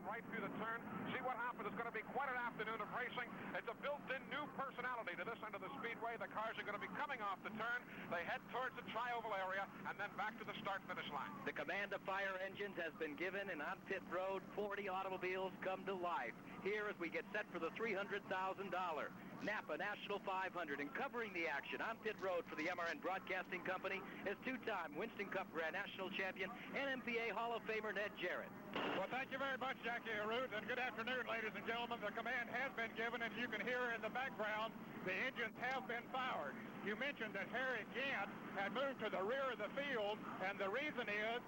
right through the turn. See what happens. It's going to be quite an afternoon of racing. It's a built-in new personality to this end of the Speedway. The cars are going to be coming off the turn. They head towards the tri-oval area and then back to the start-finish line. The command of fire engines has been given, and on pit road, 40 automobiles come to life. Here as we get set for the $300,000 NAPA National 500, and covering the action on pit road for the MRN Broadcasting Company is two-time Winston Cup Grand National champion and NMPA Hall of Famer Ned Jarrett. Well, thank you very much, Jackie Arute, and good afternoon, ladies and gentlemen. The command has been given, and you can hear in the background the engines have been fired. You mentioned that Harry Gant had moved to the rear of the field, and the reason is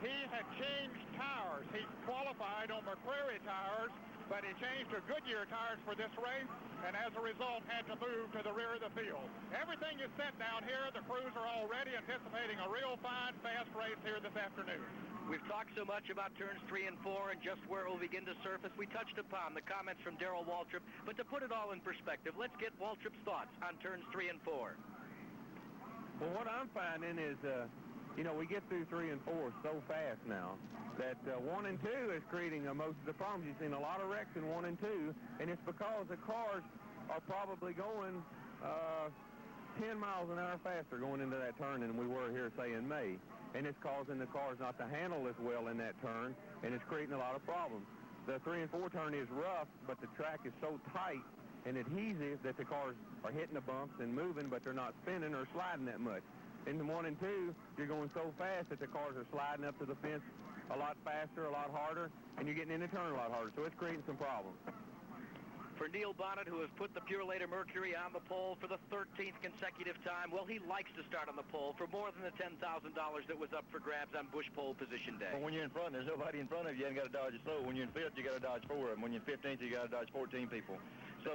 he had changed tires. He qualified on McCreary tires, but he changed to Goodyear tires for this race, and as a result had to move to the rear of the field. Everything is set down here. The crews are already anticipating a real fine, fast race here this afternoon. We've talked so much about turns 3 and 4 and just where it will begin to surface. We touched upon the comments from Darrell Waltrip, but to put it all in perspective, let's get Waltrip's thoughts on turns 3 and 4. Well, what I'm finding is, we get through 3 and 4 so fast now that 1 and 2 is creating most of the problems. You've seen a lot of wrecks in 1 and 2, and it's because the cars are probably going 10 miles an hour faster going into that turn than we were here, say, in May. And it's causing the cars not to handle as well in that turn, and it's creating a lot of problems. The 3 and 4 turn is rough, but the track is so tight and adhesive that the cars are hitting the bumps and moving, but they're not spinning or sliding that much. In the 1 and 2, you're going so fast that the cars are sliding up to the fence a lot faster, a lot harder, and you're getting in the turn a lot harder, so it's creating some problems. For Neil Bonnet, who has put the Purolator Mercury on the pole for the 13th consecutive time, well, he likes to start on the pole for more than the $10,000 that was up for grabs on Busch Pole Position Day. Well, when you're in front, there's nobody in front of you. You ain't got to dodge a soul. When you're in fifth, you got to dodge 4 of them. When you're in 15th, you got to dodge 14 people. So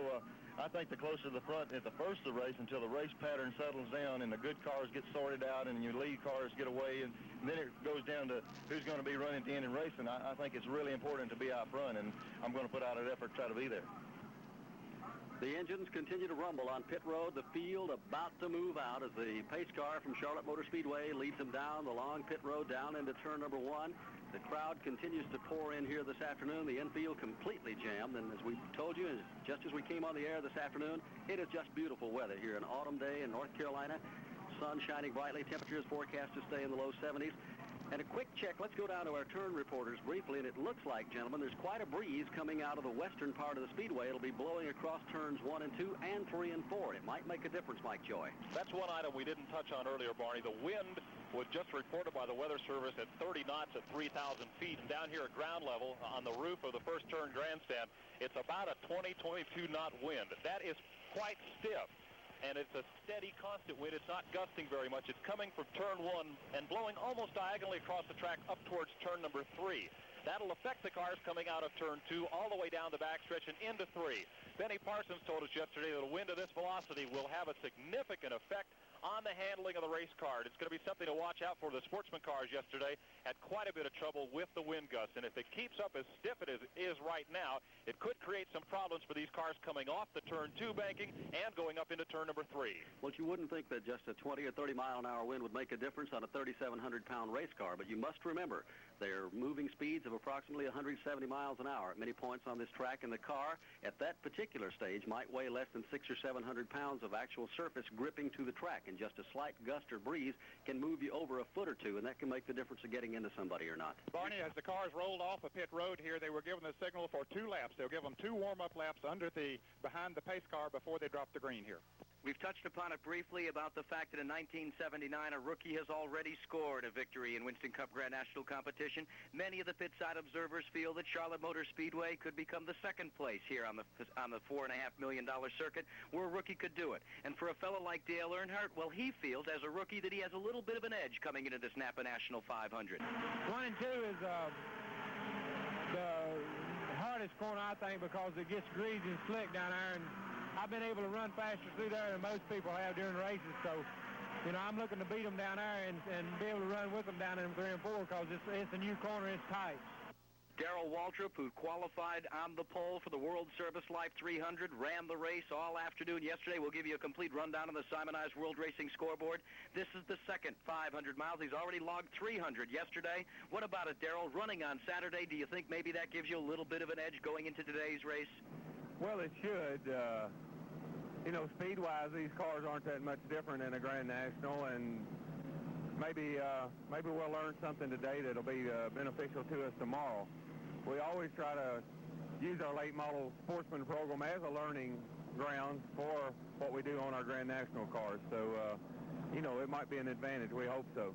I think the closer to the front at the first of the race until the race pattern settles down and the good cars get sorted out and your lead cars get away, and then it goes down to who's going to be running at the end and racing. I think it's really important to be out front, and I'm going to put out an effort to try to be there. The engines continue to rumble on pit road. The field about to move out as the pace car from Charlotte Motor Speedway leads them down the long pit road down into turn number 1. The crowd continues to pour in here this afternoon. The infield completely jammed, and as we told you, just as we came on the air this afternoon, it is just beautiful weather here, an autumn day in North Carolina. Sun shining brightly. Temperatures forecast to stay in the low 70s. And a quick check, let's go down to our turn reporters briefly, and it looks like, gentlemen, there's quite a breeze coming out of the western part of the speedway. It'll be blowing across turns 1 and 2 and 3 and 4. It might make a difference, Mike Joy. That's one item we didn't touch on earlier, Barney. The wind was just reported by the Weather Service at 30 knots at 3,000 feet. And down here at ground level on the roof of the first turn grandstand, it's about a 22 knot wind. That is quite stiff. And it's a steady, constant wind. It's not gusting very much. It's coming from turn 1 and blowing almost diagonally across the track up towards turn number 3. That'll affect the cars coming out of turn 2 all the way down the backstretch and into 3. Benny Parsons told us yesterday that a wind of this velocity will have a significant effect on the handling of the race car. It's going to be something to watch out for. The sportsman cars yesterday had quite a bit of trouble with the wind gusts, and if it keeps up as stiff as it is right now, it could create some problems for these cars coming off the turn 2 banking and going up into turn number 3. Well, you wouldn't think that just a 20 or 30 mile an hour wind would make a difference on a 3,700 pound race car, but you must remember they're moving speeds of approximately 170 miles an hour at many points on this track, and the car at that particular stage might weigh less than 600 or 700 pounds of actual surface gripping to the track, and just a slight gust or breeze can move you over a foot or two, and that can make the difference of getting into somebody or not. Barney, as the cars rolled off of pit road here, they were given the signal for 2 laps. They'll give them 2 warm-up laps behind the pace car before they drop the green here. We've touched upon it briefly about the fact that in 1979, a rookie has already scored a victory in Winston Cup Grand National competition. Many of the pit-side observers feel that Charlotte Motor Speedway could become the second place here on the $4.5 million circuit where a rookie could do it. And for a fellow like Dale Earnhardt, well, he feels as a rookie that he has a little bit of an edge coming into this NAPA National 500. 1 and 2 is the hardest corner, I think, because it gets greasy and slick down there, and I've been able to run faster through there than most people have during races, so, I'm looking to beat them down there and be able to run with them down in 3 and 4 because it's a new corner, it's tight. Darrell Waltrip, who qualified on the pole for the World Service Life 300, ran the race all afternoon yesterday. We'll give you a complete rundown on the Simonized World Racing scoreboard. This is the second 500 miles. He's already logged 300 yesterday. What about it, Darrell? Running on Saturday, do you think maybe that gives you a little bit of an edge going into today's race? Well, it should. You know, speed-wise, these cars aren't that much different in a Grand National, and maybe we'll learn something today that'll be beneficial to us tomorrow. We always try to use our late model sportsman program as a learning ground for what we do on our Grand National cars. So, you know, it might be an advantage. We hope so.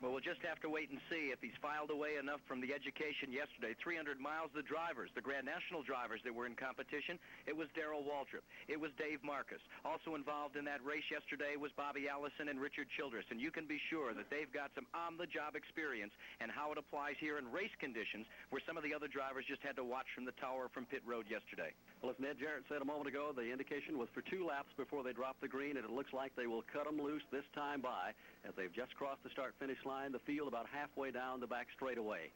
Well, we'll just have to wait and see if he's filed away enough from the education yesterday. 300 miles, the drivers, the Grand National drivers that were in competition, it was Darrell Waltrip. It was Dave Marcus. Also involved in that race yesterday was Bobby Allison and Richard Childress. And you can be sure that they've got some on-the-job experience and how it applies here in race conditions where some of the other drivers just had to watch from the tower from pit road yesterday. Well, as Ned Jarrett said a moment ago, the indication was for 2 laps before they drop the green, and it looks like they will cut them loose this time by as they've just crossed the start-finish line, the field about halfway down the back straightaway.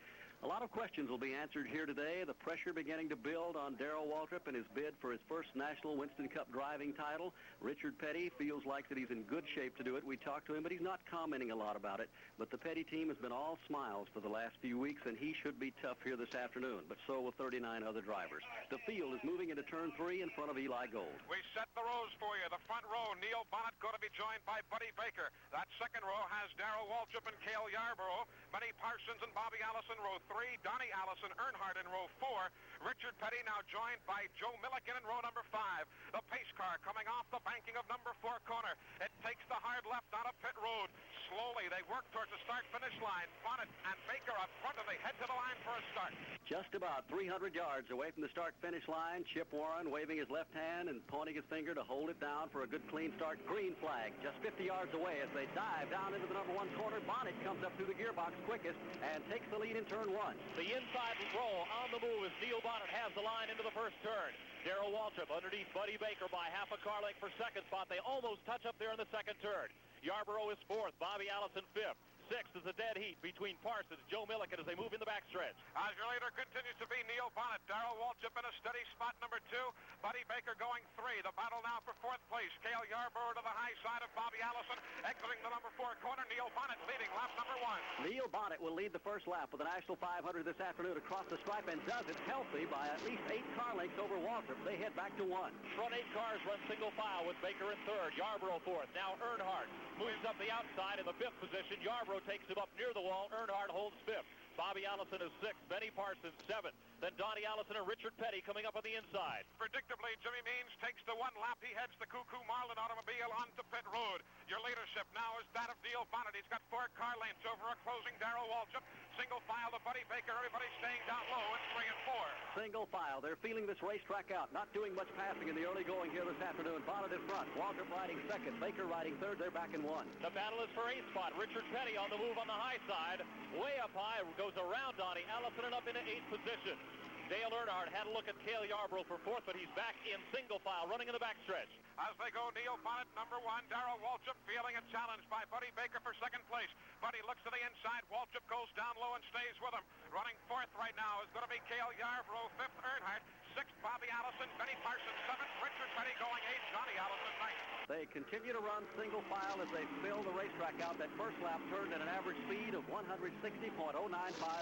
A lot of questions will be answered here today. The pressure beginning to build on Darrell Waltrip in his bid for his first National Winston Cup driving title. Richard Petty feels like that he's in good shape to do it. We talked to him, but he's not commenting a lot about it. But the Petty team has been all smiles for the last few weeks, and he should be tough here this afternoon. But so will 39 other drivers. The field is moving into turn 3 in front of Eli Gold. We set the rows for you. The front row, Neil Bonnet going to be joined by Buddy Baker. That second row has Darrell Waltrip and Cale Yarborough. Benny Parsons and Bobby Allison, row 3. Donnie Allison, Earnhardt in row 4. Richard Petty now joined by Joe Milliken in row number 5. The pace car coming off the banking of number 4 corner. It takes the hard left out of pit road. Slowly, they work towards the start-finish line. Bonnet and Baker up front, and they head to the line for a start. Just about 300 yards away from the start-finish line, Chip Warren waving his left hand and pointing his finger to hold it down for a good clean start. Green flag just 50 yards away as they dive down into the number 1 corner. Bonnet comes up through the gearbox quickest and takes the lead in turn 1. The inside roll on the move as Neil Bonnet has the line into the first turn. Darrell Waltrip underneath Buddy Baker by half a car length for second spot. They almost touch up there in the second turn. Yarborough is 4th. Bobby Allison 5th. 6th is a dead heat between Parsons, Joe Milliken as they move in the backstretch. As your leader continues to be Neil Bonnet. Darrell Waltrip in a steady spot number 2. Buddy Baker going 3. The battle now for 4th place. Cale Yarborough to the high side of Bobby Allison. Exiting the number 4 corner. Neil Bonnet leading lap number 1. Neil Bonnet will lead the first lap of the National 500 this afternoon across the stripe and does it healthy by at least 8 car lengths over Waltrip. They head back to 1. Front 8 cars run single file with Baker in 3rd. Yarborough 4th. Now Earnhardt moves up the outside in the 5th position. Yarborough takes him up near the wall. Earnhardt holds 5th. Bobby Allison is 6th. Benny Parsons 7th. Then Donnie Allison and Richard Petty coming up on the inside. Predictably, Jimmy Means takes the 1 lap. He heads the Cuckoo Marlin automobile onto pit road. Your leadership now is that of Neil Bonnet. He's got 4 car lengths over a closing Darrell Waltrip. Single file to Buddy Baker. Everybody staying down low in 3 and 4. Single file. They're feeling this racetrack out. Not doing much passing in the early going here this afternoon. Bonnet in front. Waltrip riding 2nd. Baker riding 3rd. They're back in 1. The battle is for 8th spot. Richard Petty on the move on the high side. Way up high. Goes around Donnie Allison and up into 8th position. Dale Earnhardt had a look at Cale Yarborough for 4th, but he's back in single file, running in the backstretch. As they go, Neil Bonnet, number 1. Darrell Waltrip feeling a challenge by Buddy Baker for 2nd place. Buddy looks to the inside. Waltrip goes down low and stays with him. Running 4th right now is going to be Cale Yarborough. 5th, Earnhardt. 6th, Bobby Allison. Benny Parsons, 7th. Richard Petty going 8th. Donnie Allison, 9th. They continue to run single file as they fill the racetrack out. That first lap turned at an average speed of 160.095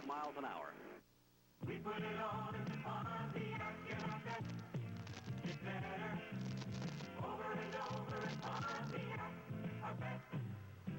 miles an hour. We put it on Pontiac, get our best, get better, over and over in Pontiac, our best,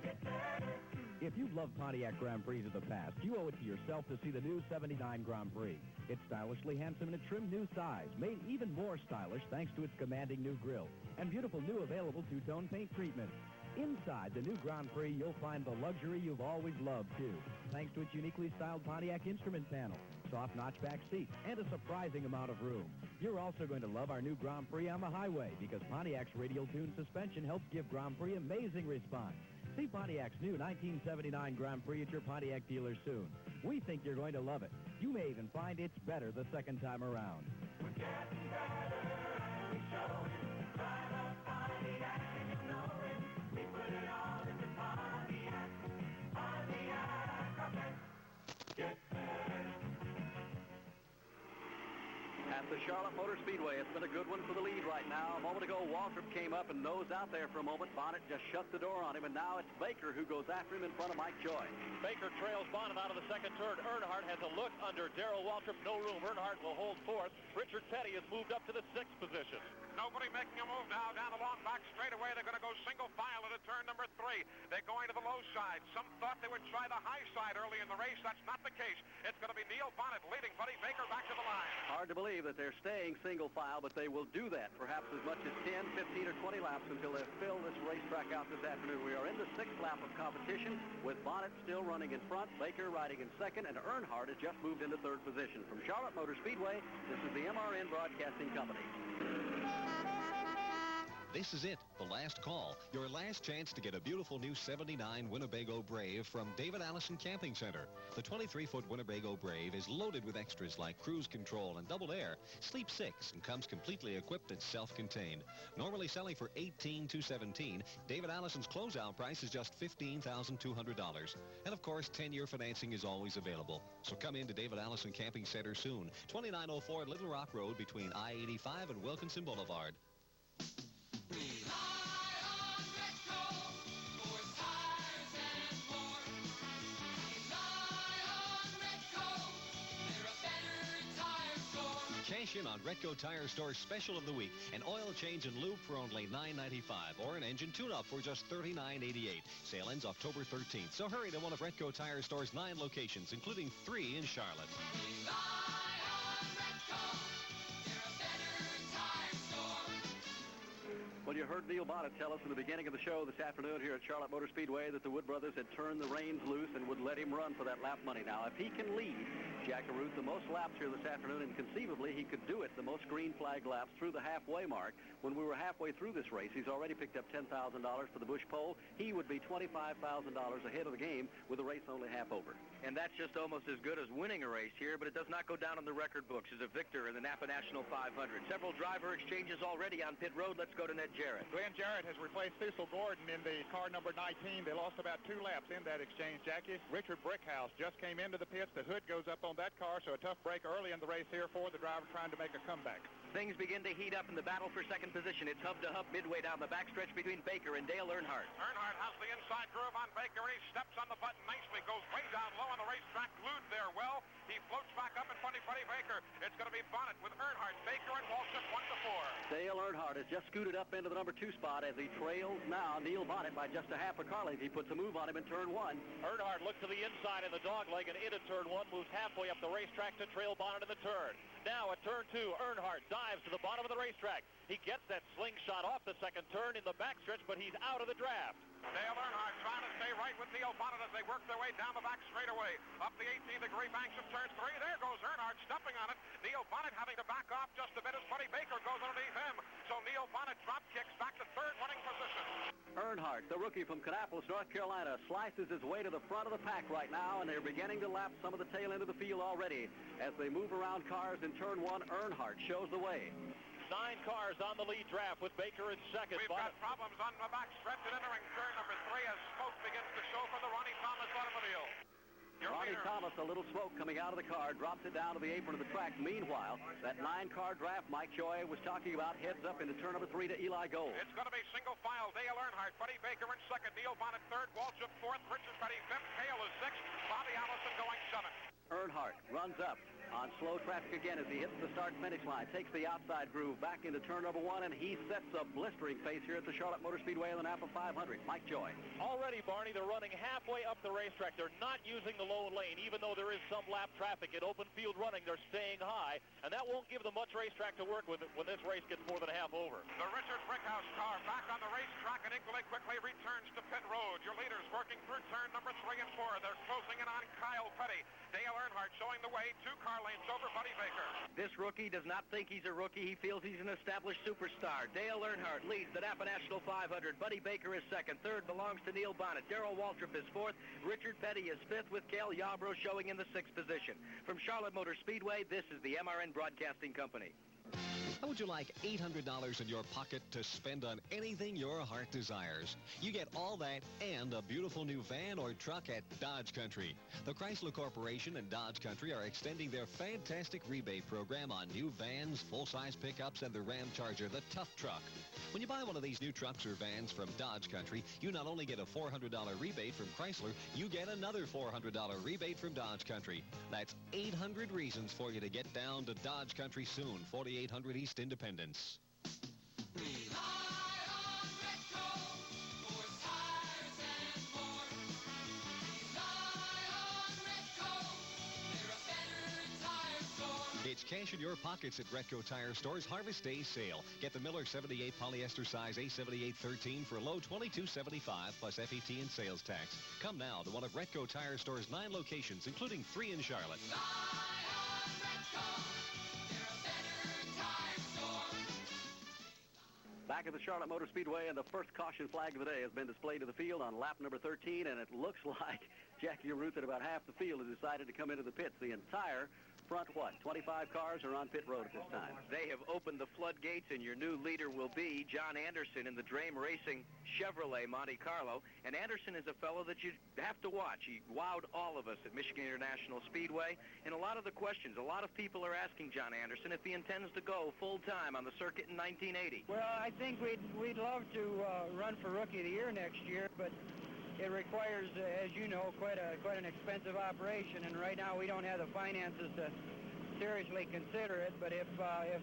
get better. If you've loved Pontiac Grand Prix of the past, you owe it to yourself to see the new 79 Grand Prix. It's stylishly handsome in a trim new size, made even more stylish thanks to its commanding new grille and beautiful new available two-tone paint treatment. Inside the new Grand Prix, you'll find the luxury you've always loved, too, thanks to its uniquely styled Pontiac instrument panel, soft notchback seats, and a surprising amount of room. You're also going to love our new Grand Prix on the highway because Pontiac's radial tune suspension helps give Grand Prix amazing response. See Pontiac's new 1979 Grand Prix at your Pontiac dealer soon. We think you're going to love it. You may even find it's better the second time around. We're getting better and we show it. Drive a Pontiac and you know it. We put it all into Pontiac. Pontiac, our best, get better. at the Charlotte Motor Speedway. It's been a good one for the lead right now. A moment ago, Waltrip came up and nosed out there for a moment. Bonnet just shut the door on him, and now it's Baker who goes after him in front of Mike Joy. Baker trails Bonnet out of the second turn. Earnhardt has a look under Darrell Waltrip. No room. Earnhardt will hold fourth. Richard Petty has moved up to the sixth position. Nobody making a move now down the long back straightaway. They're going to go single file into turn number 3. They're going to the low side. Some thought they would try the high side early in the race. That's not the case. It's going to be Neil Bonnet leading Buddy Baker back to the line. Hard to believe that they're staying single file, but they will do that perhaps as much as 10, 15, or 20 laps until they fill this racetrack out this afternoon. We are in the 6th lap of competition with Bonnet still running in front, Baker riding in second, and Earnhardt has just moved into 3rd position. From Charlotte Motor Speedway, this is the MRN Broadcasting Company. This is it, the last call, your last chance to get a beautiful new 79 Winnebago Brave from David Allison Camping Center. The 23-foot Winnebago Brave is loaded with extras like cruise control and double air, sleep 6, and comes completely equipped and self-contained. Normally selling for $18,217, David Allison's closeout price is just $15,200. And of course, 10-year financing is always available. So come in to David Allison Camping Center soon, 2904 Little Rock Road between I-85 and Wilkinson Boulevard. Cash in on Retco Tire Store's special of the week. An oil change and lube for only $9.95 or an engine tune-up for just $39.88. Sale ends October 13th. So hurry to one of Retco Tire Store's 9 locations, including 3 in Charlotte. Well, you heard Neil Bonnet tell us in the beginning of the show this afternoon here at Charlotte Motor Speedway that the Wood brothers had turned the reins loose and would let him run for that lap money. Now, if he can lead Jack Arute the most laps here this afternoon, and conceivably he could do it the most green flag laps through the halfway mark. When we were halfway through this race, he's already picked up $10,000 for the Bush pole. He would be $25,000 ahead of the game with the race only half over. And that's just almost as good as winning a race here, but it does not go down in the record books as a victor in the NAPA National 500. Several driver exchanges already on pit road. Let's go to Ned Jarrett. Glenn Jarrett has replaced Cecil Gordon in the car number 19. They lost about 2 laps in that exchange, Jackie. Richard Brickhouse just came into the pits. The hood goes up on that car, so a tough break early in the race here for the driver trying to make a comeback. Things begin to heat up in the battle for second position. It's hub-to-hub midway down the backstretch between Baker and Dale Earnhardt. Earnhardt has the inside groove on Baker. He steps on the button nicely, goes way down low on the racetrack, glued there well. He floats back up in front of Buddy Baker. It's going to be Bonnet with Earnhardt, Baker, and Waltrip 1-4. Dale Earnhardt has just scooted up into the number 2 spot as he trails now Neil Bonnet by just a half a car length. He puts a move on him in turn 1. Earnhardt looks to the inside in the dog leg and into turn 1, moves halfway up the racetrack to trail Bonnet in the turn. Now at turn 2, Earnhardt dives to the bottom of the racetrack. He gets that slingshot off the second turn in the backstretch, but he's out of the draft. Dale Earnhardt trying to stay right with Neil Bonnet as they work their way down the back straightaway. Up the 18-degree banks of turn 3. There goes Earnhardt stepping on it. Neil Bonnet having to back off just a bit as Buddy Baker goes underneath him. So Neil Bonnet drop kicks back to 3rd running position. Earnhardt, the rookie from Kannapolis, North Carolina, slices his way to the front of the pack right now, and they're beginning to lap some of the tail end of the field already. As they move around cars in turn 1, Earnhardt shows the way. 9 cars on the lead draft with Baker in second. We've got problems on the back stretch and entering turn number 3 as smoke begins to show for the Ronnie Thomas automobile. Ronnie Thomas, a little smoke coming out of the car, drops it down to the apron of the track. Meanwhile, that 9-car draft Mike Joy was talking about heads up into turn number 3 to Eli Gold. It's going to be single file. Dale Earnhardt, Buddy Baker in second, Neil Bonnet 3rd, Waltrip 4th, Richard Petty 5th, Hale is 6th, Bobby Allison going 7th. Earnhardt runs up on slow traffic again as he hits the start-finish line, takes the outside groove back into turn number 1, and he sets a blistering pace here at the Charlotte Motor Speedway in the NAPA 500. Mike Joy. Already, Barney, they're running halfway up the racetrack. They're not using the low lane, even though there is some lap traffic. In open field running, they're staying high, and that won't give them much racetrack to work with when this race gets more than half over. The Richard Brickhouse car back on the racetrack and equally quickly returns to pit road. Your leaders working through turn number 3 and 4. They're closing in on Kyle Petty. Dale Earnhardt showing the way, 2 car lanes over Buddy Baker. This rookie does not think he's a rookie. He feels he's an established superstar. Dale Earnhardt leads the NAPA National 500. Buddy Baker is second. Third belongs to Neil Bonnet. Darrell Waltrip is 4th. Richard Petty is 5th with Cale Yarbrough showing in the 6th position. From Charlotte Motor Speedway, this is the MRN Broadcasting Company. How would you like $800 in your pocket to spend on anything your heart desires? You get all that and a beautiful new van or truck at Dodge Country. The Chrysler Corporation and Dodge Country are extending their fantastic rebate program on new vans, full-size pickups, and the Ram Charger, the tough truck. When you buy one of these new trucks or vans from Dodge Country, you not only get a $400 rebate from Chrysler, you get another $400 rebate from Dodge Country. That's 800 reasons for you to get down to Dodge Country soon, 4800 East Independence. It's cash in your pockets at Retco Tire Store's Harvest Day sale. Get the Miller 78 polyester size A7813 for a low $22.75 plus FET and sales tax. Come now to one of Retco Tire Store's 9 locations, including 3 in Charlotte. Back at the Charlotte Motor Speedway, and the first caution flag of the day has been displayed to the field on lap number 13, and it looks like Jackie Ruth and about half the field has decided to come into the pits. The entire front, 25 cars are on pit road at this time. They have opened the floodgates, and your new leader will be John Anderson in the Drame Racing Chevrolet Monte Carlo. And Anderson is a fellow that you have to watch. He wowed all of us at Michigan International Speedway. And a lot of the questions, a lot of people are asking John Anderson if he intends to go full-time on the circuit in 1980. Well, I think we'd love to run for Rookie of the Year next year, but it requires, as you know, quite an expensive operation, and right now we don't have the finances to seriously consider it. But if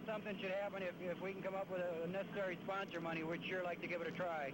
something should happen, if we can come up with the necessary sponsor money, we'd sure like to give it a try.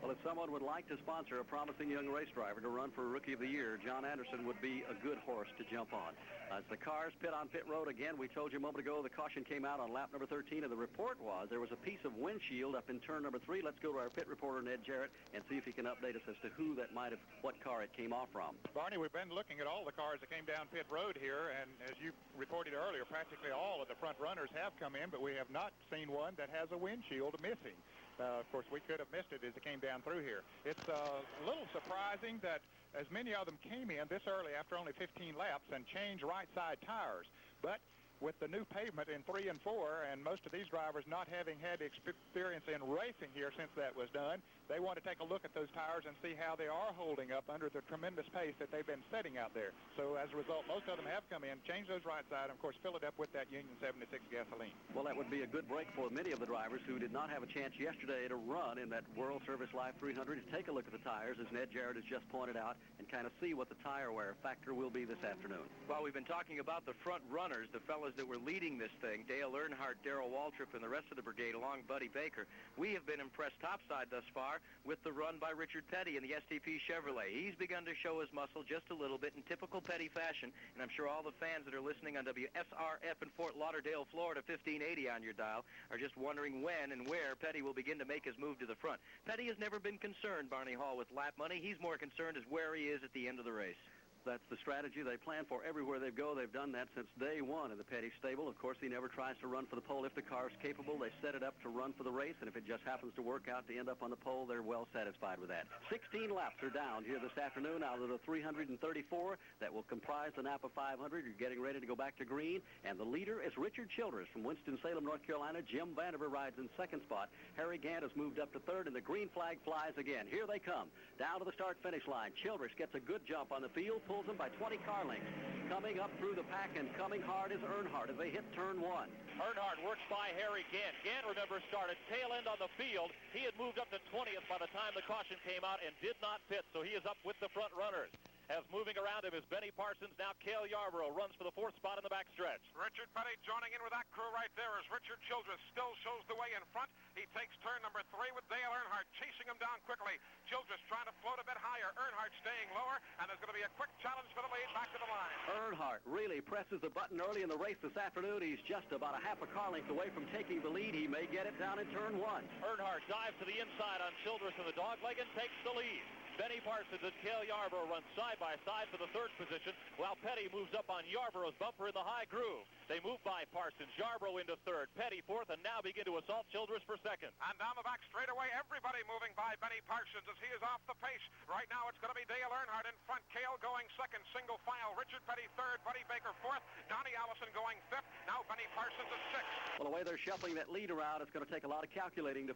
Well, if someone would like to sponsor a promising young race driver to run for Rookie of the Year, John Anderson would be a good horse to jump on. As the cars pit on pit road again, we told you a moment ago the caution came out on lap number 13, and the report was there was a piece of windshield up in turn number 3. Let's go to our pit reporter, Ned Jarrett, and see if he can update us as to who that might have, what car it came off from. Barney, we've been looking at all the cars that came down pit road here, and as you reported earlier, practically all of the front runners have come in, but we have not seen one that has a windshield missing. Of course, we could have missed it as it came down through here. It's a little surprising that as many of them came in this early after only 15 laps and changed right-side tires. But with the new pavement in 3 and 4, and most of these drivers not having had experience in racing here since that was done, they want to take a look at those tires and see how they are holding up under the tremendous pace that they've been setting out there. So as a result, most of them have come in, changed those right side, and of course fill it up with that Union 76 gasoline. Well, that would be a good break for many of the drivers who did not have a chance yesterday to run in that World Service Live 300 to take a look at the tires, as Ned Jarrett has just pointed out, and kind of see what the tire wear factor will be this afternoon. Well, we've been talking about the front runners, the fellas that were leading this thing, Dale Earnhardt, Darrell Waltrip, and the rest of the brigade along Buddy Baker. We have been impressed topside thus far with the run by Richard Petty in the STP Chevrolet. He's begun to show his muscle just a little bit in typical Petty fashion, and I'm sure all the fans that are listening on WSRF in Fort Lauderdale, Florida, 1580 on your dial, are just wondering when and where Petty will begin to make his move to the front. Petty has never been concerned, Barney Hall, with lap money. He's more concerned as where he is at the end of the race. That's the strategy they plan for everywhere they go. They've done that since day one in the Petty stable. Of course, he never tries to run for the pole. If the car's capable, they set it up to run for the race, and if it just happens to work out to end up on the pole, they're well satisfied with that. 16 laps are down here this afternoon out of the 334 that will comprise the NAPA 500. You're getting ready to go back to green, and the leader is Richard Childress from Winston-Salem, North Carolina. Jim Vandiver rides in second spot. Harry Gant has moved up to third, and the green flag flies again. Here they come, down to the start-finish line. Childress gets a good jump on the field, pulls them by 20 car lengths. Coming up through the pack and coming hard is Earnhardt as they hit turn 1. Earnhardt works by Harry Gant. Gant, remember, started tail end on the field. He had moved up to 20th by the time the caution came out and did not pit, so he is up with the front runners. As moving around him is Benny Parsons. Now Cale Yarborough runs for the 4th spot in the backstretch. Richard Petty joining in with that crew right there as Richard Childress still shows the way in front. He takes turn number 3 with Dale Earnhardt chasing him down quickly. Childress trying to float a bit higher. Earnhardt staying lower, and there's going to be a quick challenge for the lead back to the line. Earnhardt really presses the button early in the race this afternoon. He's just about a half a car length away from taking the lead. He may get it down in turn 1. Earnhardt dives to the inside on Childress in the dogleg and takes the lead. Benny Parsons and Cale Yarborough run side by side for the third position, while Petty moves up on Yarborough's bumper in the high groove. They move by Parsons, Yarborough into third, Petty fourth, and now begin to assault Childress for second. And down the back straightaway, everybody moving by Benny Parsons as he is off the pace. Right now it's going to be Dale Earnhardt in front, Cale going second, single file, Richard Petty third, Buddy Baker fourth, Donnie Allison going fifth, now Benny Parsons is sixth. Well, the way they're shuffling that lead around, it's going to take a lot of calculating to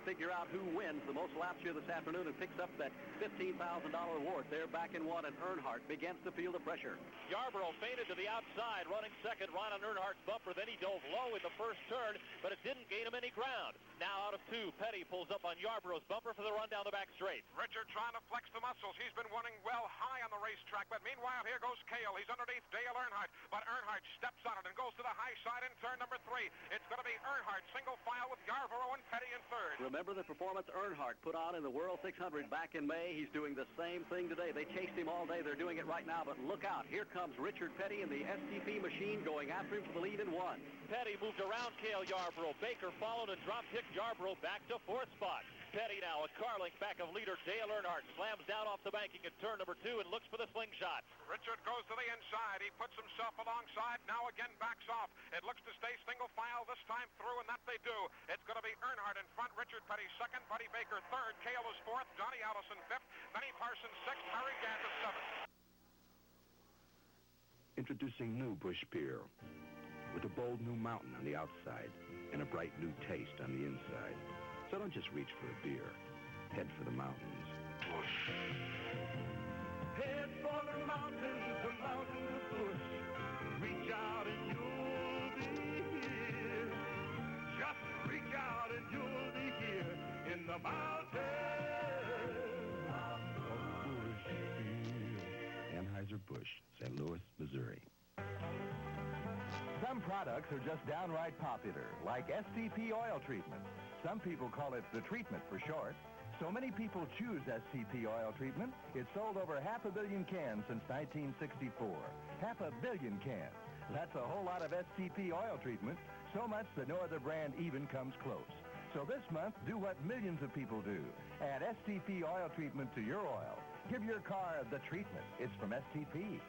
figure out who wins the most laps here this afternoon and picks up that $15,000 award. They're back in one, and Earnhardt begins to feel the pressure. Yarborough faded to the outside, running second, right on Earnhardt's bumper. Then he dove low in the first turn, but it didn't gain him any ground. Now out of two, Petty pulls up on Yarborough's bumper for the run down the back straight. Richard trying to flex the muscles. He's been running well high on the racetrack, but meanwhile, here goes Cale. He's underneath Dale Earnhardt, but Earnhardt steps on it and goes to the high side in turn number 3. It's going to be Earnhardt, single file with Yarborough and Petty in third. Remember the performance Earnhardt put on in the World 600 back in May? He's doing the same thing today. They chased him all day. They're doing it right now, but look out. Here comes Richard Petty in the STP machine going after him for the lead in one. Petty moved around Cale Yarborough. Baker followed and drop-kicked Yarborough back to fourth spot. Petty now, a car length back of leader Dale Earnhardt, slams down off the banking at turn number 2 and looks for the slingshot. Richard goes to the inside. He puts himself alongside, now again backs off. It looks to stay single file this time through, and that they do. It's going to be Earnhardt in front, Richard Petty second, Buddy Baker third, Cale is fourth, Johnny Allison fifth, Benny Parsons sixth, Harry Gant is seventh. Introducing new Busch Beer, with a bold new mountain on the outside and a bright new taste on the inside. So don't just reach for a beer. Head for the mountains. Busch. Head for the mountains of Busch. Reach out and you'll be here. Just reach out and you'll be here in the mountains of Busch. Anheuser-Busch, St. Louis, Missouri. Some products are just downright popular, like STP oil treatment. Some people call it the treatment for short. So many people choose STP oil treatment, it's sold over 500 million cans since 1964. 500 million cans. That's a whole lot of STP oil treatment, so much that no other brand even comes close. So this month, do what millions of people do. Add STP oil treatment to your oil. Give your car the treatment. It's from STP.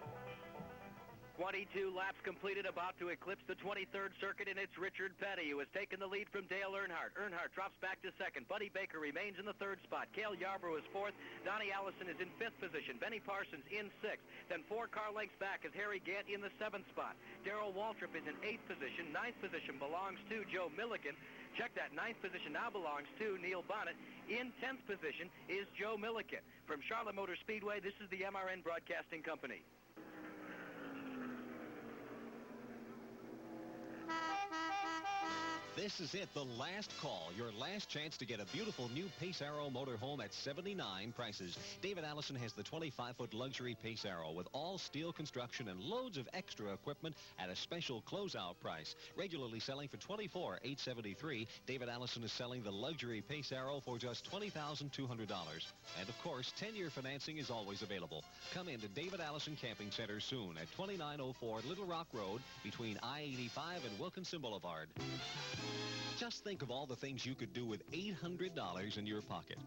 22 laps completed, about to eclipse the 23rd circuit, and it's Richard Petty who has taken the lead from Dale Earnhardt. Earnhardt drops back to second. Buddy Baker remains in the third spot. Cale Yarborough is fourth. Donnie Allison is in fifth position. Benny Parsons in sixth. Then 4 car lengths back is Harry Gant in the seventh spot. Darrell Waltrip is in eighth position. Ninth position belongs to Joe Milliken. Check that. Ninth position now belongs to Neil Bonnet. In 10th position is Joe Milliken. From Charlotte Motor Speedway, this is the MRN Broadcasting Company. This is it, the last call, your last chance to get a beautiful new Pace Arrow motorhome at 79 prices. David Allison has the 25-foot luxury Pace Arrow with all steel construction and loads of extra equipment at a special closeout price. Regularly selling for $24,873, David Allison is selling the luxury Pace Arrow for just $20,200. And of course, 10-year financing is always available. Come into David Allison Camping Center soon at 2904 Little Rock Road between I-85 and Wilkinson Boulevard. Just think of all the things you could do with $800 in your pocket.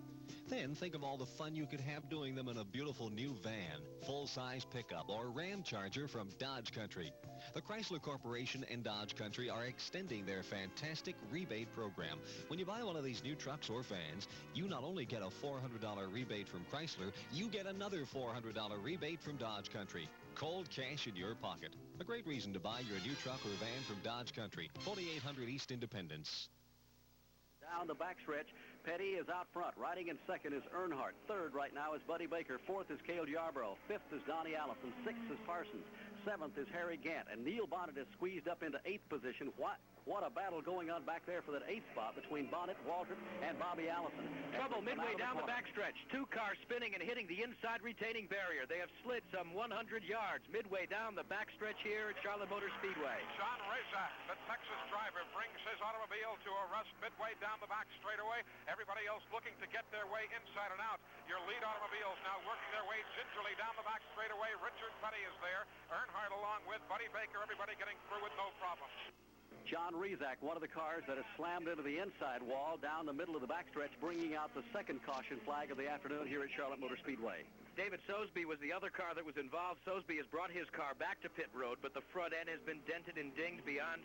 Then think of all the fun you could have doing them in a beautiful new van, full-size pickup, or Ram Charger from Dodge Country. The Chrysler Corporation and Dodge Country are extending their fantastic rebate program. When you buy one of these new trucks or vans, you not only get a $400 rebate from Chrysler, you get another $400 rebate from Dodge Country. Cold cash in your pocket. A great reason to buy your new truck or van from Dodge Country, 4800 East Independence. Down the backstretch, Petty is out front. Riding in second is Earnhardt. Third right now is Buddy Baker. Fourth is Cale Yarborough. Fifth is Donnie Allison. Sixth is Parsons. Seventh is Harry Gant. And Neil Bonnet is squeezed up into eighth position. What a battle going on back there for that eighth spot between Bonnet, Waltrip, and Bobby Allison. Trouble midway down the backstretch. 2 cars spinning and hitting the inside retaining barrier. They have slid some 100 yards midway down the backstretch here at Charlotte Motor Speedway. John Razak, the Texas driver, brings his automobile to a rest midway down the back straightaway. Everybody else looking to get their way inside and out. Your lead automobiles now working their way gingerly down the back straightaway. Richard Petty is there. Earnhardt along with Buddy Baker. Everybody getting through with no problem. John Rezac, one of the cars that has slammed into the inside wall down the middle of the backstretch, bringing out the second caution flag of the afternoon here at Charlotte Motor Speedway. David Sosby was the other car that was involved. Sosby has brought his car back to pit road, but the front end has been dented and dinged beyond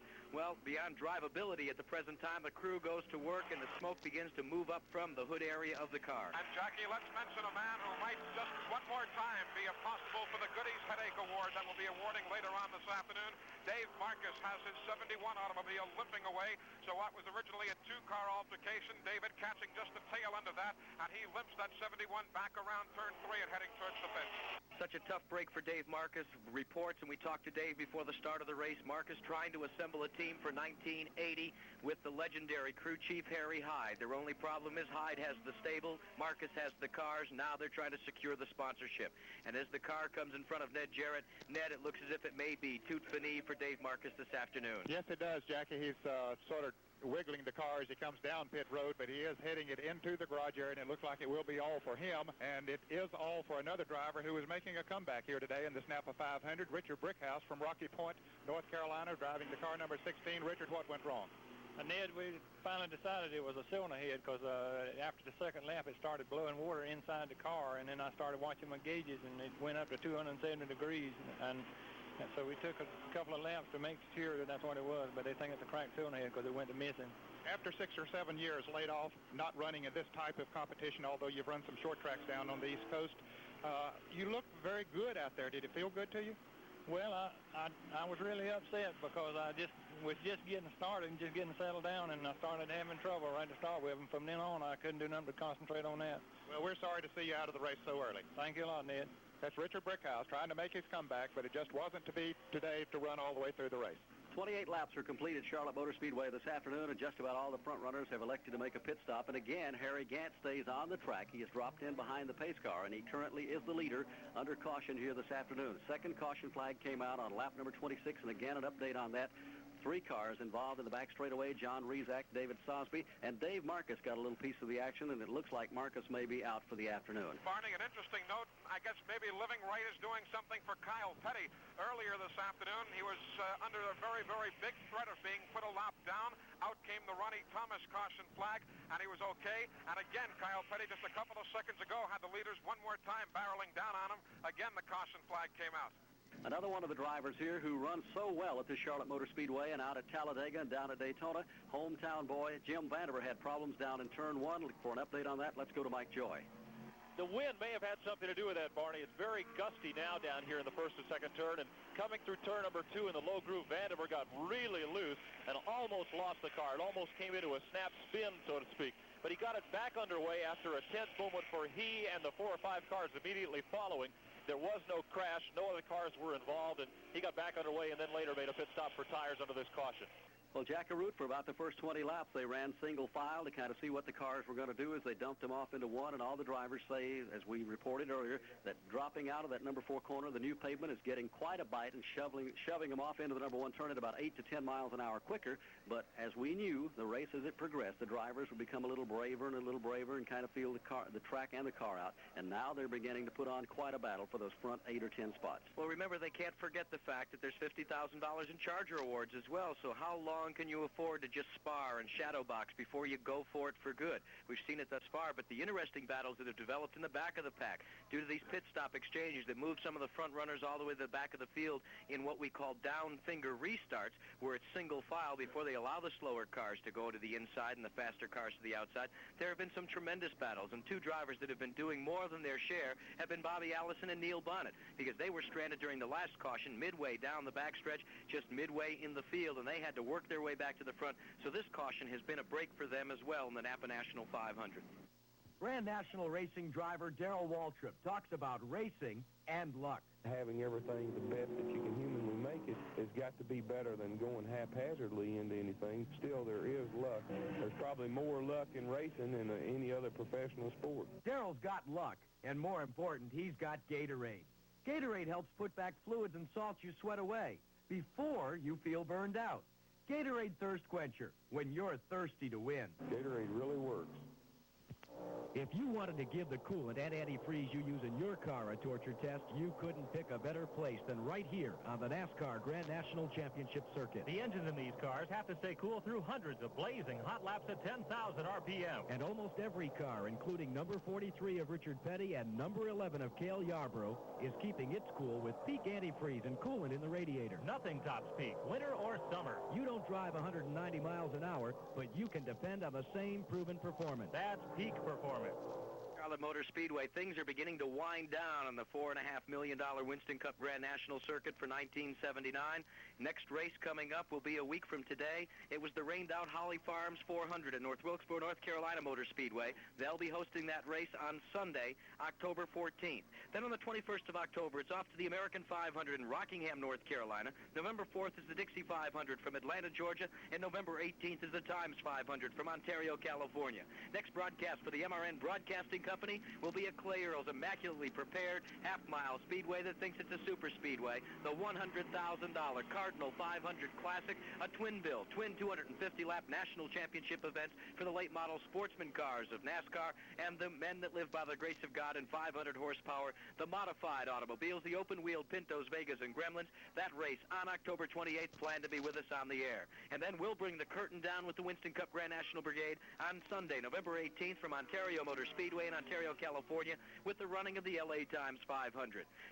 drivability at the present time. The crew goes to work, and the smoke begins to move up from the hood area of the car. And, Jackie, let's mention a man who might just one more time be possible for the Goodies Headache Award that we'll be awarding later on this afternoon. Dave Marcus has his 71 automobile limping away, so what was originally a two-car altercation, David catching just the tail end of that, and he limps that 71 back around turn 3 and heading towards the fence. Such a tough break for Dave Marcus. Reports, and we talked to Dave before the start of the race, Marcus trying to assemble a team for 1980 with the legendary crew chief Harry Hyde. Their only problem is Hyde has the stable, Marcus has the cars. Now they're trying to secure the sponsorship. And as the car comes in front of Ned Jarrett, Ned, it looks as if it may be tout fini for Dave Marcus this afternoon. Yes, it does, Jackie. He's sort of wiggling the car as he comes down pit road, but he is heading it into the garage area, and it looks like it will be all for him, and it is all for another driver who is making a comeback here today in this NAPA 500, Richard Brickhouse from Rocky Point, North Carolina, driving the car number 16. Richard, what went wrong? Ned, we finally decided it was a cylinder head because after the second lap, it started blowing water inside the car, and then I started watching my gauges, and it went up to 270 degrees, and so we took a couple of laps to make sure that that's what it was, but they think it's a cracked cylinder head because it went to missing. After 6 or 7 years laid off, not running in this type of competition, although you've run some short tracks down on the East Coast, you look very good out there. Did it feel good to you? Well, I was really upset because I was just getting started and just getting settled down, and I started having trouble right to start with, and from then on I couldn't do nothing but concentrate on that. Well, we're sorry to see you out of the race so early. Thank you a lot, Ned. That's Richard Brickhouse trying to make his comeback, but it just wasn't to be today to run all the way through the race. 28 laps are complete at Charlotte Motor Speedway this afternoon, and just about all the front runners have elected to make a pit stop. And again, Harry Gant stays on the track. He has dropped in behind the pace car, and he currently is the leader under caution here this afternoon. Second caution flag came out on lap number 26, and again, an update on that. 3 cars involved in the back straightaway, John Rezac, David Sosby, and Dave Marcus got a little piece of the action, and it looks like Marcus may be out for the afternoon. Barney, an interesting note, I guess maybe Living Right is doing something for Kyle Petty. Earlier this afternoon, he was under a very, very big threat of being put a lap down. Out came the Ronnie Thomas caution flag, and he was okay. And again, Kyle Petty just a couple of seconds ago had the leaders one more time barreling down on him. Again, the caution flag came out. Another one of the drivers here who runs so well at the Charlotte Motor Speedway and out at Talladega and down at Daytona, hometown boy Jim Vandiver had problems down in turn 1. For an update on that, let's go to Mike Joy. The wind may have had something to do with that, Barney. It's very gusty now down here in the first and second turn, and coming through turn number 2 in the low groove, Vandiver got really loose and almost lost the car. It almost came into a snap spin, so to speak. But he got it back underway after a tense moment for he and the 4 or 5 cars immediately following. There was no crash. No other cars were involved, and he got back underway and then later made a pit stop for tires under this caution. Well, Jackaroo, for about the first 20 laps, they ran single file to kind of see what the cars were going to do as they dumped them off into one, and all the drivers say, as we reported earlier, that dropping out of that number 4 corner, the new pavement is getting quite a bite and shoving them off into the number 1 turn at about 8 to 10 miles an hour quicker. But as we knew, the race as it progressed, the drivers would become a little braver and kind of feel the track and the car out. And now they're beginning to put on quite a battle for those front 8 or 10 spots. Well, remember, they can't forget the fact that there's $50,000 in Charger awards as well. So how long can you afford to just spar and shadow box before you go for it for good? We've seen it thus far, but the interesting battles that have developed in the back of the pack due to these pit stop exchanges that move some of the front runners all the way to the back of the field in what we call down finger restarts, where it's single file before they allow the slower cars to go to the inside and the faster cars to the outside. There have been some tremendous battles, and 2 drivers that have been doing more than their share have been Bobby Allison and Neil Bonnet, because they were stranded during the last caution midway down the backstretch, just midway in the field, and they had to work their way back to the front. So this caution has been a break for them as well in the NAPA National 500. Grand National Racing driver Darrell Waltrip talks about racing and luck. Having everything the best that you can humanly make it has got to be better than going haphazardly into anything. Still, there is luck. There's probably more luck in racing than any other professional sport. Darrell's got luck, and more important, he's got Gatorade. Gatorade helps put back fluids and salts you sweat away before you feel burned out. Gatorade Thirst Quencher, when you're thirsty to win. Gatorade really works. If you wanted to give the coolant and antifreeze you use in your car a torture test, you couldn't pick a better place than right here on the NASCAR Grand National Championship Circuit. The engines in these cars have to stay cool through hundreds of blazing hot laps at 10,000 RPM. And almost every car, including number 43 of Richard Petty and number 11 of Cale Yarborough, is keeping its cool with peak antifreeze and coolant in the radiator. Nothing tops peak, winter or summer. You don't drive 190 miles an hour, but you can depend on the same proven performance. That's peak performance. Charlotte Motor Speedway, things are beginning to wind down on the $4.5 million Winston Cup Grand National Circuit for 1979. Next race coming up will be a week from today. It was the rained-out Holly Farms 400 at North Wilkesboro, North Carolina Motor Speedway. They'll be hosting that race on Sunday, October 14th. Then on the 21st of October, it's off to the American 500 in Rockingham, North Carolina. November 4th is the Dixie 500 from Atlanta, Georgia, and November 18th is the Times 500 from Ontario, California. Next broadcast for the MRN Broadcasting Company will be at Clay Earl's immaculately prepared half-mile speedway that thinks it's a super speedway, the $100,000 Cardinal 500 Classic, a twin-bill, twin 250-lap national championship events for the late model sportsman cars of NASCAR and the men that live by the grace of God in 500 horsepower, the modified automobiles, the open-wheeled Pintos, Vegas, and Gremlins. That race on October 28th, plan to be with us on the air. And then we'll bring the curtain down with the Winston Cup Grand National Brigade on Sunday, November 18th from Ontario Motor Speedway in Ontario, California, with the running of the LA Times 500.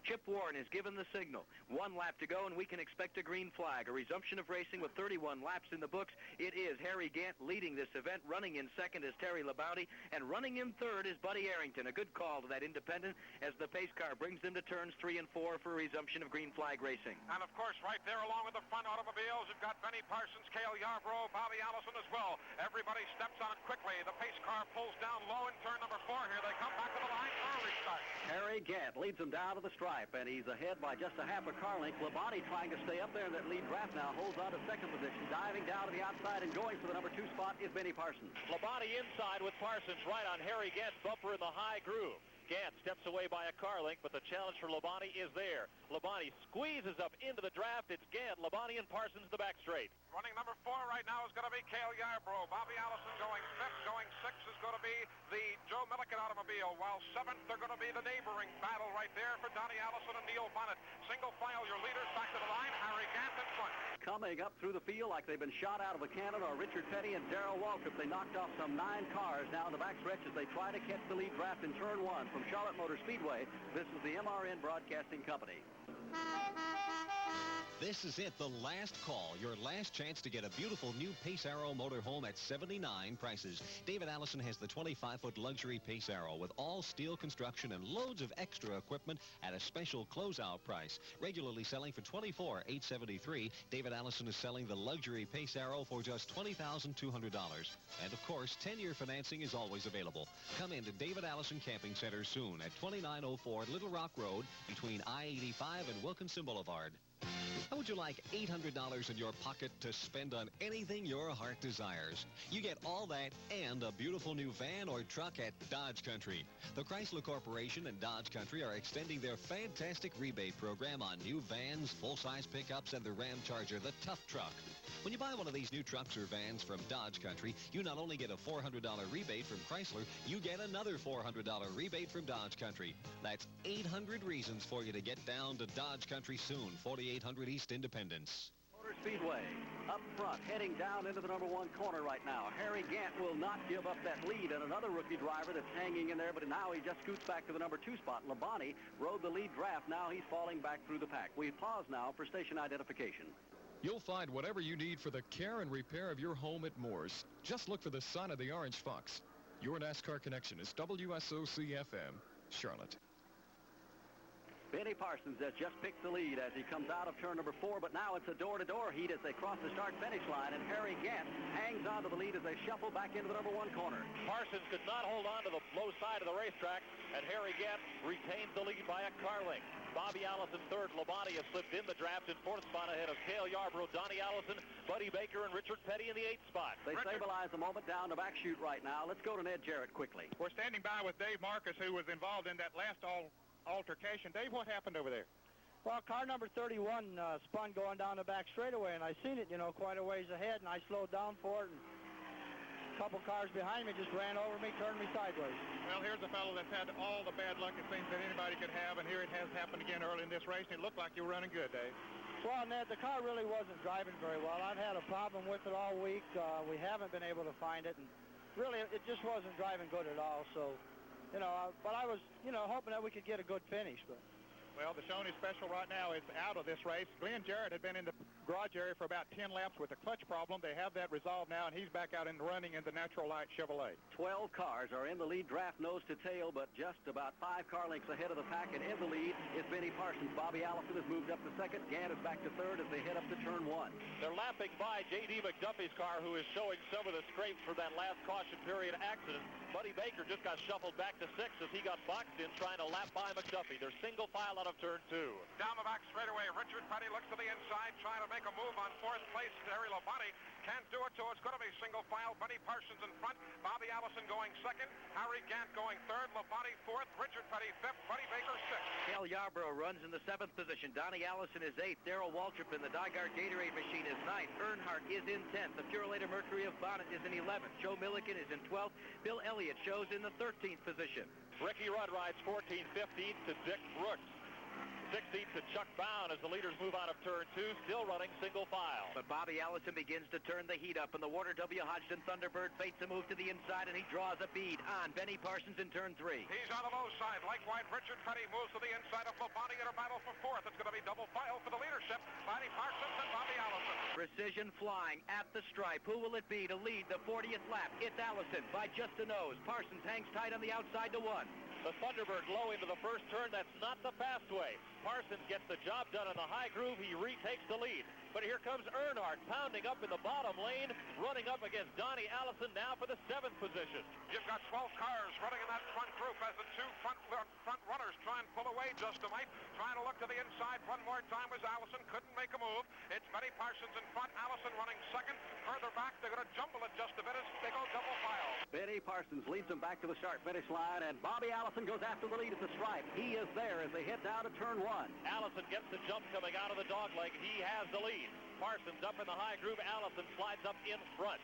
Chip Warren has given the signal. 1 lap to go, and we can expect a green flag, a resumption of racing with 31 laps in the books. It is Harry Gant leading this event. Running in second is Terry Labonte, and running in third is Buddy Arrington. A good call to that independent as the pace car brings them to turns 3 and 4 for a resumption of green flag racing. And, of course, right there along with the front automobiles, you've got Benny Parsons, Cale Yarborough, Bobby Allison as well. Everybody steps on it quickly. The pace car pulls down low in turn number 4 here. They come back to the line for a restart. Harry Gant leads them down to the stripe, and he's ahead by just a half a car length. Labonte trying to stay up there in that lead draft now, holds on to second position. Diving down to the outside and going for the number 2 spot is Benny Parsons. Labonte inside with Parsons right on Harry Gant's bumper in the high groove. Gant steps away by a car length, but the challenge for Labonte is there. Labonte squeezes up into the draft. It's Gant, Labonte, and Parsons the back straight. Running number 4 right now is going to be Cale Yarborough. Bobby Allison going 5th. Going 6th is going to be the Joe Milliken automobile, while 7th they're going to be the neighboring battle right there for Donnie Allison and Neil Bonnet. Single file, your leaders back to the line. Harry Gant in front. Coming up through the field like they've been shot out of a cannon are Richard Petty and Darrell Waltrip. They knocked off some 9 cars now in the backstretch as they try to catch the lead draft in turn 1 from Charlotte Motor Speedway. This is the MRN Broadcasting Company. This is it, the last call, your last chance to get a beautiful new Pace Arrow motorhome at 79 prices. David Allison has the 25-foot luxury Pace Arrow with all steel construction and loads of extra equipment at a special closeout price. Regularly selling for $24,873, David Allison is selling the luxury Pace Arrow for just $20,200. And of course, 10-year financing is always available. Come into David Allison Camping Center soon at 2904 Little Rock Road between I-85 and Wilkinson Boulevard. How would you like $800 in your pocket to spend on anything your heart desires? You get all that and a beautiful new van or truck at Dodge Country. The Chrysler Corporation and Dodge Country are extending their fantastic rebate program on new vans, full-size pickups, and the Ram Charger, the tough truck. When you buy one of these new trucks or vans from Dodge Country, you not only get a $400 rebate from Chrysler, you get another $400 rebate from Dodge Country. That's 800 reasons for you to get down to Dodge Country soon, 4800 East Independence. Motor Speedway up front, heading down into the number 1 corner right now. Harry Gant will not give up that lead, and another rookie driver that's hanging in there, but now he just scoots back to the number 2 spot. Labonte rode the lead draft. Now he's falling back through the pack. We pause now for station identification. You'll find whatever you need for the care and repair of your home at Moore's. Just look for the sign of the Orange Fox. Your NASCAR connection is WSOC-FM, Charlotte. Benny Parsons has just picked the lead as he comes out of turn number 4, but now it's a door-to-door heat as they cross the start-finish line, and Harry Gant hangs on to the lead as they shuffle back into the number 1 corner. Parsons could not hold on to the low side of the racetrack, and Harry Gant retains the lead by a car length. Bobby Allison 3rd. Labonte has slipped in the draft in 4th spot ahead of Cale Yarborough, Donnie Allison, Buddy Baker, and Richard Petty in the 8th spot. They stabilize a moment down the back chute right now. Let's go to Ned Jarrett quickly. We're standing by with Dave Marcus, who was involved in that last altercation. Dave, what happened over there? Well, car number 31 spun going down the back straightaway, and I seen it, quite a ways ahead, and I slowed down for it. And couple cars behind me just ran over me, turned me sideways. Well, here's a fellow that's had all the bad luck it seems that anybody could have, and here it has happened again early in this race, and it looked like you were running good, Dave. Well, Ned, the car really wasn't driving very well. I've had a problem with it all week. We haven't been able to find it, and really, it just wasn't driving good at all. So, but I was, hoping that we could get a good finish. But well, the Shoney Special right now is out of this race. Glenn Jarrett had been in the garage area for about 10 laps with a clutch problem. They have that resolved now, and he's back out in the running in the Natural Light Chevrolet. 12 cars are in the lead draft nose to tail, but just about 5 car lengths ahead of the pack, and in the lead is Benny Parsons. Bobby Allison has moved up to second. Gant is back to third as they head up to turn 1. They're lapping by J.D. McDuffie's car, who is showing some of the scrapes from that last caution period accident. Buddy Baker just got shuffled back to 6 as he got boxed in trying to lap by McDuffie. They're single file out of turn 2. Down the back straightaway, Richard Petty looks to the inside, trying to make a move on 4th place. Harry Labonte can't do it, so it's going to be single file. Benny Parsons in front, Bobby Allison going 2nd, Harry Gant going 3rd, Labonte 4th, Richard Petty 5th, Buddy Baker 6th. Cale Yarborough runs in the 7th position. Donnie Allison is 8th. Darrell Waltrip in the Dygard Gatorade machine is 9th. Earnhardt is in 10th. The Purelator Mercury of Bonnet is in 11th. Joe Milliken is in 12th. Bill Elliott shows in the 13th position. Ricky Rudd rides 14th, 15th to Dick Brooks. 16th to Chuck Bound as the leaders move out of turn 2, still running single file. But Bobby Allison begins to turn the heat up, and the Warner W. Hodgson Thunderbird fates a move to the inside, and he draws a bead on Benny Parsons in turn 3. He's on the low side. Likewise, Richard Petty moves to the inside of Labonte in a battle for 4th. It's going to be double file for the leadership. Benny Parsons and Bobby Allison. Precision flying at the stripe. Who will it be to lead the 40th lap? It's Allison by just a nose. Parsons hangs tight on the outside to 1. The Thunderbird low into the first turn. That's not the fast way. Parsons gets the job done in the high groove. He retakes the lead. But here comes Earnhardt pounding up in the bottom lane, running up against Donnie Allison now for the 7th position. You've got 12 cars running in that front group as the 2 front runners try and pull away just a mite. Trying to look to the inside one more time was Allison. Couldn't make a move. It's Benny Parsons in front. Allison running 2nd. Further back, they're going to jumble it just a bit as they go double file. Benny Parsons leads them back to the start-finish line, and Bobby Allison goes after the lead at the stripe. He is there as they head down to turn 1. Allison gets the jump coming out of the dog leg. He has the lead. Parsons up in the high groove. Allison slides up in front.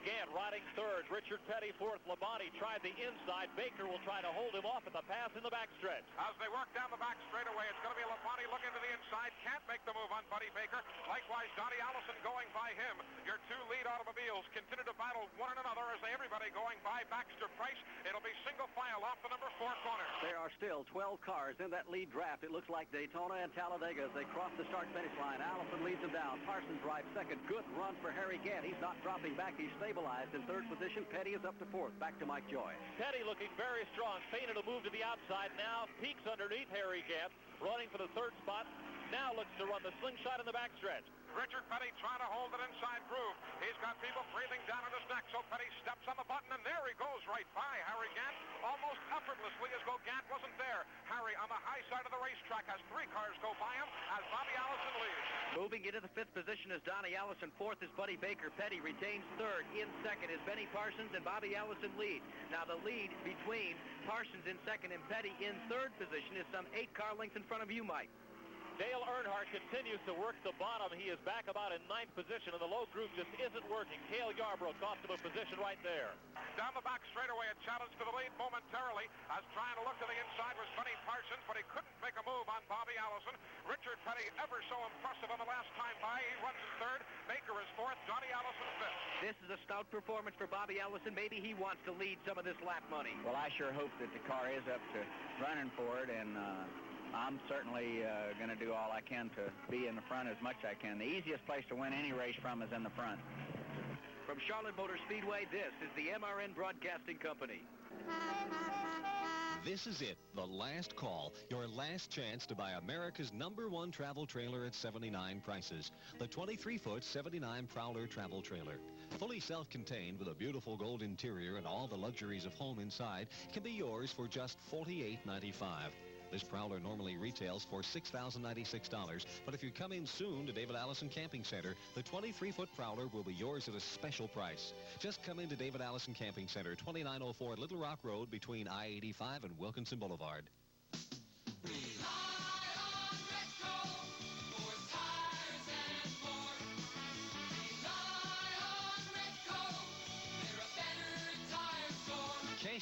Gant riding 3rd. Richard Petty 4th. Labonte tried the inside. Baker will try to hold him off at the pass in the backstretch. As they work down the back straightaway, it's going to be Labonte looking to the inside. Can't make the move on Buddy Baker. Likewise, Donnie Allison going by him. Your 2 lead automobiles continue to battle one another as everybody going by Baxter Price. It'll be single file off the number 4 corner. There are still 12 cars in that lead draft. It looks like Daytona and Talladega as they cross the start-finish line. Allison leads them down. Parsons drives 2nd. Good run for Harry Gant. He's not dropping back. He's stabilized in 3rd position. Petty is up to 4th. Back to Mike Joy. Petty looking very strong. Feinted a move to the outside. Now peeks underneath Harry Gant. Running for the 3rd spot. Now looks to run the slingshot in the backstretch. Richard Petty trying to hold it inside groove. He's got people breathing down on his neck, so Petty steps on the button, and there he goes right by Harry Gant, almost effortlessly as though Gant wasn't there. Harry on the high side of the racetrack has 3 cars go by him as Bobby Allison leads. Moving into the 5th position is Donnie Allison. 4th is Buddy Baker. Petty retains 3rd. In 2nd is Benny Parsons, and Bobby Allison lead. Now the lead between Parsons in 2nd and Petty in 3rd position is some 8 car lengths in front of you, Mike. Dale Earnhardt continues to work the bottom. He is back about in 9th position, and the low group just isn't working. Cale Yarborough cost him a position right there. Down the back straightaway, a challenge for the lead momentarily as trying to look to the inside was Benny Parsons, but he couldn't make a move on Bobby Allison. Richard Petty, ever so impressive on the last time by. He runs in 3rd. Baker is 4th. Donnie Allison 5th. This is a stout performance for Bobby Allison. Maybe he wants to lead some of this lap money. Well, I sure hope that the car is up to running for it, and I'm certainly going to do all I can to be in the front as much as I can. The easiest place to win any race from is in the front. From Charlotte Motor Speedway, this is the MRN Broadcasting Company. This is it, the last call, your last chance to buy America's #1 travel trailer at 79 prices. The 23-foot 79 Prowler travel trailer. Fully self-contained with a beautiful gold interior and all the luxuries of home inside, can be yours for just $48.95. This Prowler normally retails for $6,096, but if you come in soon to David Allison Camping Center, the 23-foot Prowler will be yours at a special price. Just come into David Allison Camping Center, 2904 Little Rock Road between I-85 and Wilkinson Boulevard.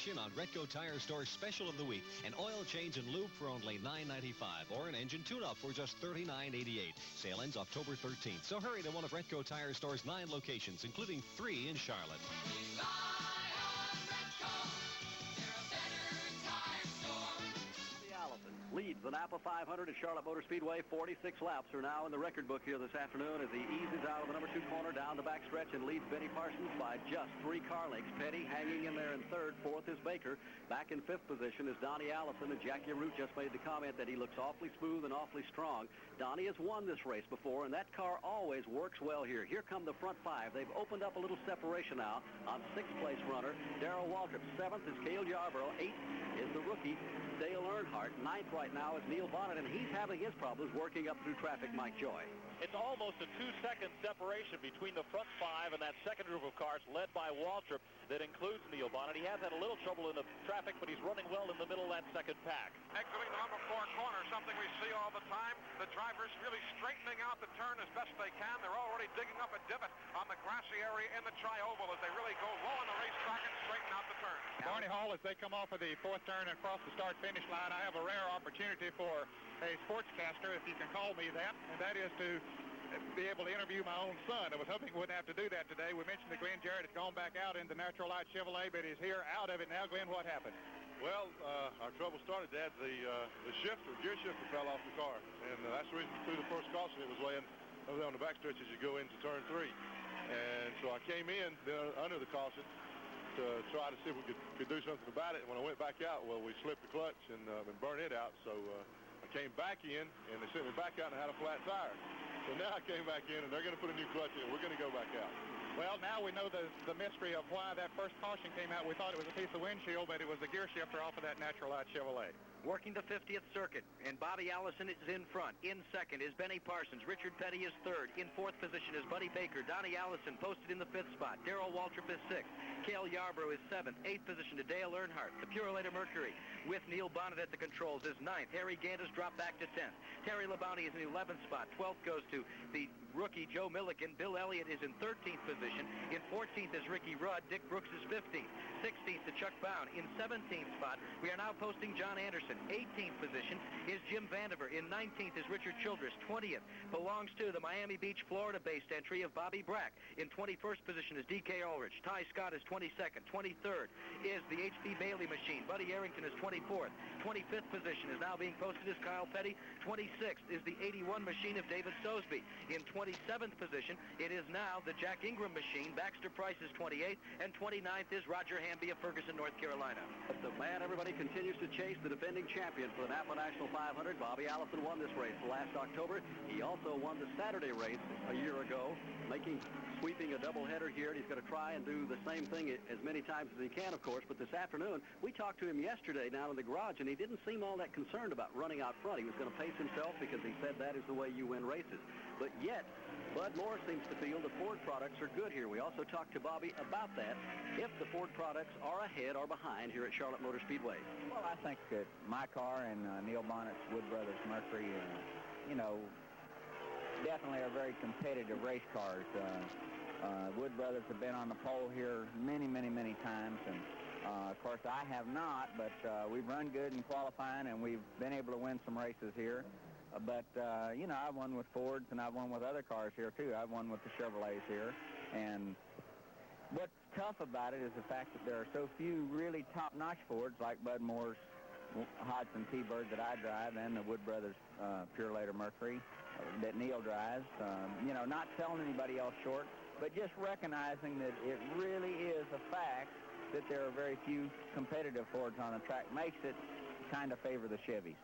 Cash in on Retco Tire Store's special of the week. An oil change and lube for only $9.95 or an engine tune-up for just $39.88. Sale ends October 13th, so hurry to one of Retco Tire Store's 9 locations, including 3 in Charlotte. Leads the NAPA 500 at Charlotte Motor Speedway. 46 laps are now in the record book here this afternoon as he eases out of the number 2 corner down the backstretch and leads Benny Parsons by just 3 car lengths. Petty hanging in there in third. Fourth is Baker. Back in fifth position is Donnie Allison, and Jackie Root just made the comment that he looks awfully smooth and awfully strong. Donnie has won this race before, and that car always works well here. Here come the front 5. They've opened up a little separation now on 6th place runner Darrell Waltrip. 7th is Cale Yarborough. 8th is the rookie Dale Earnhardt. 9th right now is Neil Bonnet, and he's having his problems working up through traffic. Mike Joy. It's almost a 2-second separation between the front 5 and that second group of cars led by Waltrip that includes Neil Bonnet. He has had a little trouble in the traffic, but he's running well in the middle of that second pack. Exiting the number 4 corner, something we see all the time. The drivers really straightening out the turn as best they can. They're already digging up a divot on the grassy area in the tri-oval as they really go low on the racetrack and straighten out the turn. Barney Hall, as they come off of the 4th turn and cross the start-finish line, I have a rare opportunity for a sportscaster, if you can call me that, and that is to be able to interview my own son. I was hoping we wouldn't have to do that today. We mentioned that Glenn Jarrett has gone back out in the Natural Light Chevrolet, but is here out of it now. Glenn, what happened? Well, our trouble started, Dad. The gear shifter fell off the car, and that's the reason through the first caution it was laying over there on the backstretch as you go into turn 3. And so I came in under the caution to try to see if we could do something about it. And when I went back out, well, we slipped the clutch and burned it out. So I came back in, and they sent me back out and I had a flat tire. So now I came back in, and they're going to put a new clutch in. We're going to go back out. Well, now we know the mystery of why that first caution came out. We thought it was a piece of windshield, but it was the gear shifter off of that Natural Light Chevrolet. Working the 50th circuit, and Bobby Allison is in front. In second is Benny Parsons. Richard Petty is third. In 4th position is Buddy Baker. Donnie Allison posted in the 5th spot. Darrell Waltrip is 6th. Cale Yarborough is 7th. 8th position to Dale Earnhardt. The Purolator Mercury with Neil Bonnet at the controls is 9th. Harry Gant has dropped back to 10th. Terry Labonte is in the 11th spot. 12th goes to the rookie Joe Milliken. Bill Elliott is in 13th position. In 14th is Ricky Rudd. Dick Brooks is 15th. 16th to Chuck Bound. In 17th spot, we are now posting John Anderson. 18th position is Jim Vandiver. In 19th is Richard Childress. 20th belongs to the Miami Beach, Florida-based entry of Bobby Brack. In 21st position is D.K. Ulrich. Ty Scott is 22nd. 23rd is the H.P. Bailey machine. Buddy Arrington is 24th. 25th position is now being posted as Kyle Petty. 26th is the 81 machine of David Sosby. In 27th position, it is now the Jack Ingram machine. Baxter Price is 28th, and 29th is Roger Hamby of Ferguson, North Carolina. The man everybody continues to chase, the defending champion for the NAPA National 500. Bobby Allison won this race last October. He also won the Saturday race a year ago, sweeping a doubleheader here, and he's going to try and do the same thing as many times as he can, of course. But this afternoon, we talked to him yesterday down in the garage, and he didn't seem all that concerned about running out front. He was going to pace himself because he said that is the way you win races. But yet, Bud Moore seems to feel the Ford products are good here. We also talked to Bobby about that, if the Ford products are ahead or behind here at Charlotte Motor Speedway. Well, I think that my car and Neil Bonnet's Wood Brothers Mercury, definitely are very competitive race cars. Wood Brothers have been on the pole here many, many, many times, and of course I have not, but we've run good in qualifying, and we've been able to win some races here. But, I've won with Fords, and I've won with other cars here, too. I've won with the Chevrolets here. And what's tough about it is the fact that there are so few really top-notch Fords like Bud Moore's Hodgson T-Bird that I drive and the Wood Brothers Purolator Mercury that Neil drives. Not selling anybody else short, but just recognizing that it really is a fact that there are very few competitive Fords on the track makes it kind of favor the Chevys.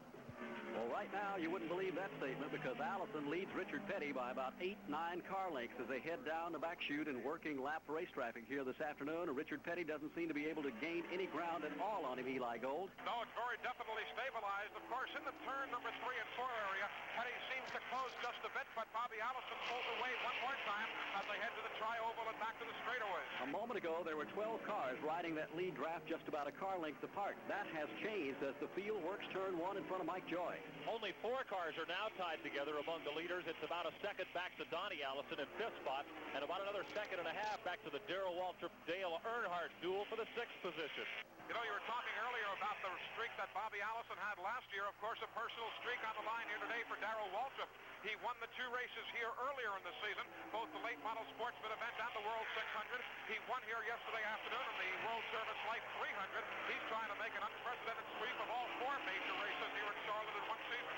Well, right now, you wouldn't believe that statement because Allison leads Richard Petty by about 8-9 car lengths as they head down the back chute and working lap race traffic here this afternoon. Richard Petty doesn't seem to be able to gain any ground at all on him, Eli Gold. No, it's very definitely stabilized. Of course, in the turn number 3 and 4 area, Petty seems to close just a bit, but Bobby Allison pulls away one more time as they head to the tri-oval and back to the straightaways. A moment ago, there were 12 cars riding that lead draft just about a car length apart. That has changed as the field works turn 1 in front of Mike Joy. Only 4 cars are now tied together among the leaders. It's about a second back to Donnie Allison in 5th spot, and about another second and a half back to the Darrell Waltrip Dale Earnhardt duel for the 6th position. You know, you were talking earlier about the streak that Bobby Allison had last year. Of course, a personal streak on the line here today for Darrell Waltrip. He won the 2 races here earlier in the season, both the late model sportsman event and the World 600. He won here yesterday afternoon in the World Service Life 300. He's trying to make an unprecedented sweep of all 4 major races here at Charlotte in one season.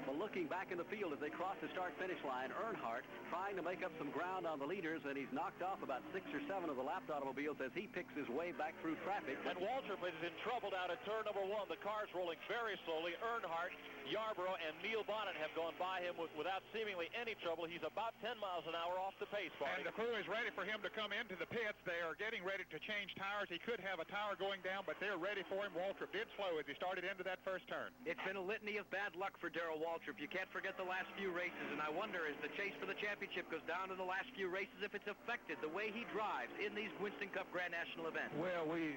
Well, looking back in the field as they cross the start-finish line, Earnhardt trying to make up some ground on the leaders, and he's knocked off about 6 or 7 of the lapped automobiles as he picks his way back through traffic. And Waltrip is in trouble down at turn number 1. The car's rolling very slowly. Earnhardt, Yarborough, and Neil Bonnet have gone by him without seemingly any trouble. He's about 10 miles an hour off the pace, Barney. And the crew is ready for him to come into the pits. They are getting ready to change tires. He could have a tire going down, but they're ready for him. Waltrip did slow as he started into that first turn. It's been a litany of bad luck for Darrell Waltrip. You can't forget the last few races, and I wonder as the chase for the championship goes down to the last few races if it's affected the way he drives in these Winston Cup Grand National events. Well, we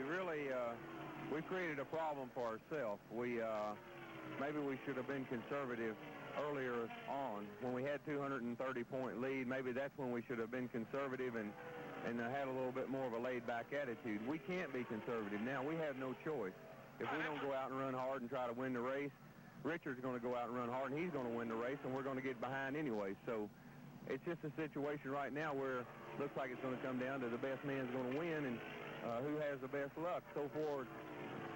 really we created a problem for ourselves. Maybe we should have been conservative earlier on when we had 230-point lead. Maybe that's when we should have been conservative and had a little bit more of a laid-back attitude. We can't be conservative now. We have no choice. If we don't go out and run hard and try to win the race, Richard's going to go out and run hard, and he's going to win the race, and we're going to get behind anyway. So it's just a situation right now where it looks like it's going to come down to the best man's going to win and who has the best luck. So far,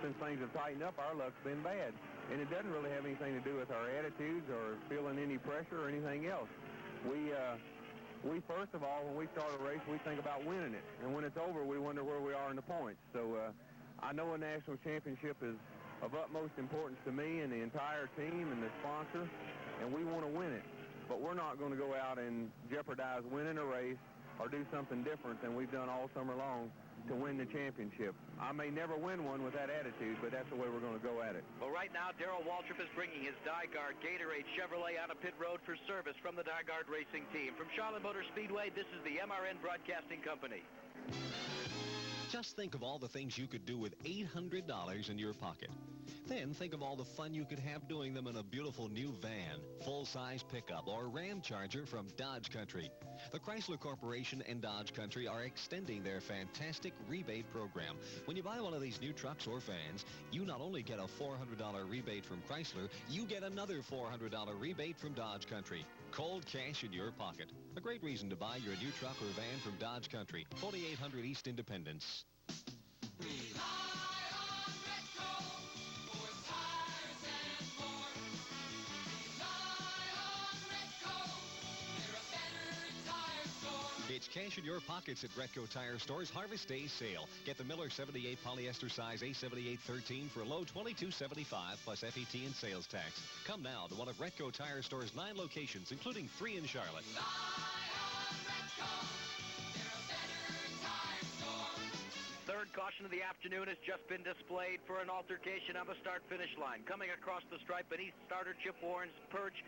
since things have tightened up, our luck's been bad. And it doesn't really have anything to do with our attitudes or feeling any pressure or anything else. We first of all, when we start a race, we think about winning it. And when it's over, we wonder where we are in the points. So I know a national championship is of utmost importance to me and the entire team and the sponsor, and we want to win it. But we're not going to go out and jeopardize winning a race or do something different than we've done all summer long to win the championship. I may never win one with that attitude, but that's the way we're going to go at it. Well, right now, Darrell Waltrip is bringing his Dyguard Gatorade Chevrolet out of pit road for service from the Dyguard Racing Team. From Charlotte Motor Speedway, this is the MRN Broadcasting Company. Just think of all the things you could do with $800 in your pocket. Then think of all the fun you could have doing them in a beautiful new van, full-size pickup, or Ram Charger from Dodge Country. The Chrysler Corporation and Dodge Country are extending their fantastic rebate program. When you buy one of these new trucks or vans, you not only get a $400 rebate from Chrysler, you get another $400 rebate from Dodge Country. Cold cash in your pocket. A great reason to buy your new truck or van from Dodge Country, 4800 East Independence. It's cash in your pockets at Retco Tire Store's Harvest Day sale. Get the Miller 78 polyester size A7813 for a low $22.75 plus FET and sales tax. Come now to one of Retco Tire Store's 9 locations, including 3 in Charlotte. Third caution of the afternoon has just been displayed for an altercation on the start-finish line. Coming across the stripe beneath starter Chip Warren's perch,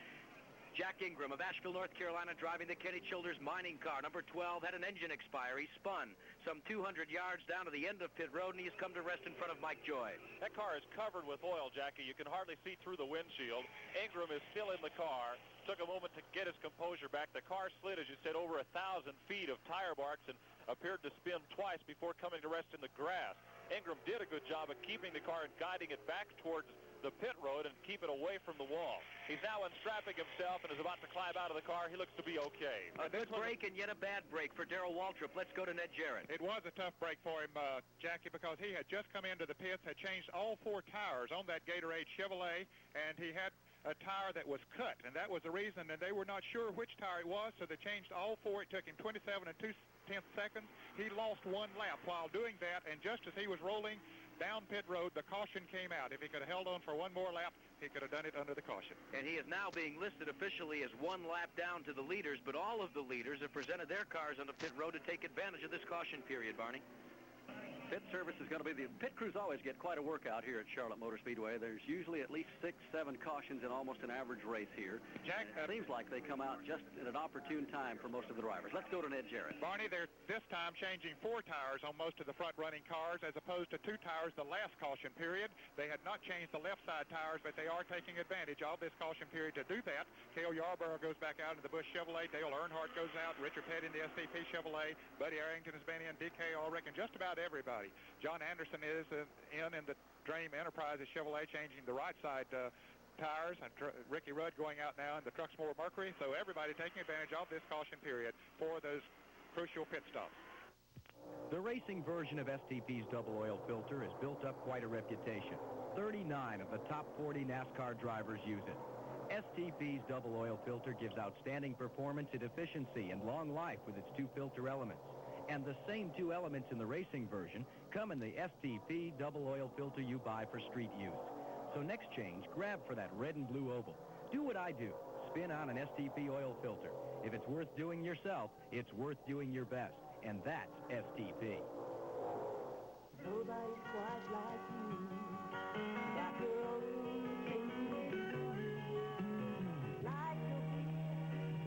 Jack Ingram of Asheville, North Carolina, driving the Kenny Childers mining car. Number 12 had an engine expire. He spun some 200 yards down to the end of pit road, and he's come to rest in front of Mike Joy. That car is covered with oil, Jackie. You can hardly see through the windshield. Ingram is still in the car. Took a moment to get his composure back. The car slid, as you said, over 1,000 feet of tire marks and appeared to spin twice before coming to rest in the grass. Ingram did a good job of keeping the car and guiding it back towards the pit road and keep it away from the wall. He's now unstrapping himself and is about to climb out of the car. He looks to be okay. A good break and yet a bad break for Darrell Waltrip. Let's go to Ned Jarrett. It was a tough break for him, Jackie, because he had just come into the pits, had changed all 4 tires on that Gatorade Chevrolet, and he had a tire that was cut, and that was the reason, and they were not sure which tire it was, so they changed all 4. It took him 27 2/10 seconds. He lost 1 lap while doing that, and just as he was rolling down pit road, the caution came out. If he could have held on for 1 more lap, he could have done it under the caution. And he is now being listed officially as 1 lap down to the leaders, but all of the leaders have presented their cars on the pit road to take advantage of this caution period, Barney. Pit service is going to be pit crews always get quite a workout here at Charlotte Motor Speedway. There's usually at least 6, 7 cautions in almost an average race here. Jack, it seems like they come out just at an opportune time for most of the drivers. Let's go to Ned Jarrett. Barney, they're this time changing 4 tires on most of the front-running cars as opposed to 2 tires the last caution period. They had not changed the left side tires, but they are taking advantage of this caution period to do that. Cale Yarborough goes back out in the Busch Chevrolet. Dale Earnhardt goes out. Richard Petty in the SCP Chevrolet. Buddy Arrington has been in. DK Ulrich, and just about everybody everybody. John Anderson is in the Dream Enterprises Chevrolet, changing the right side tires, and Ricky Rudd going out now in the Truxmore Mercury. So everybody taking advantage of this caution period for those crucial pit stops. The racing version of STP's double oil filter has built up quite a reputation. 39 of the top 40 NASCAR drivers use it. STP's double oil filter gives outstanding performance and efficiency and long life with its 2 filter elements. And the same 2 elements in the racing version come in the STP double oil filter you buy for street use. So next change, grab for that red and blue oval. Do what I do. Spin on an STP oil filter. If it's worth doing yourself, it's worth doing your best. And that's STP. Nobody's quite like you. Got your own thing to do. Like your feet,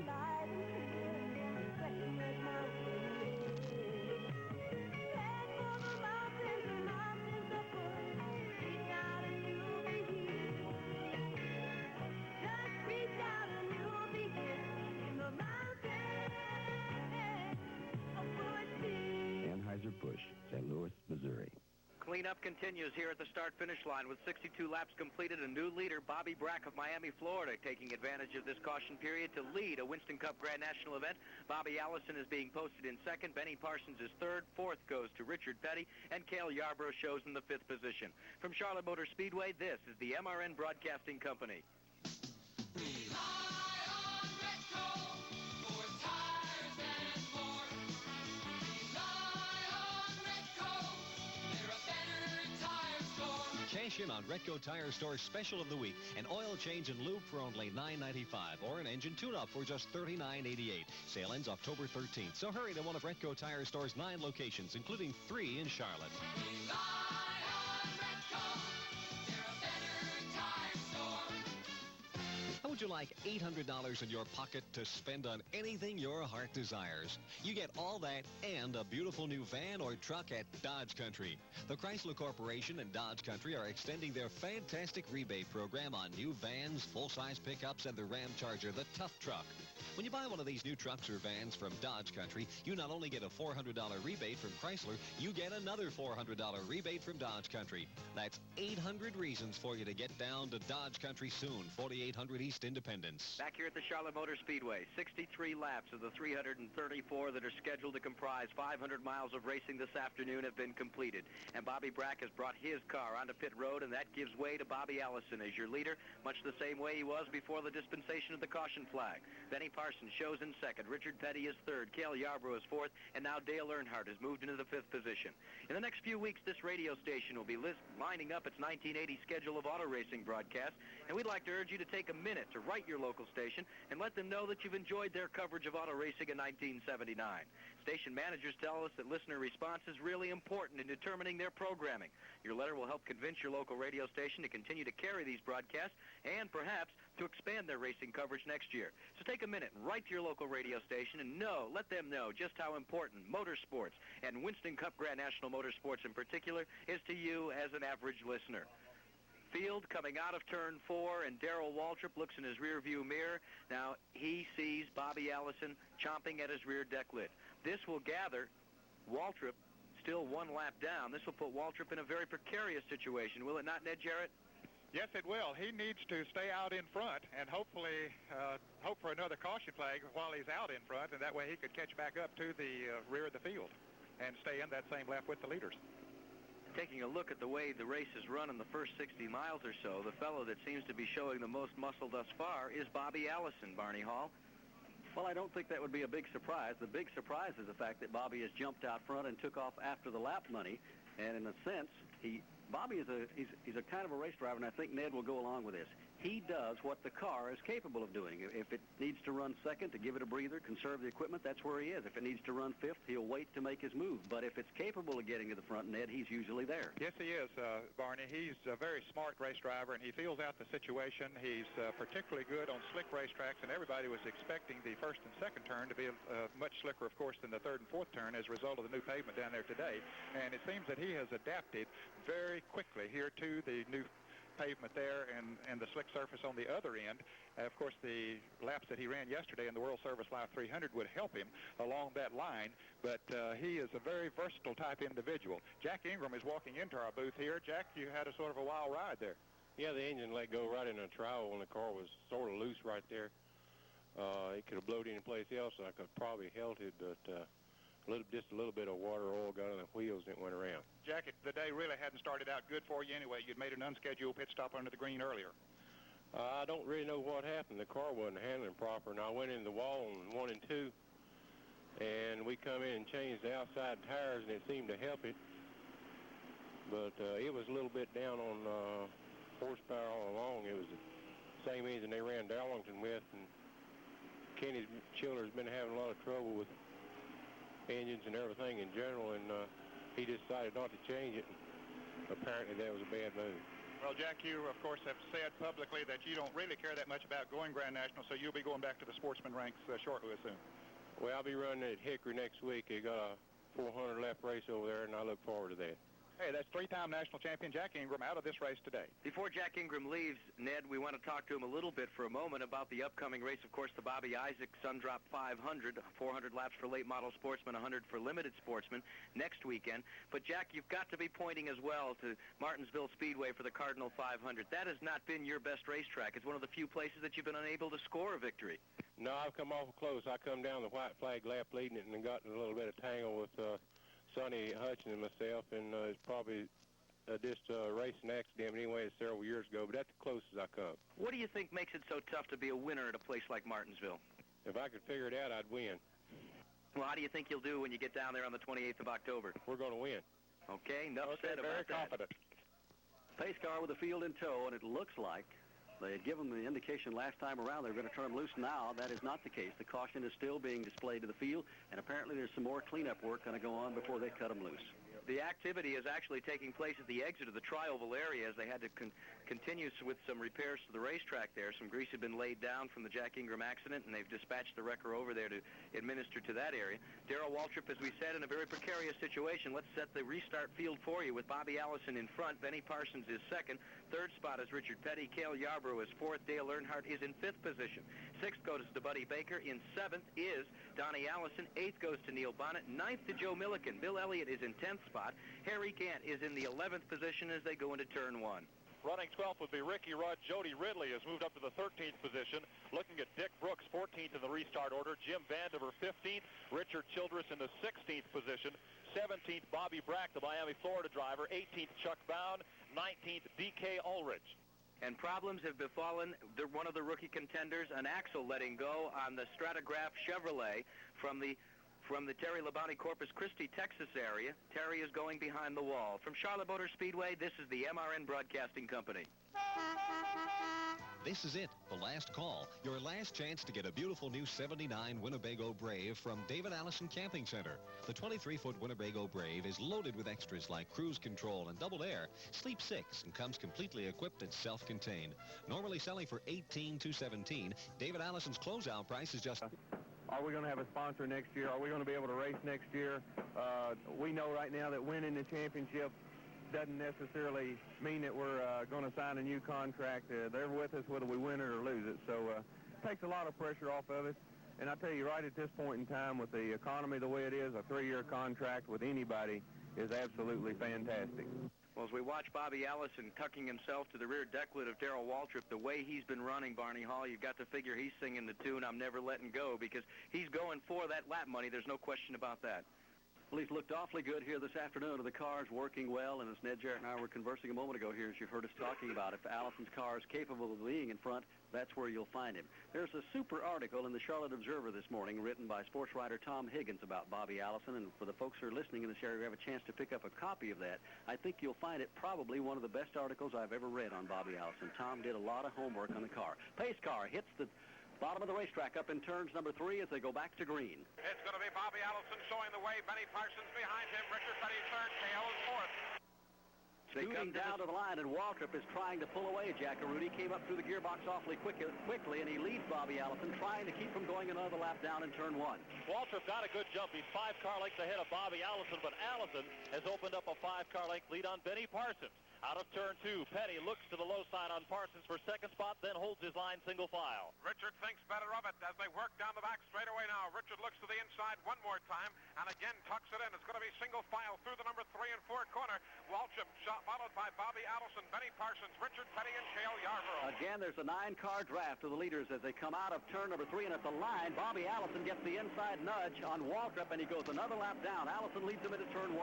slide and clear, sweating red mountain air. Head for the mountains of fun. Reach out and you'll be here. Just reach out and you'll be here in the mountains of Bush. Anheuser-Busch, St. Louis, Missouri. Cleanup continues here at the start-finish line with 62 laps completed. A new leader, Bobby Brack of Miami, Florida, taking advantage of this caution period to lead a Winston Cup Grand National event. Bobby Allison is being posted in second. Benny Parsons is third. Fourth goes to Richard Petty. And Cale Yarborough shows in the 5th position. From Charlotte Motor Speedway, this is the MRN Broadcasting Company. Cash in on Retco Tire Store's special of the week. An oil change and lube for only $9.95 or an engine tune-up for just $39.88. Sale ends October 13th. So hurry to one of Retco Tire Store's 9 locations, including 3 in Charlotte. How would you like $800 in your pocket to spend on anything your heart desires? You get all that and a beautiful new van or truck at Dodge Country. The Chrysler Corporation and Dodge Country are extending their fantastic rebate program on new vans, full-size pickups, and the Ram Charger, the tough truck. When you buy one of these new trucks or vans from Dodge Country, you not only get a $400 rebate from Chrysler, you get another $400 rebate from Dodge Country. That's 800 reasons for you to get down to Dodge Country soon. 4800 East Independence. Back here at the Charlotte Motor Speedway, 63 laps of the 334 that are scheduled to comprise 500 miles of racing this afternoon have been completed. And Bobby Brack has brought his car onto pit road, and that gives way to Bobby Allison as your leader, much the same way he was before the dispensation of the caution flag. Benny Parsons shows in second. Richard Petty is third. Cale Yarborough is fourth. And now Dale Earnhardt has moved into the 5th position. In the next few weeks, this radio station will be lining up its 1980 schedule of auto racing broadcasts. And we'd like to urge you to take a minute to write your local station and let them know that you've enjoyed their coverage of auto racing in 1979. Station managers tell us that listener response is really important in determining their programming. Your letter will help convince your local radio station to continue to carry these broadcasts and perhaps to expand their racing coverage next year. So take a minute and write to your local radio station and let them know just how important motorsports and Winston Cup Grand National Motorsports in particular is to you as an average listener. Field coming out of turn 4, and Darrell Waltrip looks in his rearview mirror. Now he sees Bobby Allison chomping at his rear deck lid. This will gather Waltrip still 1 lap down. This will put Waltrip in a very precarious situation, will it not, Ned Jarrett? Yes, it will. He needs to stay out in front and hopefully hope for another caution flag while he's out in front, and that way he could catch back up to the rear of the field and stay in that same lap with the leaders. Taking a look at the way the race is run in the first 60 miles or so, the fellow that seems to be showing the most muscle thus far is Bobby Allison, Barney Hall. Well, I don't think that would be a big surprise. The big surprise is the fact that Bobby has jumped out front and took off after the lap money. And in a sense, Bobby is he's a kind of a race driver, and I think Ned will go along with this. He does what the car is capable of doing. If it needs to run second to give it a breather, conserve the equipment, that's where he is. If it needs to run 5th, he'll wait to make his move. But if it's capable of getting to the front, Ned, he's usually there. Yes, he is, Barney. He's a very smart race driver, and he feels out the situation. He's particularly good on slick racetracks, and everybody was expecting the first and second turn to be much slicker, of course, than the third and fourth turn as a result of the new pavement down there today. And it seems that he has adapted very quickly here to the new pavement there and the slick surface on the other end. Of course, the laps that he ran yesterday in the World Service Live 300 would help him along that line, but he is a very versatile type individual. Jack Ingram is walking into our booth here. Jack, you had a sort of a wild ride there. Yeah, the engine let go right in a trial when the car was sort of loose right there. It could have blowed any place else. I could probably held it, but just a little bit of water oil got on the wheels and it went around. Jack, the day really hadn't started out good for you anyway. You'd made an unscheduled pit stop under the green earlier. I don't really know what happened. The car wasn't handling proper, and I went in the wall on 1 and 2, and we come in and changed the outside tires, and it seemed to help it. But it was a little bit down on horsepower all along. It was the same engine they ran Darlington with, and Kenny Childer's been having a lot of trouble with engines and everything in general, and he decided not to change it. Apparently that was a bad move. Well, Jack, you, of course, have said publicly that you don't really care that much about going Grand National, so you'll be going back to the sportsman ranks shortly, I assume. Well, I'll be running at Hickory next week. They got a 400-lap race over there, and I look forward to that. Hey, that's three-time national champion Jack Ingram out of this race today. Before Jack Ingram leaves, Ned, we want to talk to him a little bit for a moment about the upcoming race. Of course, the Bobby Isaac Sundrop 500, 400 laps for late model sportsmen, 100 for limited sportsmen next weekend. But, Jack, you've got to be pointing as well to Martinsville Speedway for the Cardinal 500. That has not been your best racetrack. It's one of the few places that you've been unable to score a victory. No, I've come awful close. I come down the white flag lap leading it and got in a little bit of tangle with Sonny Hutchins and myself, and it's probably just a racing accident anyway several years ago, but that's the closest I come. What do you think makes it so tough to be a winner at a place like Martinsville? If I could figure it out, I'd win. Well, how do you think you'll do when you get down there on the 28th of October? We're going to win. Okay, enough said about that. Confident. Pace car with the field in tow, and it looks like they had given the indication last time around they were going to turn them loose. Now that is not the case. The caution is still being displayed to the field, and apparently there's some more cleanup work going to go on before they cut them loose. The activity is actually taking place at the exit of the tri-oval area as they had to continue with some repairs to the racetrack there. Some grease had been laid down from the Jack Ingram accident, and they've dispatched the wrecker over there to administer to that area. Darrell Waltrip, as we said, in a very precarious situation. Let's set the restart field for you with Bobby Allison in front. Benny Parsons is second. Third spot is Richard Petty. Cale Yarborough is fourth. Dale Earnhardt is in fifth position. Sixth goes to Buddy Baker. In seventh is Donnie Allison. Eighth goes to Neil Bonnet. Ninth to Joe Milliken. Bill Elliott is in 10th spot. Harry Gant is in the 11th position as they go into turn 1. Running 12th would be Ricky Rudd. Jody Ridley has moved up to the 13th position. Looking at Dick Brooks, 14th in the restart order. Jim Vandiver, 15th. Richard Childress in the 16th position. 17th, Bobby Brack, the Miami, Florida driver. 18th, Chuck Bound. 19th, D.K. Ulrich. And problems have befallen one of the rookie contenders, an axle letting go on the Stratagraph Chevrolet from the Terry Labonte Corpus Christi, Texas area. Terry is going behind the wall. From Charlotte Motor Speedway, this is the MRN Broadcasting Company. This is it, the last call. Your last chance to get a beautiful new 79 Winnebago Brave from David Allison Camping Center. The 23-foot Winnebago Brave is loaded with extras like cruise control and double air, Sleep 6, and comes completely equipped and self-contained. Normally selling for $18,217, David Allison's closeout price is just... Are we going to have a sponsor next year? Are we going to be able to race next year? We know right now that winning the championship doesn't necessarily mean that we're going to sign a new contract. They're with us whether we win it or lose it. So it takes a lot of pressure off of us. And I tell you, right at this point in time, with the economy the way it is, a 3-year contract with anybody is absolutely fantastic. Well, as we watch Bobby Allison tucking himself to the rear decklet of Darrell Waltrip, the way he's been running, Barney Hall, you've got to figure he's singing the tune, I'm Never Letting Go, because he's going for that lap money. There's no question about that. Well, he's looked awfully good here this afternoon. The car's working well, and as Ned Jarrett and I were conversing a moment ago here, as you've heard us talking about, if Allison's car is capable of being in front, that's where you'll find him. There's a super article in the Charlotte Observer this morning written by sports writer Tom Higgins about Bobby Allison, and for the folks who are listening in this area who have a chance to pick up a copy of that, I think you'll find it probably one of the best articles I've ever read on Bobby Allison. Tom did a lot of homework on the car. Pace car hits the bottom of the racetrack up in turns number 3 as they go back to green. It's going to be Bobby Allison showing the way. Benny Parsons behind him. Richard Petty third. KL is fourth. Scooting down to the line, and Waltrip is trying to pull away. Jackarooty came up through the gearbox awfully quickly, and he leads Bobby Allison, trying to keep from going another lap down in turn 1. Waltrip got a good jump. He's 5 car lengths ahead of Bobby Allison, but Allison has opened up a 5 car length lead on Benny Parsons. Out of turn 2, Petty looks to the low side on Parsons for second spot, then holds his line single file. Richard thinks better of it as they work down the back straightaway now. Richard looks to the inside one more time and again tucks it in. It's going to be single file through the number 3 and 4 corner. Waltrip followed by Bobby Allison, Benny Parsons, Richard Petty, and Cale Yarborough. Again, there's a 9-car draft of the leaders as they come out of turn number 3, and at the line, Bobby Allison gets the inside nudge on Waltrip, and he goes another lap down. Allison leads him into turn 1.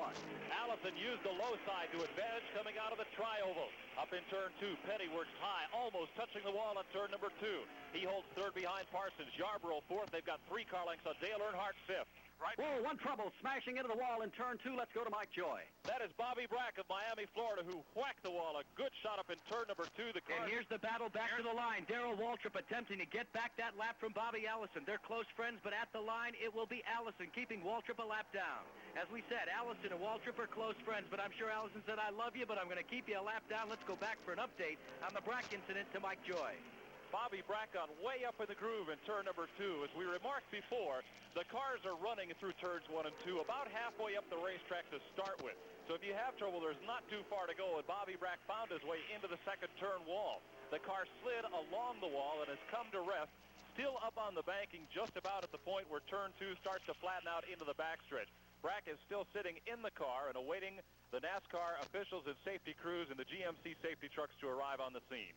Allison used the low side to advantage coming out of the tri-oval. Up in turn 2, Petty works high, almost touching the wall on turn number 2. He holds third behind Parsons. Yarborough fourth. They've got 3 car lengths on Dale Earnhardt fifth. Right. Whoa, one trouble, smashing into the wall in turn 2. Let's go to Mike Joy. That is Bobby Brack of Miami, Florida, who whacked the wall. A good shot up in turn number 2. And here's the battle back to the line. Darrell Waltrip attempting to get back that lap from Bobby Allison. They're close friends, but at the line, it will be Allison keeping Waltrip a lap down. As we said, Allison and Waltrip are close friends, but I'm sure Allison said, I love you, but I'm going to keep you a lap down. Let's go back for an update on the Brack incident to Mike Joy. Bobby Brack on way up in the groove in turn number 2. As we remarked before, the cars are running through turns 1 and 2 about halfway up the racetrack to start with. So if you have trouble, there's not too far to go, and Bobby Brack found his way into the second turn wall. The car slid along the wall and has come to rest, still up on the banking just about at the point where turn 2 starts to flatten out into the backstretch. Brack is still sitting in the car and awaiting the NASCAR officials and safety crews and the GMC safety trucks to arrive on the scene.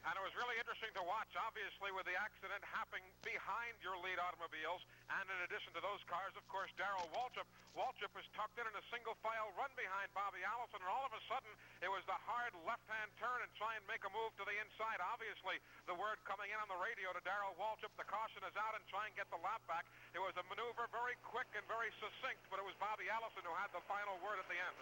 And it was really interesting to watch, obviously, with the accident happening behind your lead automobiles. And in addition to those cars, of course, Darrell Waltrip. Waltrip was tucked in a single-file run behind Bobby Allison. And all of a sudden, it was the hard left-hand turn and try and make a move to the inside. Obviously, the word coming in on the radio to Darrell Waltrip, the caution is out and try and get the lap back. It was a maneuver very quick and very succinct, but it was Bobby Allison who had the final word at the end.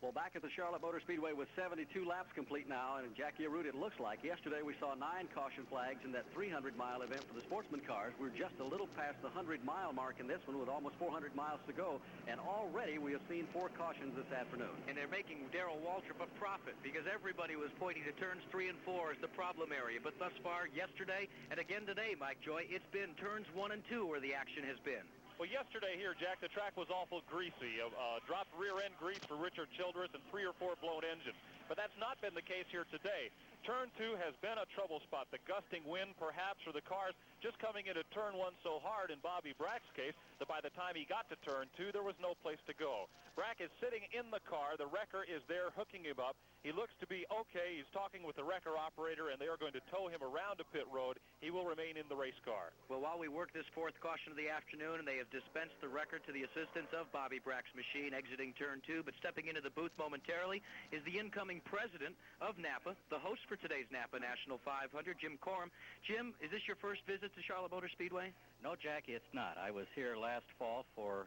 Well, back at the Charlotte Motor Speedway with 72 laps complete now, and Jackie Arute, it looks like yesterday we saw 9 caution flags in that 300-mile event for the sportsman cars. We're just a little past the 100-mile mark in this one with almost 400 miles to go, and already we have seen 4 cautions this afternoon. And they're making Darrell Waltrip a profit because everybody was pointing to turns 3 and 4 as the problem area. But thus far, yesterday and again today, Mike Joy, it's been turns 1 and 2 where the action has been. Well, yesterday here, Jack, the track was awful greasy. Dropped rear-end grease for Richard Childress and 3 or 4 blown engines. But that's not been the case here today. Turn 2 has been a trouble spot. The gusting wind, perhaps, or the cars just coming into turn 1 so hard in Bobby Brack's case that by the time he got to turn 2, there was no place to go. Brack is sitting in the car. The wrecker is there hooking him up. He looks to be okay. He's talking with the wrecker operator, and they are going to tow him around to pit road. He will remain in the race car. Well, while we work this 4th caution of the afternoon, and they have dispensed the wrecker to the assistance of Bobby Brack's machine exiting turn 2, but stepping into the booth momentarily is the incoming president of NAPA, the host for today's NAPA National 500, Jim Corum. Jim, is this your first visit to Charlotte Motor Speedway? No, Jackie, it's not. I was here last fall for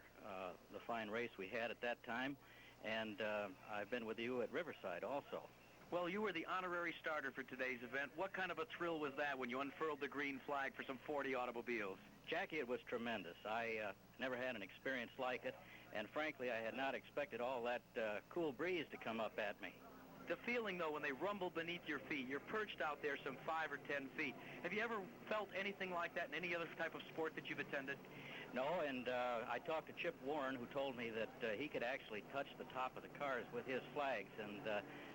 the fine race we had at that time, and I've been with you at Riverside also. Well, you were the honorary starter for today's event. What kind of a thrill was that when you unfurled the green flag for some 40 automobiles? Jackie, it was tremendous. I never had an experience like it, and frankly, I had not expected all that cool breeze to come up at me. The feeling, though, when they rumble beneath your feet, you're perched out there some 5 or 10 feet. Have you ever felt anything like that in any other type of sport that you've attended? No, and I talked to Chip Warren, who told me that he could actually touch the top of the cars with his flags, and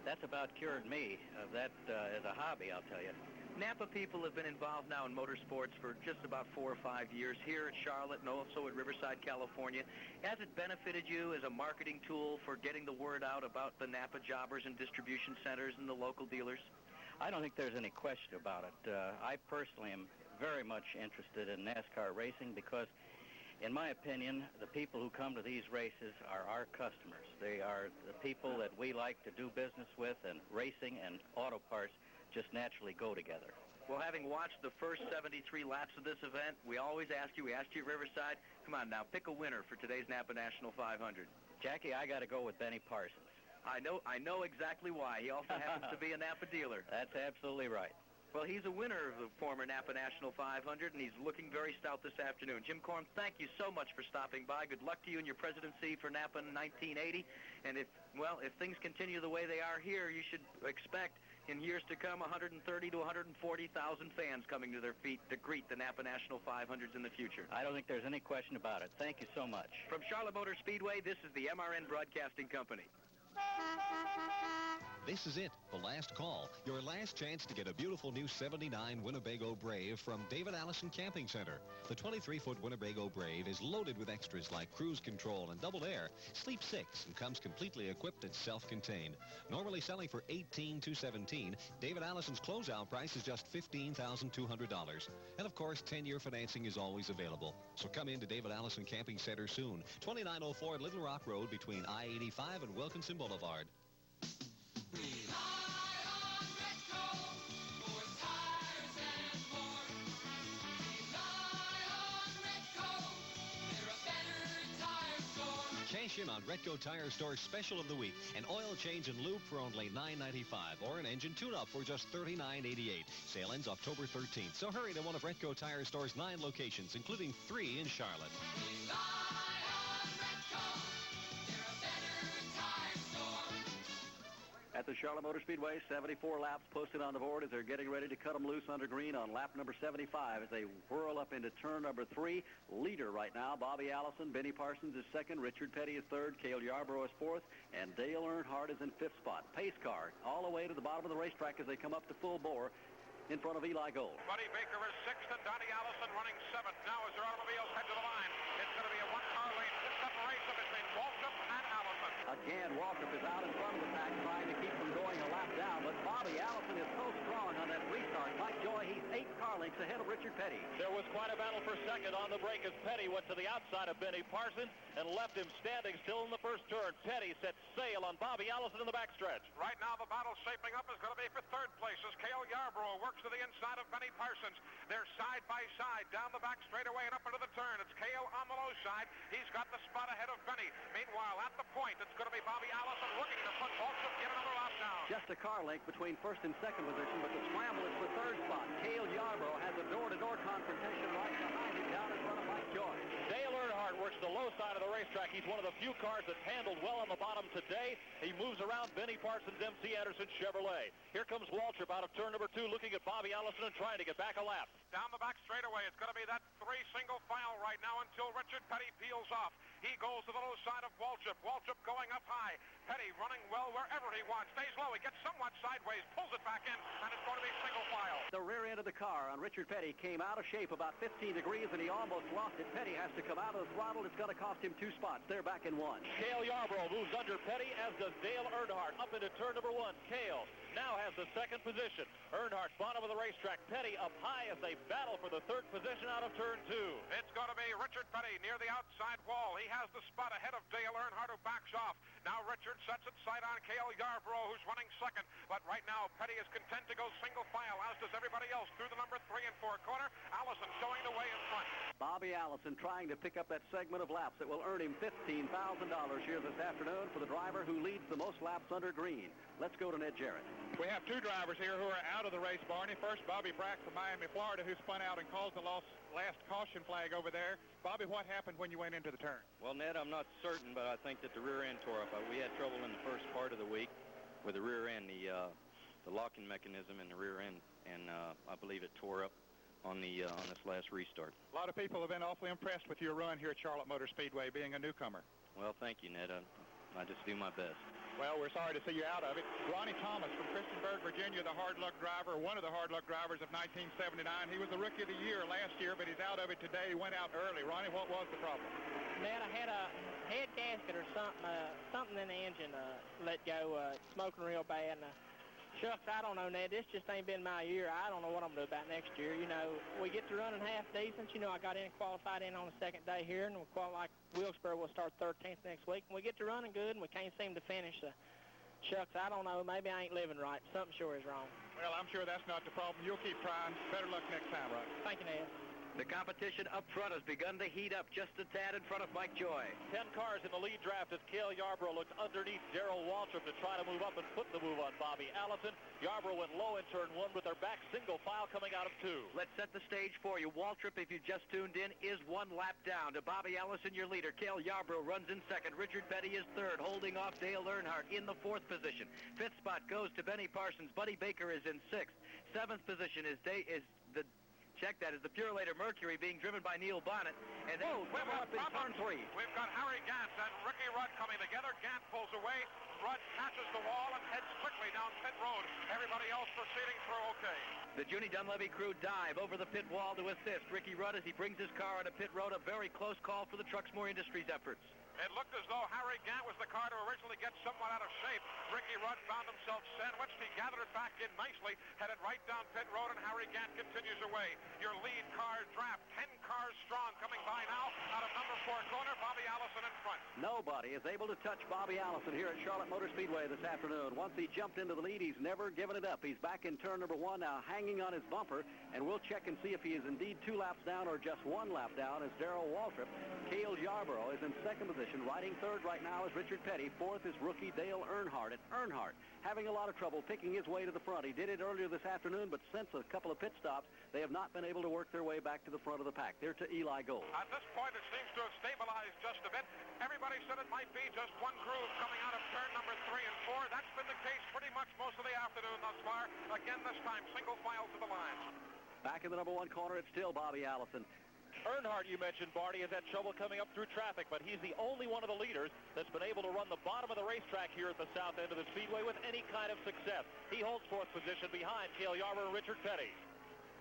that's about cured me of that as a hobby, I'll tell you. NAPA people have been involved now in motorsports for just about 4 or 5 years here at Charlotte and also at Riverside, California. Has it benefited you as a marketing tool for getting the word out about the NAPA jobbers and distribution centers and the local dealers? I don't think there's any question about it. I personally am very much interested in NASCAR racing because, in my opinion, the people who come to these races are our customers. They are the people that we like to do business with, and racing and auto parts just naturally go together. Well, having watched the first 73 laps of this event, we always ask you, we asked you at Riverside, come on now, pick a winner for today's NAPA National 500. Jackie, I got to go with Benny Parsons. I know exactly why. He also happens to be a NAPA dealer. That's absolutely right. Well, he's a winner of the former NAPA National 500, and he's looking very stout this afternoon. Jim Corum, thank you so much for stopping by. Good luck to you in your presidency for NAPA in 1980. And if things continue the way they are here, you should expect in years to come 130 to 140,000 fans coming to their feet to greet the NAPA National 500s in the future. I don't think there's any question about it. Thank you so much. From Charlotte Motor Speedway, this is the MRN Broadcasting Company. This is it, the last call. Your last chance to get a beautiful new 79 Winnebago Brave from David Allison Camping Center. The 23-foot Winnebago Brave is loaded with extras like cruise control and double air, sleeps 6, and comes completely equipped and self-contained. Normally selling for $18,217, David Allison's closeout price is just $15,200. And of course, 10-year financing is always available. So come in to David Allison Camping Center soon. 2904 Little Rock Road between I-85 and Wilkinson Boulevard. Cash in on Retco Tire Store's special of the week. An oil change and lube for only $9.95 or an engine tune-up for just $39.88. Sale ends October 13th, so hurry to one of Retco Tire Store's 9 locations, including 3 in Charlotte. At the Charlotte Motor Speedway, 74 laps posted on the board as they're getting ready to cut them loose under green on lap number 75 as they whirl up into turn number 3. Leader right now, Bobby Allison. Benny Parsons is second. Richard Petty is third. Cale Yarborough is fourth. And Dale Earnhardt is in fifth spot. Pace car all the way to the bottom of the racetrack as they come up to full bore in front of Eli Gold. Buddy Baker is sixth and Donnie Allison running seventh. Now as their automobiles head to the line, it's going to be a one-car lane separation between Waltrip and Allison. Again, Waltrip is out in front of the pack trying to keep them going a lap down, but Bobby Allison is so strong on that restart. Mike Joy, he's 8 car lengths ahead of Richard Petty. There was quite a battle for second on the break as Petty went to the outside of Benny Parsons and left him standing still in the first turn. Petty set sail on Bobby Allison in the backstretch. Right now the battle shaping up is going to be for third place as Cale Yarborough works to the inside of Benny Parsons. They're side by side down the back straightaway and up into the turn. It's Cale on the low side. He's got the spot ahead of Benny. Meanwhile, at the point, it's going to be Bobby Allison looking to put Waltrip get another lap down. Just a car length between first and second position, but the scramble is for third spot. Cale Yarborough has a door-to-door confrontation right behind him down in front of Mike Joy. Dale Earnhardt works the low side of the racetrack. He's one of the few cars that's handled well on the bottom today. He moves around Benny Parsons' MC Anderson Chevrolet. Here comes Waltrip out of turn number 2 looking at Bobby Allison and trying to get back a lap. Down the back straightaway, it's going to be that 3 single file right now until Richard Petty peels off. He goes to the low side of Waltrip. Waltrip going up high. Petty running well wherever he wants. Stays low. He gets somewhat sideways, pulls it back in, and it's going to be single file. The rear end of the car on Richard Petty came out of shape about 15 degrees, and he almost lost it. Petty has to come out of the throttle. It's going to cost him 2 spots. They're back in 1. Cale Yarborough moves under Petty, as does Dale Earnhardt, up into turn number 1. Cale now has the second position. Earnhardt bottom of the racetrack. Petty up high as they battle for the third position out of turn 2. It's going to be Richard Petty near the outside wall. He has the spot ahead of Dale Earnhardt, who backs off. Now Richard sets it sight on Cale Yarborough, who's running second. But right now, Petty is content to go single file, as does everybody else, through the number 3 and 4 corner. Allison showing the way in front. Bobby Allison trying to pick up that segment of laps that will earn him $15,000 here this afternoon for the driver who leads the most laps under green. Let's go to Ned Jarrett. We have 2 drivers here who are out of the race, Barney. First, Bobby Brack from Miami, Florida, who spun out and caused the last caution flag over there. Bobby, what happened when you went into the turn? Well, Ned, I'm not certain, but I think that the rear end tore up. We had trouble in the first part of the week with the rear end, the locking mechanism in the rear end, and I believe it tore up on this last restart. A lot of people have been awfully impressed with your run here at Charlotte Motor Speedway, being a newcomer. Well, thank you, Ned. I just do my best. Well, we're sorry to see you out of it. Ronnie Thomas from Christiansburg, Virginia, the hard luck driver, one of the hard luck drivers of 1979. He was the Rookie of the Year last year, but he's out of it today. He went out early. Ronnie, what was the problem? Man, I had a head gasket or something in the engine let go, smoking real bad. And, shucks, I don't know, Ned. This just ain't been my year. I don't know what I'm going to do about next year. You know, we get to running half decent. You know, I got in qualified in on the second day here, and like Wilkesboro will start 13th next week. And we get to running good, and we can't seem to finish. Shucks, I don't know. Maybe I ain't living right. Something sure is wrong. Well, I'm sure that's not the problem. You'll keep trying. Better luck next time, Rock. Thank you, Ned. The competition up front has begun to heat up just a tad in front of Mike Joy. 10 cars in the lead draft as Cale Yarborough looked underneath Darrell Waltrip to try to move up and put the move on Bobby Allison. Yarborough went low in turn 1 with their back single file coming out of 2. Let's set the stage for you. Waltrip, if you just tuned in, is 1 lap down to Bobby Allison, your leader. Cale Yarborough runs in second. Richard Petty is third, holding off Dale Earnhardt in the 4th position. 5th spot goes to Benny Parsons. Buddy Baker is in 6th. 7th position is the Purelator Mercury being driven by Neil Bonnet. And then we've up in turn 3. We've got Harry Gant and Ricky Rudd coming together. Gant pulls away. Rudd catches the wall and heads quickly down pit road. Everybody else proceeding through okay. The Junie Dunleavy crew dive over the pit wall to assist Ricky Rudd as he brings his car onto pit road. A very close call for the Truxmore Industries efforts. It looked as though Harry Gant was the car to originally get somewhat out of shape. Ricky Rudd found himself sandwiched. He gathered it back in nicely, headed right down pit road, and Harry Gant continues away. Your lead car draft, 10 cars strong, coming by now out of number 4 corner, Bobby Allison in front. Nobody is able to touch Bobby Allison here at Charlotte Motor Speedway this afternoon. Once he jumped into the lead, he's never given it up. He's back in turn number 1 now, hanging on his bumper, and we'll check and see if he is indeed 2 laps down or just 1 lap down as Darrell Waltrip. Cale Yarborough is in second position. Riding third right now is Richard Petty. Fourth is rookie Dale Earnhardt. And Earnhardt having a lot of trouble picking his way to the front. He did it earlier this afternoon, but since a couple of pit stops, they have not been able to work their way back to the front of the pack. They're to Eli Gold. At this point, it seems to have stabilized just a bit. Everybody said it might be just one groove coming out of turn number 3 and 4. That's been the case pretty much most of the afternoon thus far. Again, this time, single file to the line. Back in the number 1 corner, it's still Bobby Allison. Earnhardt, you mentioned, Barney, has had trouble coming up through traffic, but he's the only one of the leaders that's been able to run the bottom of the racetrack here at the south end of the Speedway with any kind of success. He holds 4th position behind Cale Yarborough and Richard Petty.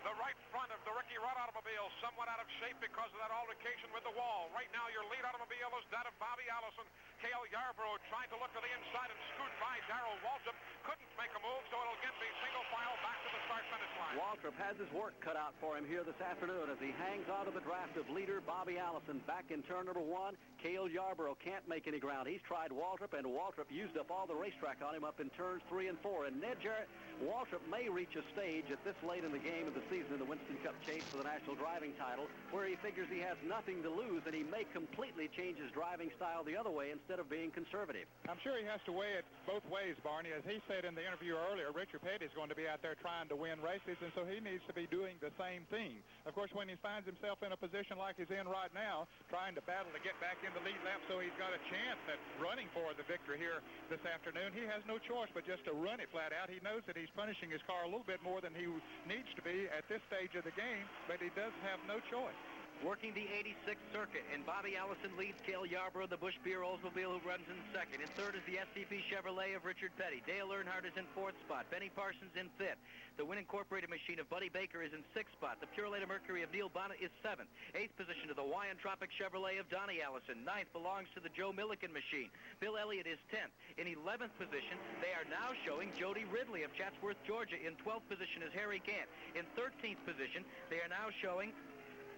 The right front of the Ricky Rudd automobile somewhat out of shape because of that altercation with the wall. Right now, your lead automobile is that of Bobby Allison. Cale Yarborough trying to look to the inside and scoot by Darrell Waltrip. Couldn't make a move, so it'll again be single file back to the start-finish line. Waltrip has his work cut out for him here this afternoon as he hangs onto the draft of leader Bobby Allison. Back in turn number 1, Cale Yarborough can't make any ground. He's tried Waltrip, and Waltrip used up all the racetrack on him up in turns 3 and 4. And Ned Jarrett, Waltrip may reach a stage at this late in the game of the season in the Winston Cup chase for the national driving title where he figures he has nothing to lose, and he may completely change his driving style the other way instead of being conservative. I'm sure he has to weigh it both ways, Barney. As he said in the interview earlier, Richard Petty is going to be out there trying to win races, and so he needs to be doing the same thing. Of course, when he finds himself in a position like he's in right now, trying to battle to get back in the lead lap so he's got a chance at running for the victory here this afternoon, he has no choice but just to run it flat out. He knows that he's punishing his car a little bit more than he needs to be at this stage of the game, but he does have no choice. Working the 86th circuit, and Bobby Allison leads Cale Yarborough, the Busch Beer Oldsmobile, who runs in second. In third is the SCP Chevrolet of Richard Petty. Dale Earnhardt is in 4th spot. Benny Parsons in 5th. The Win Incorporated machine of Buddy Baker is in 6th spot. The Purelator Mercury of Neil Bonnet is 7th. 8th position to the Hawaiian Tropic Chevrolet of Donnie Allison. 9th belongs to the Joe Milliken machine. Bill Elliott is 10th. In 11th position, they are now showing Jody Ridley of Chatsworth, Georgia. In 12th position is Harry Gant. In 13th position, they are now showing...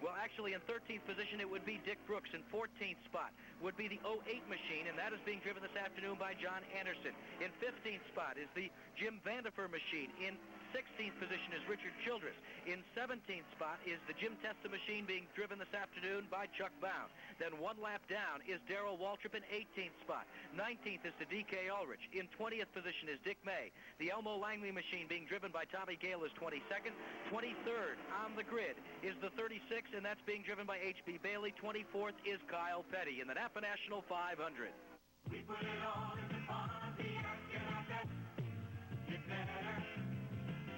Well, actually, in 13th position, it would be Dick Brooks. In 14th spot would be the 08 machine, and that is being driven this afternoon by John Anderson. In 15th spot is the Jim Vandifer machine. In 16th position is Richard Childress. In 17th spot is the Jim Testa machine being driven this afternoon by Chuck Bound. Then 1 lap down is Darrell Waltrip in 18th spot. 19th is the D.K. Ulrich. In 20th position is Dick May. The Elmo Langley machine being driven by Tommy Gale is 22nd. 23rd on the grid is the 36th, and that's being driven by H.B. Bailey. 24th is Kyle Petty in the NAPA National 500. We put it on the action of that. Get better.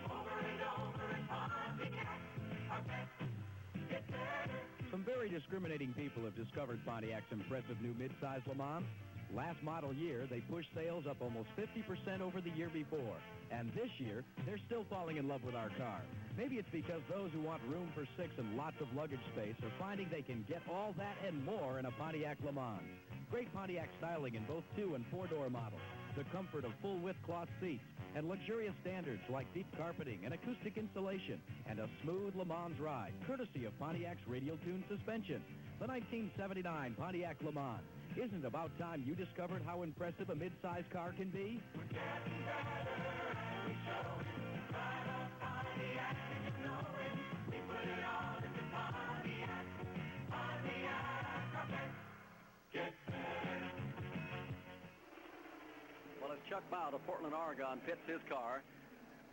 Over and over and on the action. Our best. Get better. Some very discriminating people have discovered Pontiac's impressive new midsize Le Mans. Last model year, they pushed sales up almost 50% over the year before. And this year, they're still falling in love with our car. Maybe it's because those who want room for 6 and lots of luggage space are finding they can get all that and more in a Pontiac Le Mans. Great Pontiac styling in both 2- and 4-door models, the comfort of full-width cloth seats, and luxurious standards like deep carpeting and acoustic insulation, and a smooth Le Mans ride, courtesy of Pontiac's radial-tuned suspension. The 1979 Pontiac Le Mans. Isn't it about time you discovered how impressive a mid-size car can be? We're getting better and we show it. Ride on Pontiac and you know it. We put it all into Pontiac. Pontiac, our best. Get better. Well, as Chuck Bound of Portland, Oregon pits his car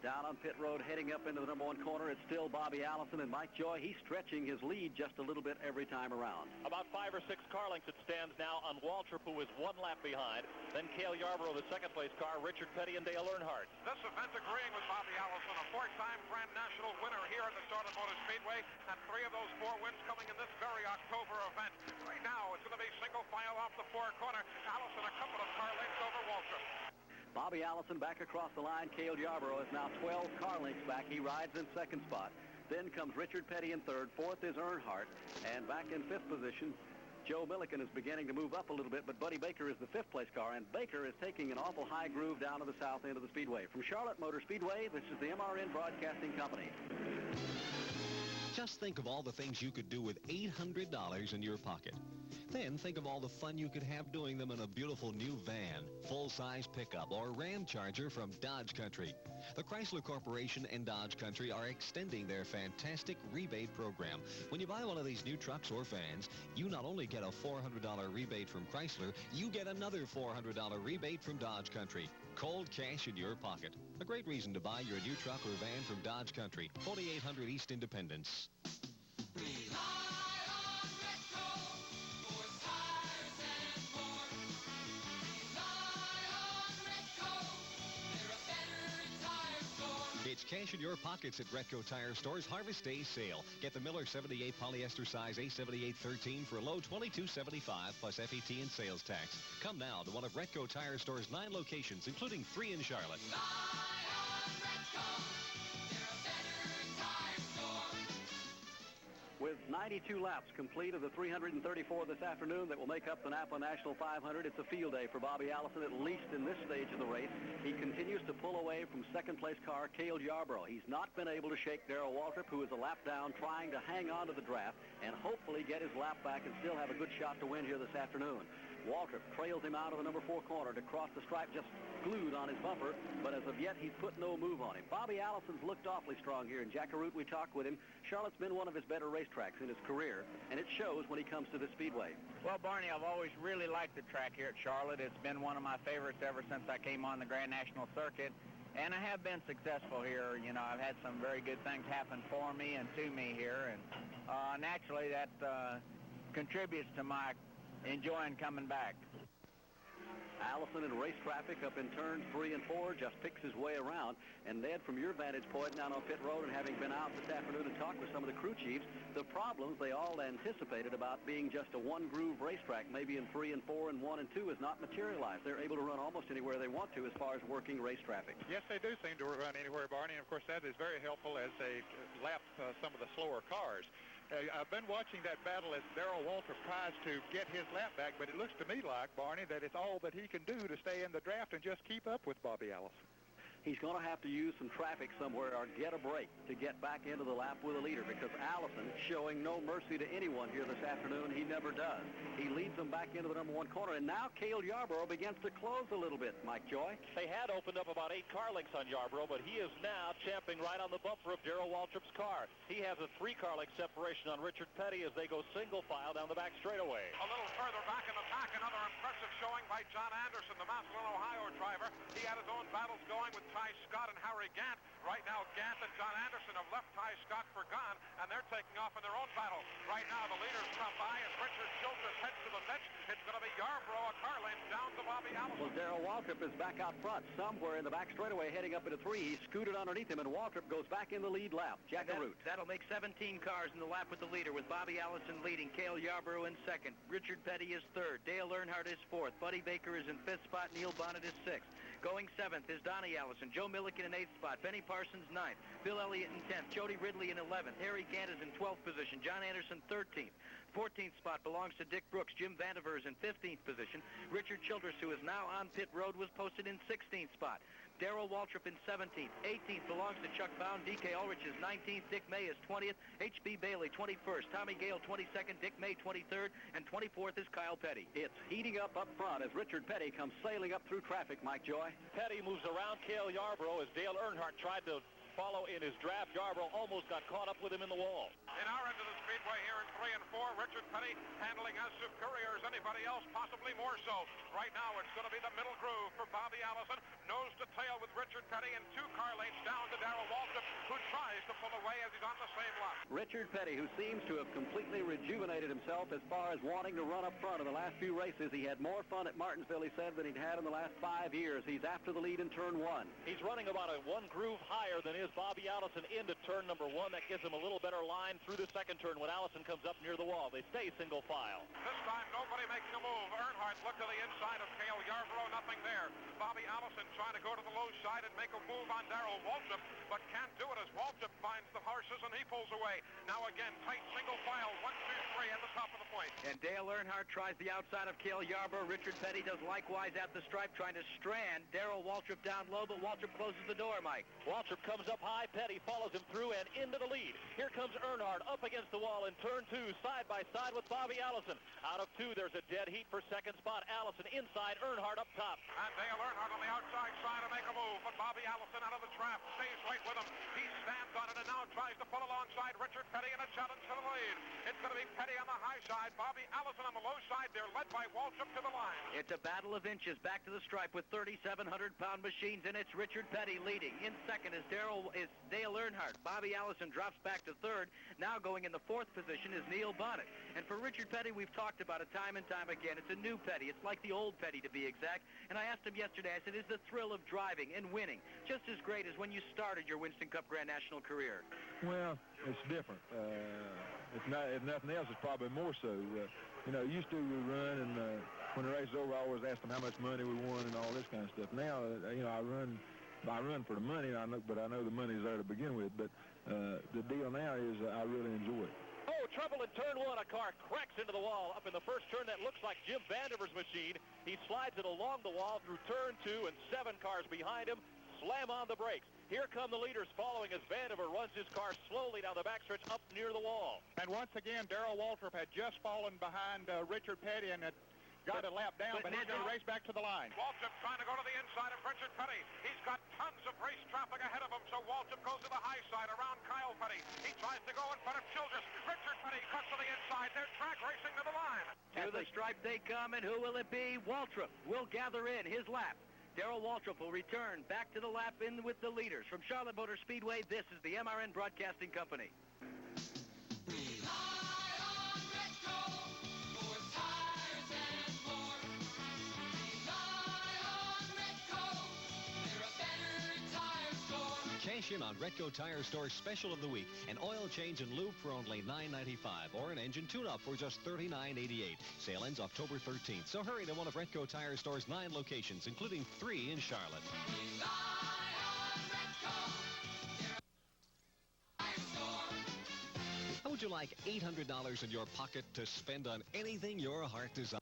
down on pit road heading up into the number 1 corner, it's still Bobby Allison, and Mike Joy, he's stretching his lead just a little bit every time around. About 5 or 6 car lengths it stands now on Waltrip, who is 1 lap behind. Then Cale Yarborough, the second-place car, Richard Petty and Dale Earnhardt. This event agreeing with Bobby Allison, a 4-time Grand National winner here at the Charlotte Motor Speedway, and 3 of those 4 wins coming in this very October event. Right now, it's going to be single file off the 4 corner. Allison a couple of car lengths over Waltrip. Bobby Allison back across the line. Cale Yarborough is now 12 car lengths back. He rides in second spot. Then comes Richard Petty in third. Fourth is Earnhardt. And back in fifth position, Joe Milliken is beginning to move up a little bit, but Buddy Baker is the fifth-place car, and Baker is taking an awful high groove down to the south end of the Speedway. From Charlotte Motor Speedway, this is the MRN Broadcasting Company. Just think of all the things you could do with $800 in your pocket. Then think of all the fun you could have doing them in a beautiful new van, full-size pickup, or Ram Charger from Dodge Country. The Chrysler Corporation and Dodge Country are extending their fantastic rebate program. When you buy one of these new trucks or vans, you not only get a $400 rebate from Chrysler, you get another $400 rebate from Dodge Country. Cold cash in your pocket. A great reason to buy your new truck or van from Dodge Country, 4800 East Independence. It's cash in your pockets at Retco Tire Store's Harvest Day sale. Get the Miller 78 polyester size A7813 for a low $22.75 plus FET and sales tax. Come now to one of Retco Tire Store's 9 locations, including 3 in Charlotte. With 92 laps complete of the 334 this afternoon that will make up the Napa National 500, it's a field day for Bobby Allison, at least in this stage of the race. He continues to pull away from second-place car Cale Yarborough. He's not been able to shake Darrell Waltrip, who is a lap down, trying to hang on to the draft and hopefully get his lap back and still have a good shot to win here this afternoon. Waltrip trails him out of the number 4 corner to cross the stripe, just glued on his bumper, but as of yet, he's put no move on him. Bobby Allison's looked awfully strong here. In Jackaroot, we talked with him. Charlotte's been one of his better racetracks in his career, and it shows when he comes to the Speedway. Well, Barney, I've always really liked the track here at Charlotte. It's been one of my favorites ever since I came on the Grand National circuit, and I have been successful here. You know, I've had some very good things happen for me and to me here, and naturally that contributes to my enjoying coming back. Allison in race traffic up in turns 3 and 4 just picks his way around. And Ned, from your vantage point down on pit road and having been out this afternoon and talked with some of the crew chiefs, the problems they all anticipated about being just a one-groove racetrack, maybe in 3 and 4 and 1 and 2, is not materialized. They're able to run almost anywhere they want to as far as working race traffic. Yes, they do seem to run anywhere, Barney. And of course, that is very helpful as they lap some of the slower cars. I've been watching that battle as Darrell Waltrip tries to get his lap back, but it looks to me like, Barney, that it's all that he can do to stay in the draft and just keep up with Bobby Allison. He's going to have to use some traffic somewhere or get a break to get back into the lap with a leader, because Allison showing no mercy to anyone here this afternoon. He never does. He leads them back into the number 1 corner, and now Cale Yarborough begins to close a little bit, Mike Joy. They had opened up about 8 car lengths on Yarborough, but he is now champing right on the bumper of Darrell Waltrip's car. He has a 3 car length separation on Richard Petty as they go single file down the back straightaway. A little further back in the pack, another impressive showing by John Anderson, the Massillon, Ohio driver. He had his own battles going with Ty Scott and Harry Gant. Right now, Gant and John Anderson have left Ty Scott for gone, and they're taking off in their own battle. Right now, the leaders come by as Richard Childress heads to the ditch. It's going to be Yarborough, a car length down to Bobby Allison. Well, Darrell Waltrip is back out front, somewhere in the back straightaway, heading up into 3. He scooted underneath him, and Waltrip goes back in the lead lap. Jackaroot. That'll make 17 cars in the lap with the leader, with Bobby Allison leading, Cale Yarborough in second. Richard Petty is third. Dale Earnhardt is fourth. Buddy Baker is in fifth spot. Neil Bonnet is sixth. Going 7th is Donnie Allison. Joe Milliken in 8th spot. Benny Parsons 9th. Bill Elliott in 10th. Jody Ridley in 11th. Harry Gant is in 12th position. John Anderson 13th. 14th spot belongs to Dick Brooks. Jim Vandiver is in 15th position. Richard Childress, who is now on pit road, was posted in 16th spot. Darrell Waltrip in 17th. 18th belongs to Chuck Bound. D.K. Ulrich is 19th. Dick May is 20th. H.B. Bailey 21st. Tommy Gale 22nd. Dick May 23rd. And 24th is Kyle Petty. It's heating up front as Richard Petty comes sailing up through traffic, Mike Joy. Petty moves around Cale Yarborough as Dale Earnhardt tried to follow in his draft. Yarborough almost got caught up with him in the wall. In our end of the Speedway here in 3 and 4, Richard Petty handling as superior as anybody else, possibly more so. Right now, it's going to be the middle groove for Bobby Allison. Nose to tail with Richard Petty and 2 car lengths down to Darrell Waltrip, who tries to pull away as he's on the same lap. Richard Petty, who seems to have completely rejuvenated himself as far as wanting to run up front in the last few races. He had more fun at Martinsville, he said, than he'd had in the last 5 years. He's after the lead in turn 1. He's running about a 1 groove higher than is Bobby Allison into turn number 1. That gives him a little better line through the second turn when Allison comes up near the wall. They stay single file. This time, nobody making a move. Earnhardt looked to the inside of Cale Yarborough, nothing there. Bobby Allison trying to go to the low side and make a move on Darrell Waltrip, but can't do it as Waltrip finds the horses and he pulls away. Now again, tight single file, 1, 2, 3 at the top of the point. And Dale Earnhardt tries the outside of Cale Yarborough. Richard Petty does likewise at the stripe, trying to strand Darrell Waltrip down low, but Waltrip closes the door, Mike. Waltrip comes up high. Petty follows him through and into the lead. Here comes Earnhardt up against the wall in turn 2, side by side with Bobby Allison. Out of 2, there's a dead heat for second spot. Allison inside, Earnhardt up top. And Dale Earnhardt on the outside trying to make a move, but Bobby Allison out of the trap, stays right with him. He stands on it and now tries to pull alongside Richard Petty in a challenge to the lead. It's going to be Petty on the high side, Bobby Allison on the low side. They're led by Waltrip to the line. It's a battle of inches back to the stripe with 3,700-pound machines, and it's Richard Petty leading. In second is Dale Earnhardt. Bobby Allison drops back to third. Now going in the 4th position is Neil Bonnet. And for Richard Petty, we've talked about it time and time again. It's a new Petty. It's like the old Petty, to be exact. And I asked him yesterday, I said, is the thrill of driving and winning just as great as when you started your Winston Cup Grand National career? Well, it's different. If nothing else, it's probably more so. Used to we run, and when the race is over, I always ask them how much money we won and all this kind of stuff. Now, I run for the money, but I know the money's there to begin with. But the deal now is I really enjoy it. Oh, trouble in turn 1. A car cracks into the wall up in the first turn. That looks like Jim Vandiver's machine. He slides it along the wall through turn 2, and 7 cars behind him slam on the brakes. Here come the leaders following as Vandiver runs his car slowly down the backstretch up near the wall. And once again, Darrell Waltrip had just fallen behind Richard Petty and had got a lap down, but he's going to race back to the line. Waltrip trying to go to the inside of Richard Petty. He's got tons of race traffic ahead of him, so Waltrip goes to the high side around Kyle Petty. He tries to go in front of Childress. Richard Petty cuts to the inside. They're track racing to the line. To the stripe they come, and who will it be? Waltrip will gather in his lap. Darrell Waltrip will return back to the lap in with the leaders. From Charlotte Motor Speedway, this is the MRN Broadcasting Company. Cash in on Retco Tire Store's special of the week. An oil change and lube for only $9.95, or an engine tune-up for just $39.88. Sale ends October 13th, so hurry to one of Retco Tire Store's 9 locations, including 3 in Charlotte. How would you like $800 in your pocket to spend on anything your heart desires?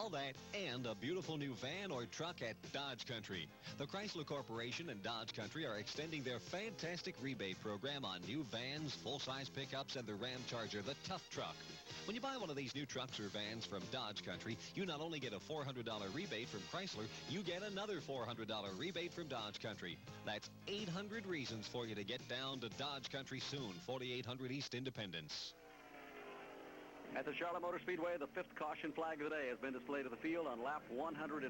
All that and a beautiful new van or truck at Dodge Country. The Chrysler Corporation and Dodge Country are extending their fantastic rebate program on new vans, full-size pickups, and the Ram Charger, the tough truck. When you buy one of these new trucks or vans from Dodge Country, you not only get a $400 rebate from Chrysler, you get another $400 rebate from Dodge Country. That's 800 reasons for you to get down to Dodge Country soon, 4800 East Independence. At the Charlotte Motor Speedway, the 5th caution flag of the day has been displayed to the field on lap 101.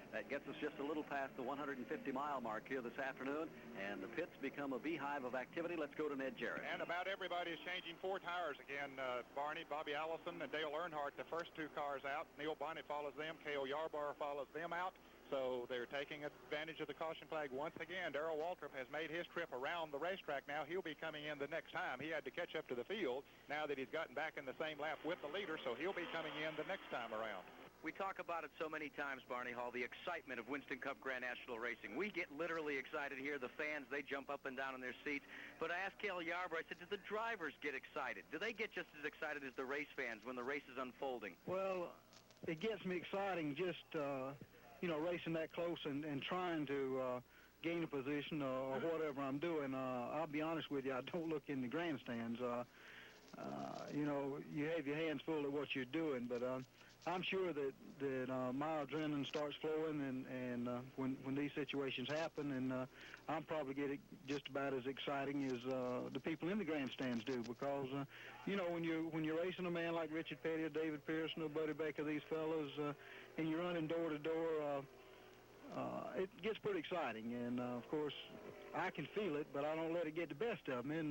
That gets us just a little past the 150-mile mark here this afternoon, and the pits become a beehive of activity. Let's go to Ned Jarrett. And about everybody is changing 4 tires again. Barney, Bobby Allison, and Dale Earnhardt, the first 2 cars out. Neil Bonnet follows them. Cale Yarborough follows them out. So they're taking advantage of the caution flag once again. Darrell Waltrip has made his trip around the racetrack now. He'll be coming in the next time. He had to catch up to the field now that he's gotten back in the same lap with the leader, so he'll be coming in the next time around. We talk about it so many times, Barney Hall, the excitement of Winston Cup Grand National Racing. We get literally excited here. The fans, they jump up and down in their seats. But I asked Cale Yarborough, I said, do the drivers get excited? Do they get just as excited as the race fans when the race is unfolding? Well, it gets me exciting just, racing that close and trying to gain a position or whatever I'm doing. I'll be honest with you, I don't look in the grandstands. You have your hands full of what you're doing, but I'm sure that my adrenaline starts flowing and when these situations happen, and I'm probably getting just about as exciting as the people in the grandstands do, because when you're racing a man like Richard Petty or David Pearson or Buddy Baker, these fellows, and you're running door to door, it gets pretty exciting. And, of course, I can feel it, but I don't let it get the best of me.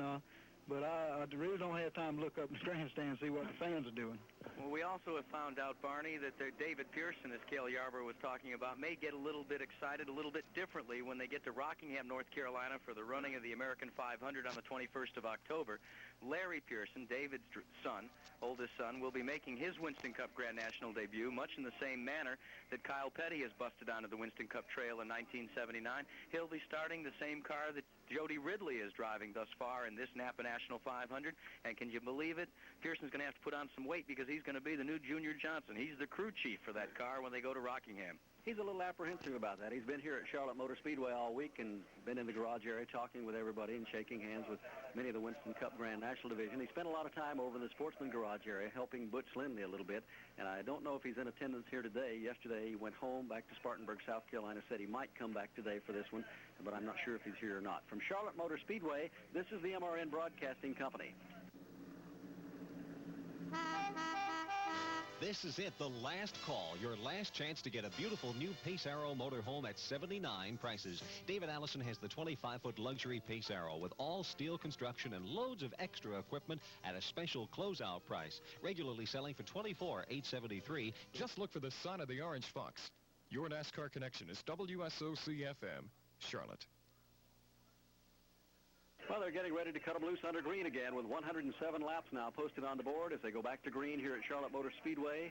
But I really don't have time to look up in the grandstand and see what the fans are doing. Well, we also have found out, Barney, that David Pearson, as Cale Yarborough was talking about, may get a little bit excited, a little bit differently when they get to Rockingham, North Carolina for the running of the American 500 on the 21st of October. Larry Pearson, David's son, oldest son, will be making his Winston Cup Grand National debut much in the same manner that Kyle Petty has busted onto the Winston Cup Trail in 1979. He'll be starting the same car that Jody Ridley is driving thus far in this NAPA National 500. And can you believe it? Pearson's going to have to put on some weight because he's going to be the new Junior Johnson. He's the crew chief for that car when they go to Rockingham. He's a little apprehensive about that. He's been here at Charlotte Motor Speedway all week and been in the garage area talking with everybody and shaking hands with many of the Winston Cup Grand National Division. He spent a lot of time over in the Sportsman garage area helping Butch Lindley a little bit, and I don't know if he's in attendance here today. Yesterday he went home back to Spartanburg, South Carolina, said he might come back today for this one, but I'm not sure if he's here or not. From Charlotte Motor Speedway, this is the MRN Broadcasting Company. This is it, the last call, your last chance to get a beautiful new Pace Arrow motorhome at 79 prices. David Allison has the 25-foot luxury Pace Arrow with all steel construction and loads of extra equipment at a special closeout price, regularly selling for $24,873. Just look for the sign of the Orange Fox. Your NASCAR connection is WSOC-FM, Charlotte. Well, they're getting ready to cut them loose under green again with 107 laps now posted on the board as they go back to green here at Charlotte Motor Speedway.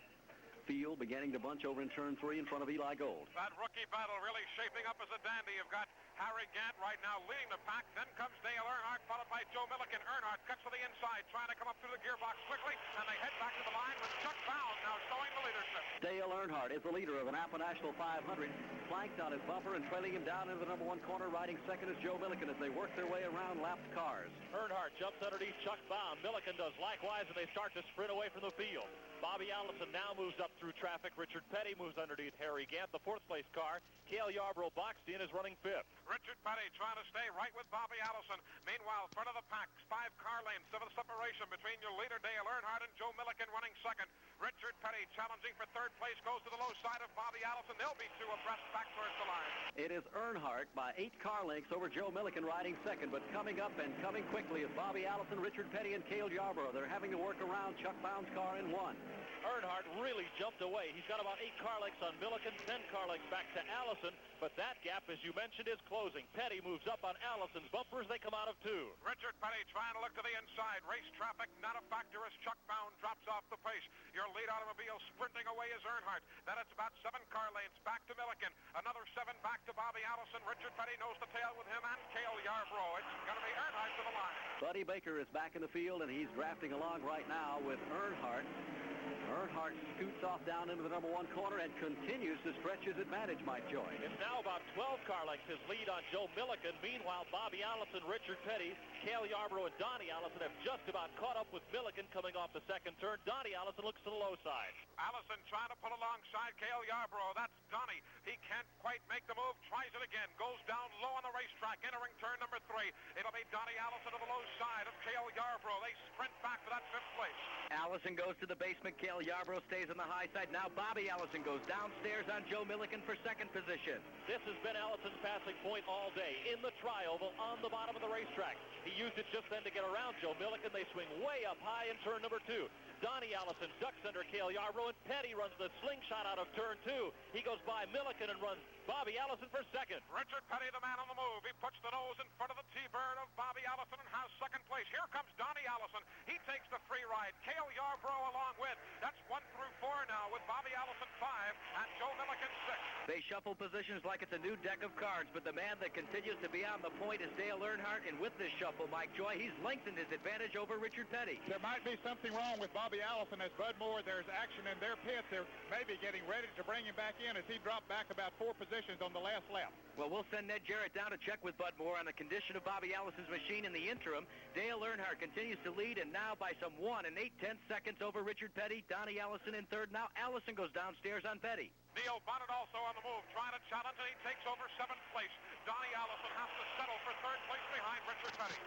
Field beginning to bunch over in turn 3 in front of Eli Gold. That rookie battle really shaping up as a dandy. You've got Harry Gant right now leading the pack. Then comes Dale Earnhardt, followed by Joe Milliken. Earnhardt cuts to the inside, trying to come up through the gearbox quickly, and they head back to the line with Chuck Bound now showing the leadership. Dale Earnhardt is the leader of the NAPA National 500, flanked on his bumper and trailing him down into the number 1 corner. Riding second is Joe Milliken as they work their way around lapped cars. Earnhardt jumps underneath Chuck Bound. Milliken does likewise, and they start to sprint away from the field. Bobby Allison now moves up through traffic. Richard Petty moves underneath Harry Gant. The 4th place car, Cale Yarborough boxed in, is running 5th. Richard Petty trying to stay right with Bobby Allison. Meanwhile, front of the pack, 5 car lengths of a separation between your leader Dale Earnhardt and Joe Milliken running second. Richard Petty challenging for 3rd place, goes to the low side of Bobby Allison. They'll be 2 abreast back towards the line. It is Earnhardt by 8 car lengths over Joe Milliken riding second, but coming up and coming quickly is Bobby Allison, Richard Petty, and Cale Yarborough. They're having to work around Chuck Bound's car in 1. Earnhardt really jumped away. He's got about 8 car lengths on Milliken, 10 car lengths back to Allison, but that gap, as you mentioned, is closing. Petty moves up on Allison's bumper as they come out of 2. Richard Petty trying to look to the inside. Race traffic not a factor as Chuck Bound drops off the pace. Your lead automobile sprinting away is Earnhardt. Then it's about 7 car lanes back to Milliken. Another 7 back to Bobby Allison. Richard Petty nose to tail with him and Cale Yarborough. It's going to be Earnhardt to the line. Buddy Baker is back in the field, and he's drafting along right now with Earnhardt. Earnhardt scoots off down into the number 1 corner and continues to stretch his advantage, Mike Joy. It's now about 12 car lengths his lead on Joe Milliken. Meanwhile, Bobby Allison, Richard Petty, Cale Yarborough, and Donnie Allison have just about caught up with Milliken coming off the 2nd turn. Donnie Allison looks to the low side. Allison trying to pull alongside Cale Yarborough. That's Donnie. He can't quite make the move. Tries it again. Goes down low on the racetrack, entering turn number 3. It'll be Donnie Allison to the low side of Cale Yarborough. They sprint back for that 5th place. Allison goes to the basement. Cale Yarborough stays on the high side. Now Bobby Allison goes downstairs on Joe Milliken for 2nd position. This has been Allison's passing point all day in the tri-oval on the bottom of the racetrack. He used it just then to get around Joe Milliken. They swing way up high in turn number 2. Donnie Allison ducks under Cale Yarborough, and Petty runs the slingshot out of turn 2. He goes by Milliken and runs Bobby Allison for 2nd. Richard Petty, the man on the move. He puts the nose in front of the T-bird of Bobby Allison and has 2nd place. Here comes Donnie Allison. He takes the free ride. Cale Yarborough along with. That's 1 through 4 now with Bobby Allison 5 and Joe Milliken 6. They shuffle positions like it's a new deck of cards, but the man that continues to be on the point is Dale Earnhardt, and with this shuffle, Mike Joy, he's lengthened his advantage over Richard Petty. There might be something wrong with Bobby Allison as Bud Moore. There's action in their pits. They're maybe getting ready to bring him back in as he dropped back about 4 positions on the last lap. Well, we'll send Ned Jarrett down to check with Bud Moore on the condition of Bobby Allison's machine. In the interim, Dale Earnhardt continues to lead, and now by some 1 8/10 seconds over Richard Petty. Donnie Allison in 3rd. Now Allison goes downstairs on Petty. Neil Bonnet also on the move, trying to challenge, and he takes over 7th place. Donnie Allison has to settle for 3rd place behind Richard Petty.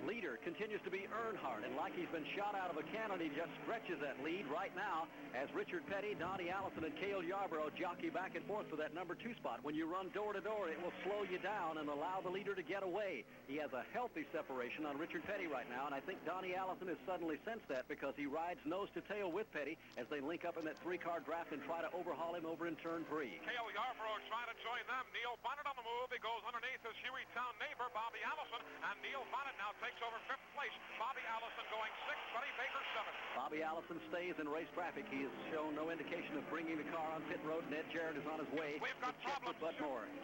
Leader continues to be Earnhardt, and like he's been shot out of a cannon, he just stretches that lead right now as Richard Petty, Donnie Allison, and Cale Yarborough jockey back and forth for that number 2 spot. When you run door to door, it will slow you down and allow the leader to get away. He has a healthy separation on Richard Petty right now, and I think Donnie Allison has suddenly sensed that because he rides nose to tail with Petty as they link up in that 3-car draft and try to overhaul him over in turn 3. Cale Yarborough trying to join them. Neil Bonnet on the move. He goes underneath his Hueytown neighbor, Bobby Allison, and Neil Bonnet now takes over 5th place. Bobby Allison going 6th, Buddy Baker 7th. Bobby Allison stays in race traffic. He has shown no indication of bringing the car on pit road. Ned Jarrett is on his way. We've got problems.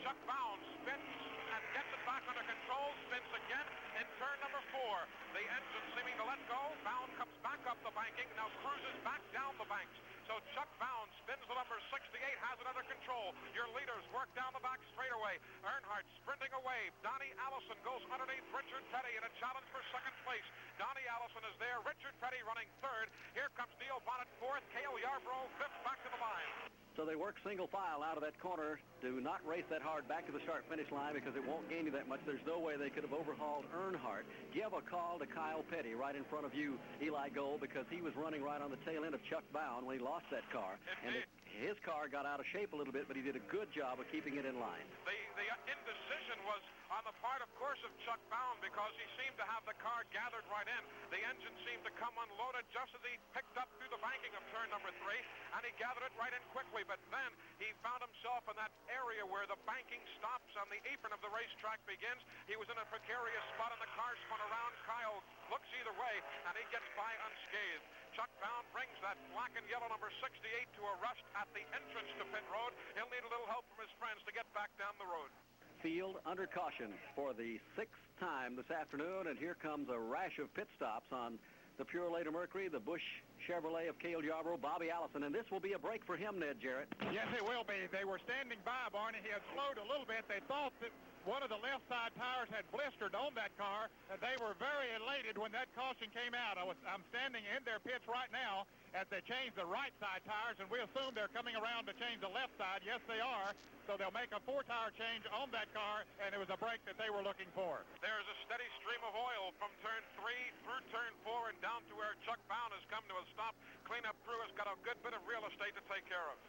Chuck Bounds spins and gets it back under control, spins again in turn number 4. The engine seeming to let go. Bound comes back up the banking, now cruises back down the banks. So Chuck Bounds spins the number 68, has it under control. Your leaders work down the back straightaway. Earnhardt sprinting away. Donnie Allison goes underneath Richard Petty in a challenge for 2nd place. Donnie Allison is there. Richard Petty running 3rd. Here comes Neil Bonnet 4th. Cale Yarborough 5th back to the line. So they work single file out of that corner. Do not race that hard back to the start-finish line because it won't gain you that much. There's no way they could have overhauled Earnhardt. Give a call to Kyle Petty right in front of you, Eli Gold, because he was running right on the tail end of Chuck Bound when he lost that car. And his car got out of shape a little bit, but he did a good job of keeping it in line. The indecision was on the part, of course, of Chuck Bound because he seemed to have the car gathered right in. The engine seemed to come unloaded just as he picked up through the banking of turn number 3, and he gathered it right in quickly. But then he found himself in that area where the banking stops and the apron of the racetrack begins. He was in a precarious spot, and the car spun around. Kyle looks either way, and he gets by unscathed. Chuck Bound brings that black and yellow number 68 to a rest at the entrance to pit road. He'll need a little help from his friends to get back down the road. Field under caution for the 6th time this afternoon, and here comes a rash of pit stops on the Purolator Mercury, the Busch Chevrolet of Cale Yarborough, Bobby Allison, and this will be a break for him, Ned Jarrett. Yes, it will be. They were standing by, Barney. He had slowed a little bit. They thought that one of the left side tires had blistered on that car, and they were very elated when that caution came out. I'm standing in their pits right now as they change the right side tires, and we assume they're coming around to change the left side. Yes, they are. So they'll make a 4-tire change on that car, and it was a break that they were looking for. There's a steady stream of oil from turn 3 through turn 4 and down to where Chuck Bound has come to a stop. Cleanup crew has got a good bit of real estate to take care of.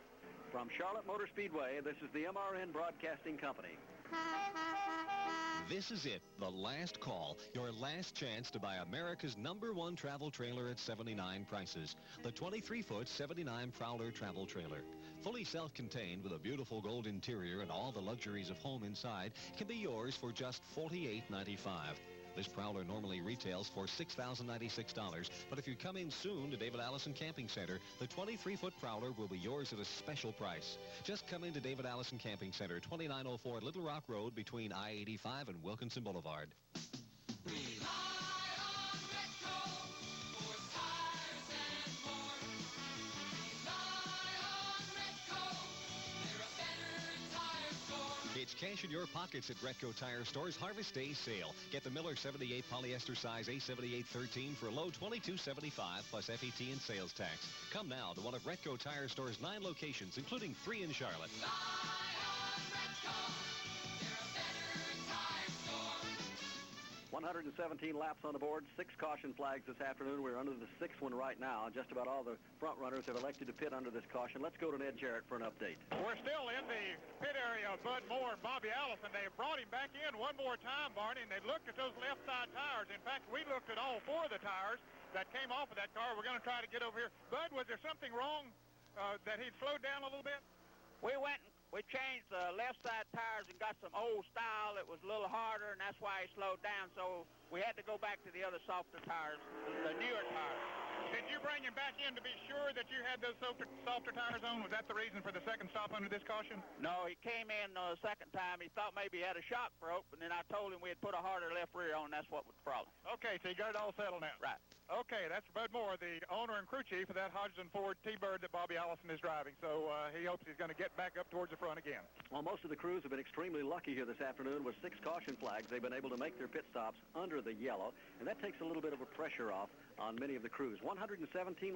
From Charlotte Motor Speedway, this is the MRN Broadcasting Company. This is it, the last call, your last chance to buy America's #1 travel trailer at 79 prices. The 23-foot 79 Prowler travel trailer. Fully self-contained with a beautiful gold interior and all the luxuries of home inside, can be yours for just $48.95. This Prowler normally retails for $6,096, but if you come in soon to David Allison Camping Center, the 23-foot Prowler will be yours at a special price. Just come into David Allison Camping Center, 2904 Little Rock Road between I-85 and Wilkinson Boulevard. It's cash in your pockets at Retco Tire Store's Harvest Day sale. Get the Miller 78 polyester size A7813 for a low $22.75 plus FET and sales tax. Come now to one of Retco Tire Store's 9 locations, including 3 in Charlotte. 117 laps on the board, 6 caution flags this afternoon. We're under the 6th one right now. Just about all the front runners have elected to pit under this caution. Let's go to Ned Jarrett for an update. We're still in the pit area of Bud Moore and Bobby Allison. They brought him back in one more time, Barney, and they looked at those left side tires. In fact, we looked at all 4 of the tires that came off of that car. We're going to try to get over here. Bud, was there something wrong that he'd slowed down a little bit? We changed the left side tires and got some old style. It was a little harder, and that's why he slowed down. So we had to go back to the other softer tires, the newer tires. Did you bring him back in to be sure that you had those softer tires on? Was that the reason for the second stop under this caution? No, he came in the second time. He thought maybe he had a shock broke, and then I told him we had put a harder left rear on. That's what was the problem. Okay, so you got it all settled now. Right. Okay, that's Bud Moore, the owner and crew chief of that Hodgson Ford T-Bird that Bobby Allison is driving. So he hopes he's going to get back up towards the front front again. Well, most of the crews have been extremely lucky here this afternoon with 6 caution flags. They've been able to make their pit stops under the yellow, and that takes a little bit of a pressure off on many of the crews. 117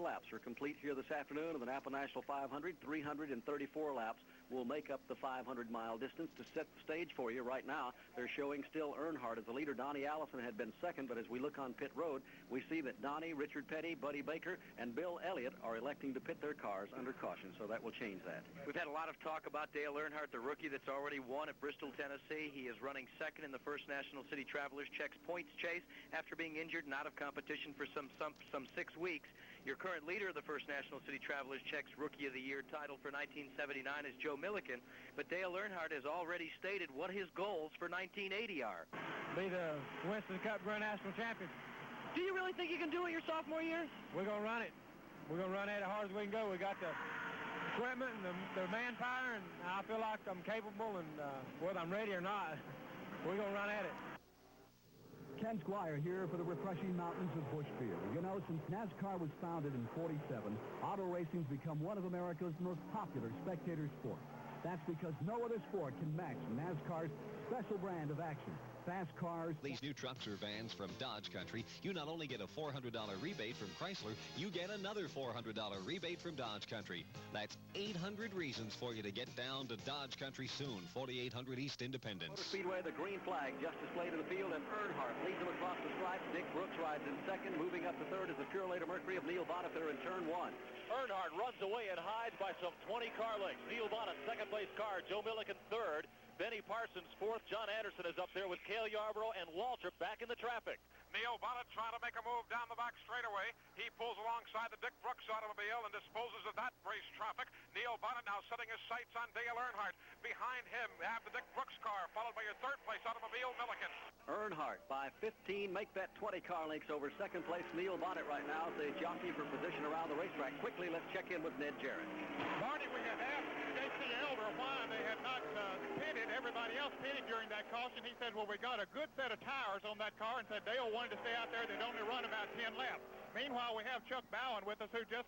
laps are complete here this afternoon of the NAPA National 500. 334 laps will make up the 500-mile distance. To set the stage for you right now, they're showing still Earnhardt as the leader. Donnie Allison had been second, but as we look on pit road, we see that Donnie, Richard Petty, Buddy Baker, and Bill Elliott are electing to pit their cars under caution, so that will change that. We've had a lot of talk about Dale Earnhardt, the rookie that's already won at Bristol, Tennessee. He is running second in the first National City Travelers Checks points chase after being injured and out of competition for some 6 weeks. Your current leader of the first National City Travelers Checks Rookie of the Year title for 1979 is Joe Milliken, but Dale Earnhardt has already stated what his goals for 1980 are. Be the Winston Cup Grand National Champion. Do you really think you can do it your sophomore year? We're going to run it. We're going to run it as hard as we can go. We got the equipment and the manpower, and I feel like I'm capable, and whether I'm ready or not, we're going to run at it. Ken Squire here for the refreshing mountains of Bushfield. You know, since NASCAR was founded in '47, auto racing's become one of America's most popular spectator sports. That's because no other sport can match NASCAR's special brand of action. Fast cars. These new trucks or vans from Dodge Country, you not only get a $400 rebate from Chrysler, you get another $400 rebate from Dodge Country. That's 800 reasons for you to get down to Dodge Country soon. 4800 East Independence. Motor Speedway, the green flag just displayed in the field, and Earnhardt leads them across the stripe. Dick Brooks rides in second. Moving up to third is the Purelator Mercury of Neil Bonnet there in turn 1. Earnhardt runs away and hides by some 20 car lengths. Neil Bonnet, second-place car. Joe Milliken, third. Benny Parsons, fourth. John Anderson is up there with Cale Yarborough and Waltrip back in the traffic. Neil Bonnet trying to make a move down the back straightaway. He pulls alongside the Dick Brooks automobile and disposes of that race traffic. Neil Bonnet now setting his sights on Dale Earnhardt. Behind him, we have the Dick Brooks car, followed by your third-place automobile, Milliken. Earnhardt by 15, make that 20 car lengths over second place. Neil Bonnet right now as they jockey for position around the racetrack. Quickly, let's check in with Ned Jarrett. Barney, we had asked J.C. Elder why they had not pitted. Everybody else pitted during that caution. He said, well, we got a good set of tires on that car, and said Dale wanted to stay out there. They'd only run about 10 laps. Meanwhile, we have Chuck Bowen with us, who just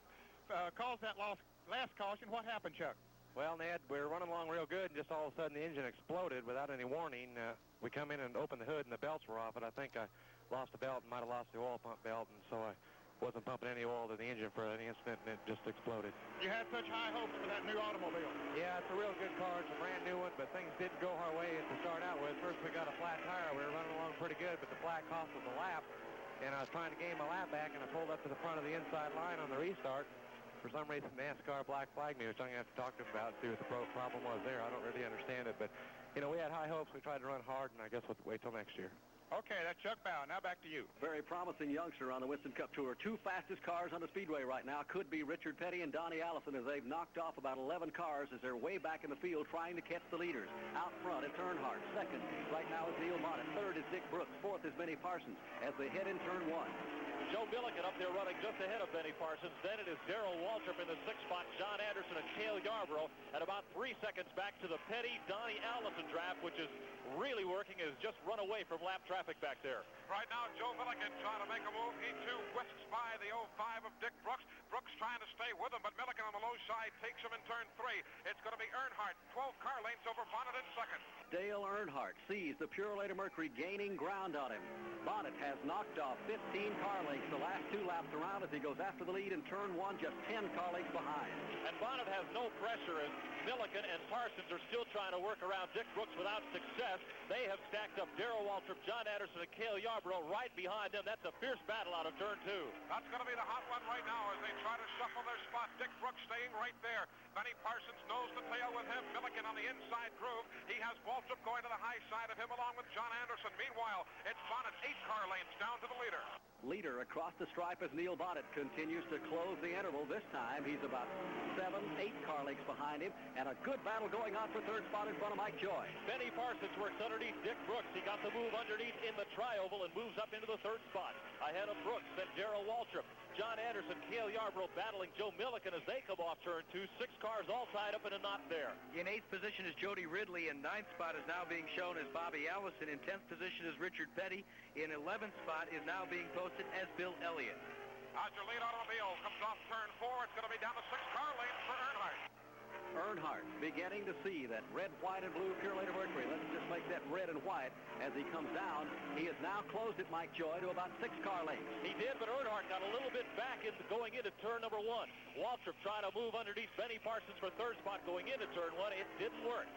caused that last caution. What happened, Chuck? Well, Ned, we were running along real good, and just all of a sudden the engine exploded without any warning. We come in and opened the hood, and the belts were off, and I think I lost the belt and might have lost the oil pump belt, and so I wasn't pumping any oil to the engine for an instant, and it just exploded. You had such high hopes for that new automobile. Yeah, it's a real good car. It's a brand new one, but things didn't go our way to start out with. First, we got a flat tire. We were running along pretty good, but the flat cost us a lap, and I was trying to gain my lap back, and I pulled up to the front of the inside line on the restart. For some reason, NASCAR black flag me, which I'm going to have to talk to them about and see what the problem was there. I don't really understand it, but, you know, we had high hopes. We tried to run hard, and I guess we'll wait till next year. Okay, that's Chuck Bowen. Now back to you. Very promising youngster on the Winston Cup Tour. 2 fastest cars on the Speedway right now could be Richard Petty and Donnie Allison, as they've knocked off about 11 cars as they're way back in the field trying to catch the leaders. Out front, it's Earnhardt. Second right now is Neil Bonnet. Third is Dick Brooks. Fourth is Benny Parsons as they head in turn 1. Joe Milliken up there running just ahead of Benny Parsons. Then it is Darrell Waltrip in the 6th spot. John Anderson and Cale Yarborough at about 3 seconds back to the Petty Donnie Allison draft, which is really working, is just run away from lap traffic back there. Right now, Joe Milliken trying to make a move. He too whisks by the 05 of Dick Brooks. Brooks trying to stay with him, but Milliken on the low side takes him in turn 3. It's going to be Earnhardt, 12 car lengths over Bonnet in second. Dale Earnhardt sees the Purelator Mercury gaining ground on him. Bonnet has knocked off 15 car lengths the last 2 laps around as he goes after the lead in turn 1, just 10 car lengths behind. And Bonnet has no pressure as Milliken and Parsons are still trying to work around Dick Brooks without success. They have stacked up Darrell Waltrip, John Anderson, and Cale Yarborough right behind them. That's a fierce battle out of turn 2. That's going to be the hot one right now as they try to shuffle their spot. Dick Brooks staying right there. Benny Parsons nose to tail with him. Milliken on the inside groove. He has Waltrip going to the high side of him along with John Anderson. Meanwhile, it's Bonnet 8 car lanes down to the leader. Leader across the stripe as Neil Bonnet continues to close the interval. This time he's about 7, 8 car lengths behind him, and a good battle going on for third spot in front of Mike Joy. Benny Parsons works underneath Dick Brooks. He got the move underneath in the tri-oval and moves up into the 3rd spot. Ahead of Brooks, then Darrell Waltrip. John Anderson, Cale Yarborough battling Joe Milliken as they come off turn 2. 6 cars all tied up in a knot there. In 8th position is Jody Ridley, and 9th spot is now being shown as Bobby Allison. In 10th position is Richard Petty. In 11th spot is now being posted as Bill Elliott. As your lead automobile comes off turn 4, it's going to be down the 6 car lanes for Earnhardt. Earnhardt beginning to see that red, white, and blue Purelator Mercury. Let's just make that red and white as he comes down. He has now closed it, Mike Joy, to about 6 car lengths. He did, but Earnhardt got a little bit back going into turn number 1. Waltrip trying to move underneath Benny Parsons for third spot going into turn 1. It didn't work.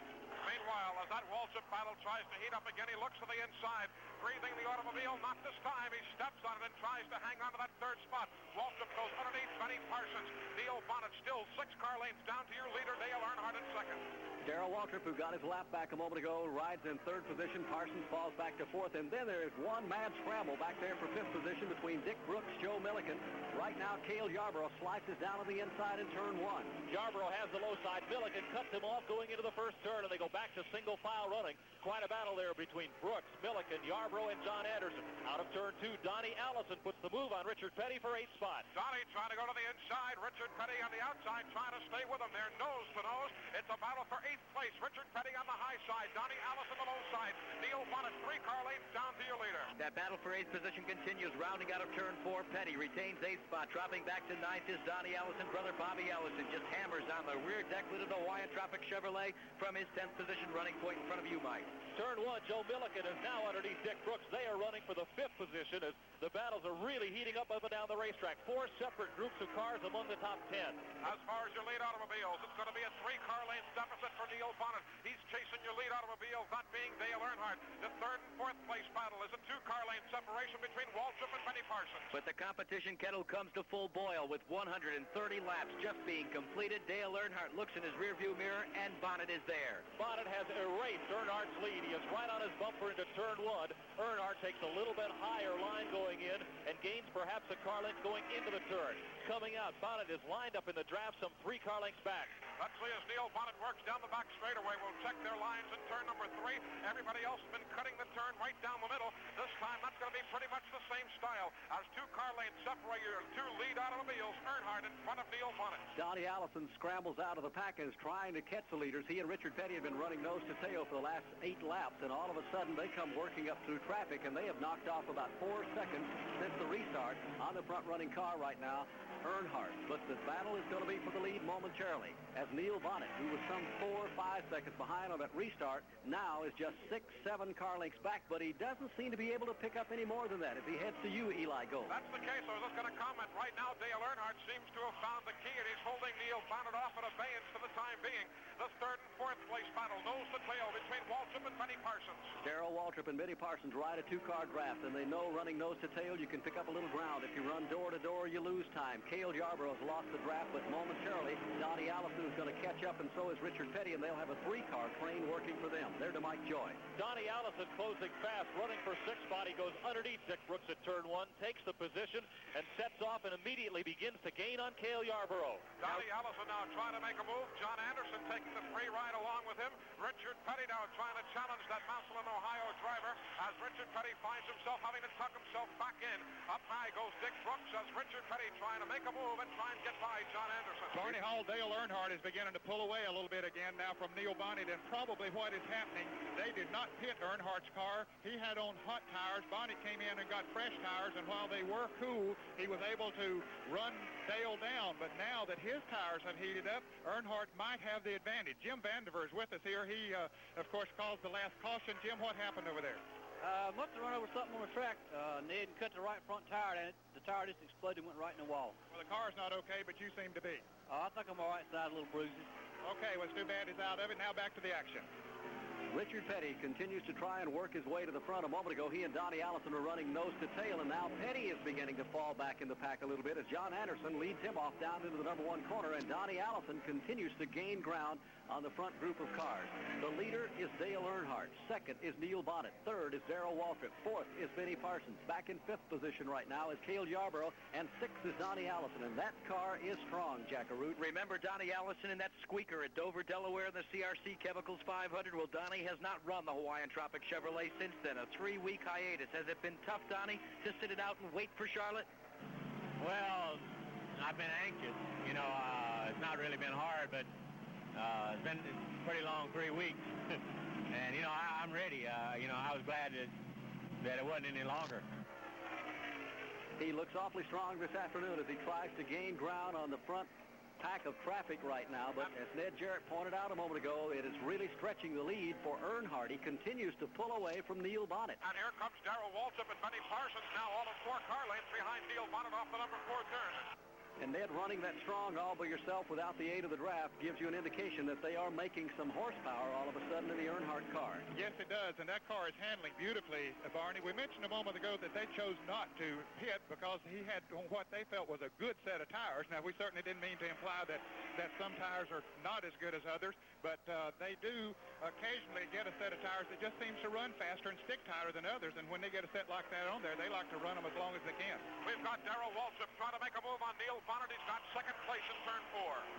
Meanwhile, as that Waltrip battle tries to heat up again, he looks to the inside, breathing the automobile. Not this time. He steps on it and tries to hang on to that third spot. Waltrip goes underneath Benny Parsons. Neil Bonnet still 6 car lengths down to your leader, Dale Earnhardt, in second. Darrell Waltrip, who got his lap back a moment ago, rides in third position. Parsons falls back to fourth, and then there is one mad scramble back there for fifth position between Dick Brooks, Joe Milliken. Right now, Cale Yarborough slices down to the inside in turn 1. Yarborough has the low side. Milliken cuts him off going into the first turn, and they go back to single file running. Quite a battle there between Brooks, Milliken, Yarborough, and John Anderson. Out of turn 2, Donnie Allison puts the move on Richard Petty for 8th spot. Donnie trying to go to the inside. Richard Petty on the outside trying to stay with him. They're nose to nose. It's a battle for 8th place. Richard Petty on the high side. Donnie Allison the low side. Neil Bonnet 3 car lengths down to your leader. That battle for 8th position continues. Rounding out of turn 4, Petty retains 8th spot. Dropping back to 9th is Donnie Allison. Brother Bobby Allison just hammers on the rear deck with the Hawaiian Tropic Chevrolet from his 10th position running point in front of you, Mike. Turn 1, Joe Milliken is now underneath Dick Brooks. They are running for the 5th position as the battles are really heating up and down the racetrack. 4 separate groups of cars among the top 10. As far as your lead automobiles, it's going to be a 3 car length deficit for Neil Bonnet. He's chasing your lead automobiles, that being Dale Earnhardt. The 3rd and 4th place battle is a 2 car length separation between Waltrip and Benny Parsons. But the competition kettle comes to full boil with 130 laps just being completed. Dale Earnhardt looks in his rearview mirror, and Bonnet is there. Bonnet has erased Earnhardt's lead. He is right on his bumper into turn 1. Earnhardt takes a little bit higher line going in and gains perhaps a car length going into the turn. Coming out, Bonnet is lined up in the draft some 3 car lengths back. Let's see as Neil Bonnet works down the back straightaway. We'll check their lines in turn number 3. Everybody else has been cutting the turn right down the middle. This time that's going to be pretty much the same style as 2 car lengths separate your 2 lead automobiles. Earnhardt in front of Neil Bonnet. Donnie Allison scrambles out of the pack and is trying to catch the leaders. He and Richard Petty have been running nose to tail for the last 8 laps, and all of a sudden they come working up through traffic, and they have knocked off about 4 seconds since the restart on the front-running car right now, Earnhardt. But the battle is going to be for the lead momentarily, as Neil Bonnet, who was some 4 or 5 seconds behind on that restart, now is just 6-7 car lengths back, but he doesn't seem to be able to pick up any more than that as he heads to you, Eli Gold. That's the case. I was just going to comment. Right now, Dale Earnhardt seems to have found the key, and he's holding Neil Bonnet off at abeyance for the time being. The 3rd and 4th place battle, nose to tail between Waltrip and Benny Parsons. Darrell Waltrip and Benny Parsons ride a 2-car draft, and they know running nose to tail, you can pick up a little ground. If you run door to door, you lose time. Cale Yarborough has lost the draft, but momentarily, Donnie Allison is going to catch up, and so is Richard Petty, and they'll have a 3-car train working for them. They're to Mike Joy. Donnie Allison closing fast, running for 6th spot. He goes underneath Dick Brooks at turn 1, takes the position, and sets off and immediately begins to gain on Cale Yarborough. Donnie Allison now trying to make a move. John Anderson taking the free ride along with him. Richard Petty now trying to challenge that Massillon, Ohio driver as Richard Petty finds himself having to tuck himself back in. Up high goes Dick Brooks as Richard Petty trying to make a move and try and get by John Anderson. Barney Hall, Dale Earnhardt is beginning to pull away a little bit again now from Neil Bonnet, and probably what is happening, they did not pit Earnhardt's car. He had on hot tires. Bonnet came in and got fresh tires, and while they were cool, he was able to run Dale down. But now that his tires have heated up, Earnhardt might have the advantage. Jim Vandiver is with us here. He, of course, calls the last caution. Jim, what happened over there? Must have run over something on the track, Ned, and cut the right front tire, and the tire just exploded and went right in the wall. Well, the car's not okay, but you seem to be. I think I'm all right side, a little bruises. Okay, well, it's too bad he's out of it. Now back to the action. Richard Petty continues to try and work his way to the front. A moment ago, he and Donnie Allison were running nose to tail, and now Petty is beginning to fall back in the pack a little bit as John Anderson leads him off down into the number 1 corner, and Donnie Allison continues to gain ground on the front group of cars. The leader is Dale Earnhardt. 2nd is Neil Bonnet. 3rd is Darrell Waltrip. 4th is Benny Parsons. Back in 5th position right now is Cale Yarborough, and 6th is Donnie Allison, and that car is strong, Jackaroot. Remember Donnie Allison in that squeaker at Dover, Delaware, in the CRC Chemicals 500? Well, Donnie has not run the Hawaiian Tropic Chevrolet since then. A 3-week hiatus. Has it been tough, Donnie, to sit it out and wait for Charlotte? Well, I've been anxious. You know, it's not really been hard, but it's been a pretty long 3 weeks. And, you know, I'm ready. You know, I was glad that it wasn't any longer. He looks awfully strong this afternoon as he tries to gain ground on the front pack of traffic right now, but as Ned Jarrett pointed out a moment ago, it is really stretching the lead for Earnhardt. He continues to pull away from Neil Bonnet. And here comes Darrell Waltrip and Benny Parsons now all of 4 car lengths behind Neil Bonnet off the number 4 turn. And Ned, running that strong all by yourself without the aid of the draft gives you an indication that they are making some horsepower all of a sudden in the Earnhardt car. Yes, it does, and that car is handling beautifully, Barney. We mentioned a moment ago that they chose not to pit because he had what they felt was a good set of tires. Now, we certainly didn't mean to imply that some tires are not as good as others, but they do occasionally get a set of tires that just seems to run faster and stick tighter than others, and when they get a set like that on there, they like to run them as long as they can. We've got Darrell Waltrip trying to make a move on Neil Bonnet. He's got second place in turn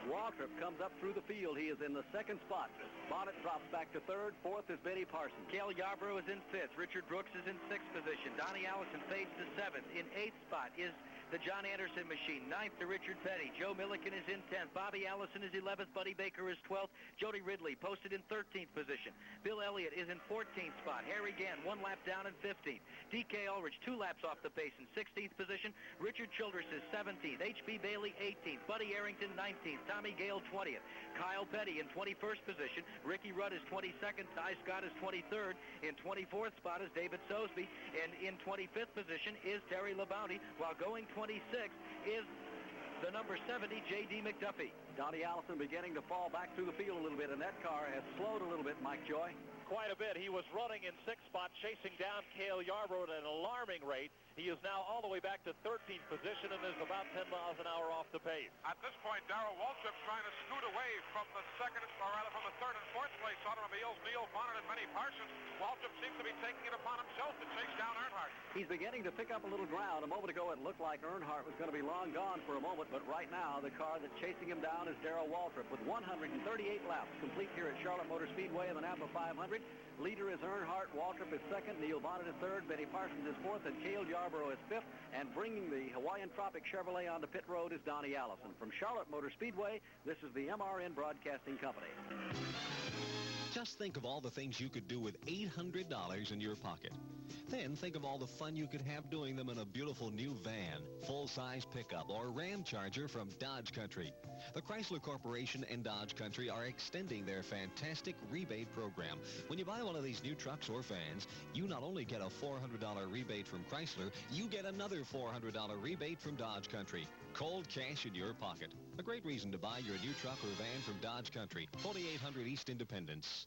4. Waltrip comes up through the field. He is in the second spot. Bonnet drops back to third. Fourth is Benny Parsons. Cale Yarborough is in 5th. Richard Brooks is in 6th position. Donnie Allison fades to 7th. In 8th spot is the John Anderson machine. 9th to Richard Petty. Joe Milliken is in 10th. Bobby Allison is 11th. Buddy Baker is 12th. Jody Ridley posted in 13th position. Bill Elliott is in 14th spot. Harry Gann 1 lap down in 15th. D.K. Ulrich 2 laps off the pace in 16th position. Richard Childress is 17th. H.B. Bailey 18th. Buddy Arrington 19th. Tommy Gale 20th. Kyle Petty in 21st position. Ricky Rudd is 22nd. Ty Scott is 23rd. In 24th spot is David Sosby. And in 25th position is Terry LaBounty, while going 26th is the number 70, J.D. McDuffie. Donnie Allison beginning to fall back through the field a little bit, and that car has slowed a little bit, Mike Joy. Quite a bit. He was running in 6th spot, chasing down Cale Yarborough at an alarming rate. He is now all the way back to 13th position and is about 10 miles an hour off the pace. At this point, Darrell Waltrip's trying to scoot away from the second, or rather from the 3rd and 4th place automobiles, Neil Bonnet and Benny Parsons. Waltrip seems to be taking it upon himself to chase down Earnhardt. He's beginning to pick up a little ground. A moment ago, it looked like Earnhardt was going to be long gone for a moment, but right now, the car that's chasing him down is Darrell Waltrip with 138 laps complete here at Charlotte Motor Speedway in the NAPA 500. Leader is Earnhardt. Waltrip is 2nd. Neil Bonnet is 3rd. Benny Parsons is 4th. And Cale Yarborough is 5th. And bringing the Hawaiian Tropic Chevrolet onto pit road is Donnie Allison. From Charlotte Motor Speedway, this is the MRN Broadcasting Company. Just think of all the things you could do with $800 in your pocket. Then think of all the fun you could have doing them in a beautiful new van, full-size pickup, or Ram Charger from Dodge Country. The Chrysler Corporation and Dodge Country are extending their fantastic rebate program. When you buy one of these new trucks or vans, you not only get a $400 rebate from Chrysler, you get another $400 rebate from Dodge Country. Cold cash in your pocket. A great reason to buy your new truck or van from Dodge Country. 4800 East Independence.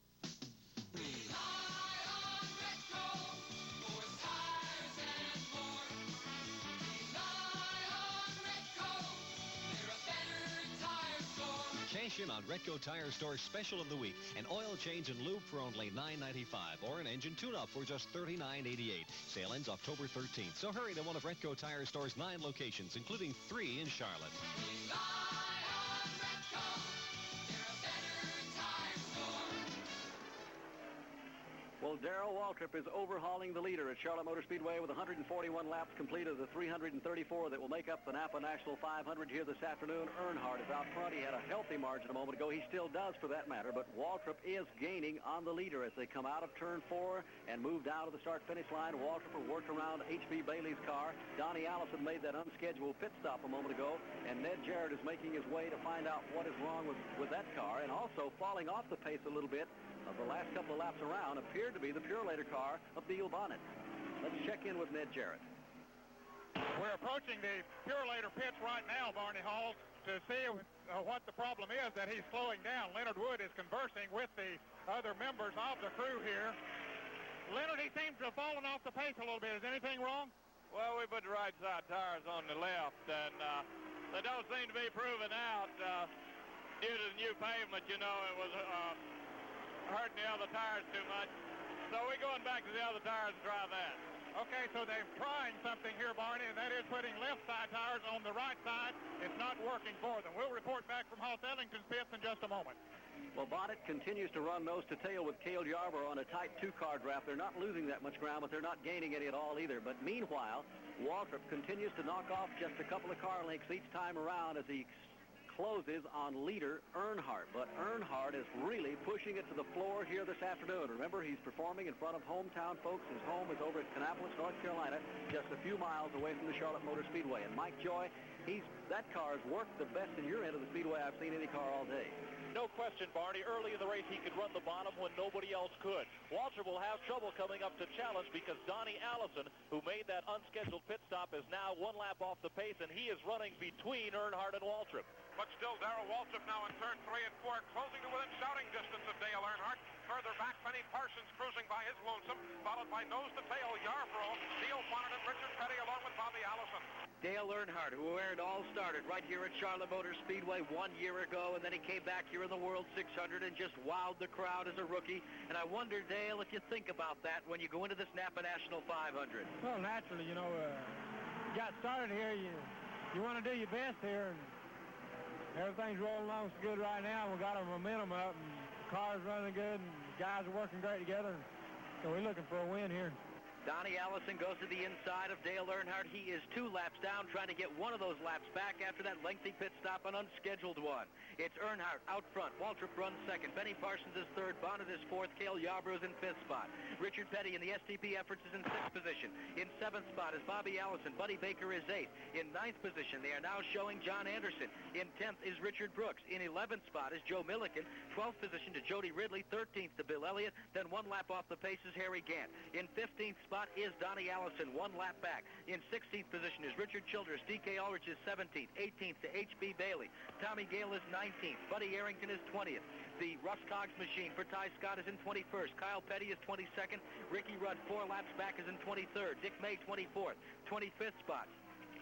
Cash in on Retco Tire Store's special of the week. An oil change and lube for only $9.95 or an engine tune-up for just $39.88. Sale ends October 13th, so hurry to one of Retco Tire Store's 9 locations, including 3 in Charlotte. Well, Darrell Waltrip is overhauling the leader at Charlotte Motor Speedway with 141 laps complete of the 334 that will make up the NAPA National 500 here this afternoon. Earnhardt is out front. He had a healthy margin a moment ago. He still does for that matter, but Waltrip is gaining on the leader as they come out of turn 4 and move down to the start-finish line. Waltrip will work around H.B. Bailey's car. Donnie Allison made that unscheduled pit stop a moment ago, and Ned Jarrett is making his way to find out what is wrong with that car, and also falling off the pace a little bit of the last couple of laps around appeared to be the Purelator car of Neil Bonnet. Let's check in with Ned Jarrett. We're approaching the Purelator pits right now, Barney Hall, to see what the problem is that he's slowing down. Leonard Wood is conversing with the other members of the crew here. Leonard, he seems to have fallen off the pace a little bit. Is anything wrong? Well, we put the right side tires on the left, and they don't seem to be proving out due to the new pavement. You know, it was hurting the other tires too much. So we're going back to the other tires to try that. Okay, so they're trying something here, Barney, and that is putting left side tires on the right side. It's not working for them. We'll report back from Hoss Ellington's pits in just a moment. Well, Bonnet continues to run nose to tail with Cale Yarborough on a tight 2-car draft. They're not losing that much ground, but they're not gaining any at all either. But meanwhile, Waltrip continues to knock off just a couple of car lengths each time around as he closes on leader Earnhardt. But Earnhardt is really pushing it to the floor here this afternoon. Remember, he's performing in front of hometown folks. His home is over at Kannapolis, North Carolina, just a few miles away from the Charlotte Motor Speedway. And Mike Joy, that car has worked the best in your end of the Speedway I've seen any car all day. No question, Barney. Early in the race, he could run the bottom when nobody else could. Waltrip will have trouble coming up to challenge because Donnie Allison, who made that unscheduled pit stop, is now one lap off the pace, and he is running between Earnhardt and Waltrip. But still, Darrell Waltrip now in turn 3 and 4, closing to within shouting distance of Dale Earnhardt. Further back, Benny Parsons cruising by his lonesome, followed by nose-to-tail Yarborough, Neil Bonnet, and Richard Petty, along with Bobby Allison. Dale Earnhardt, who where it all started, right here at Charlotte Motor Speedway 1 year ago, and then he came back here in the World 600 and just wowed the crowd as a rookie. And I wonder, Dale, if you think about that when you go into this NAPA National 500. Well, naturally, you got started here, you want to do your best here, and everything's rolling along so good right now. We got our momentum up, and the car's running good, and guys are working great together. So we're looking for a win here. Donnie Allison goes to the inside of Dale Earnhardt. He is 2 laps down, trying to get one of those laps back after that lengthy pit stop, an unscheduled one. It's Earnhardt out front. Waltrip runs second. Benny Parsons is third. Bonnet is fourth. Cale Yarborough is in 5th spot. Richard Petty in the STP efforts is in 6th position. In 7th spot is Bobby Allison. Buddy Baker is 8th. In 9th position, they are now showing John Anderson. In 10th is Richard Brooks. In 11th spot is Joe Milliken. 12th position to Jody Ridley. 13th to Bill Elliott. Then 1 lap off the pace is Harry Gant. In 15th spot is Donnie Allison, 1 lap back. In 16th position is Richard Childress. D.K. Ulrich is 17th. 18th to H.B. Bailey. Tommy Gale is 19th. Buddy Arrington is 20th. The Russ Cogg's machine for Ty Scott is in 21st. Kyle Petty is 22nd. Ricky Rudd, 4 laps back, is in 23rd. Dick May, 24th. 25th spot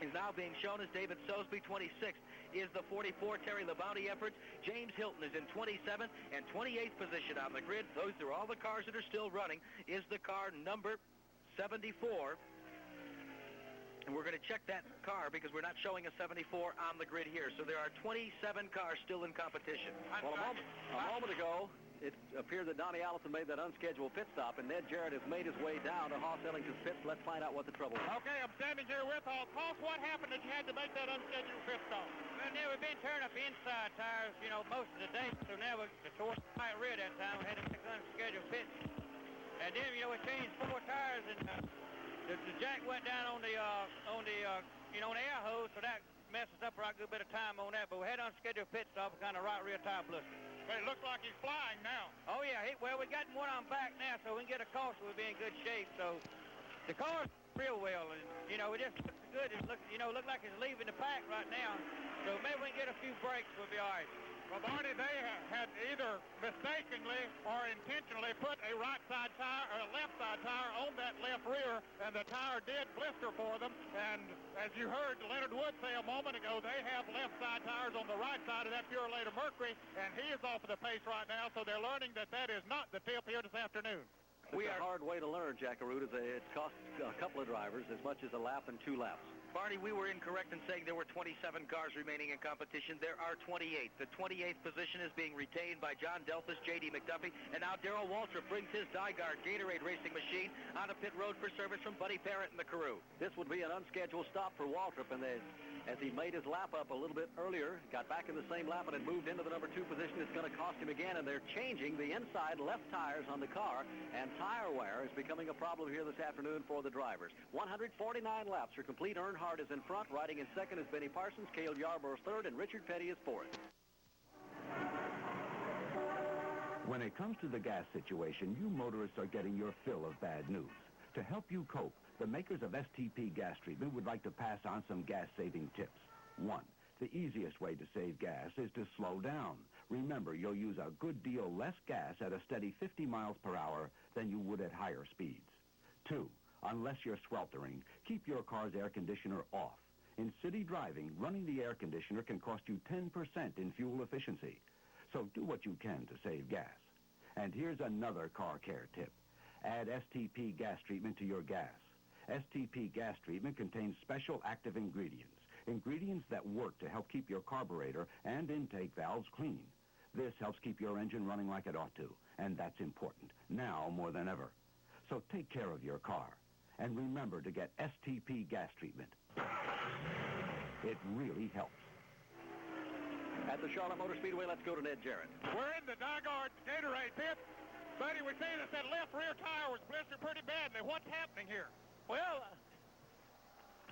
is now being shown as David Sosby. 26th is the 44 Terry LeBounty efforts. James Hilton is in 27th and 28th position on the grid. Those are all the cars that are still running. Is the car number 74. And we're going to check that car because we're not showing a 74 on the grid here. So there are 27 cars still in competition. Well, a moment ago, it appeared that Donnie Allison made that unscheduled pit stop, and Ned Jarrett has made his way down to Hoss Ellington's pits. Let's find out what the trouble is. Okay, I'm standing here with Hoss. Hoss, what happened that you had to make that unscheduled pit stop? Well, now we've been tearing up the inside tires, most of the day, so now we tore the right rear that time. We had to make unscheduled pits. And then, we changed 4 tires, and the jack went down on the air hose, so that messes up a right good bit of time on that. But we had unscheduled pit stop, kind of right rear tire blister. But it looks like he's flying now. Oh, yeah. Well, we got one on back now, so we can get a caution. We'll be in good shape. So the car's real well, and, it just looks good. It look like it's leaving the pack right now. So maybe we can get a few breaks. We'll be all right. Well, Barney, they had either mistakenly or intentionally put a right side tire or a left side tire on that left rear, and the tire did blister for them. And as you heard Leonard Wood say a moment ago, they have left side tires on the right side of that Purolator Mercury, and he is off of the pace right now, so they're learning that is not the tip here this afternoon. It's a hard way to learn, Jackaroo. It's cost a couple of drivers as much as a lap and 2 laps. Barney, we were incorrect in saying there were 27 cars remaining in competition. There are 28. The 28th position is being retained by John Delphus, J.D. McDuffie, and now Darrell Waltrip brings his Dyguard Gatorade racing machine on a pit road for service from Buddy Parrott and the crew. This would be an unscheduled stop for Waltrip, and as he made his lap up a little bit earlier, got back in the same lap and had moved into the number 2 position, it's going to cost him again, and they're changing the inside left tires on the car, and tire wear is becoming a problem here this afternoon for the drivers. 149 laps are complete. Earnhardt is in front. Riding in second is Benny Parsons. Cale Yarborough is third, and Richard Petty is fourth. When it comes to the gas situation, you motorists are getting your fill of bad news. To help you cope, the makers of STP gas treatment would like to pass on some gas-saving tips. 1. The easiest way to save gas is to slow down. Remember, you'll use a good deal less gas at a steady 50 miles per hour than you would at higher speeds. 2. Unless you're sweltering, keep your car's air conditioner off. In city driving, running the air conditioner can cost you 10% in fuel efficiency. So do what you can to save gas. And here's another car care tip. Add STP gas treatment to your gas. STP gas treatment contains special active ingredients that work to help keep your carburetor and intake valves clean. This helps keep your engine running like it ought to, and that's important, now more than ever. So take care of your car, and remember to get STP gas treatment. It really helps. at the Charlotte Motor Speedway. Let's go to Ned Jarrett. We're in the Nygaard Gatorade pit. Buddy was saying that left rear tire was blistered pretty badly. What's happening here? Well,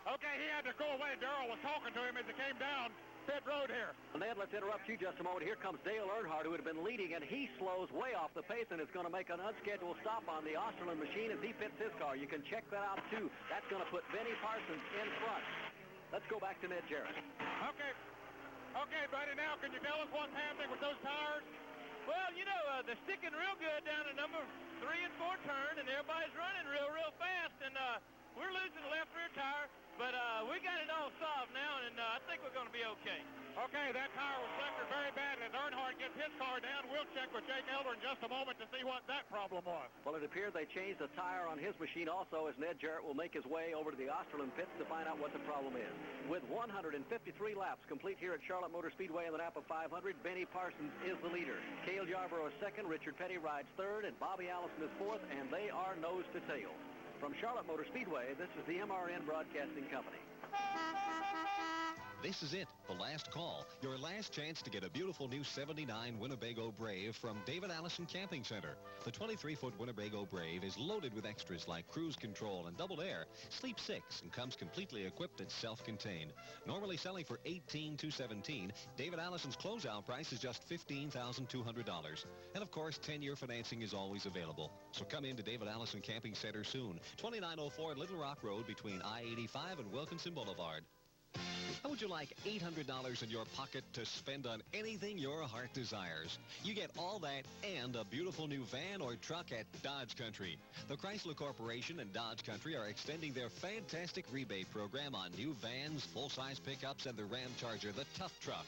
okay, he had to go away. Darrell was talking to him as he came down pit road here. Ned, let's interrupt you just a moment. Here comes Dale Earnhardt, who had been leading, and he slows way off the pace and is going to make an unscheduled stop on the Osterlund machine as he pits his car. You can check that out, too. That's going to put Benny Parsons in front. Let's go back to Ned Jarrett. Okay, buddy, now can you tell us what's happening with those tires? Well, you know, they're sticking real good down in number 3 and 4 turn, and everybody's running real fast, and we're losing the left rear tire, but we got it all solved now, and I think we're going to be okay. Okay, that tire was blistered very bad. As Earnhardt gets his car down, we'll check with Jake Elder in just a moment to see what that problem was. Well, it appears they changed the tire on his machine also, as Ned Jarrett will make his way over to the Osterlund pits to find out what the problem is. With 153 laps complete here at Charlotte Motor Speedway in the NAPA 500, Benny Parsons is the leader. Cale Yarborough is second, Richard Petty rides third, and Bobby Allison is fourth, and they are nose to tail. From Charlotte Motor Speedway, this is the MRN Broadcasting Company. This is it, the last call. Your last chance to get a beautiful new 79 Winnebago Brave from David Allison Camping Center. The 23-foot Winnebago Brave is loaded with extras like cruise control and doubled air. Sleep 6 and comes completely equipped and self-contained. Normally selling for $18,217, David Allison's closeout price is just $15,200. And of course, 10-year financing is always available. So come in to David Allison Camping Center soon. 2904 Little Rock Road between I-85 and Wilkinson Boulevard. How would you like $800 in your pocket to spend on anything your heart desires? You get all that and a beautiful new van or truck at Dodge Country. The Chrysler Corporation and Dodge Country are extending their fantastic rebate program on new vans, full-size pickups, and the Ram Charger, the tough truck.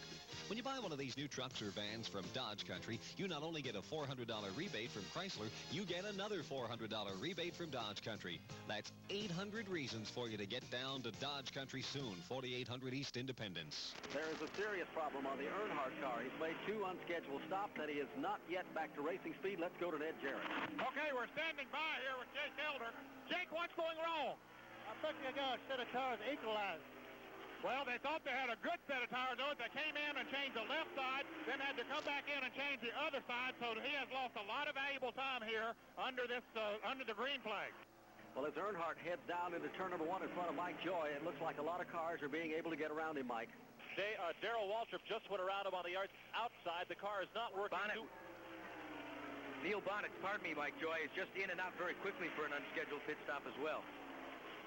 When you buy one of these new trucks or vans from Dodge Country, you not only get a $400 rebate from Chrysler, you get another $400 rebate from Dodge Country. That's 800 reasons for you to get down to Dodge Country soon, 4800 East Independence. There is a serious problem on the Earnhardt car. He's made 2 unscheduled stops, and he is not yet back to racing speed. Let's go to Ned Jarrett. Okay, we're standing by here with Jake Elder. Jake, what's going wrong? I think they got a set of tires equalized. Well, they thought they had a good set of tires, though. They came in and changed the left side, then had to come back in and change the other side, so he has lost a lot of valuable time here under the green flag. Well, as Earnhardt heads down into turn number 1 in front of Mike Joy, it looks like a lot of cars are being able to get around him, Mike. Darrell Waltrip just went around him on the outside. The car is not working. Neil Bonnet, pardon me, Mike Joy, is just in and out very quickly for an unscheduled pit stop as well.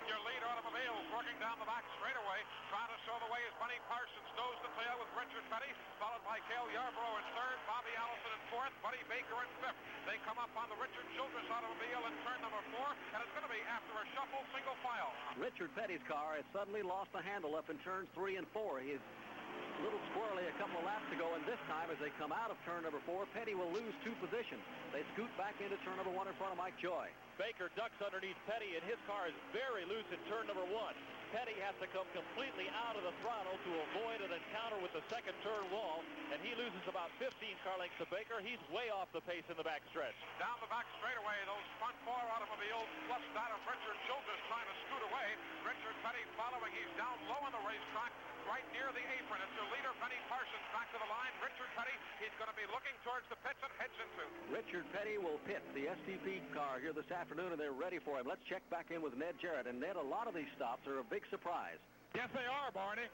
Your lead automobile working down the back straightaway, trying to show the way is Benny Parsons, nose to tail with Richard Petty, followed by Cale Yarborough in third, Bobby Allison in fourth, Buddy Baker in fifth. They come up on the Richard Childress automobile in turn number 4, and it's going to be after a shuffle single file. Richard Petty's car has suddenly lost the handle up in turns 3 and 4. He's a little squirrely a couple of laps ago, and this time as they come out of turn number 4, Petty will lose 2 positions. They scoot back into turn number 1 in front of Mike Joy. Baker ducks underneath Petty, and his car is very loose in turn number 1. Petty has to come completely out of the throttle to avoid an encounter with the second turn wall, and he loses about 15 car lengths to Baker. He's way off the pace in the backstretch. Down the back straightaway, those front 4 automobiles, plus that of Richard Childress trying to scoot away. Richard Petty following. He's down low on the racetrack, right near the apron. It's your leader, Benny Parsons, back to the line. Richard Petty, he's going to be looking towards the pits and heads into. Richard Petty will pit the STP car here this afternoon, and they're ready for him. Let's check back in with Ned Jarrett. And Ned, a lot of these stops are a big surprise. Yes, they are, Barney.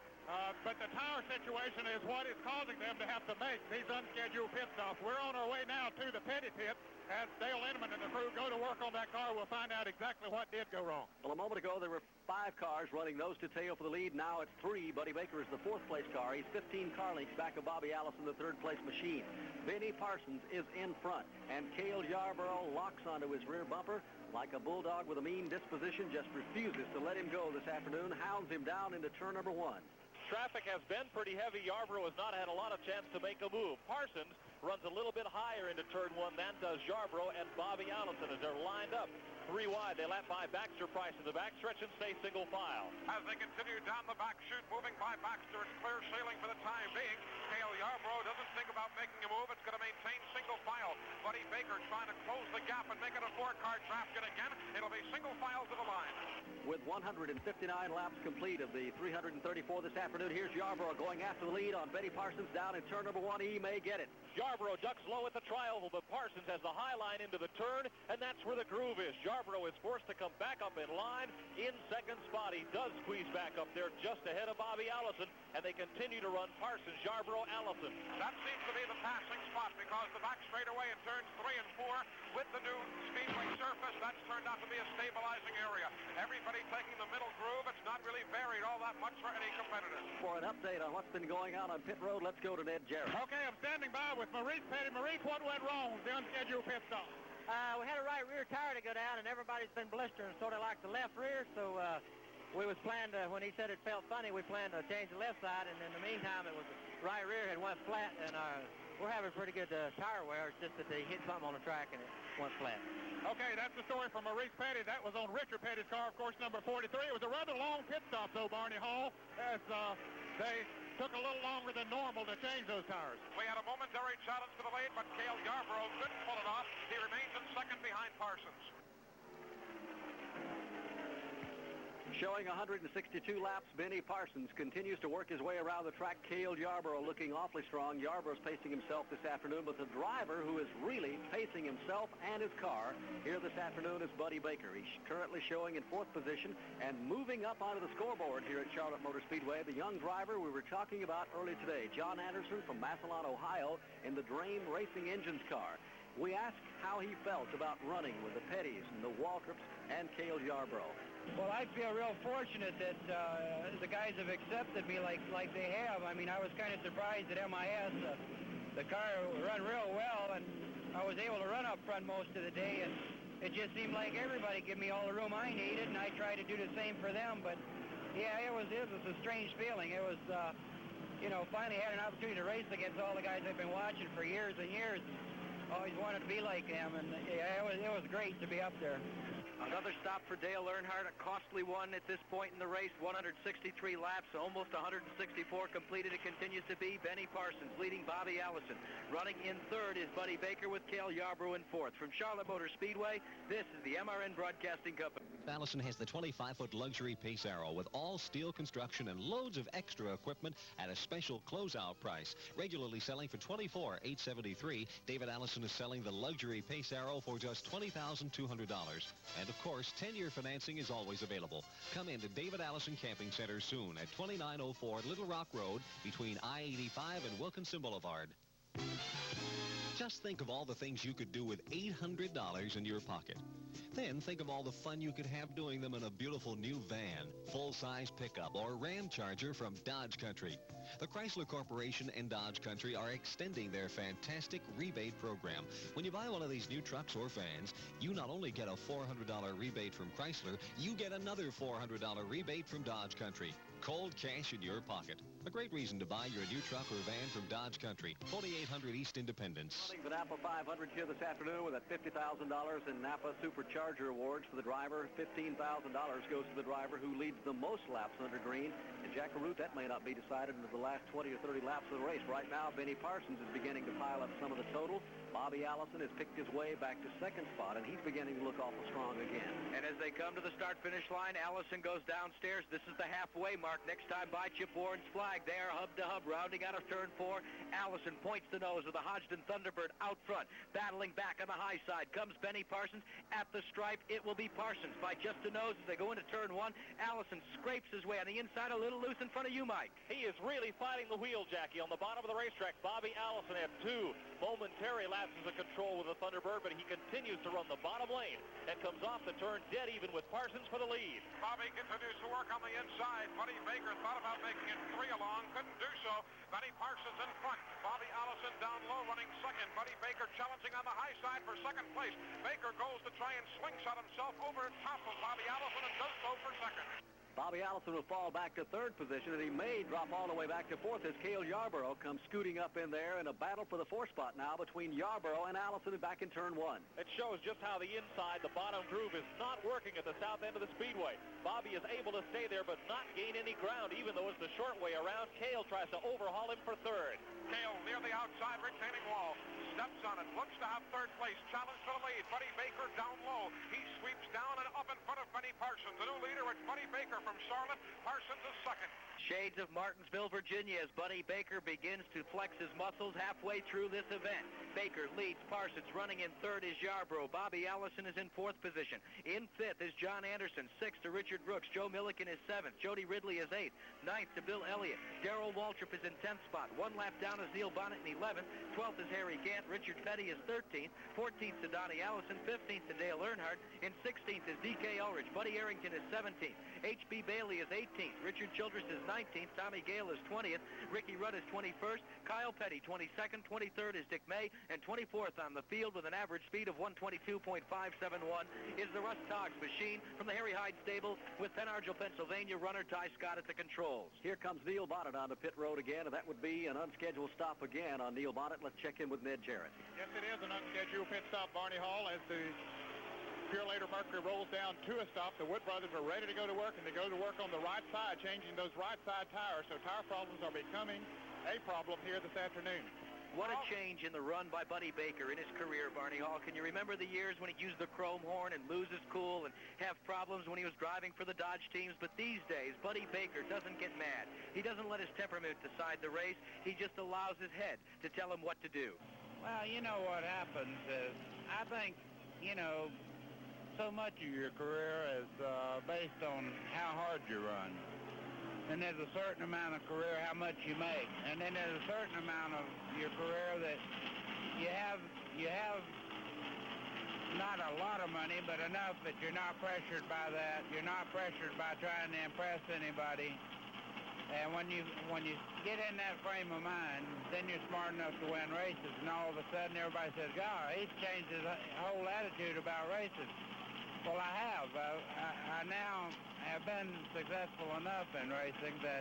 But the tire situation is what is causing them to have to make these unscheduled pit stops. We're on our way now to the Petty pit. As Dale Inman and the crew go to work on that car, we'll find out exactly what did go wrong. Well, a moment ago, there were 5 cars running nose to tail for the lead. Now it's 3. Buddy Baker is the 4th place car. He's 15 car lengths back of Bobby Allison, the 3rd place machine. Benny Parsons is in front, and Cale Yarborough locks onto his rear bumper like a bulldog with a mean disposition, just refuses to let him go this afternoon, hounds him down into turn number 1. Traffic has been pretty heavy. Yarborough has not had a lot of chance to make a move. Parsons runs a little bit higher into turn 1 than does Yarborough and Bobby Allison as they're lined up 3 wide. They lap by Baxter Price in the backstretch and stay single file. As they continue down the back chute, moving by Baxter, it's clear sailing for the time being. Cale Yarborough doesn't think about making a move. It's going to maintain single file. Buddy Baker trying to close the gap and make it a 4-car draft yet again. It'll be single file to the line. with 159 laps complete of the 334 this afternoon. Here's Yarborough going after the lead on Benny Parsons down in turn number 1. He may get it. Yarborough ducks low at the tri-oval, but Parsons has the high line into the turn, and that's where the groove is. Yarborough is forced to come back up in line in second spot. He does squeeze back up there just ahead of Bobby Allison, and they continue to run Parsons, Yarborough, Allison. That seems to be the passing spot because the back straightaway in turns 3 and 4 with the new Speedway surface, that's turned out to be a stabilizing area. Everybody taking the middle groove. It's not really varied all that much for any competitor. For an update on what's been going on pit road, let's go to Ned Jarrett. Okay, I'm standing by with Maurice Petty. Maurice, what went wrong with the unscheduled pit stop? We had a right rear tire to go down, and everybody's been blistering sort of like the left rear, so we was planned to, when he said it felt funny, we planned to change the left side, and in the meantime, it was right rear had went flat, and we're having pretty good tire wear. It's just that they hit something on the track, and it went flat. Okay, that's the story from Maurice Petty. That was on Richard Petty's car, of course, number 43. It was a rather long pit stop, though, Barney Hall, as they took a little longer than normal to change those tires. We had a momentary challenge to the lead, but Cale Yarborough couldn't pull it off. He remains in second behind Parsons. Showing 162 laps, Benny Parsons continues to work his way around the track. Cale Yarborough looking awfully strong. Yarborough's pacing himself this afternoon, but the driver who is really pacing himself and his car here this afternoon is Buddy Baker. He's currently showing in 4th position and moving up onto the scoreboard here at Charlotte Motor Speedway. The young driver we were talking about early today, John Anderson from Massillon, Ohio, in the Drain Racing Engines car. We asked how he felt about running with the Pettys and the Waltrops and Cale Yarborough. Well, I feel real fortunate that the guys have accepted me like they have. I mean, I was kind of surprised at MIS. The car run real well, and I was able to run up front most of the day, and it just seemed like everybody gave me all the room I needed, and I tried to do the same for them. But, yeah, it was a strange feeling. It was, finally had an opportunity to race against all the guys I've been watching for years and years. Always wanted to be like them, and yeah, it was great to be up there. Another stop for Dale Earnhardt, a costly one at this point in the race. 163 laps, almost 164 completed. It continues to be Benny Parsons leading Bobby Allison. Running in 3rd is Buddy Baker with Cale Yarborough in 4th. From Charlotte Motor Speedway, this is the MRN Broadcasting Company. Allison has the 25-foot luxury Pace Arrow with all steel construction and loads of extra equipment at a special closeout price. Regularly selling for $24,873, David Allison is selling the luxury Pace Arrow for just $20,200. And of course, 10-year financing is always available. Come into David Allison Camping Center soon at 2904 Little Rock Road between I-85 and Wilkinson Boulevard. Just think of all the things you could do with $800 in your pocket. Then think of all the fun you could have doing them in a beautiful new van, full-size pickup, or Ram Charger from Dodge Country. The Chrysler Corporation and Dodge Country are extending their fantastic rebate program. When you buy one of these new trucks or vans, you not only get a $400 rebate from Chrysler, you get another $400 rebate from Dodge Country. Cold cash in your pocket. A great reason to buy your new truck or van from Dodge Country, 4800 East Independence. The NAPA 500 here this afternoon with a $50,000 in NAPA Supercharger Awards for the driver. $15,000 goes to the driver who leads the most laps under green. And Jack Arute, that may not be decided into the last 20 or 30 laps of the race. Right now, Benny Parsons is beginning to pile up some of the total. Bobby Allison has picked his way back to 2nd spot, and he's beginning to look awful strong again. And as they come to the start-finish line, Allison goes downstairs. This is the halfway mark. Next time by Chip Warren's flag. They are hub-to-hub, rounding out of turn 4. Allison points the nose of the Hodgdon Thunderbird out front. Battling back on the high side comes Benny Parsons. At the stripe, it will be Parsons by just a nose as they go into turn 1. Allison scrapes his way on the inside, a little loose in front of you, Mike. He is really fighting the wheel, Jackie. On the bottom of the racetrack, Bobby Allison had 2 momentary lapses of control with the Thunderbird, but he continues to run the bottom lane and comes off the turn dead even with Parsons for the lead. Bobby continues to work on the inside. Buddy Baker thought about making it 3 along, couldn't do so. Benny Parsons in front. Bobby Allison down low running 2nd. Buddy Baker challenging on the high side for 2nd place. Baker goes to try and slingshot himself over top of Bobby Allison and does so for 2nd. Bobby Allison will fall back to 3rd position, and he may drop all the way back to 4th as Cale Yarborough comes scooting up in there in a battle for the 4th spot now between Yarborough and Allison back in turn 1. It shows just how the inside, the bottom groove, is not working at the south end of the speedway. Bobby is able to stay there but not gain any ground, even though it's the short way around. Cale tries to overhaul him for 3rd. Cale near the outside retaining wall. Steps on it, looks to have third place. Challenge for the lead. Buddy Baker down low. He sweeps down and up in front of Benny Parsons. The new leader is Buddy Baker from Charlotte. Parsons is second. Shades of Martinsville, Virginia, as Buddy Baker begins to flex his muscles halfway through this event. Baker leads Parsons. Running in third is Yarbrough. Bobby Allison is in fourth position. In fifth is John Anderson. Sixth to Richard Brooks. Joe Milliken is seventh. Jody Ridley is eighth. Ninth to Bill Elliott. Darrell Waltrip is in 10th spot. One lap down is Neil Bonnet in 11th. 12th is Harry Gant. Richard Petty is 13th. 14th to Donnie Allison. 15th to Dale Earnhardt. In 16th is D.K. Ulrich. Buddy Arrington is 17th. H.B. Bailey is 18th. Richard Childress is 19th. Tommy Gale is 20th. Ricky Rudd is 21st. Kyle Petty 22nd. 23rd is Dick May. And 24th on the field with an average speed of 122.571 is the Russ Toggs machine from the Harry Hyde stable with Penn Argyl, Pennsylvania runner Ty Scott at the controls. Here comes Neil Bonnet on the pit road again, and that would be an unscheduled stop again on Neil Bonnet. Let's check in with Ned Jarrett. Yes, it is an unscheduled pit stop, Barney Hall, as the Purelator Mercury rolls down to a stop. The Wood brothers are ready to go to work, and they go to work on the right side, changing those right side tires. So tire problems are becoming a problem here this afternoon. What a change in the run by Buddy Baker in his career, Barney Hall. Can you remember the years when he used the chrome horn and lose his cool and have problems when he was driving for the Dodge teams? But these days, Buddy Baker doesn't get mad. He doesn't let his temperament decide the race. He just allows his head to tell him what to do. Well, you know what happens is, I think, you know, so much of your career is based on how hard you run. And there's a certain amount of career how much you make. And then there's a certain amount of your career that you have not a lot of money, but enough that you're not pressured by that. You're not pressured by trying to impress anybody. And when you get in that frame of mind, then you're smart enough to win races. And all of a sudden everybody says, God, he's changed his whole attitude about races. Well, I have. I now have been successful enough in racing that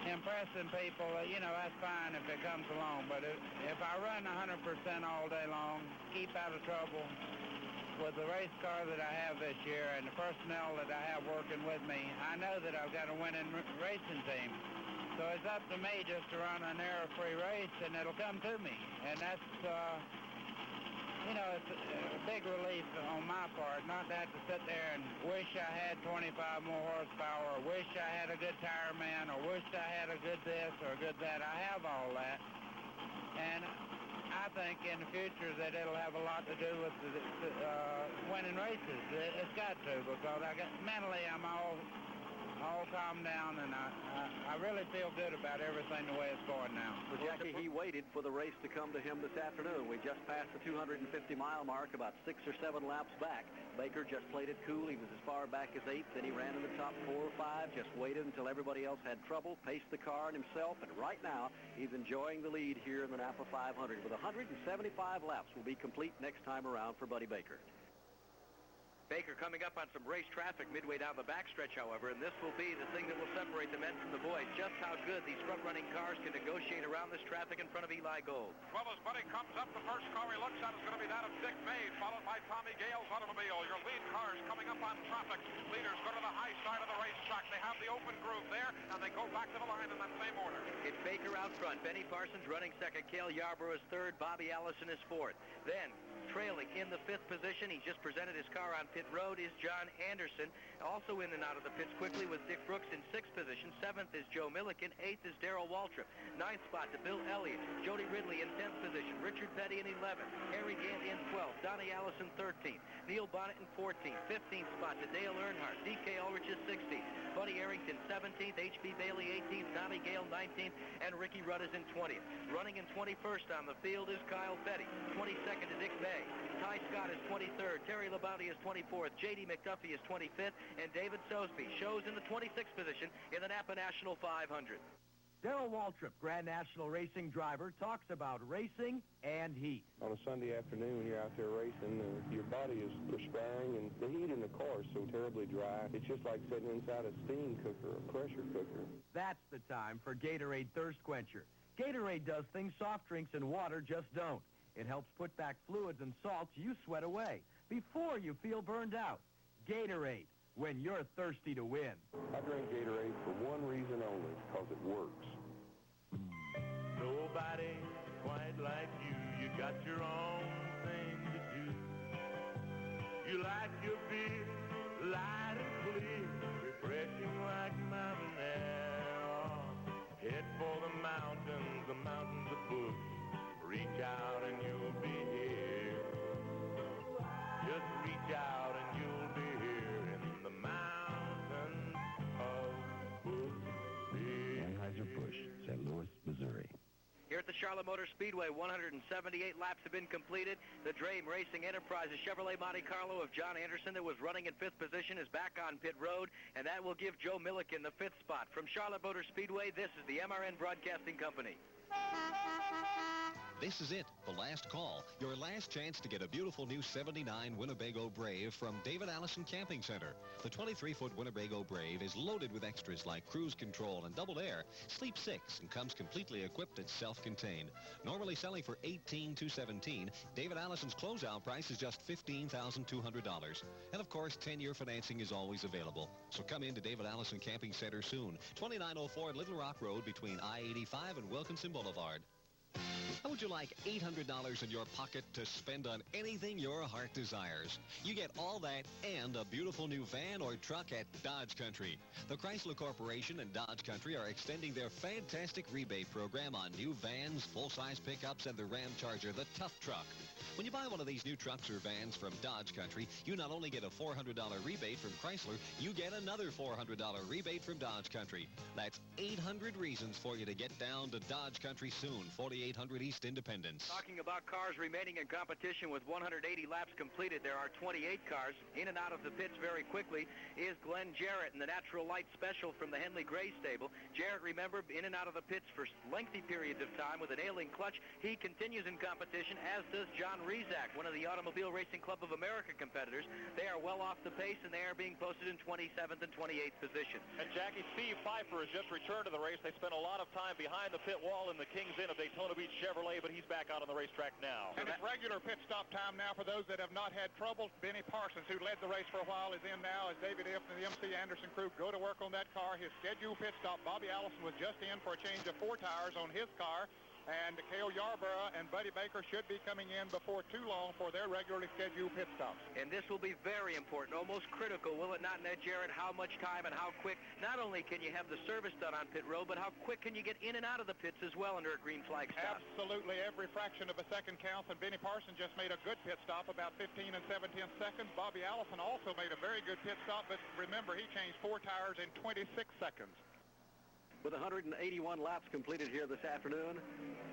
impressing people, you know, that's fine if it comes along. But if I run 100% all day long, keep out of trouble with the race car that I have this year and the personnel that I have working with me, I know that I've got a winning racing team. So it's up to me just to run an error-free race, and it'll come to me. And that's... you know, it's a big relief on my part not to have to sit there and wish I had 25 more horsepower, or wish I had a good tire man, or wish I had a good this or a good that. I have all that. And I think in the future that it'll have a lot to do with winning races. It's got to, because mentally I'm all calmed down, and I really feel good about everything the way it's going now. Well, Jackie, he waited for the race to come to him this afternoon. We just passed the 250-mile mark, about 6 or 7 laps back. Baker just played it cool. He was as far back as 8th, then he ran in the top 4 or 5, just waited until everybody else had trouble, paced the car and himself, and right now he's enjoying the lead here in the NAPA 500. With 175 laps will be complete next time around for Buddy Baker. Baker coming up on some race traffic midway down the backstretch, however, and this will be the thing that will separate the men from the boys. Just how good these front-running cars can negotiate around this traffic in front of Eli Gold. Well, as Buddy comes up, the first car he looks at is going to be that of Dick May, followed by Tommy Gale's automobile. Your lead cars coming up on traffic. Leaders go to the high side of the racetrack. They have the open groove there, and they go back to the line in that same order. It's Baker out front. Benny Parsons running second. Cale Yarbrough is third. Bobby Allison is fourth. Then, trailing in the 5th position, he just presented his car on pit road, is John Anderson. Also in and out of the pits quickly was Dick Brooks in 6th position. 7th is Joe Milliken. 8th is Darrell Waltrip. 9th spot to Bill Elliott. Jody Ridley in 10th position. Richard Petty in 11th. Harry Gant in 12th. Donnie Allison 13th. Neil Bonnet in 14th. 15th spot to Dale Earnhardt. D.K. Ulrich is 16th. Buddy Arrington 17th. H.B. Bailey 18th. Tommy Gale 19th. And Ricky Rudd is in 20th. Running in 21st on the field is Kyle Petty. 22nd is Dick May. Ty Scott is 23rd. Terry Labonte is 24th. J.D. McDuffie is 25th. And David Sosby shows in the 26th position in the NAPA National 500. Darrell Waltrip, Grand National Racing driver, talks about racing and heat. On a Sunday afternoon when you're out there racing, your body is perspiring, and the heat in the car is so terribly dry. It's just like sitting inside a steam cooker, a pressure cooker. That's the time for Gatorade Thirst Quencher. Gatorade does things soft drinks and water just don't. It helps put back fluids and salts you sweat away before you feel burned out. Gatorade, when you're thirsty to win. I drink Gatorade for one reason only, because it works. The nobody quite like you. You got your own thing to do. You like your beer light and clear, refreshing like mountain air. Head for the mountains of bush. Reach out and you'll be here. Just reach out and you'll be here in the mountains of Bush. Anheuser-Busch, St. Louis, Missouri. Here at the Charlotte Motor Speedway, 178 laps have been completed. The Drame Racing Enterprises Chevrolet Monte Carlo of John Anderson that was running in 5th position is back on pit road, and that will give Joe Milliken the 5th spot. From Charlotte Motor Speedway, this is the MRN Broadcasting Company. This is it, the last call. Your last chance to get a beautiful new 79 Winnebago Brave from David Allison Camping Center. The 23-foot Winnebago Brave is loaded with extras like cruise control and doubled air, sleep 6, and comes completely equipped and self-contained. Normally selling for $18,217, David Allison's closeout price is just $15,200. And of course, 10-year financing is always available. So come in to David Allison Camping Center soon. 2904 Little Rock Road between I-85 and Wilkinson Boulevard. How would you like $800 in your pocket to spend on anything your heart desires? You get all that and a beautiful new van or truck at Dodge Country. The Chrysler Corporation and Dodge Country are extending their fantastic rebate program on new vans, full-size pickups, and the Ram Charger, the Tough Truck. When you buy one of these new trucks or vans from Dodge Country, you not only get a $400 rebate from Chrysler, you get another $400 rebate from Dodge Country. That's 800 reasons for you to get down to Dodge Country soon, 4800 East Independence. Talking about cars remaining in competition with 180 laps completed, there are 28 cars. In and out of the pits very quickly is Glenn Jarrett in the Natural Light Special from the Henley Gray stable. Jarrett, remember, in and out of the pits for lengthy periods of time with an ailing clutch. He continues in competition, as does John Rezac, one of the Automobile Racing Club of America competitors. They are well off the pace, and they are being posted in 27th and 28th position. And Jackie, Steve Pfeiffer has just returned to the race. They spent a lot of time behind the pit wall in the King's Inn of Daytona Beach Chevrolet, but he's back out on the racetrack now. And it's regular pit stop time now for those that have not had trouble. Benny Parsons, who led the race for a while, is in now as David F. and the MC Anderson crew go to work on that car. His scheduled pit stop, Bobby Allison was just in for a change of 4 tires on his car. And Cale Yarborough and Buddy Baker should be coming in before too long for their regularly scheduled pit stops. And this will be very important, almost critical, will it not, Ned Jarrett? How much time and how quick? Not only can you have the service done on pit road, but how quick can you get in and out of the pits as well under a green flag stop? Absolutely, every fraction of a second counts, and Benny Parsons just made a good pit stop, about 15 and 7/10 seconds. Bobby Allison also made a very good pit stop, but remember, he changed 4 tires in 26 seconds. With 181 laps completed here this afternoon,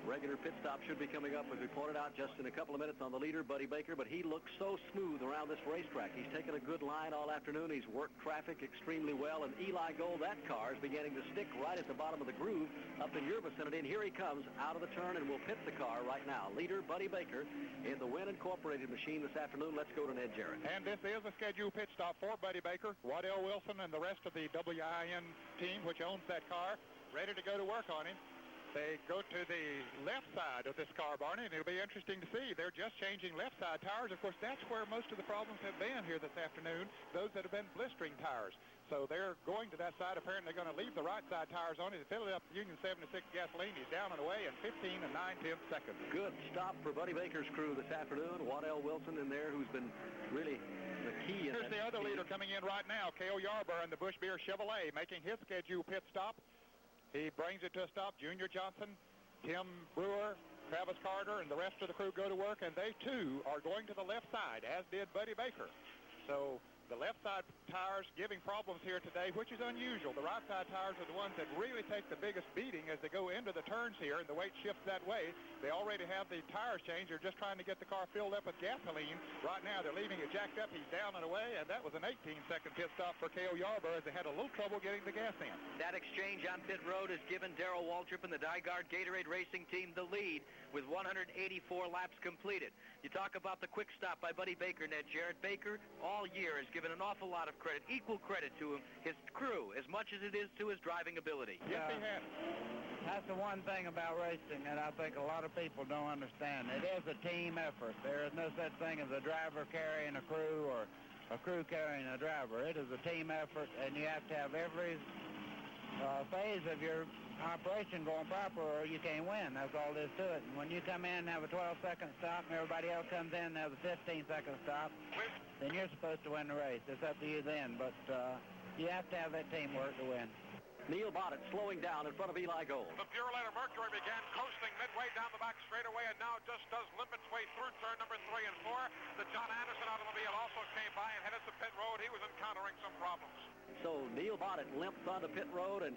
regular pit stop should be coming up, as we pointed out, just in a couple of minutes on the leader, Buddy Baker, but he looks so smooth around this racetrack. He's taken a good line all afternoon. He's worked traffic extremely well, and Eli Gold, that car, is beginning to stick right at the bottom of the groove up in your vicinity, and here he comes out of the turn, and we'll pit the car right now. Leader, Buddy Baker, in the Wynn Incorporated machine this afternoon. Let's go to Ned Jarrett. And this is a scheduled pit stop for Buddy Baker. Waddell Wilson and the rest of the WIN team, which owns that car, ready to go to work on him. They go to the left side of this car, Barney, and it'll be interesting to see. They're just changing left side tires. Of course, that's where most of the problems have been here this afternoon, those that have been blistering tires. So they're going to that side. Apparently, they're going to leave the right side tires on it. They fill it up with Union 76 gasoline. He's down and away in 15 and 9/10 seconds. Good stop for Buddy Baker's crew this afternoon. Waddell Wilson in there, who's been really the key. Here's the other leader coming in right now, Cale Yarborough in the Busch Beer Chevrolet, making his scheduled pit stop. He brings it to a stop. Junior Johnson, Tim Brewer, Travis Carter, and the rest of the crew go to work, and they, too, are going to the left side, as did Buddy Baker. So the left side tires giving problems here today, which is unusual. The right side tires are the ones that really take the biggest beating as they go into the turns here, and the weight shifts that way. They already have the tires changed. They're just trying to get the car filled up with gasoline. Right now, they're leaving it jacked up. He's down and away, and that was an 18-second pit stop for Cale Yarborough as they had a little trouble getting the gas in. That exchange on pit road has given Darrell Waltrip and the Dygaard Gatorade Racing team the lead with 184 laps completed. You talk about the quick stop by Buddy Baker, Ned Jarrett. Baker all year has given an awful lot of credit, equal credit to him, his crew, as much as it is to his driving ability. Yes, he has. That's the one thing about racing that I think a lot of people don't understand. It is a team effort. There is no such thing as a driver carrying a crew or a crew carrying a driver. It is a team effort, and you have to have every phase of your operation going proper, or you can't win. That's all there is to it. And when you come in and have a 12-second stop and everybody else comes in and has a 15-second stop, then you're supposed to win the race. It's up to you then, but you have to have that teamwork to win. Neil Bonnet slowing down in front of Eli Gold. The Purolator Mercury began coasting midway down the back straightaway and now just does limp its way through turn number 3 and 4. The John Anderson automobile also came by and headed to pit road. He was encountering some problems. So Neil Bonnet limps onto pit road, and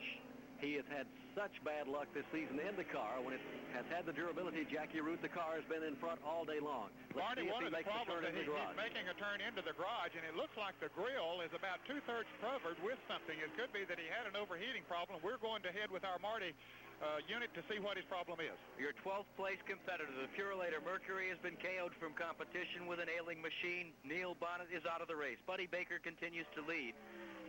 he has had such bad luck this season in the car. When it has had the durability, Jackie Root, the car has been in front all day long. Barney, one of the problems is he's making a turn into the garage, and it looks like the grill is about 2/3 covered with something. It could be that he had an overheating problem. We're going to head with our Marty unit to see what his problem is. Your 12th place competitor, the Purolator Mercury, has been KO'd from competition with an ailing machine. Neil Bonnet is out of the race. Buddy Baker continues to lead.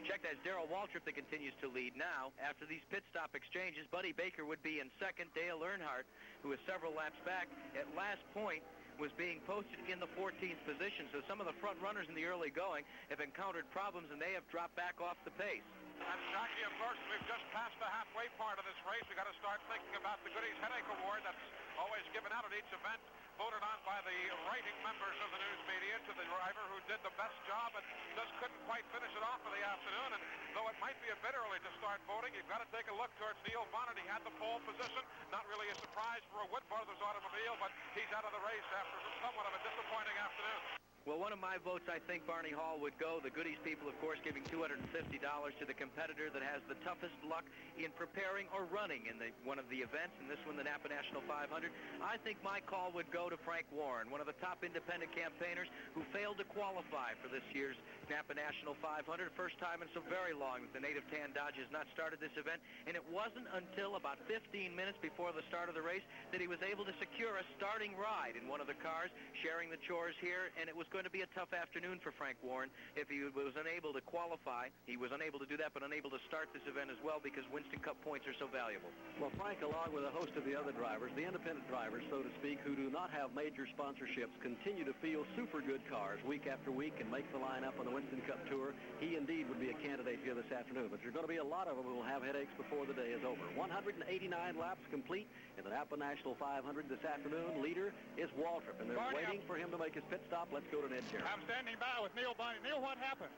Check that, it's Darrell Waltrip that continues to lead now. After these pit stop exchanges, Buddy Baker would be in second. Dale Earnhardt, who is several laps back at last point, was being posted in the 14th position. So some of the front runners in the early going have encountered problems, and they have dropped back off the pace. And Jackie, of course, we've just passed the halfway part of this race. We've got to start thinking about the Goodies Headache Award that's always given out at each event, voted on by the writing members of the news media to the driver who did the best job and just couldn't quite finish it off for the afternoon. And though it might be a bit early to start voting, you've got to take a look towards Neil Bonnet. He had the pole position. Not really a surprise for a Wood Brothers automobile, but he's out of the race after somewhat of a disappointing afternoon. Well, one of my votes, I think Barney Hall would go. The Goodies people, of course, giving $250 to the competitor that has the toughest luck in preparing or running in one of the events, and this one, the NAPA National 500. I think my call would go to Frank Warren, one of the top independent campaigners who failed to qualify for this year's NAPA National 500. First time in so very long that the Native Tan Dodge has not started this event, and it wasn't until about 15 minutes before the start of the race that he was able to secure a starting ride in one of the cars, sharing the chores here, and it was going to be a tough afternoon for Frank Warren if he was unable to qualify. He was unable to do that, but unable to start this event as well because Winston Cup points are so valuable. Well, Frank, along with a host of the other drivers, the independent drivers, so to speak, who do not have major sponsorships, continue to field super good cars week after week and make the lineup on the Winston Cup Tour. He indeed would be a candidate here this afternoon, but there's going to be a lot of them who will have headaches before the day is over. 189 laps complete in the NAPA National 500 this afternoon. Leader is Waltrip, and they're waiting for him to make his pit stop. Let's go to Ned Sherry. I'm standing by with Neil Bonnet. Neil, what happened?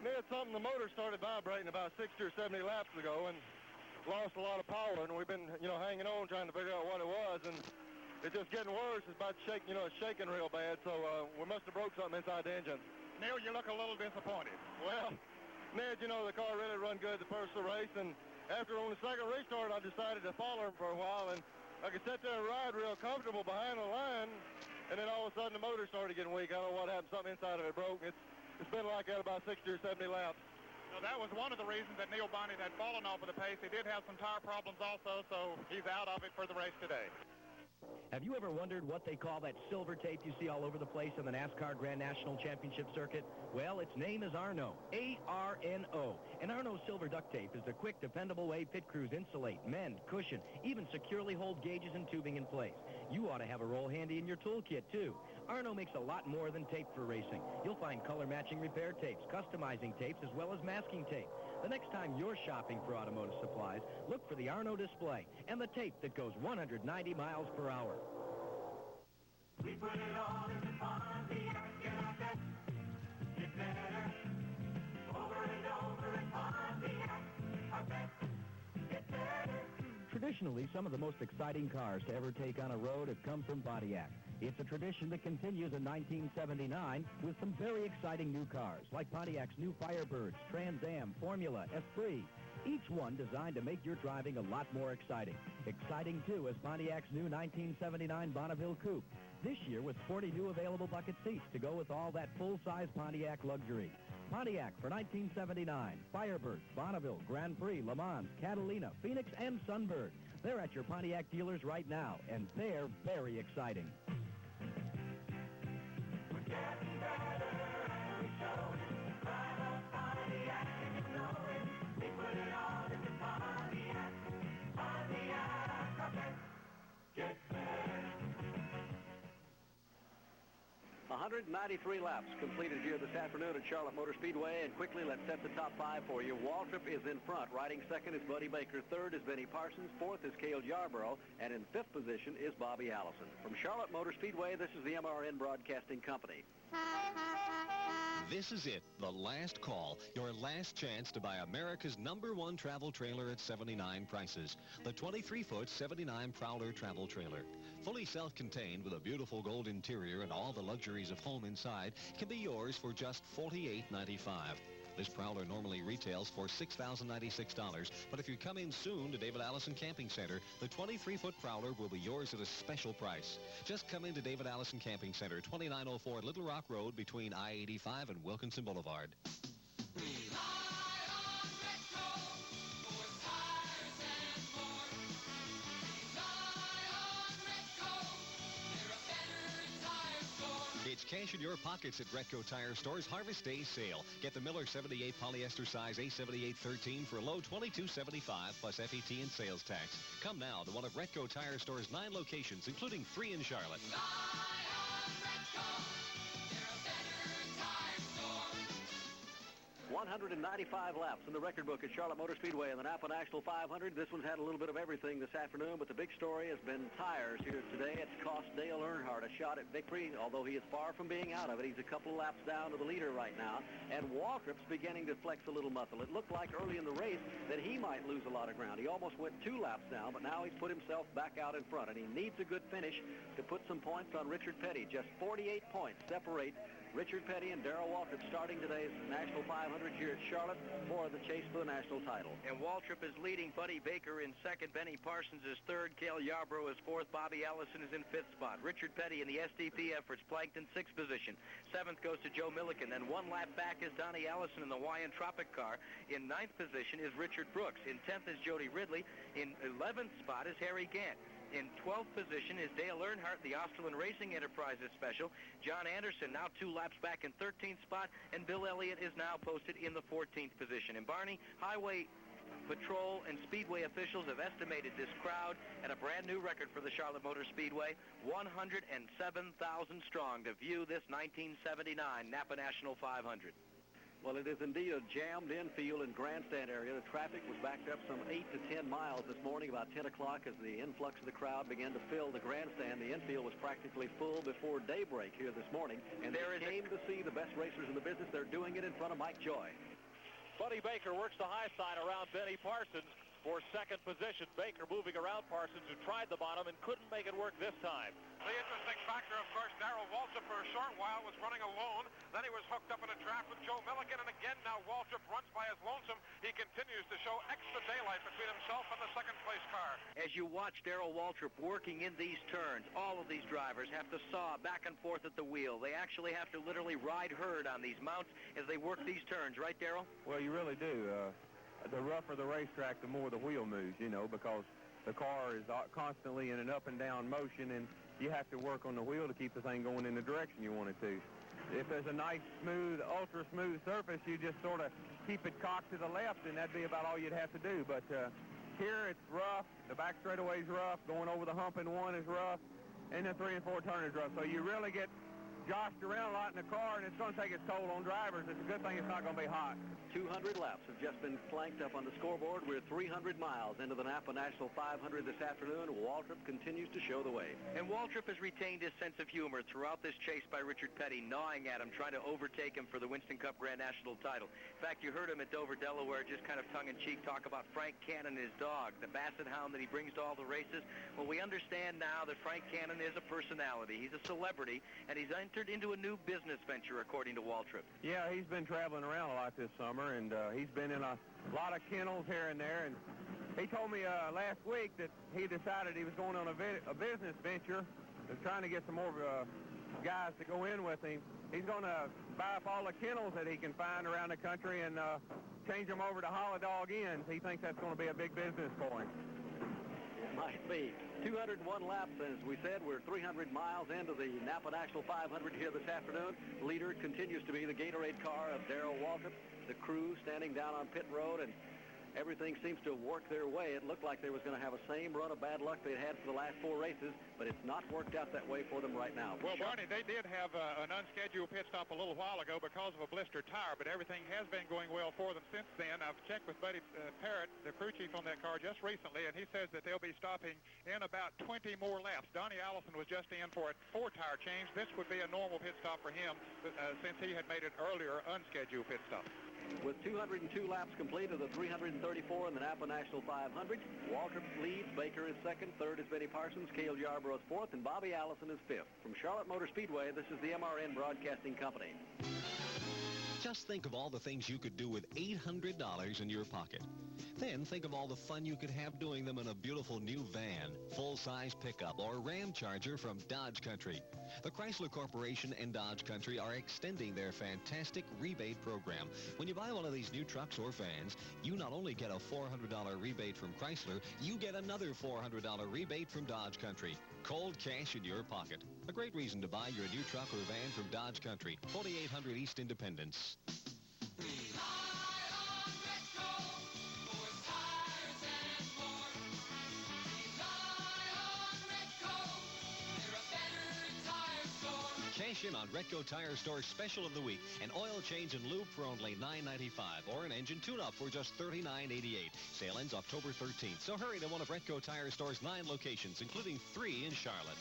Ned, the motor started vibrating about 60 or 70 laps ago and lost a lot of power, and we've been, hanging on trying to figure out what it was, and it's just getting worse. It's about to shake, it's shaking real bad, so we must have broke something inside the engine. Neil, you look a little disappointed. Well, Ned, the car really run good the first race, and after on the second restart, I decided to follow him for a while, and I could sit there and ride real comfortable behind the line, and then all of a sudden the motor started getting weak. I don't know what happened. Something inside of it broke. It's been like that about 60 or 70 laps. So that was one of the reasons that Neil Bonnet had fallen off of the pace. He did have some tire problems also, so he's out of it for the race today. Have you ever wondered what they call that silver tape you see all over the place on the NASCAR Grand National Championship circuit? Well, its name is Arno, A-R-N-O. And Arno silver duct tape is the quick, dependable way pit crews insulate, mend, cushion, even securely hold gauges and tubing in place. You ought to have a roll handy in your toolkit, too. Arno makes a lot more than tape for racing. You'll find color-matching repair tapes, customizing tapes, as well as masking tape. The next time you're shopping for automotive supplies, look for the Arno display and the tape that goes 190 miles per hour. We put it all in the Pontiac, and I bet get better. Over and over in Pontiac, I bet get better. Traditionally, some of the most exciting cars to ever take on a road have come from Pontiac. It's a tradition that continues in 1979 with some very exciting new cars, like Pontiac's new Firebirds, Trans Am, Formula, Esprit. Each one designed to make your driving a lot more exciting. Exciting, too, is Pontiac's new 1979 Bonneville Coupe. This year with 40 new available bucket seats to go with all that full-size Pontiac luxury. Pontiac for 1979, Firebird, Bonneville, Grand Prix, Le Mans, Catalina, Phoenix, and Sunbird. They're at your Pontiac dealers right now, and they're very exciting. We're getting better, and we show it. Drive a Pontiac, and you know it. We put it all in the Pontiac. Pontiac, okay. Get better. 193 laps completed here this afternoon at Charlotte Motor Speedway, and quickly let's set the top 5 for you. Waltrip is in front. Riding second is Buddy Baker. Third is Benny Parsons. Fourth is Cale Yarborough. And in fifth position is Bobby Allison. From Charlotte Motor Speedway, this is the MRN Broadcasting Company. This is it, the last call, your last chance to buy America's #1 travel trailer at 79 prices. The 23-foot 79 Prowler travel trailer. Fully self-contained with a beautiful gold interior and all the luxuries of home inside, can be yours for just $48.95. This Prowler normally retails for $6,096, but if you come in soon to David Allison Camping Center, the 23-foot Prowler will be yours at a special price. Just come into David Allison Camping Center, 2904 Little Rock Road between I-85 and Wilkinson Boulevard. It's cash in your pockets at Retco Tire Store's Harvest Day sale. Get the Miller 78 polyester size A7813 for a low $22.75 plus FET and sales tax. Come now to one of Retco Tire Store's 9 locations, including 3 in Charlotte. 195 laps in the record book at Charlotte Motor Speedway in the NAPA National 500. This one's had a little bit of everything this afternoon, but the big story has been tires here today. It's cost Dale Earnhardt a shot at victory, although he is far from being out of it. He's a couple of laps down to the leader right now, and Waltrip's beginning to flex a little muscle. It looked like early in the race that he might lose a lot of ground. He almost went 2 laps down, but now he's put himself back out in front, and he needs a good finish to put some points on Richard Petty. Just 48 points separate Richard Petty and Darrell Waltrip starting today's National 500 here at Charlotte for the chase for the national title. And Waltrip is leading. Buddy Baker in second. Benny Parsons is third. Cale Yarborough is fourth. Bobby Allison is in fifth spot. Richard Petty in the SDP efforts planked in sixth position. Seventh goes to Joe Milliken. Then 1 lap back is Donnie Allison in the Hawaiian Tropic car. In ninth position is Richard Brooks. In 10th is Jody Ridley. In 11th spot is Harry Gant. In 12th position is Dale Earnhardt, the Australian Racing Enterprises Special. John Anderson now 2 laps back in 13th spot, and Bill Elliott is now posted in the 14th position. And Barney, Highway Patrol and Speedway officials have estimated this crowd at a brand new record for the Charlotte Motor Speedway, 107,000 strong to view this 1979 NAPA National 500. Well, it is indeed a jammed-in field and grandstand area. The traffic was backed up some 8 to 10 miles this morning, about 10 o'clock, as the influx of the crowd began to fill the grandstand. The infield was practically full before daybreak here this morning, and they came to see the best racers in the business. They're doing it in front of Mike Joy. Buddy Baker works the high side around Benny Parsons for second position. Baker moving around Parsons, who tried the bottom and couldn't make it work this time. The interesting factor, of course, Darrell Waltrip for a short while was running alone. Then he was hooked up in a draft with Joe Milliken, and again now Waltrip runs by his lonesome. He continues to show extra daylight between himself and the second-place car. As you watch Darrell Waltrip working in these turns, all of these drivers have to saw back and forth at the wheel. They actually have to literally ride herd on these mounts as they work these turns, right, Darrell? Well, you really do. The rougher the racetrack, the more the wheel moves, you know, because the car is constantly in an up and down motion, and you have to work on the wheel to keep the thing going in the direction you want it to. If there's a nice, smooth, ultra-smooth surface, you just sort of keep it cocked to the left, and that'd be about all you'd have to do. But here it's rough. The back straightaway's rough. Going over the hump in 1 is rough. And the 3 and 4 turn is rough. So you really get joshed around a lot in the car, and it's going to take its toll on drivers. It's a good thing it's not going to be hot. 200 laps have just been flanked up on the scoreboard. We're 300 miles into the NAPA National 500 this afternoon. Waltrip continues to show the way. And Waltrip has retained his sense of humor throughout this chase by Richard Petty, gnawing at him, trying to overtake him for the Winston Cup Grand National title. In fact, you heard him at Dover, Delaware, just kind of tongue-in-cheek talk about Frank Cannon, his dog, the Basset Hound that he brings to all the races. Well, we understand now that Frank Cannon is a personality. He's a celebrity, and he's entered into a new business venture, according to Waltrip. Yeah, he's been traveling around a lot this summer, and he's been in a lot of kennels here and there. And he told me last week that he decided he was going on a business venture and trying to get some more guys to go in with him. He's going to buy up all the kennels that he can find around the country and change them over to Hollow Dog Inns. He thinks that's going to be a big business for him. It might be. 201 laps, as we said. We're 300 miles into the NAPA National 500 here this afternoon. Leader continues to be the Gatorade car of Darrell Waltrip. The crew standing down on pit road, and everything seems to have worked their way. It looked like they was going to have a same run of bad luck they'd had for the last 4 races, but it's not worked out that way for them right now. Well, Barney, they did have an unscheduled pit stop a little while ago because of a blistered tire, but everything has been going well for them since then. I've checked with Buddy Parrott, the crew chief on that car, just recently, and he says that they'll be stopping in about 20 more laps. Donnie Allison was just in for a 4-tire change. This would be a normal pit stop for him since he had made an earlier unscheduled pit stop. With 202 laps complete of the 334 in the NAPA National 500, Waltrip leads, Baker is second, third is Benny Parsons, Cale Yarborough is fourth, and Bobby Allison is fifth. From Charlotte Motor Speedway, this is the MRN Broadcasting Company. Just think of all the things you could do with $800 in your pocket. Then think of all the fun you could have doing them in a beautiful new van, full-size pickup, or Ram Charger from Dodge Country. The Chrysler Corporation and Dodge Country are extending their fantastic rebate program. When you buy one of these new trucks or vans, you not only get a $400 rebate from Chrysler, you get another $400 rebate from Dodge Country. Cold cash in your pocket. A great reason to buy your new truck or van from Dodge Country, 4800 East Independence. Cash in on Retco Tire Store's special of the week. An oil change and lube for only $9.95 or an engine tune-up for just $39.88. Sale ends October 13th, so hurry to one of Retco Tire Store's 9 locations, including 3 in Charlotte.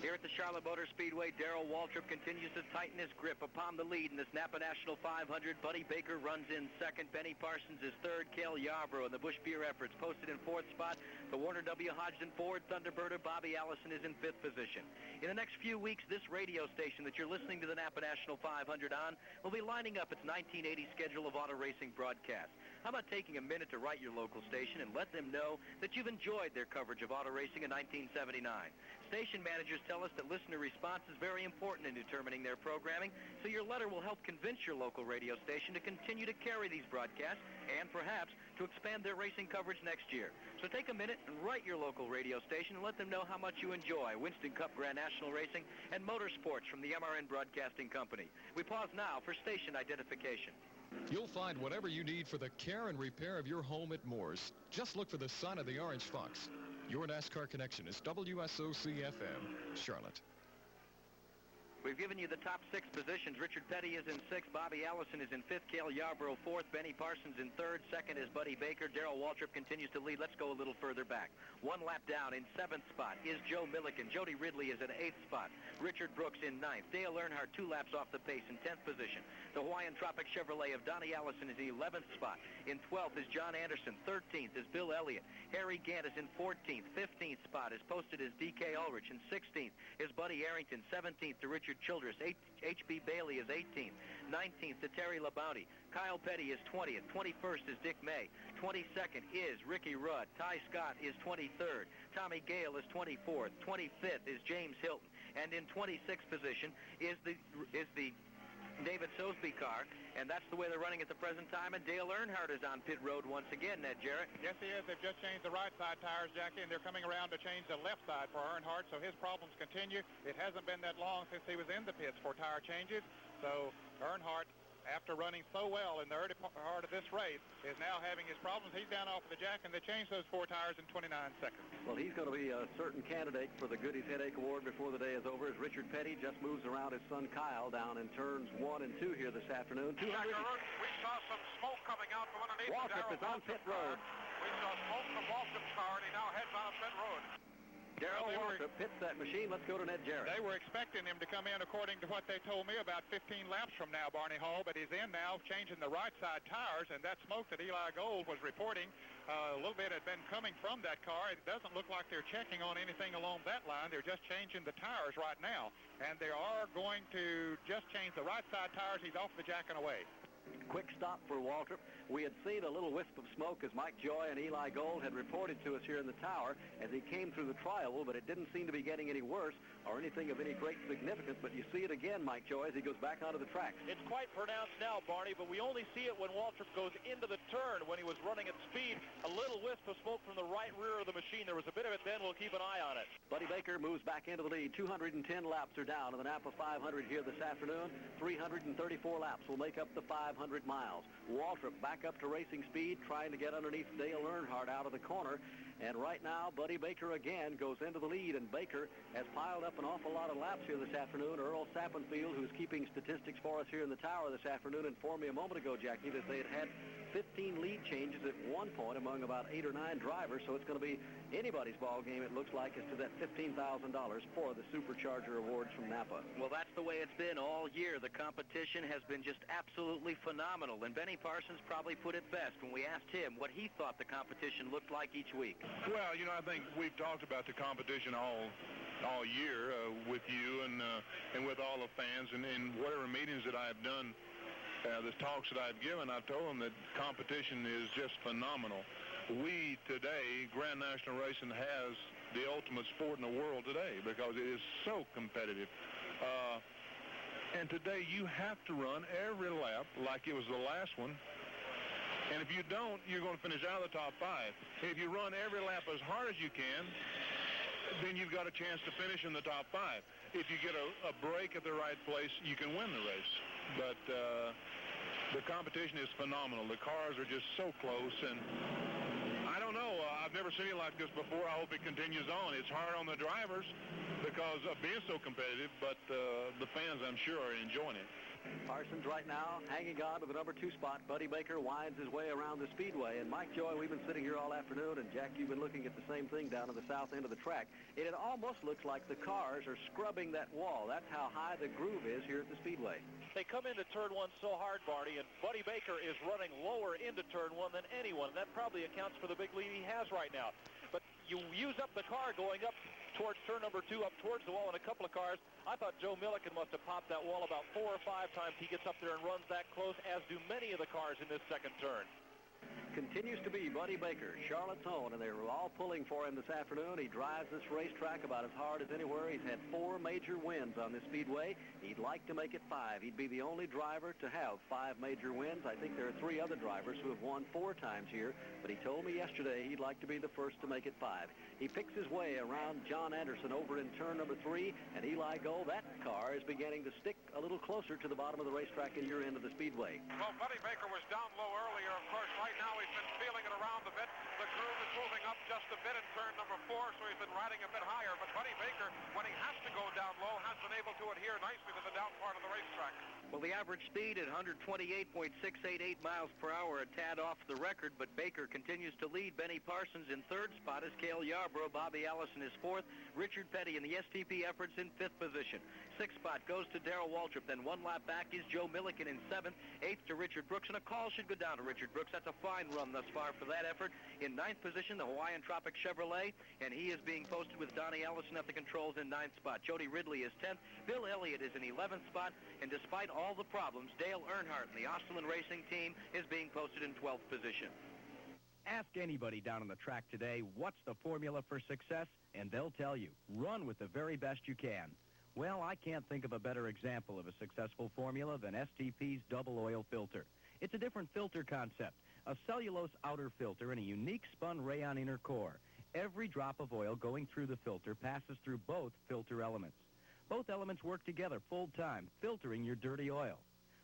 Here at the Charlotte Motor Speedway, Darrell Waltrip continues to tighten his grip upon the lead in this NAPA National 500. Buddy Baker runs in second. Benny Parsons is third. Cale Yarborough in the Busch Beer efforts posted in fourth spot. The Warner W. Hodgson Ford Thunderbirder Bobby Allison is in fifth position. In the next few weeks, this radio station that you're listening to the NAPA National 500 on will be lining up its 1980 schedule of auto racing broadcasts. How about taking a minute to write your local station and let them know that you've enjoyed their coverage of auto racing in 1979? Station managers tell us that listener response is very important in determining their programming, so your letter will help convince your local radio station to continue to carry these broadcasts and perhaps to expand their racing coverage next year. So take a minute and write your local radio station and let them know how much you enjoy Winston Cup Grand National Racing and motorsports from the MRN Broadcasting Company. We pause now for station identification. You'll find whatever you need for the care and repair of your home at Moore's. Just look for the sign of the Orange Fox. Your NASCAR connection is WSOC-FM, Charlotte. We've given you the top 6 positions. Richard Petty is in 6th. Bobby Allison is in 5th. Cale Yarborough 4th. Benny Parsons in 3rd. 2nd is Buddy Baker. Darrell Waltrip continues to lead. Let's go a little further back. 1 lap down in 7th spot is Joe Milliken. Jody Ridley is in 8th spot. Richard Brooks in 9th. Dale Earnhardt 2 laps off the pace in 10th position. The Hawaiian Tropic Chevrolet of Donnie Allison is in 11th spot. In 12th is John Anderson. 13th is Bill Elliott. Harry Gant is in 14th. 15th spot is posted as D.K. Ulrich. And 16th is Buddy Arrington. 17th to Richard Childress. H.B. Bailey is 18th. 19th to Terry LaBounty. Kyle Petty is 20th. 21st is Dick May. 22nd is Ricky Rudd. Ty Scott is 23rd. Tommy Gale is 24th. 25th is James Hilton. And in 26th position is the David Sosby car, and that's the way they're running at the present time. And Dale Earnhardt is on pit road once again, Ned Jarrett. Yes, he is. They've just changed the right side tires, Jackie, and they're coming around to change the left side for Earnhardt, so his problems continue. It hasn't been that long since he was in the pits for tire changes, so Earnhardt, after running so well in the early part of this race, is now having his problems. He's down off the jack, and they changed those 4 tires in 29 seconds. Well, he's going to be a certain candidate for the Goodies Headache Award before the day is over, as Richard Petty just moves around his son Kyle down in turns 1 and 2 here this afternoon. We saw some smoke coming out from underneath Waltrip is on pit road. We saw smoke from Waltrip's car, and he now heads on pit road. Darrell Waltrip pits that machine. Let's go to Ned Jarrett. They were expecting him to come in, according to what they told me, about 15 laps from now, Barney Hall, but he's in now changing the right side tires, and that smoke that Eli Gold was reporting a little bit had been coming from that car. It doesn't look like they're checking on anything along that line. They're just changing the tires right now, and they are going to just change the right side tires. He's off the jack and away. Quick stop for Waltrip. We had seen a little wisp of smoke as Mike Joy and Eli Gold had reported to us here in the tower as he came through the tri-oval, but it didn't seem to be getting any worse or anything of any great significance. But you see it again, Mike Joy, as he goes back onto the track. It's quite pronounced now, Barney, but we only see it when Waltrip goes into the turn when he was running at speed. A little wisp of smoke from the right rear of the machine. There was a bit of it then. We'll keep an eye on it. Buddy Baker moves back into the lead. 210 laps are down in the NAPA 500 here this afternoon. 334 laps will make up the 500 miles. Waltrip back up to racing speed, trying to get underneath Dale Earnhardt out of the corner. And right now, Buddy Baker again goes into the lead, and Baker has piled up an awful lot of laps here this afternoon. Earl Sappenfield, who's keeping statistics for us here in the tower this afternoon, informed me a moment ago, Jackie, that they had 15 lead changes at one point among about 8 or 9 drivers, so it's going to be anybody's ball game, it looks like, as to that $15,000 for the Supercharger Awards from NAPA. Well, that's the way it's been all year. The competition has been just absolutely phenomenal, and Benny Parsons probably put it best when we asked him what he thought the competition looked like each week. Well, you know, I think we've talked about the competition all year with you and with all the fans, and in whatever meetings that I've done, the talks that I've given, I've told them that competition is just phenomenal. We today, Grand National Racing has the ultimate sport in the world today because it is so competitive. And today you have to run every lap like it was the last one. And if you don't, you're going to finish out of the top 5. If you run every lap as hard as you can, then you've got a chance to finish in the top 5. If you get a break at the right place, you can win the race. But the competition is phenomenal. The cars are just so close, and I don't know. I've never seen it like this before. I hope it continues on. It's hard on the drivers because of being so competitive, but the fans, I'm sure, are enjoying it. Parsons right now hanging on to the number 2 spot. Buddy Baker winds his way around the Speedway. And Mike Joy, we've been sitting here all afternoon, and Jack, you've been looking at the same thing down at the south end of the track. It almost looks like the cars are scrubbing that wall. That's how high the groove is here at the Speedway. They come into turn 1 so hard, Barney, and Buddy Baker is running lower into turn 1 than anyone. And that probably accounts for the big lead he has right now. But you use up the car going up towards turn number 2, up towards the wall in a couple of cars. I thought Joe Milliken must have popped that wall about 4 or 5 times. He gets up there and runs that close, as do many of the cars in this second turn. Continues to be Buddy Baker, Charlotte's own, and they're all pulling for him this afternoon. He drives this racetrack about as hard as anywhere. He's had 4 major wins on this Speedway. He'd like to make it 5. He'd be the only driver to have 5 major wins. I think there are 3 other drivers who have won 4 times here, but he told me yesterday he'd like to be the first to make it 5. He picks his way around John Anderson over in turn number 3, and Eli Gold, that car is beginning to stick a little closer to the bottom of the racetrack in your end of the Speedway. Well, Buddy Baker was down low earlier. Of course, right now he's been feeling it around a bit. The groove is moving up just a bit in turn number 4, so he's been riding a bit higher. But Buddy Baker, when he has to go down low, has been able to adhere nicely to the down part of the racetrack. Well, the average speed at 128.688 miles per hour, a tad off the record, but Baker continues to lead. Benny Parsons in 3rd spot is Cale Yarborough. Bobby Allison is 4th. Richard Petty in the STP efforts in 5th position. 6th spot goes to Darrell Waltrip. Then 1 lap back is Joe Milliken in 7th. 8th to Richard Brooks, and a call should go down to Richard Brooks. That's a fine run thus far for that effort. In 9th position, the Hawaiian Tropic Chevrolet, and he is being posted with Donnie Ellison at the controls in 9th spot. Jody Ridley is 10th. Bill Elliott is in 11th spot, and despite all the problems, Dale Earnhardt and the Osterlund Racing team is being posted in 12th position. Ask anybody down on the track today, what's the formula for success? And they'll tell you, run with the very best you can. Well, I can't think of a better example of a successful formula than STP's double oil filter. It's a different filter concept, a cellulose outer filter and a unique spun rayon inner core. Every drop of oil going through the filter passes through both filter elements. Both elements work together full time, filtering your dirty oil.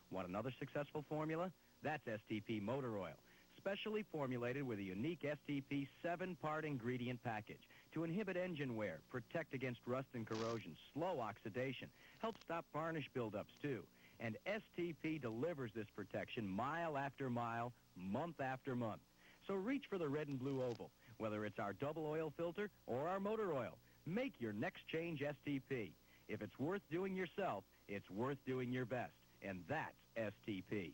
Want another successful formula? That's STP motor oil, specially formulated with a unique STP 7-part ingredient package to inhibit engine wear, protect against rust and corrosion, slow oxidation, help stop varnish buildups too. And STP delivers this protection mile after mile, month after month. So reach for the red and blue oval, whether it's our double oil filter or our motor oil. Make your next change STP. If it's worth doing yourself, it's worth doing your best. And that's STP.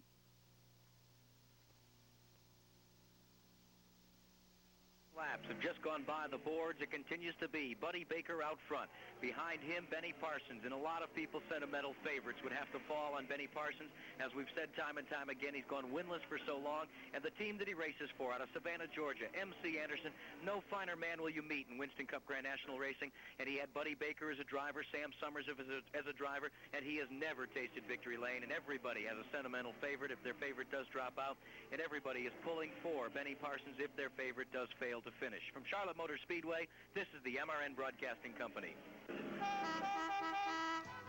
Laps have just gone by the boards. It continues to be Buddy Baker out front. Behind him, Benny Parsons. And a lot of people, sentimental favorites, would have to fall on Benny Parsons. As we've said time and time again, he's gone winless for so long. And the team that he races for out of Savannah, Georgia, MC Anderson, no finer man will you meet in Winston Cup Grand National Racing. And he had Buddy Baker as a driver, Sam Summers as a driver, and he has never tasted victory lane. And everybody has a sentimental favorite if their favorite does drop out. And everybody is pulling for Benny Parsons if their favorite does fail to finish. From Charlotte Motor Speedway, this is the MRN Broadcasting Company.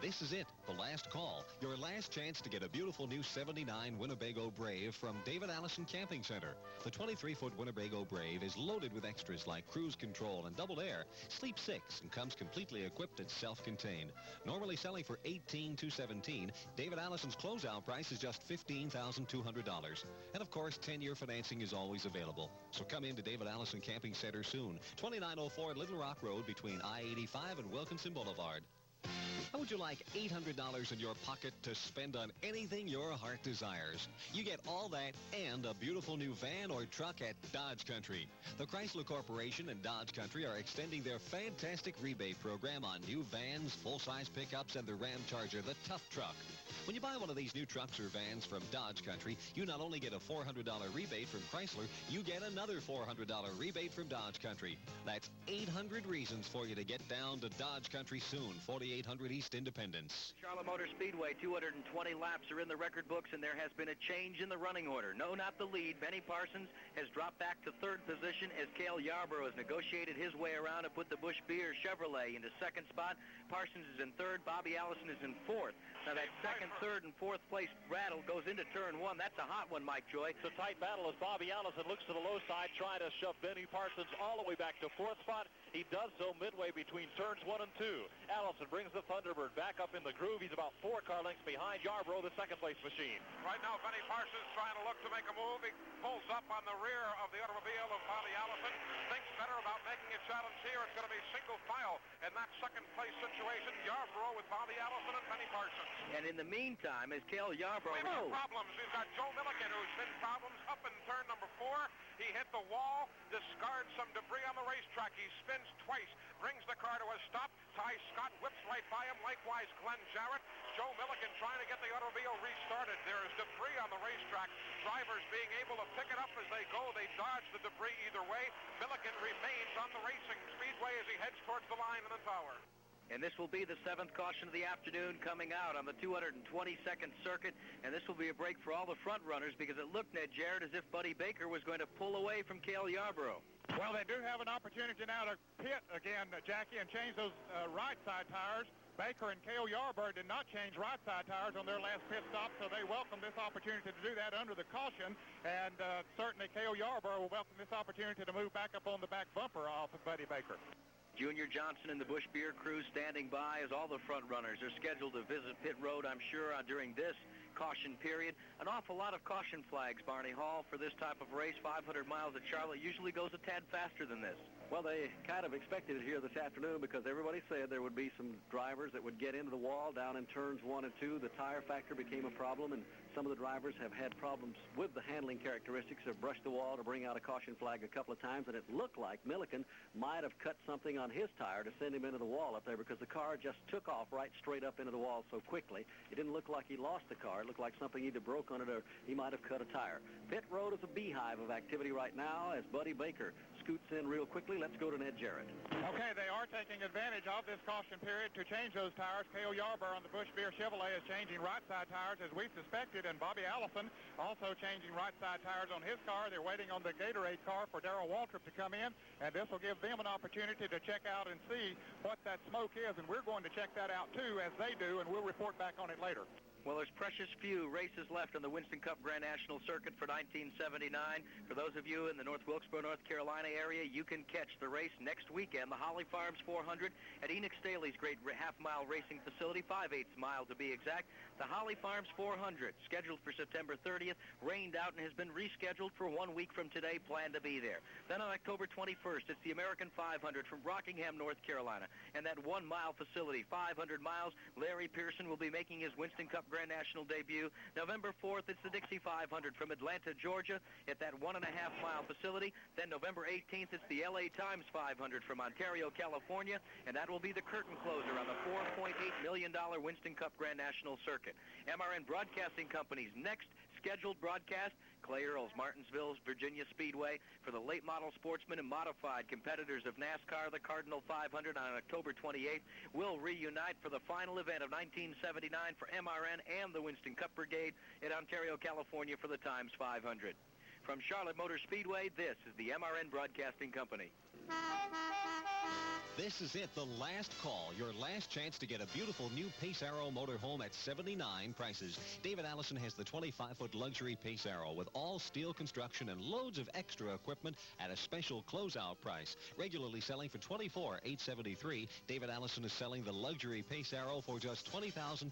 This is it, the last call. Your last chance to get a beautiful new 79 Winnebago Brave from David Allison Camping Center. The 23-foot Winnebago Brave is loaded with extras like cruise control and double air, sleep 6, and comes completely equipped and self-contained. Normally selling for $18,217, David Allison's closeout price is just $15,200. And of course, 10-year financing is always available. So come in to David Allison Camping Center soon. 2904 Little Rock Road between I-85 and Wilkinson Boulevard. How would you like $800 in your pocket to spend on anything your heart desires? You get all that and a beautiful new van or truck at Dodge Country. The Chrysler Corporation and Dodge Country are extending their fantastic rebate program on new vans, full-size pickups, and the Ram Charger, the Tough Truck. When you buy one of these new trucks or vans from Dodge Country, you not only get a $400 rebate from Chrysler, you get another $400 rebate from Dodge Country. That's 800 reasons for you to get down to Dodge Country soon, 4800 East Independence. Charlotte Motor Speedway, 220 laps are in the record books, and there has been a change in the running order. No, not the lead. Benny Parsons has dropped back to third position as Cale Yarborough has negotiated his way around and put the Busch Beer Chevrolet into second spot. Parsons is in third. Bobby Allison is in fourth. Now that second, third, and fourth place battle goes into turn one. That's a hot one, Mike Joy. It's a tight battle as Bobby Allison looks to the low side, trying to shove Benny Parsons all the way back to fourth spot. He does so midway between turns 1 and 2. Allison brings the Thunderbird back up in the groove. He's about 4 car lengths behind Yarborough, the second place machine. Right now, Benny Parsons trying to look to make a move. He pulls up on the rear of the automobile of Bobby Allison. Thinks better about making a challenge here. It's going to be single file in that second place situation. Yarborough with Bobby Allison and Benny Parsons. And in the meantime, as Cale Yarborough... We've got problems. We've got Joe Milligan, who's been problems up in turn number 4. He hit the wall, discards some debris on the racetrack. He spins twice, brings the car to a stop. Ty Scott whips right by him, likewise Glenn Jarrett. Joe Milligan trying to get the automobile restarted. There is debris on the racetrack. Drivers being able to pick it up as they go. They dodge the debris either way. Milligan remains on the racing speedway as he heads towards the line in the tower. And this will be the 7th caution of the afternoon coming out on the 222nd circuit. And this will be a break for all the front runners because it looked, Ned Jarrett, as if Buddy Baker was going to pull away from Cale Yarborough. Well, they do have an opportunity now to pit again, Jackie, and change those right side tires. Baker and Cale Yarborough did not change right side tires on their last pit stop, so they welcome this opportunity to do that under the caution. And certainly Cale Yarborough will welcome this opportunity to move back up on the back bumper off of Buddy Baker. Junior Johnson and the Busch Beer crew standing by as all the front runners are scheduled to visit pit road, I'm sure, during this caution period. An awful lot of caution flags, Barney Hall, for this type of race. 500 miles at Charlotte usually goes a tad faster than this. Well, they kind of expected it here this afternoon because everybody said there would be some drivers that would get into the wall down in turns 1 and 2. The tire factor became a problem, and some of the drivers have had problems with the handling characteristics. Have brushed the wall to bring out a caution flag a couple of times, and it looked like Milliken might have cut something on his tire to send him into the wall up there because the car just took off right straight up into the wall so quickly. It didn't look like he lost the car. It looked like something either broke on it or he might have cut a tire. Pit road is a beehive of activity right now as Buddy Baker scoots in real quickly. Let's go to Ned Jarrett. Okay, they are taking advantage of this caution period to change those tires. Cale Yarborough on the Busch Beer Chevrolet is changing right side tires as we suspected, and Bobby Allison also changing right side tires on his car. They're waiting on the Gatorade car for Darrell Waltrip to come in, and this will give them an opportunity to check out and see what that smoke is, and we're going to check that out too as they do, and we'll report back on it later. Well, there's precious few races left on the Winston Cup Grand National Circuit for 1979. For those of you in the North Wilkesboro, North Carolina area, you can catch the race next weekend, the Holly Farms 400 at Enoch Staley's great half-mile racing facility, 5/8 mile to be exact. The Holly Farms 400, scheduled for September 30th, rained out and has been rescheduled for 1 week from today, planned to be there. Then on October 21st, it's the American 500 from Rockingham, North Carolina. And that 1 mile facility, 500 miles, Larry Pearson will be making his Winston Cup Grand National debut. November 4th, it's the Dixie 500 from Atlanta, Georgia, at that 1.5-mile facility. Then November 18th, it's the LA Times 500 from Ontario, California, and that will be the curtain closer on the $4.8 million Winston Cup Grand National circuit. MRN Broadcasting Company's next scheduled broadcast, Clay Earls, Martinsville's Virginia Speedway, for the late model sportsmen and modified competitors of NASCAR, the Cardinal 500 on October 28th, will reunite for the final event of 1979 for MRN and the Winston Cup Brigade in Ontario, California for the Times 500. From Charlotte Motor Speedway, this is the MRN Broadcasting Company. This is it, the last call, your last chance to get a beautiful new Pace Arrow motorhome at 79 prices. David Allison has the 25-foot luxury Pace Arrow with all steel construction and loads of extra equipment at a special closeout price. Regularly selling for $24,873, David Allison is selling the luxury Pace Arrow for just $20,200.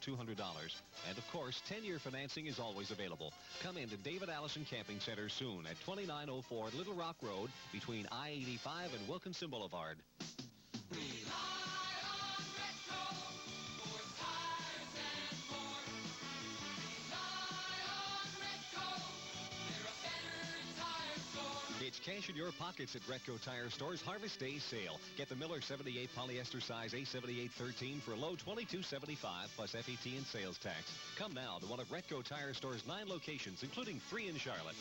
And of course, 10-year financing is always available. Come into David Allison Camping Center soon at 2904 Little Rock Road between I-85 and Wilkinson Boulevard. It's cash in your pockets at Retco Tire Store's Harvest Day sale. Get the Miller 78 polyester size A7813 for a low $22.75 plus FET and sales tax. Come now to one of Retco Tire Store's 9 locations, including 3 in Charlotte.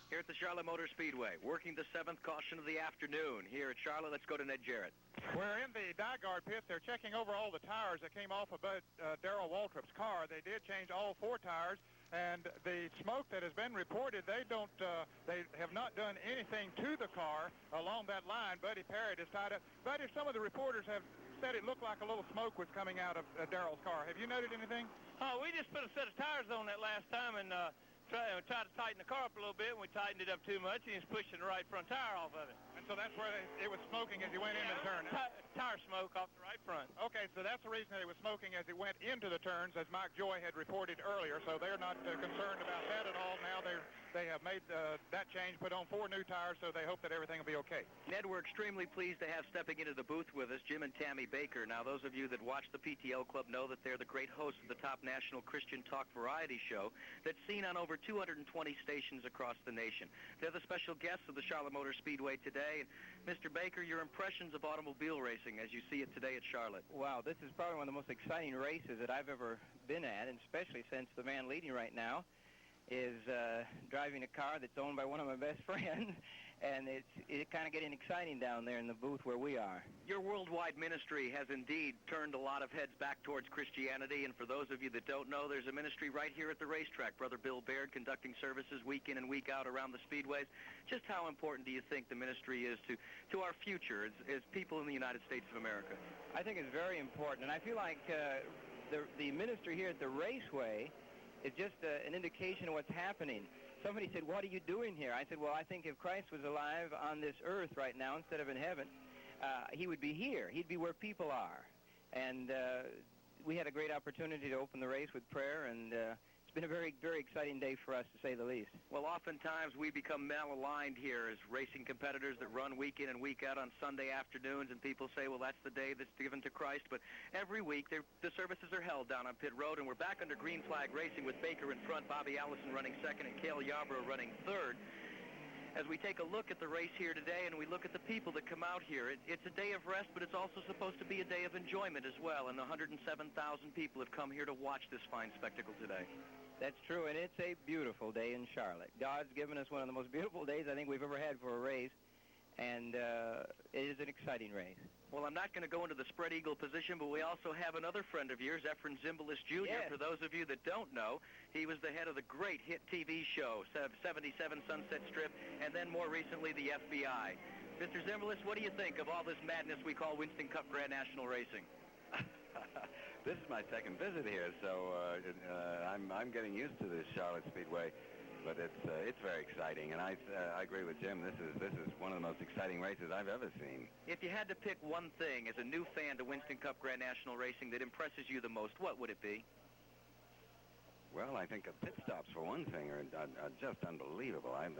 Here at the Charlotte Motor Speedway, working the 7th caution of the afternoon. Here at Charlotte, let's go to Ned Jarrett. We're in the Diegard pit. They're checking over all the tires that came off of Darrell Waltrip's car. They did change all 4 tires, and the smoke that has been reported, they have not done anything to the car along that line. Buddy Parrott is tied up. Buddy, some of the reporters have said it looked like a little smoke was coming out of Darrell's car. Have you noted anything? Oh, we just put a set of tires on that last time and tried to tighten the car up a little bit, and we tightened it up too much, and he's pushing the right front tire off of it. And so that's where it was smoking as you went into the turn. Tire smoke off the right front. Okay, so that's the reason that it was smoking as it went into the turns, as Mike Joy had reported earlier. So they're not concerned about that at all. Now they have made that change, put on 4 new tires, so they hope that everything will be okay. Ned, we're extremely pleased to have stepping into the booth with us Jim and Tammy Baker. Now, those of you that watch the PTO Club know that they're the great hosts of the top national Christian talk variety show that's seen on over 220 stations across the nation. They're the special guests of the Charlotte Motor Speedway today. And Mr. Baker, your impressions of automobile racing as you see it today at Charlotte? Wow, this is probably one of the most exciting races that I've ever been at, and especially since the man leading right now is driving a car that's owned by one of my best friends, and it's kind of getting exciting down there in the booth where we are. Your worldwide ministry has indeed turned a lot of heads back towards Christianity, and for those of you that don't know, there's a ministry right here at the racetrack. Brother Bill Baird conducting services week in and week out around the speedways. Just how important do you think the ministry is to our future as people in the United States of America? I think it's very important, and I feel like the ministry here at the raceway is just an indication of what's happening. Somebody said, "What are you doing here?" I said, "Well, I think if Christ was alive on this earth right now instead of in heaven, he would be here. He'd be where people are." And we had a great opportunity to open the race with prayer, and it's been a very, very exciting day for us, to say the least. Well, oftentimes we become malaligned here as racing competitors that run week in and week out on Sunday afternoons, and people say, well, that's the day that's given to Christ. But every week the services are held down on pit road, and we're back under green flag racing with Baker in front, Bobby Allison running second, and Cale Yarborough running third. As we take a look at the race here today and we look at the people that come out here, it's a day of rest, but it's also supposed to be a day of enjoyment as well, and 107,000 people have come here to watch this fine spectacle today. That's true, and it's a beautiful day in Charlotte. God's given us one of the most beautiful days I think we've ever had for a race, and it is an exciting race. Well, I'm not going to go into the spread eagle position, but we also have another friend of yours, Efren Zimbalist Jr. Yes. For those of you that don't know, he was the head of the great hit TV show, 77 Sunset Strip, and then more recently the FBI. Mr. Zimbalist, what do you think of all this madness we call Winston Cup Grand National Racing? This is my second visit here, so I'm getting used to this Charlotte Speedway. But it's very exciting, and I agree with Jim. This is one of the most exciting races I've ever seen. If you had to pick one thing as a new fan to Winston Cup Grand National Racing that impresses you the most, what would it be? Well, I think the pit stops, for one thing, are just unbelievable. I'm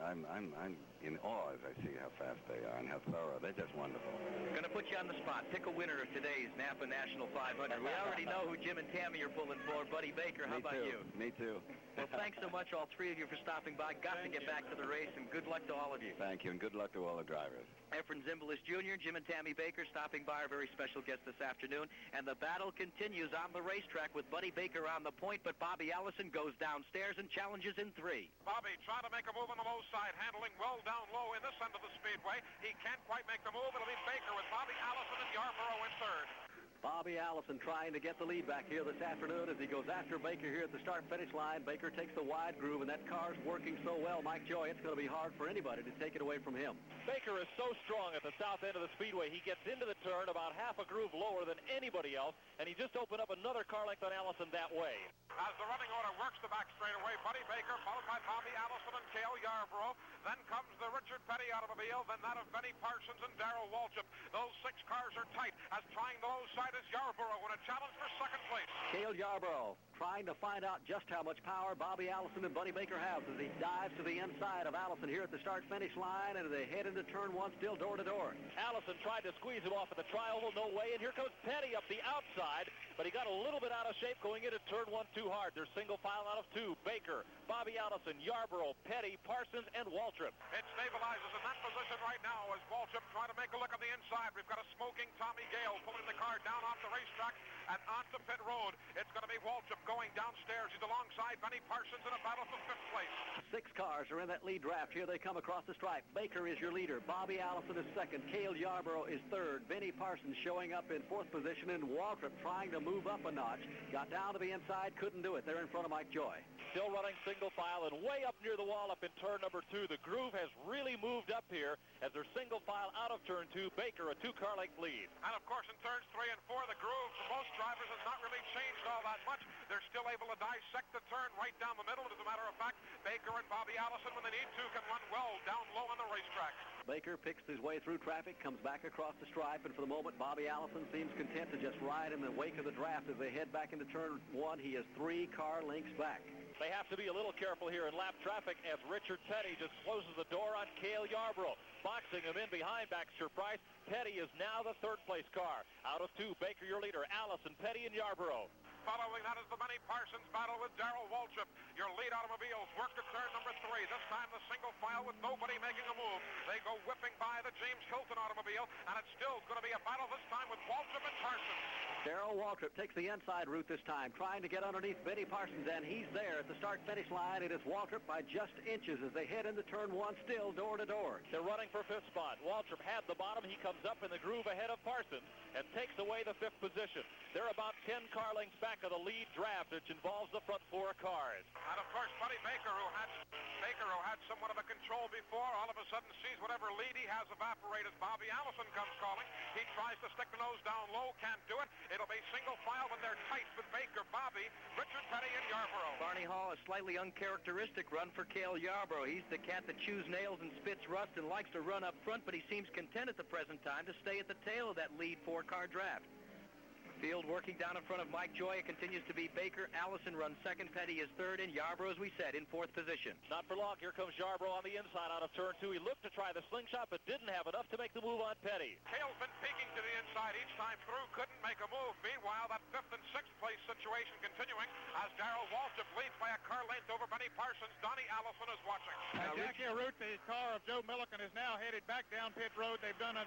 in awe as I see how fast they are and how thorough. They're just wonderful. Going to put you on the spot. Pick a winner of today's NAPA National 500. We already know who Jim and Tammy are pulling for. Buddy Baker, how about you? Me too. Well, thanks so much, all three of you, for stopping by. Got to get back to the race, and good luck to all of you. Thank you, and good luck to all the drivers. Efren Zimbalist Jr., Jim and Tammy Baker stopping by, our very special guest this afternoon. And the battle continues on the racetrack with Buddy Baker on the point, but Bobby Allison goes downstairs and challenges in 3. Bobby trying to make a move on the low side, handling well down low in this end of the speedway. He can't quite make the move. It'll be Baker with Bobby Allison and Yarborough in 3rd. Bobby Allison trying to get the lead back here this afternoon as he goes after Baker here at the start-finish line. Baker takes the wide groove, and that car's working so well, Mike Joy, it's going to be hard for anybody to take it away from him. Baker is so strong at the south end of the speedway. He gets into the turn about half a groove lower than anybody else, and he just opened up another car length on Allison that way. As the running order works the back straightaway, Buddy Baker, followed by Bobby Allison and Cale Yarborough. Then comes the Richard Petty automobile, then that of Benny Parsons and Darrell Waltrip. Those 6 cars are tight, as trying the low side is Yarborough in a challenge for 2nd place. Cale Yarborough trying to find out just how much power Bobby Allison and Buddy Baker have as he dives to the inside of Allison here at the start-finish line, and they head into turn 1, still door-to-door. Allison tried to squeeze him off at the tri-oval, no way, and here comes Petty up the outside, but he got a little bit out of shape going into turn 1 too hard. They're single file out of 2. Baker, Bobby Allison, Yarborough, Petty, Parsons, and Waltrip. It stabilizes in that position right now as Waltrip trying to make a look on the inside. We've got a smoking Tommy Gale pulling the car down off the racetrack and onto pit road. It's going to be Waltrip going downstairs. He's alongside Benny Parsons in a battle for 5th place. 6 cars are in that lead draft. Here they come across the stripe. Baker is your leader. Bobby Allison is 2nd. Cale Yarborough is 3rd. Benny Parsons showing up in 4th position, and Waltrip trying to move up a notch. Got down to the inside, couldn't do it. They're in front of Mike Joy. Still running single file and way up near the wall up in turn number 2. The groove has really moved up here as they're single file out of turn 2. Baker, a 2-car length lead. And of course in turns 3 and 4, the groove for most drivers has not really changed all that much. They're still able to dissect the turn right down the middle. As a matter of fact, Baker and Bobby Allison, when they need to, can run well down low on the racetrack. Baker picks his way through traffic, comes back across the stripe, and for the moment, Bobby Allison seems content to just ride in the wake of the draft as they head back into turn 1. He is 3 car lengths back. They have to be a little careful here in lap traffic as Richard Petty just closes the door on Cale Yarborough. Boxing him in behind Baxter Price. Petty is now the 3rd place car. Out of 2, Baker your leader, Allison, Petty, and Yarborough. Following that is the Benny Parsons battle with Darrell Waltrip. Your lead automobiles work to turn number 3. This time the single file with nobody making a move. They go whipping by the James Hilton automobile, and it's still going to be a battle this time with Waltrip and Parsons. Darrell Waltrip takes the inside route this time, trying to get underneath Benny Parsons, and he's there at the start-finish line. It is Waltrip by just inches as they head into turn 1, still door-to-door. They're running for 5th spot. Waltrip had the bottom. He comes up in the groove ahead of Parsons and takes away the 5th position. They're about 10 car lengths back of the lead draft, which involves the front 4 cars. And of course, Buddy Baker, who had somewhat of a control before, all of a sudden sees whatever lead he has evaporate as Bobby Allison comes calling. He tries to stick the nose down low, can't do it. It'll be single file, but they're tight with Baker, Bobby, Richard Petty, and Yarborough. Barney Hall, a slightly uncharacteristic run for Cale Yarborough. He's the cat that chews nails and spits rust and likes to run up front, but he seems content at the present time to stay at the tail of that lead 4-car draft. Field working down in front of Mike Joy. It continues to be Baker. Allison runs 2nd. Petty is 3rd, and Yarborough, as we said, in 4th position. Not for long. Here comes Yarborough on the inside out of turn 2. He looked to try the slingshot, but didn't have enough to make the move on Petty. Cale's been peeking to the inside each time through, couldn't make a move. Meanwhile, that 5th and 6th place situation continuing as Darrell Waltrip leads by a car length over Benny Parsons. Donnie Allison is watching. Jackie Arute, the car of Joe Milliken, is now headed back down pit road. They've done a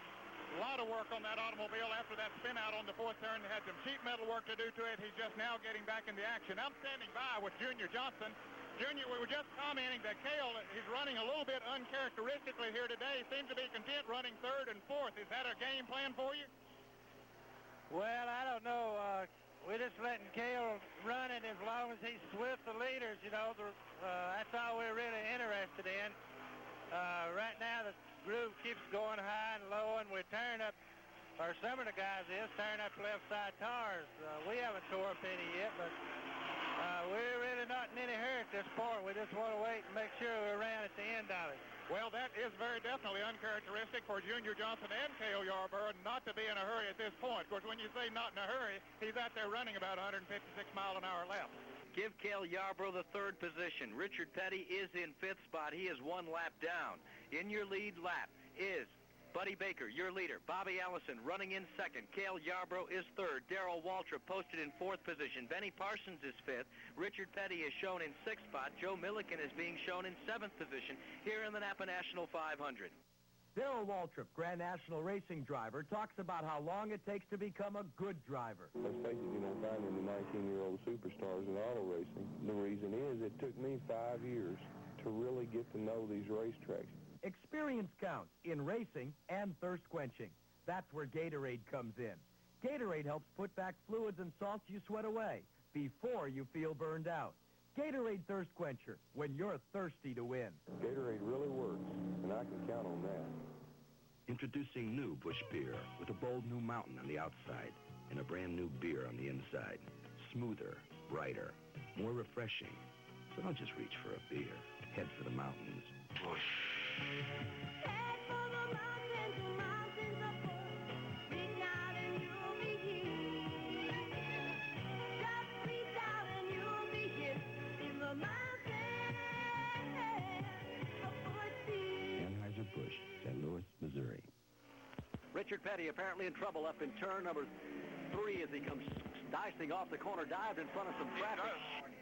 lot of work on that automobile after that spin out on the 4th turn. They had some sheet metal work to do to it. He's just now getting back in the action. I'm standing by with Junior Johnson. Junior, we were just commenting that Cale is running a little bit uncharacteristically here today. Seems to be content running 3rd and 4th. Is that a game plan for you? Well, I don't know. We're just letting Cale run it as long as he's with the leaders, you know. That's all we're really interested in. Right now, the groove keeps going high and low, and we're tearing up, or some of the guys is, tearing up left side tires. We haven't tore up any yet, but we're really not in any hurry at this point. We just want to wait and make sure we're around at the end of it. Well, that is very definitely uncharacteristic for Junior Johnson and Cale Yarborough not to be in a hurry at this point. Of course, when you say not in a hurry, he's out there running about 156 mile an hour laps. Give Cale Yarborough the 3rd position. Richard Petty is in 5th spot. He is 1 lap down. In your lead lap is Buddy Baker, your leader. Bobby Allison running in 2nd. Cale Yarborough is 3rd. Darrell Waltrip posted in 4th position. Benny Parsons is 5th. Richard Petty is shown in 6th spot. Joe Milliken is being shown in 7th position here in the NAPA National 500. Darrell Waltrip, Grand National racing driver, talks about how long it takes to become a good driver. Let's face it, you're not finding the 19-year-old superstars in auto racing. The reason is it took me 5 years to really get to know these racetracks. Experience counts in racing and thirst quenching. That's where Gatorade comes in. Gatorade helps put back fluids and salts you sweat away before you feel burned out. Gatorade Thirst Quencher, when you're thirsty to win. Gatorade really works, and I can count on that. Introducing new Busch Beer with a bold new mountain on the outside and a brand new beer on the inside. Smoother, brighter, more refreshing. So don't just reach for a beer. Head for the mountains. Busch. Head for the mountains of Busch. Reach out and you'll be here. Just reach out and you'll be here in the mountains of Busch. Anheuser-Busch, St. Louis, Missouri. Richard Petty apparently in trouble up in turn number 3 as he comes dicing off the corner, dived in front of some traffic.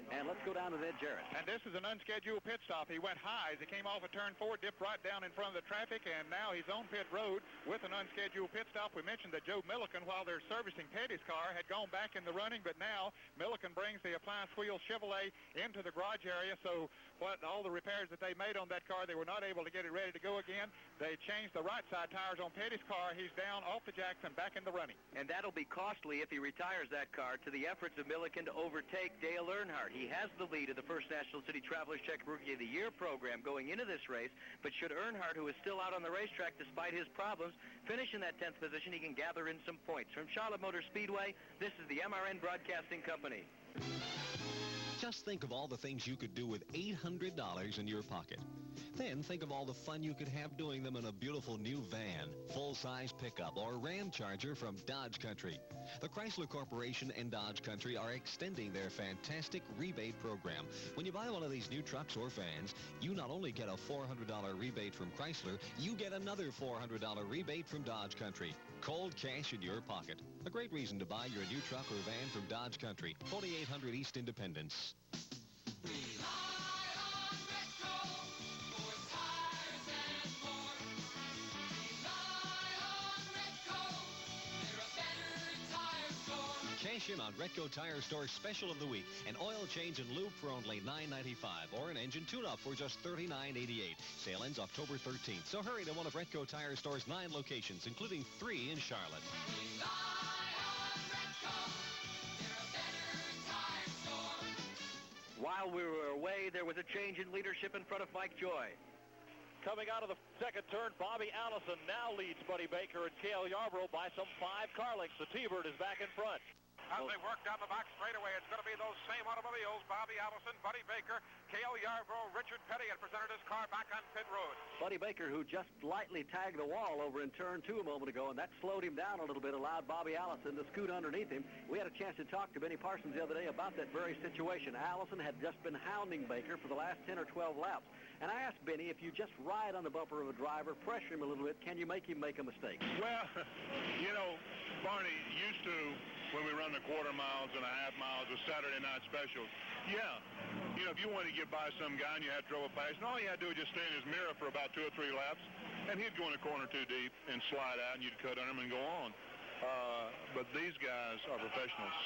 And let's go down to Ed Jarrett. And this is an unscheduled pit stop. He went high as he came off of turn 4, dipped right down in front of the traffic, and now he's on pit road with an unscheduled pit stop. We mentioned that Joe Milliken, while they're servicing Petty's car, had gone back in the running, but now Milliken brings the appliance wheel Chevrolet into the garage area, so all the repairs that they made on that car, they were not able to get it ready to go again. They changed the right side tires on Petty's car. He's down off the jacks and back in the running. And that'll be costly if he retires that car to the efforts of Milliken to overtake Dale Earnhardt. He has the lead of the First National City Travelers Check Rookie of the Year program going into this race, but should Earnhardt, who is still out on the racetrack despite his problems, finish in that 10th position, he can gather in some points. From Charlotte Motor Speedway, this is the MRN Broadcasting Company. Just think of all the things you could do with $800 in your pocket. Then think of all the fun you could have doing them in a beautiful new van, full-size pickup, or Ram Charger from Dodge Country. The Chrysler Corporation and Dodge Country are extending their fantastic rebate program. When you buy one of these new trucks or vans, you not only get a $400 rebate from Chrysler, you get another $400 rebate from Dodge Country. Cold cash in your pocket. A great reason to buy your new truck or van from Dodge Country, 4800 East Independence. Cash in on Retco Tire Store's special of the week. An oil change and lube for only $9.95 or an engine tune-up for just $39.88. Sale ends October 13th. So hurry to one of Retco Tire Store's 9 locations, including 3 in Charlotte. While we were away, there was a change in leadership in front of Mike Joy. Coming out of the second turn, Bobby Allison now leads Buddy Baker and Cale Yarborough by some 5 car lengths. The T-Bird is back in front. As they work down the back straightaway, it's going to be those same automobiles, Bobby Allison, Buddy Baker, Cale Yarborough, Richard Petty had presented his car back on pit road. Buddy Baker, who just lightly tagged the wall over in turn 2 a moment ago, and that slowed him down a little bit, allowed Bobby Allison to scoot underneath him. We had a chance to talk to Benny Parsons the other day about that very situation. Allison had just been hounding Baker for the last 10 or 12 laps. And I asked Benny, if you just ride on the bumper of a driver, pressure him a little bit, can you make him make a mistake? Well, you know, Barney, used to, when we run the quarter miles and a half miles with Saturday night specials, yeah, you know, if you want to get by some guy and you had to throw a pass, and all you had to do was just stay in his mirror for about 2 or 3 laps, and he'd go in a corner too deep and slide out, and you'd cut on him and go on. But these guys are professionals.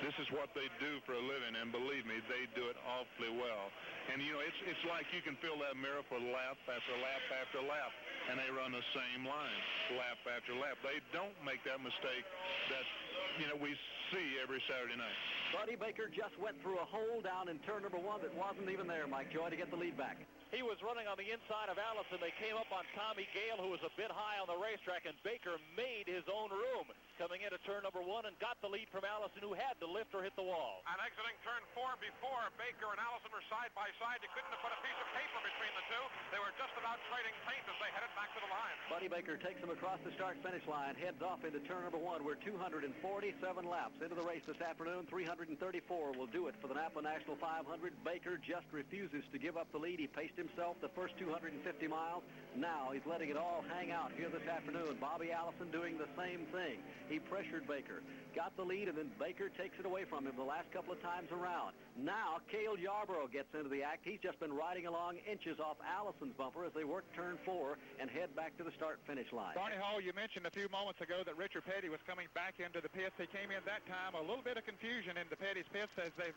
This is what they do for a living, and believe me, they do it awfully well. And, you know, it's like you can fill that mirror for lap after lap after lap, and they run the same line, lap after lap. They don't make that mistake that, you know, we see every Saturday night. Buddy Baker just went through a hole down in turn number 1 that wasn't even there, Mike Joy, to get the lead back. He was running on the inside of Allison. They came up on Tommy Gale, who was a bit high on the racetrack, and Baker made his own room. Coming into into turn number 1 and got the lead from Allison, who had to lift or hit the wall. And exiting turn 4 before Baker and Allison were side by side. You couldn't have put a piece of paper between the two. They were just about trading paint as they headed back to the line. Buddy Baker takes them across the start-finish line, heads off into turn number 1. We're 247 laps into the race this afternoon. 334 will do it for the NAPA National 500. Baker just refuses to give up the lead. He paced himself the first 250 miles. Now he's letting it all hang out here this afternoon. Bobby Allison doing the same thing. He pressured Baker, got the lead, and then Baker takes it away from him the last couple of times around. Now Cale Yarborough gets into the act. He's just been riding along inches off Allison's bumper as they work turn 4 and head back to the start-finish line. Barney Hall, you mentioned a few moments ago that Richard Petty was coming back into the pits. He came in that time, a little bit of confusion into Petty's pits as they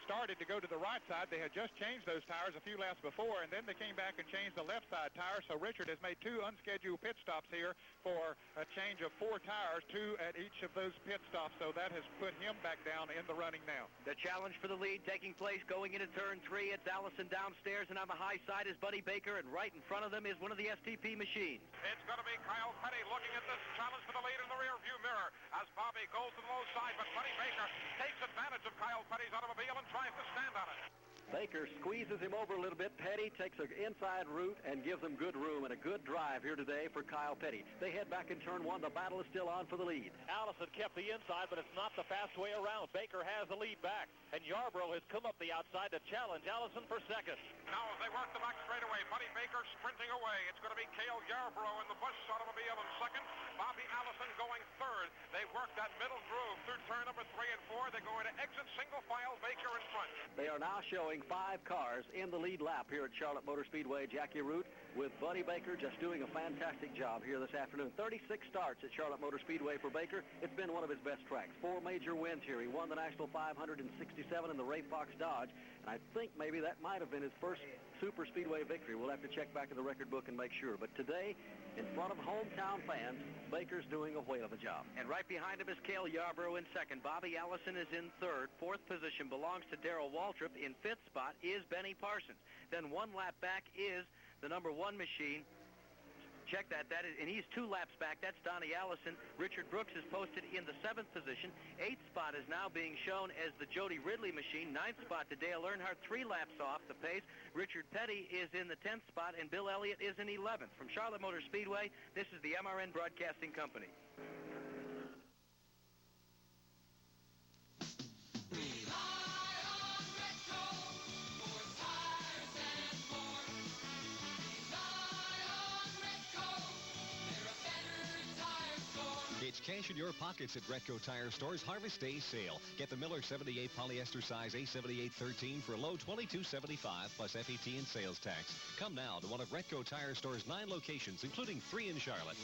started to go to the right side. They had just changed those tires a few laps before, and then they came back and changed the left side tire. So Richard has made 2 unscheduled pit stops here for a change of 4 tires, 2 at each of those pit stops. So that has put him back down in the running now. The challenge for the lead taking place going into turn 3. It's Allison downstairs, and on the high side is Buddy Baker, and right in front of them is one of the STP machines. It's going to be Kyle Petty looking at this challenge for the lead in the rear view mirror as Bobby goes to the low side, but Buddy Baker takes advantage of Kyle Petty's automobile and tries to stand on it. Baker squeezes him over a little bit. Petty takes an inside route and gives him good room and a good drive here today for Kyle Petty. They head back in turn 1. The battle is still on for the lead. Allison kept the inside, but it's not the fast way around. Baker has the lead back, and Yarborough has come up the outside to challenge Allison for second. Now as they work the back straightaway, Buddy Baker sprinting away. It's going to be Cale Yarborough in the Busch automobile in second. Bobby Allison going third. They work that middle groove through turn number 3 and 4. They're going to exit single file, Baker in front. They are now showing 5 cars in the lead lap here at Charlotte Motor Speedway. Jackie Root with Buddy Baker just doing a fantastic job here this afternoon. 36 starts at Charlotte Motor Speedway for Baker. It's been one of his best tracks. 4 major wins here. He won the National 567 in the Ray Fox Dodge, and I think maybe that might have been his first Super Speedway victory. We'll have to check back in the record book and make sure. But today, in front of hometown fans, Baker's doing a whale of a job. And right behind him is Cale Yarborough in second. Bobby Allison is in third. 4th position belongs to Darrell Waltrip. In 5th spot is Benny Parsons. Then 1 lap back is the number 1 machine. Check that. That is, and he's 2 laps back. That's Donnie Allison. Richard Brooks is posted in the 7th position. 8th spot is now being shown as the Jody Ridley machine. 9th spot to Dale Earnhardt, 3 laps off the pace. Richard Petty is in the 10th spot, and Bill Elliott is in 11th. From Charlotte Motor Speedway, this is the MRN Broadcasting Company. It's cash in your pockets at Retco Tire Store's Harvest Day sale. Get the Miller 78 polyester size A7813 for a low $22.75 plus FET and sales tax. Come now to one of Retco Tire Store's 9 locations, including 3 in Charlotte.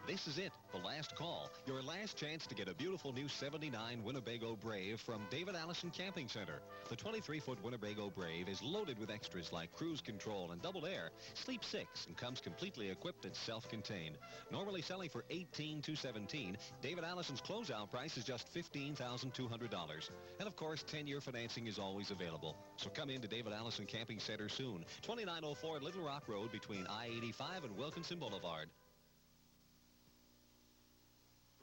This is it, the last call. Your last chance to get a beautiful new 79 Winnebago Brave from David Allison Camping Center. The 23-foot Winnebago Brave is loaded with extras like cruise control and doubled air. Sleep 6 and comes completely equipped and self-contained. Normally selling for $18,217, David Allison's closeout price is just $15,200. And of course, 10-year financing is always available. So come in to David Allison Camping Center soon. 2904 Little Rock Road between I-85 and Wilkinson Boulevard.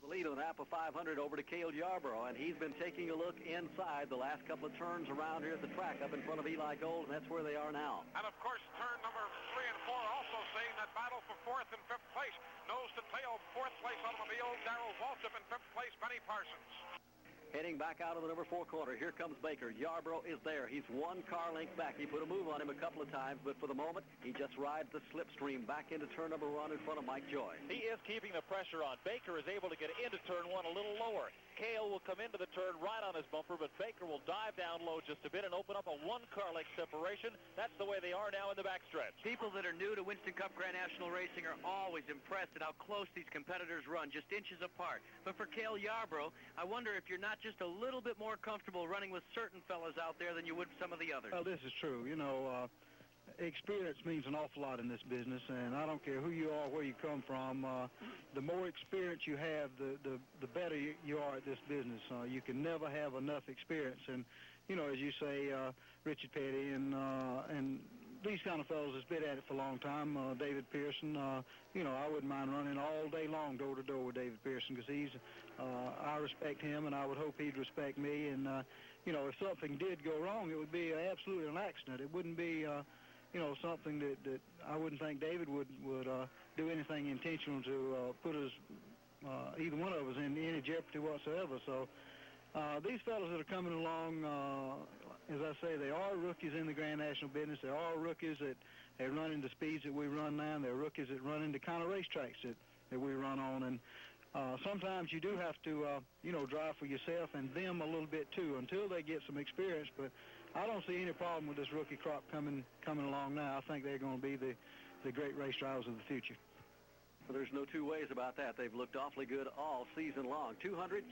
The lead of the NAPA 500 over to Cale Yarborough, and he's been taking a look inside the last couple of turns around here at the track up in front of Eli Gold, and that's where they are now. And of course, turn number 3 and 4 also seeing that battle for 4th and 5th place. Nose to tail, 4th place automobile, Darrell Waltrip, and 5th place, Benny Parsons. Heading back out of the number 4 corner, here comes Baker. Yarborough is there. He's 1 car length back. He put a move on him a couple of times, but for the moment, he just rides the slipstream back into turn number 1 in front of Mike Joy. He is keeping the pressure on. Baker is able to get into turn 1 a little lower. Cale will come into the turn right on his bumper, but Baker will dive down low just a bit and open up a 1-car length separation. That's the way they are now in the backstretch. People that are new to Winston Cup Grand National Racing are always impressed at how close these competitors run, just inches apart. But for Cale Yarborough, I wonder if you're not just a little bit more comfortable running with certain fellas out there than you would some of the others. Well, this is true. You know, experience means an awful lot in this business, and I don't care who you are, where you come from. The more experience you have, the better you are at this business. You can never have enough experience, and you know, as you say, Richard Petty and these kind of fellows has been at it for a long time. David Pearson, you know, I wouldn't mind running all day long door to door with David Pearson because he's, I respect him, and I would hope he'd respect me. And, you know, if something did go wrong, it would be absolutely an accident. It wouldn't be, you know, something that I wouldn't think David would do anything intentional to put us, either one of us, in any jeopardy whatsoever. So these fellows that are coming along, as I say, they are rookies in the Grand National business. They are rookies that run into speeds that we run now, and they're rookies that run into kind of racetracks that we run on. And sometimes you do have to, you know, drive for yourself and them a little bit too until they get some experience. But I don't see any problem with this rookie crop coming along now. I think they're going to be the great race drivers of the future. Well, there's no two ways about that. They've looked awfully good all season long. 256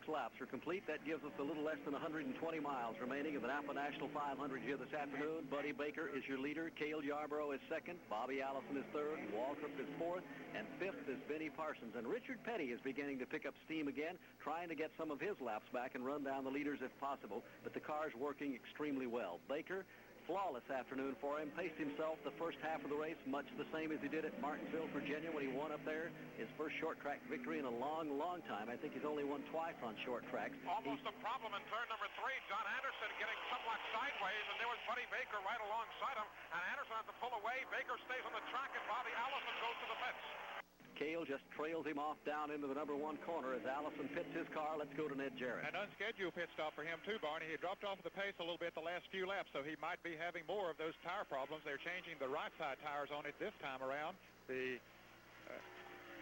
laps are complete. That gives us a little less than 120 miles remaining of the NAPA National 500 here this afternoon. Buddy Baker is your leader. Cale Yarborough is second. Bobby Allison is third. Waltrip is fourth. And fifth is Benny Parsons. And Richard Petty is beginning to pick up steam again, trying to get some of his laps back and run down the leaders if possible. But the car's working extremely well. Baker, flawless afternoon for him. Paced himself the first half of the race, much the same as he did at Martinsville, Virginia, when he won up there. His first short track victory in a long, long time. I think he's only won twice on short tracks. Almost a problem in turn number 3. John Anderson getting somewhat sideways, and there was Buddy Baker right alongside him. And Anderson had to pull away. Baker stays on the track, and Bobby Allison goes to the pits. Cale just trails him off down into the number 1 corner as Allison pits his car. Let's go to Ned Jarrett. An unscheduled pit stop for him too, Barney. He dropped off the pace a little bit the last few laps, so he might be having more of those tire problems. They're changing the right side tires on it this time around. The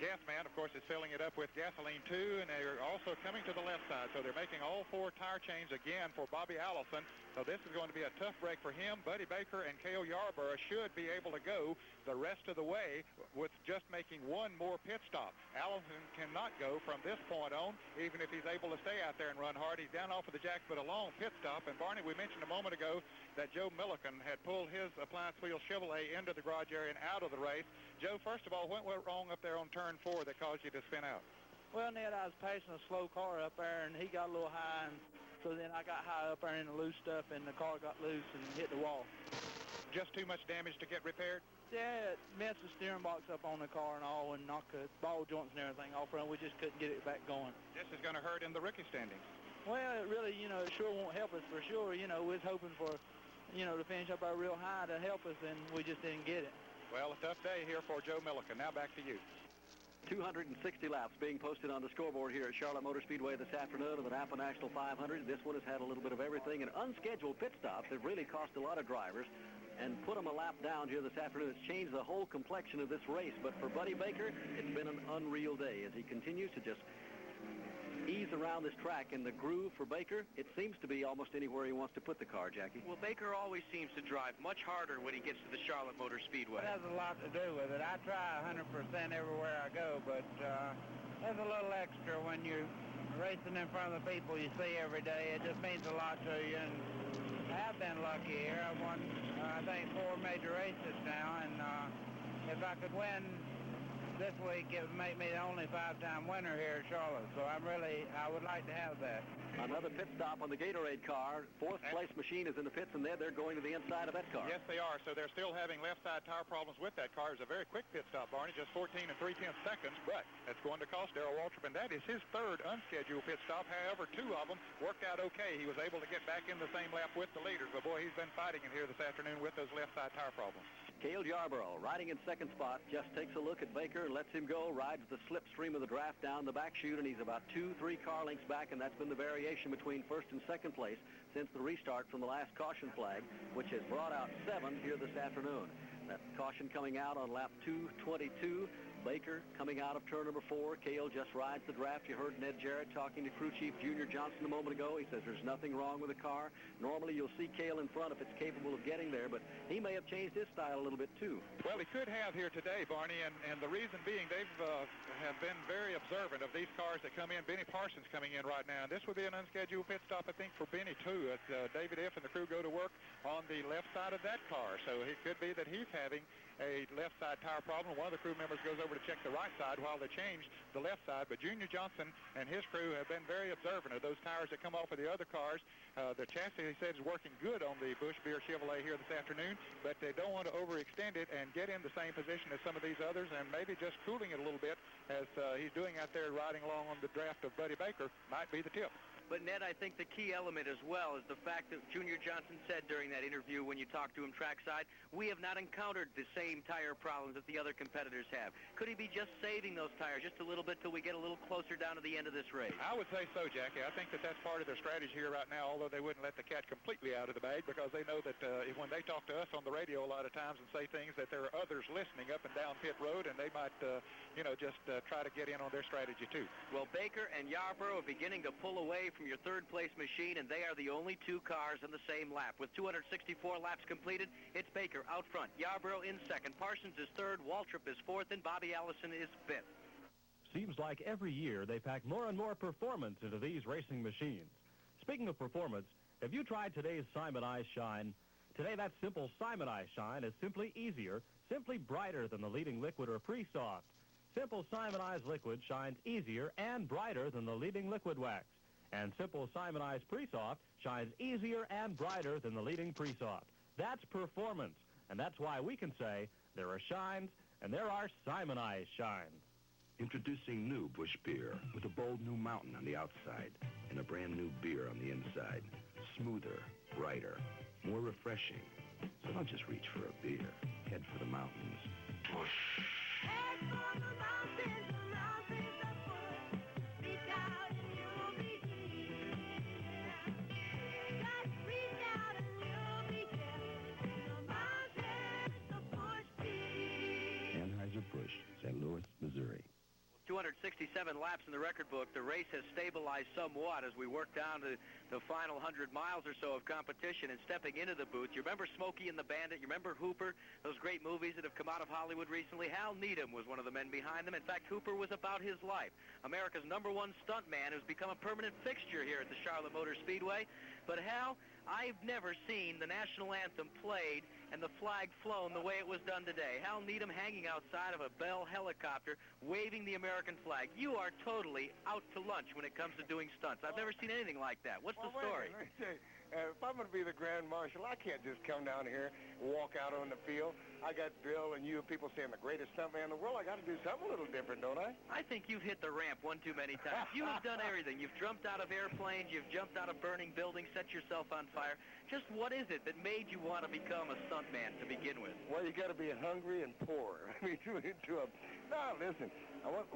gas man, of course, is filling it up with gasoline too, and they're also coming to the left side. So they're making all 4 tire changes again for Bobby Allison. So this is going to be a tough break for him. Buddy Baker and Cale Yarborough should be able to go the rest of the way with just making 1 more pit stop. Allison cannot go from this point on, even if he's able to stay out there and run hard. He's down off of the jacks, but a long pit stop. And Barney, we mentioned a moment ago that Joe Milliken had pulled his appliance wheel Chevrolet into the garage area and out of the race. Joe, first of all, what went wrong up there on turn 4 that caused you to spin out? Well, Ned, I was passing a slow car up there, and he got a little high, and so then I got high up there in the loose stuff, and the car got loose and hit the wall. Just too much damage to get repaired? Yeah, it messed the steering box up on the car and all, and knocked the ball joints and everything off, and we just couldn't get it back going. This is going to hurt in the rookie standings. Well, it really, you know, it sure won't help us for sure. You know, we was hoping for, you know, to finish up our real high to help us, and we just didn't get it. Well, a tough day here for Joe Milliken. Now back to you. 260 laps being posted on the scoreboard here at Charlotte Motor Speedway this afternoon of the NAPA National 500. This one has had a little bit of everything, and unscheduled pit stops have really cost a lot of drivers and put them a lap down here this afternoon. It's changed the whole complexion of this race, but for Buddy Baker, it's been an unreal day as he continues to just ease around this track. And the groove for Baker, it seems to be almost anywhere he wants to put the car, Jackie. Well, Baker always seems to drive much harder when he gets to the Charlotte Motor Speedway. It has a lot to do with it. I try 100% everywhere I go, but there's a little extra when you're racing in front of the people you see every day. It just means a lot to you, and I have been lucky here. I've won, I think, 4 major races now, and if I could win this week, it would make me the only 5-time winner here at Charlotte. So I would like to have that. Another pit stop on the Gatorade car. 4th place machine is in the pits, and they're going to the inside of that car. Yes, they are. So they're still having left side tire problems with that car. It's a very quick pit stop, Barney, just 14 3/10 seconds, but that's going to cost Darrell Waltrip, and that is his 3rd unscheduled pit stop. However, 2 of them worked out okay. He was able to get back in the same lap with the leaders, but boy, he's been fighting in here this afternoon with those left side tire problems. Cale Yarborough, riding in 2nd spot, just takes a look at Baker and lets him go, rides the slipstream of the draft down the back chute, and he's about 2-3 car lengths back, and that's been the variation between 1st and 2nd place since the restart from the last caution flag, which has brought out 7 here this afternoon. That caution coming out on lap 222. Baker coming out of turn number 4. Cale just rides the draft. You heard Ned Jarrett talking to crew chief Junior Johnson a moment ago. He says there's nothing wrong with the car. Normally you'll see Cale in front if it's capable of getting there, but he may have changed his style a little bit too. Well, he could have here today, Barney, and the reason being they've have been very observant of these cars that come in. Benny Parsons coming in right now, and this would be an unscheduled pit stop, I think, for Benny too. As David F. and the crew go to work on the left side of that car, so it could be that he's having a left side tire problem. One of the crew members goes over over to check the right side while they changed the left side. But Junior Johnson and his crew have been very observant of those tires that come off of the other cars. The chassis, he said, is working good on the Busch Beer Chevrolet here this afternoon, but they don't want to overextend it and get in the same position as some of these others, and maybe just cooling it a little bit as he's doing out there riding along on the draft of Buddy Baker might be the tip. But, Ned, I think the key element as well is the fact that Junior Johnson said during that interview when you talked to him trackside, we have not encountered the same tire problems that the other competitors have. Could he be just saving those tires just a little bit till we get a little closer down to the end of this race? I would say so, Jackie. I think that that's part of their strategy here right now, although they wouldn't let the cat completely out of the bag because they know that when they talk to us on the radio a lot of times and say things that there are others listening up and down pit road, and they might, just try to get in on their strategy too. Well, Baker and Yarborough are beginning to pull away from your third-place machine, and they are the only two cars in the same lap. With 264 laps completed, it's Baker out front, Yarborough in second, Parsons is third, Waltrip is fourth, and Bobby Allison is fifth. Seems like every year they pack more and more performance into these racing machines. Speaking of performance, have you tried today's Simon Eye Shine? Today, that simple Simon Eye Shine is simply easier, simply brighter than the leading liquid or pre-soft. Simple Simon Eye's liquid shines easier and brighter than the leading liquid wax. And Simple Simon Eye's Pre-Soft shines easier and brighter than the leading Pre-Soft. That's performance, and that's why we can say there are shines and there are Simon Eye's shines. Introducing new Busch Beer with a bold new mountain on the outside and a brand new beer on the inside. Smoother, brighter, more refreshing. So don't just reach for a beer. Head for the mountains. Busch. Head for the mountains of Busch. Reach out and you'll be here. Just reach out and you'll be here. In the mountains of Busch Beer. Anheuser-Busch, St. Louis, Missouri. 267 laps in the record book. The race has stabilized somewhat as we work down to the final 100 miles or so of competition and stepping into the booth. You remember Smokey and the Bandit? You remember Hooper? Those great movies that have come out of Hollywood recently? Hal Needham was one of the men behind them. In fact, Hooper was about his life. America's #1 stuntman who's become a permanent fixture here at the Charlotte Motor Speedway. But Hal, I've never seen the national anthem played and the flag flown the way it was done today. Hal Needham hanging outside of a Bell helicopter, waving the American flag. You are totally out to lunch when it comes to doing stunts. I've never seen anything like that. What's the story? Let me tell you, if I'm going to be the Grand Marshal, I can't just come down here and walk out on the field. I got Bill and you people saying the greatest stuntman in the world. I got to do something a little different, don't I? I think you've hit the ramp one too many times. You have done everything. You've jumped out of airplanes. You've jumped out of burning buildings, set yourself on fire. Just what is it that made you want to become a stuntman to begin with? Well, you got to be hungry and poor. I mean, no, listen.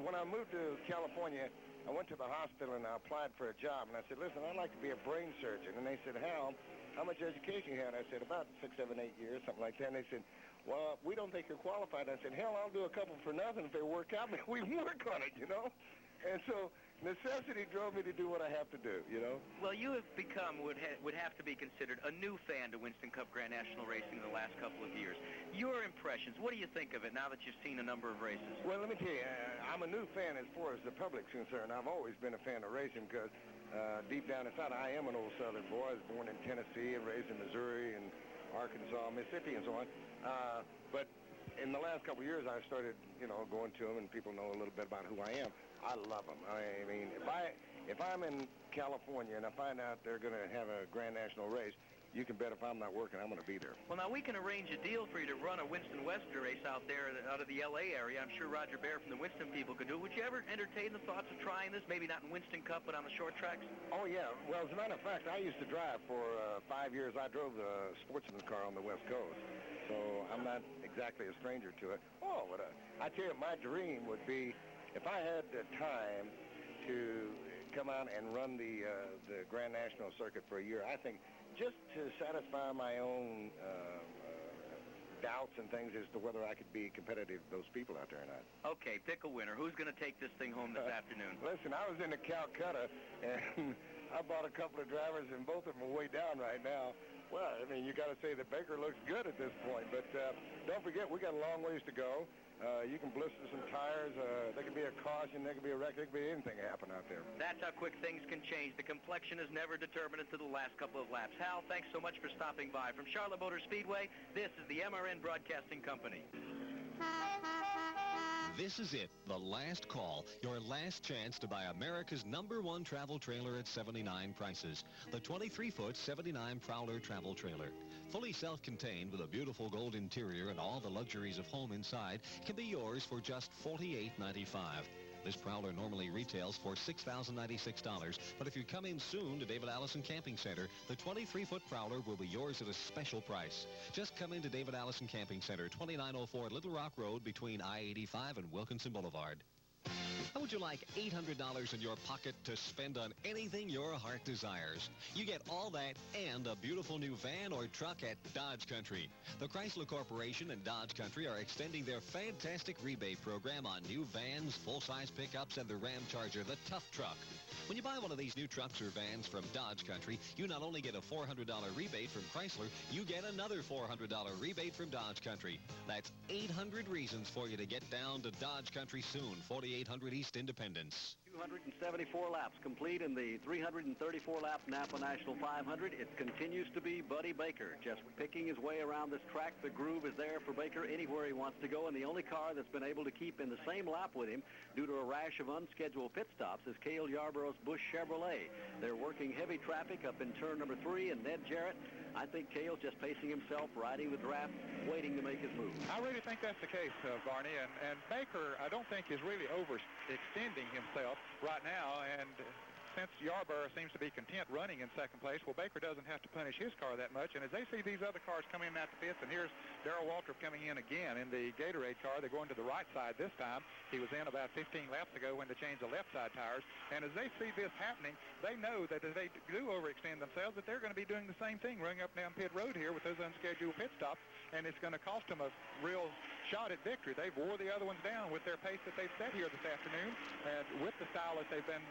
When I moved to California, I went to the hospital and I applied for a job. And I said, listen, I'd like to be a brain surgeon. And they said, Hal, how much education you had? I said, about 6, 7, 8 years, something like that. And they said, well, we don't think you're qualified. I said, hell, I'll do a couple for nothing. If they work out, we can work on it, you know? And so necessity drove me to do what I have to do, you know? Well, you have become would have to be considered a new fan to Winston Cup Grand National Racing in the last couple of years. Your impressions, what do you think of it now that you've seen a number of races? Well, let me tell you, I'm a new fan as far as the public's concerned. I've always been a fan of racing because deep down inside, I am an old Southern boy. I was born in Tennessee and raised in Missouri and Arkansas, Mississippi, and so on. But in the last couple of years, I started, going to them, and people know a little bit about who I am. I love them. I mean, if I'm in California and I find out they're going to have a Grand National race, you can bet if I'm not working, I'm going to be there. Well, now we can arrange a deal for you to run a Winston Webster race out there, out of the L.A. area. I'm sure Roger Bear from the Winston people could do it. Would you ever entertain the thoughts of trying this? Maybe not in Winston Cup, but on the short tracks? Oh, yeah. Well, as a matter of fact, I used to drive for 5 years. I drove the sportsman's car on the West Coast, so I'm not exactly a stranger to it. Oh, but I tell you, my dream would be if I had the time to come out and run the Grand National circuit for a year. I think just to satisfy my own doubts and things as to whether I could be competitive with those people out there or not. Okay, pick a winner. Who's going to take this thing home this afternoon? Listen, I was in the Calcutta, and I bought a couple of drivers, and both of them are way down right now. Well, I mean, you got to say that Baker looks good at this point, but don't forget, we got a long ways to go. You can blister some tires. There could be a caution. There could be a wreck. There could be anything happen out there. That's how quick things can change. The complexion is never determined until the last couple of laps. Hal, thanks so much for stopping by. From Charlotte Motor Speedway, this is the MRN Broadcasting Company. This is it, the last call, your last chance to buy America's #1 travel trailer at 79 prices. The 23-foot 79 Prowler travel trailer. Fully self-contained with a beautiful gold interior and all the luxuries of home inside, can be yours for just $48.95. This Prowler normally retails for $6,096, but if you come in soon to David Allison Camping Center, the 23-foot Prowler will be yours at a special price. Just come into David Allison Camping Center, 2904 Little Rock Road between I-85 and Wilkinson Boulevard. How would you like $800 in your pocket to spend on anything your heart desires? You get all that and a beautiful new van or truck at Dodge Country. The Chrysler Corporation and Dodge Country are extending their fantastic rebate program on new vans, full-size pickups, and the Ram Charger, the tough truck. When you buy one of these new trucks or vans from Dodge Country, you not only get a $400 rebate from Chrysler, you get another $400 rebate from Dodge Country. That's 800 reasons for you to get down to Dodge Country soon, 4800 East Independence. 274 laps complete in the 334-lap NAPA National 500. It continues to be Buddy Baker, just picking his way around this track. The groove is there for Baker anywhere he wants to go, and the only car that's been able to keep in the same lap with him due to a rash of unscheduled pit stops is Cale Yarborough's Busch Chevrolet. They're working heavy traffic up in turn number 3, and Ned Jarrett, I think Cale's just pacing himself, riding the draft, waiting to make his move. I really think that's the case, Barney, and Baker, I don't think, is really overextending himself right now, and since Yarborough seems to be content running in second place, well, Baker doesn't have to punish his car that much, and as they see these other cars coming in at the pits, and here's Darrell Waltrip coming in again in the Gatorade car. They're going to the right side this time. He was in about 15 laps ago when they changed the left side tires, and as they see this happening, they know that if they do overextend themselves, that they're going to be doing the same thing, running up and down pit road here with those unscheduled pit stops, and it's going to cost them a real shot at victory. They've wore the other ones down with their pace that they've set here this afternoon, and with the style that they've been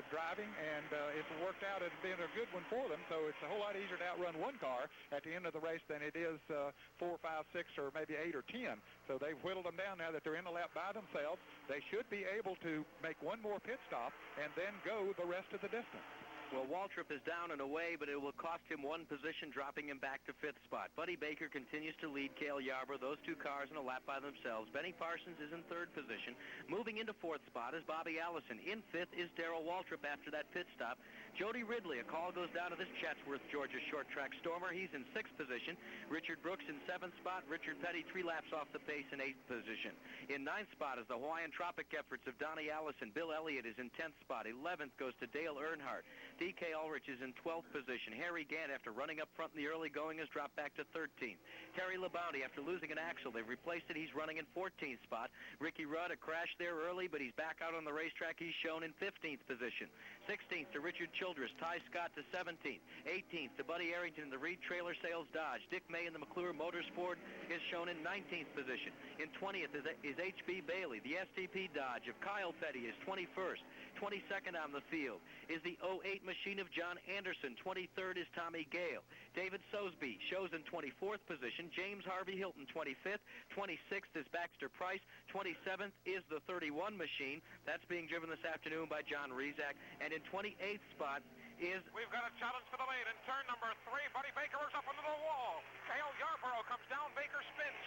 driving, and it's worked out. It's been a good one for them, so it's a whole lot easier to outrun one car at the end of the race than it is 4, 5, 6, or maybe 8 or 10. So they've whittled them down now that they're in the lap by themselves. They should be able to make one more pit stop and then go the rest of the distance. Well, Waltrip is down and away, but it will cost him one position, dropping him back to 5th spot. Buddy Baker continues to lead Cale Yarborough. Those two cars in a lap by themselves. Benny Parsons is in 3rd position. Moving into 4th spot is Bobby Allison. In 5th is Darrell Waltrip after that pit stop. Jody Ridley, a call goes down to this Chatsworth, Georgia short track stormer. He's in 6th position. Richard Brooks in 7th spot. Richard Petty 3 laps off the pace in 8th position. In 9th spot is the Hawaiian Tropic efforts of Donnie Allison. Bill Elliott is in 10th spot. 11th goes to Dale Earnhardt. D.K. Ulrich is in 12th position. Harry Gant, after running up front in the early going, has dropped back to 13th. Terry Labounty, after losing an axle, they've replaced it. He's running in 14th spot. Ricky Rudd, a crash there early, but he's back out on the racetrack. He's shown in 15th position. 16th to Richard Childress. Ty Scott to 17th. 18th to Buddy Arrington in the Reed Trailer Sales Dodge. Dick May in the McClure Motorsport is shown in 19th position. In 20th is H.B. Bailey. The STP Dodge of Kyle Petty is 21st. 22nd on the field is the 08 machine of John Anderson. 23rd is Tommy Gale. David Sosby shows in 24th position. James Harvey Hilton, 25th. 26th is Baxter Price. 27th is the 31 machine. That's being driven this afternoon by John Rezac. And in 28th spot is... We've got a challenge for the lead in turn number 3. Buddy Baker is up into the wall. Cale Yarborough comes down. Baker spins.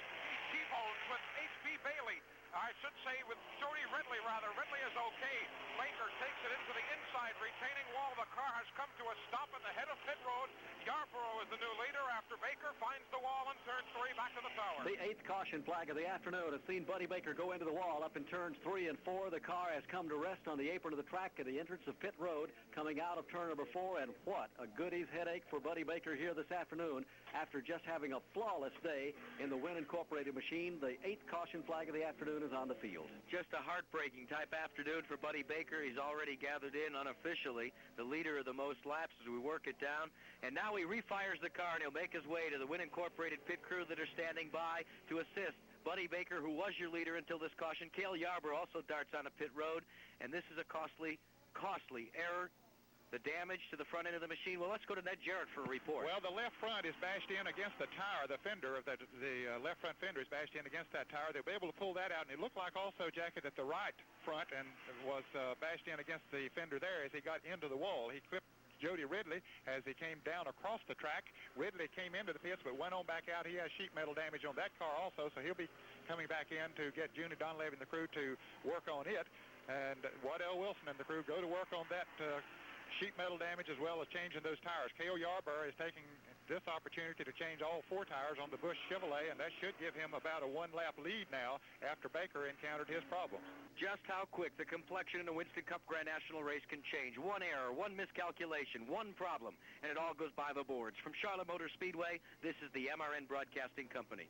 He T-bones with H.B. Bailey. I should say with Jody Ridley, rather. Ridley is okay. Baker takes it into the inside retaining wall. The car has come to a stop at the head of pit road. Yarborough is the new leader after Baker finds the wall in turn 3 back to the tower. The 8th caution flag of the afternoon has seen Buddy Baker go into the wall up in turns 3 and 4. The car has come to rest on the apron of the track at the entrance of pit road coming out of turn number 4. And what a goodies headache for Buddy Baker here this afternoon after just having a flawless day in the Wynn Incorporated machine. The 8th caution flag of the afternoon is on the field. Just a heartbreaking type afternoon for Buddy Baker. He's already gathered in unofficially the leader of the most laps as we work it down. And now he refires the car, and he'll make his way to the Wynn Incorporated pit crew that are standing by to assist Buddy Baker, who was your leader until this caution. Cale Yarborough also darts on a pit road, and this is a costly error. The damage to the front end of the machine. Well, let's go to Ned Jarrett for a report. Well, the left front is bashed in against the tire. The fender of the left front fender is bashed in against that tire. They'll be able to pull that out, and it looked like also, Jackie, that the right front and was bashed in against the fender there as he got into the wall. He clipped Jody Ridley as he came down across the track. Ridley came into the pits but went on back out. He has sheet metal damage on that car also, so he'll be coming back in to get Junie Donlevy and the crew to work on it. And Waddell Wilson and the crew go to work on that sheet metal damage as well as changing those tires. Cale Yarborough is taking this opportunity to change all 4 tires on the Busch Chevrolet, and that should give him about a 1-lap lead now after Baker encountered his problems. Just how quick the complexion in the Winston Cup Grand National race can change. One error, one miscalculation, one problem, and it all goes by the boards. From Charlotte Motor Speedway, this is the MRN Broadcasting Company.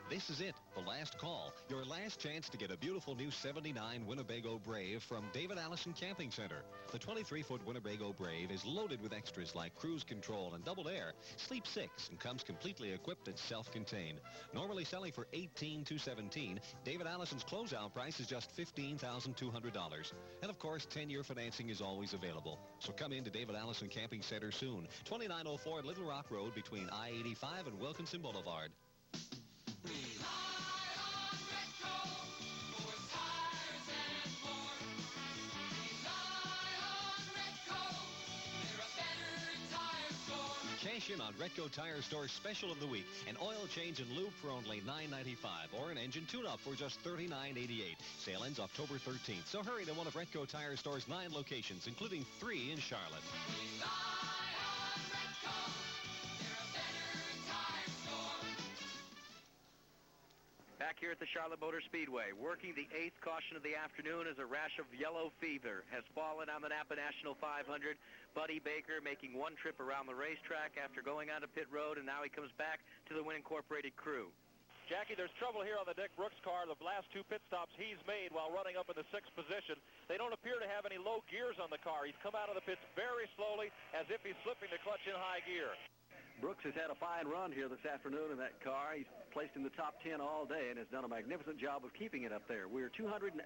This is it, the last call. Your last chance to get a beautiful new 79 Winnebago Brave from David Allison Camping Center. The 23-foot Winnebago Brave is loaded with extras like cruise control and double air. Sleep 6 and comes completely equipped and self-contained. Normally selling for $18,217, David Allison's closeout price is just $15,200. And of course, 10-year financing is always available. So come in to David Allison Camping Center soon. 2904 Little Rock Road between I-85 and Wilkinson Boulevard. Cash in on Retco Tire Store's special of the week. An oil change and lube for only $9.95 or an engine tune-up for just $39.88. Sale ends October 13th, so hurry to one of Retco Tire Store's 9 locations, including 3 in Charlotte. Back here at the Charlotte Motor Speedway, working the 8th caution of the afternoon as a rash of yellow fever has fallen on the NAPA National 500. Buddy Baker making one trip around the racetrack after going onto pit road, and now he comes back to the Win Incorporated crew. Jackie, there's trouble here on the Dick Brooks car. The last 2 pit stops he's made while running up in the 6th position. They don't appear to have any low gears on the car. He's come out of the pits very slowly as if he's slipping the clutch in high gear. Brooks has had a fine run here this afternoon in that car. He's placed in the top 10 all day and has done a magnificent job of keeping it up there. We're 281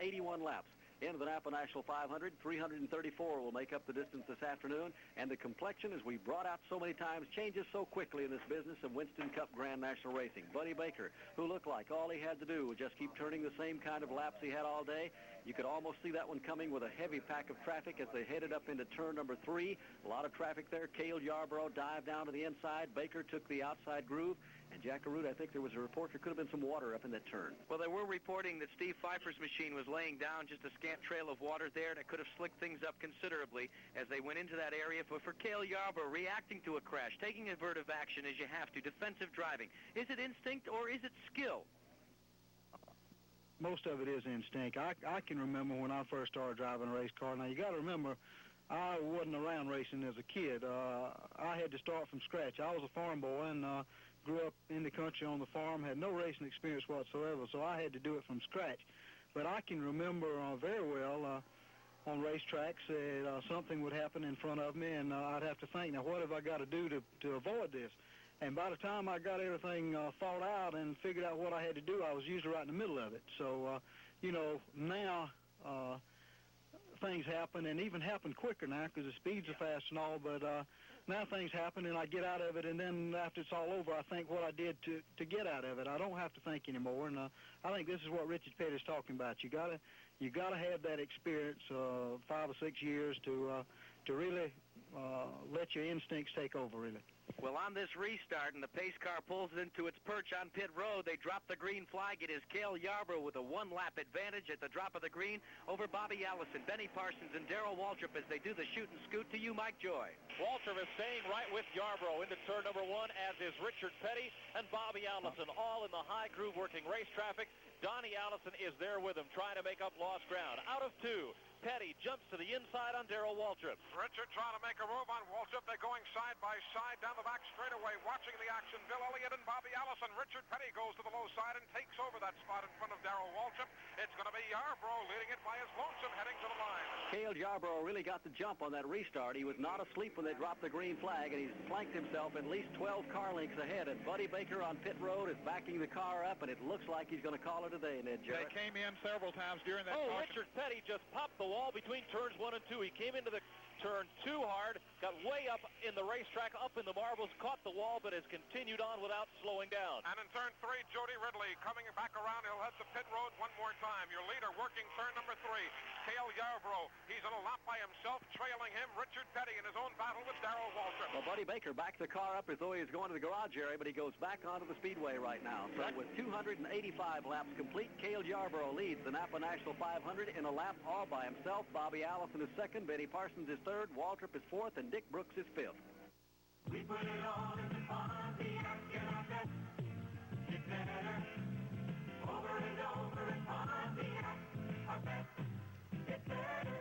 laps into the NAPA National 500. 334 will make up the distance this afternoon. And the complexion, as we brought out so many times, changes so quickly in this business of Winston Cup Grand National Racing. Buddy Baker, who looked like all he had to do was just keep turning the same kind of laps he had all day. You could almost see that one coming with a heavy pack of traffic as they headed up into turn number 3. A lot of traffic there. Cale Yarborough dived down to the inside. Baker took the outside groove. And Jack Arute, I think there was a report there could have been some water up in that turn. Well, they were reporting that Steve Pfeiffer's machine was laying down just a scant trail of water there, and it could have slicked things up considerably as they went into that area. But for Cale Yarborough, reacting to a crash, taking avertive action as you have to, defensive driving, is it instinct or is it skill? Most of it is instinct. I can remember when I first started driving a race car. Now, you got to remember, I wasn't around racing as a kid. I had to start from scratch. I was a farm boy and grew up in the country on the farm, had no racing experience whatsoever, so I had to do it from scratch. But I can remember very well on racetracks that something would happen in front of me, and I'd have to think, now, what have I got to do to avoid this? And by the time I got everything thought out and figured out what I had to do, I was usually right in the middle of it. So, you know, now things happen, and even happen quicker now because the speeds are fast and all, but now things happen, and I get out of it, and then after it's all over, I think what I did to get out of it. I don't have to think anymore, and I think this is what Richard Petty's talking about. You gotta have that experience, 5 or 6 years to really let your instincts take over, really. Well, on this restart, and the pace car pulls it into its perch on pit road, they drop the green flag. It is Cale Yarborough with a 1-lap advantage at the drop of the green over Bobby Allison, Benny Parsons, and Darrell Waltrip as they do the shoot and scoot. To you, Mike Joy. Waltrip is staying right with Yarborough into turn number 1, as is Richard Petty and Bobby Allison, all in the high groove working race traffic. Donnie Allison is there with him, trying to make up lost ground. Out of 2. Petty jumps to the inside on Darrell Waltrip. Richard trying to make a move on Waltrip. They're going side by side down the back straightaway, watching the action. Bill Elliott and Bobby Allison. Richard Petty goes to the low side and takes over that spot in front of Darrell Waltrip. It's going to be Yarborough leading it by his lonesome, heading to the line. Cale Yarborough really got the jump on that restart. He was not asleep when they dropped the green flag, and he's flanked himself at least 12 car lengths ahead. And Buddy Baker on pit road is backing the car up, and it looks like he's going to call it a day, Ned Jarrett. They came in several times during that caution. Richard Petty just popped the wall between turns 1 and 2. He came into the turned too hard, got way up in the racetrack, up in the marbles, caught the wall, but has continued on without slowing down. And in turn 3, Jody Ridley coming back around. He'll head the pit road one more time. Your leader working turn number 3, Cale Yarborough. He's in a lap by himself, trailing him, Richard Petty, in his own battle with Darrell Waltrip. Well, Buddy Baker backed the car up as though he was going to the garage area, but he goes back onto the speedway right now. So with 285 laps complete, Cale Yarborough leads the NAPA National 500 in a lap all by himself. Bobby Allison is second, Benny Parsons is third, Waltrip is fourth, and Dick Brooks is fifth. We put it all in the Pontiac, get our best, get better, over and over in Pontiac, our best, get better.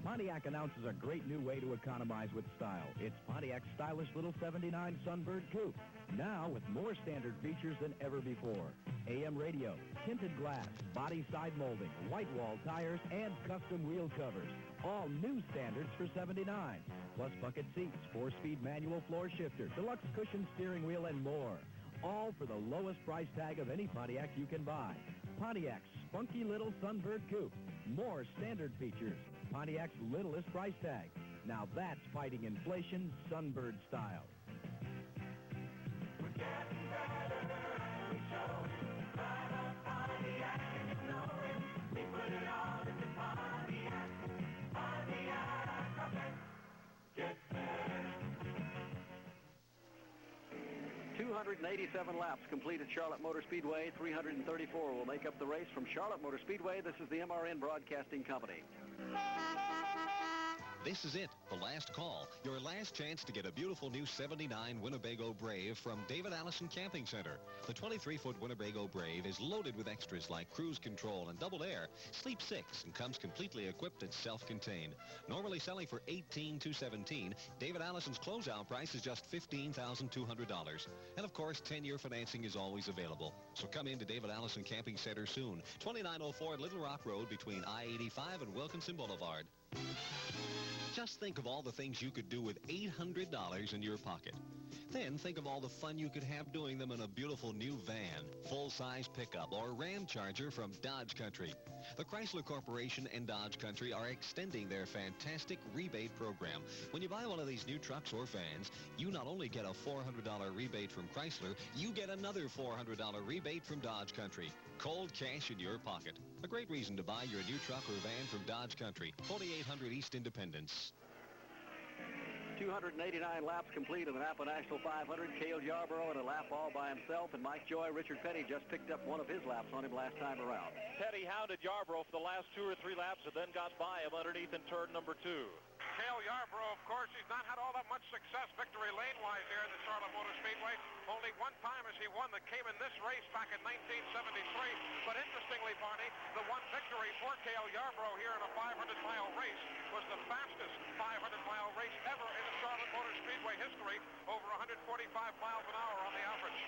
Pontiac announces a great new way to economize with style. It's Pontiac's stylish little 79 Sunbird Coupe. Now with more standard features than ever before. AM radio, tinted glass, body side molding, white wall tires, and custom wheel covers. All new standards for 79. Plus bucket seats, 4-speed manual floor shifter, deluxe cushion steering wheel, and more. All for the lowest price tag of any Pontiac you can buy. Pontiac's spunky little Sunbird Coupe. More standard features. Pontiac's littlest price tag. Now that's fighting inflation Sunbird style. We're getting better, and we show it. Drive a Pontiac and you know it. We put it all into Pontiac. Pontiac, our best, get better. 287 laps complete at Charlotte Motor Speedway. 334 will make up the race from Charlotte Motor Speedway. This is the MRN Broadcasting Company. This is it, the last call. Your last chance to get a beautiful new 79 Winnebago Brave from David Allison Camping Center. The 23-foot Winnebago Brave is loaded with extras like cruise control and double air, sleep 6, and comes completely equipped and self-contained. Normally selling for $18,217, David Allison's closeout price is just $15,200. And of course, 10-year financing is always available. So come in to David Allison Camping Center soon. 2904 Little Rock Road between I-85 and Wilkinson Boulevard. Just think of all the things you could do with $800 in your pocket. Then think of all the fun you could have doing them in a beautiful new van, full-size pickup, or Ram Charger from Dodge Country. The Chrysler Corporation and Dodge Country are extending their fantastic rebate program. When you buy one of these new trucks or vans, you not only get a $400 rebate from Chrysler, you get another $400 rebate from Dodge Country. Cold cash in your pocket. A great reason to buy your new truck or van from Dodge Country. 4800 East Independence. 289 laps complete of the NAPA National 500. Cale Yarborough in a lap all by himself, and Mike Joy, Richard Petty just picked up one of his laps on him last time around. Petty hounded Yarborough for the last 2 or 3 laps and then got by him underneath in turn number 2. Cale Yarborough, of course, he's not had all that much success victory lane-wise here at the Charlotte Motor Speedway. Only one time has he won that came in this race back in 1973. But interestingly, Barney, the one victory for Cale Yarborough here in a 500-mile race was the fastest 500-mile race ever in the Charlotte Motor Speedway history, over 145 miles an hour on the average.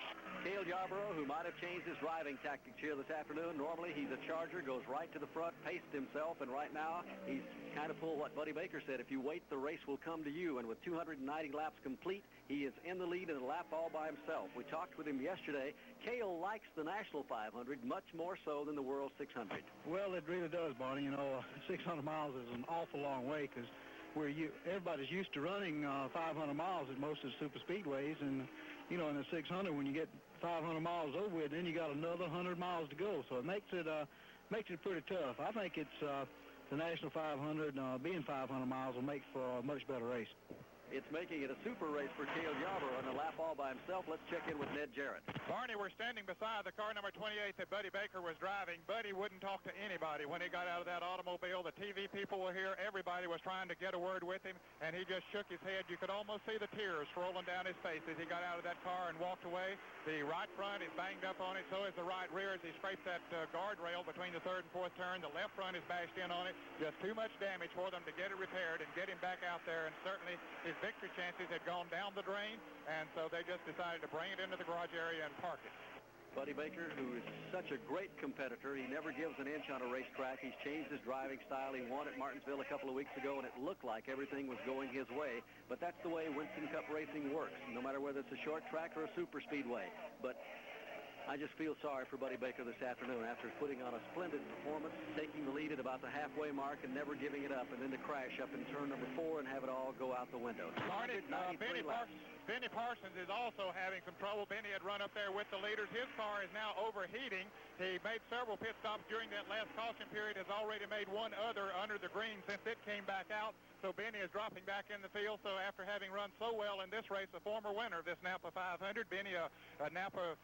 Cale Yarborough, who might have changed his driving tactics here this afternoon. Normally, he's a charger, goes right to the front, paced himself, and right now, he's kind of pulled what Buddy Baker said, if you wait, the race will come to you. And with 290 laps complete, he is in the lead in a lap all by himself. We talked with him yesterday. Cale likes the National 500 much more so than the World 600. Well, it really does, Barney. You know, 600 miles is an awful long way because everybody's used to running 500 miles at most of the super speedways, and you know, in the 600, when you get 500 miles over with, then you got another 100 miles to go. So it makes it pretty tough. I think it's the National 500 being 500 miles will make for a much better race. It's making it a super race for Cale Yarborough in a lap all by himself. Let's check in with Ned Jarrett. Barney, we're standing beside the car number 28 that Buddy Baker was driving. Buddy wouldn't talk to anybody when he got out of that automobile. The TV people were here. Everybody was trying to get a word with him, and he just shook his head. You could almost see the tears rolling down his face as he got out of that car and walked away. The right front is banged up on it, so is the right rear as he scraped that guardrail between the third and fourth turn. The left front is bashed in on it. Just too much damage for them to get it repaired and get him back out there, and certainly his victory chances had gone down the drain, and so they just decided to bring it into the garage area and park it. Buddy Baker, who is such a great competitor, he never gives an inch on a racetrack. He's changed his driving style. He won at Martinsville a couple of weeks ago, and it looked like everything was going his way. But that's the way Winston Cup racing works, no matter whether it's a short track or a super speedway. But I just feel sorry for Buddy Baker this afternoon after putting on a splendid performance, taking the lead at about the halfway mark and never giving it up, and then to crash up in turn number 4 and have it all go out the window. Benny Parsons is also having some trouble. Benny had run up there with the leaders. His car is now overheating. He made several pit stops during that last caution period, has already made one other under the green since it came back out. So Benny is dropping back in the field. So after having run so well in this race, a former winner of this NAPA 500, Benny, a NAPA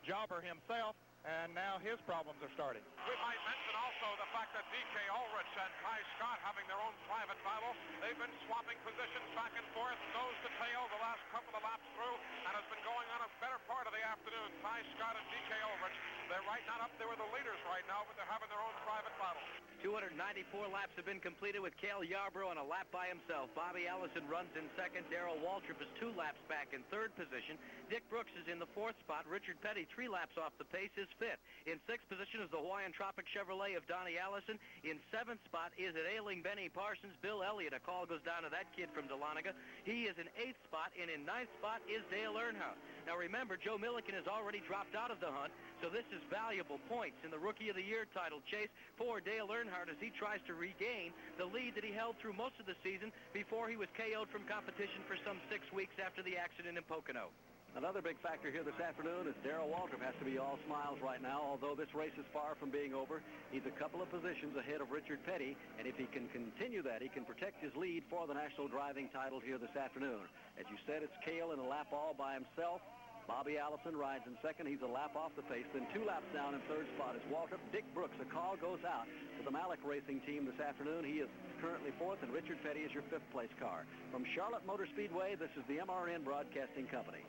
jobber himself, and now his problems are starting. We might mention also the fact that D.K. Ulrich and Ty Scott having their own private battle. They've been swapping positions back and forth, nose to tail, the last couple of laps through, and has been going on a better part of the afternoon. Ty Scott and D.K. Ulrich, they're right not up there with the leaders right now, but they're having their own private battle. 294 laps have been completed with Cale Yarborough on a lap by himself. Bobby Allison runs in second. Darrell Waltrip is 2 laps back in third position. Dick Brooks is in the 4th spot. Richard Petty, 3 laps off the pace, is 5th. In 6th position is the Hawaiian Tropic Chevrolet of Donnie Allison. In 7th spot is it ailing Benny Parsons. Bill Elliott, a call goes down to that kid from Dahlonega. He is in 8th spot, and in 9th spot is Dale Earnhardt. Now remember, Joe Milliken has already dropped out of the hunt, so this is valuable points in the Rookie of the Year title chase for Dale Earnhardt as he tries to regain the lead that he held through most of the season before he was KO'd from competition for some 6 weeks after the accident in Pocono. Another big factor here this afternoon is Darrell Waltrip has to be all smiles right now, although this race is far from being over. He's a couple of positions ahead of Richard Petty, and if he can continue that, he can protect his lead for the national driving title here this afternoon. As you said, it's Cale in a lap all by himself. Bobby Allison rides in second. He's a lap off the pace. Then 2 laps down in 3rd spot is Waltrip. Dick Brooks, a call goes out to the Malik Racing team this afternoon. He is currently 4th, and Richard Petty is your 5th place car. From Charlotte Motor Speedway, this is the MRN Broadcasting Company.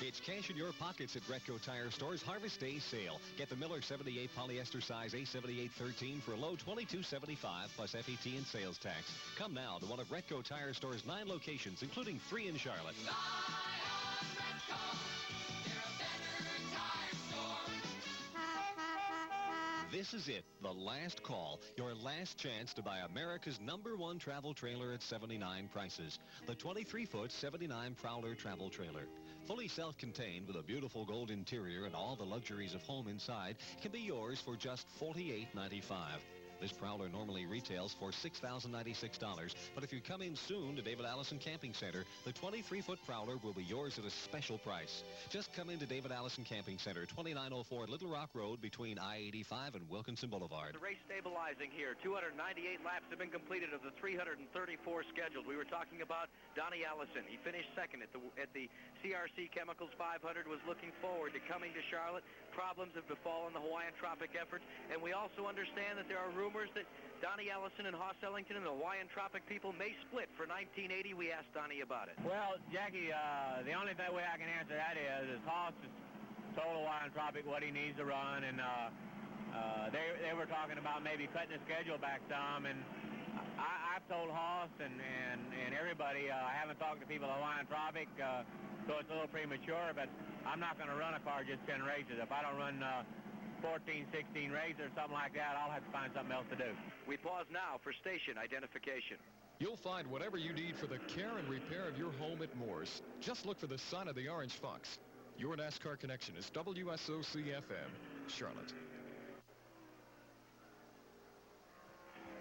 It's cash in your pockets at Retco Tire Store's Harvest Day sale. Get the Miller 78 polyester size A7813 for a low $22.75 plus FET and sales tax. Come now to one of Retco Tire Store's 9 locations, including 3 in Charlotte. This is it, the last call, your last chance to buy America's #1 travel trailer at 79 prices. The 23-foot 79 Prowler travel trailer. Fully self-contained with a beautiful gold interior and all the luxuries of home inside, can be yours for just $48.95. This Prowler normally retails for $6,096, but if you come in soon to David Allison Camping Center, the 23-foot Prowler will be yours at a special price. Just come into David Allison Camping Center, 2904 Little Rock Road between I-85 and Wilkinson Boulevard. The race stabilizing here. 298 laps have been completed of the 334 scheduled. We were talking about Donnie Allison. He finished second at the CRC Chemicals 500, was looking forward to coming to Charlotte. Problems have befallen the Hawaiian Tropic effort, and we also understand that there are rumors that Donnie Allison and Hoss Ellington and the Hawaiian Tropic people may split for 1980. We asked Donnie about it. Well, Jackie, the only way I can answer that is Hoss has told Hawaiian Tropic what he needs to run, and they were talking about maybe cutting the schedule back some, and I've told Hoss and everybody, I haven't talked to people at Hawaiian Tropic, so it's a little premature, but I'm not going to run a car just 10 races. If I don't run 14, 16 races or something like that, I'll have to find something else to do. We pause now for station identification. You'll find whatever you need for the care and repair of your home at Moore's. Just look for the sign of the Orange Fox. Your NASCAR connection is WSOC-FM, Charlotte.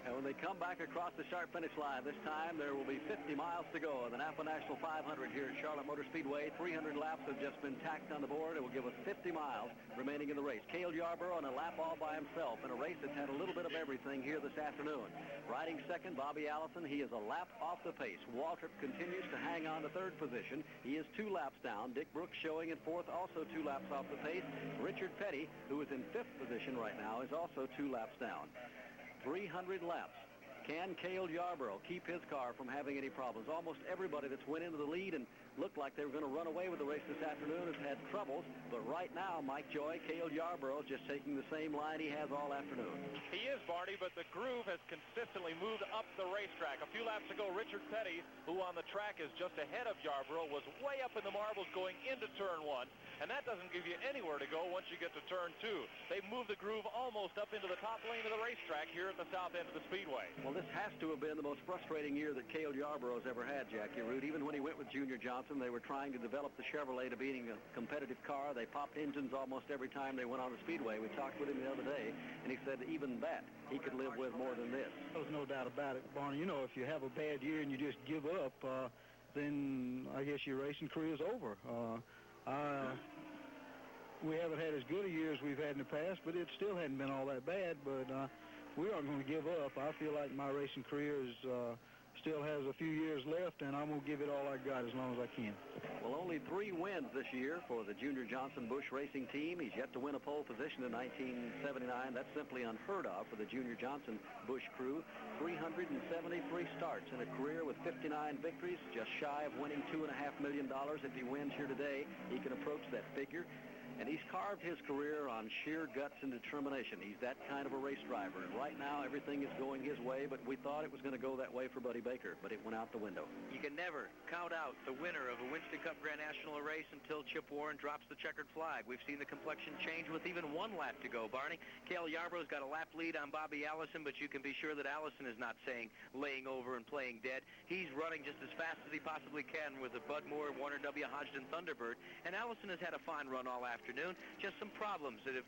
And when they come back across the sharp finish line, this time there will be 50 miles to go in the NAPA National 500 here at Charlotte Motor Speedway. 300 laps have just been tacked on the board. It will give us 50 miles remaining in the race. Cale Yarborough on a lap all by himself in a race that's had a little bit of everything here this afternoon. Riding second, Bobby Allison. He is a lap off the pace. Waltrip continues to hang on to 3rd position. He is 2 laps down. Dick Brooks showing in 4th, also 2 laps off the pace. Richard Petty, who is in 5th position right now, is also 2 laps down. 300 laps. Can Cale Yarborough keep his car from having any problems? Almost everybody that's went into the lead and looked like they were going to run away with the race this afternoon has had troubles. But right now, Mike Joy, Cale Yarborough just taking the same line he has all afternoon. He is, Barney, but the groove has consistently moved up the racetrack. A few laps ago, Richard Petty, who on the track is just ahead of Yarborough, was way up in the marbles going into turn 1. And that doesn't give you anywhere to go once you get to turn 2. They've moved the groove almost up into the top lane of the racetrack here at the south end of the Speedway. Well, this has to have been the most frustrating year that Cale Yarborough's ever had, Jackie Root. Even when he went with Junior Johnson, they were trying to develop the Chevrolet to being a competitive car. They popped engines almost every time they went on the Speedway. We talked with him the other day, and he said even that he could live with more than this. There's no doubt about it, Barney. You know, if you have a bad year and you just give up, then I guess your racing career is over. We haven't had as good a year as we've had in the past, but it still hadn't been all that bad. But we aren't going to give up. I feel like my racing career still has a few years left, and I'm going to give it all I got as long as I can. Well, only 3 wins this year for the Junior Johnson Bush Racing team. He's yet to win a pole position in 1979. That's simply unheard of for the Junior Johnson Bush crew. 373 starts in a career with 59 victories, just shy of winning $2.5 million. If he wins here today, he can approach that figure. And he's carved his career on sheer guts and determination. He's that kind of a race driver. And right now, everything is going his way, but we thought it was going to go that way for Buddy Baker, but it went out the window. You can never count out the winner of a Winston Cup Grand National race until Chip Warren drops the checkered flag. We've seen the complexion change with even 1 lap to go, Barney. Cale Yarborough's got a lap lead on Bobby Allison, but you can be sure that Allison is not laying over and playing dead. He's running just as fast as he possibly can with the Bud Moore, Warner W. Hodgson Thunderbird, and Allison has had a fine run all afternoon. Just some problems that have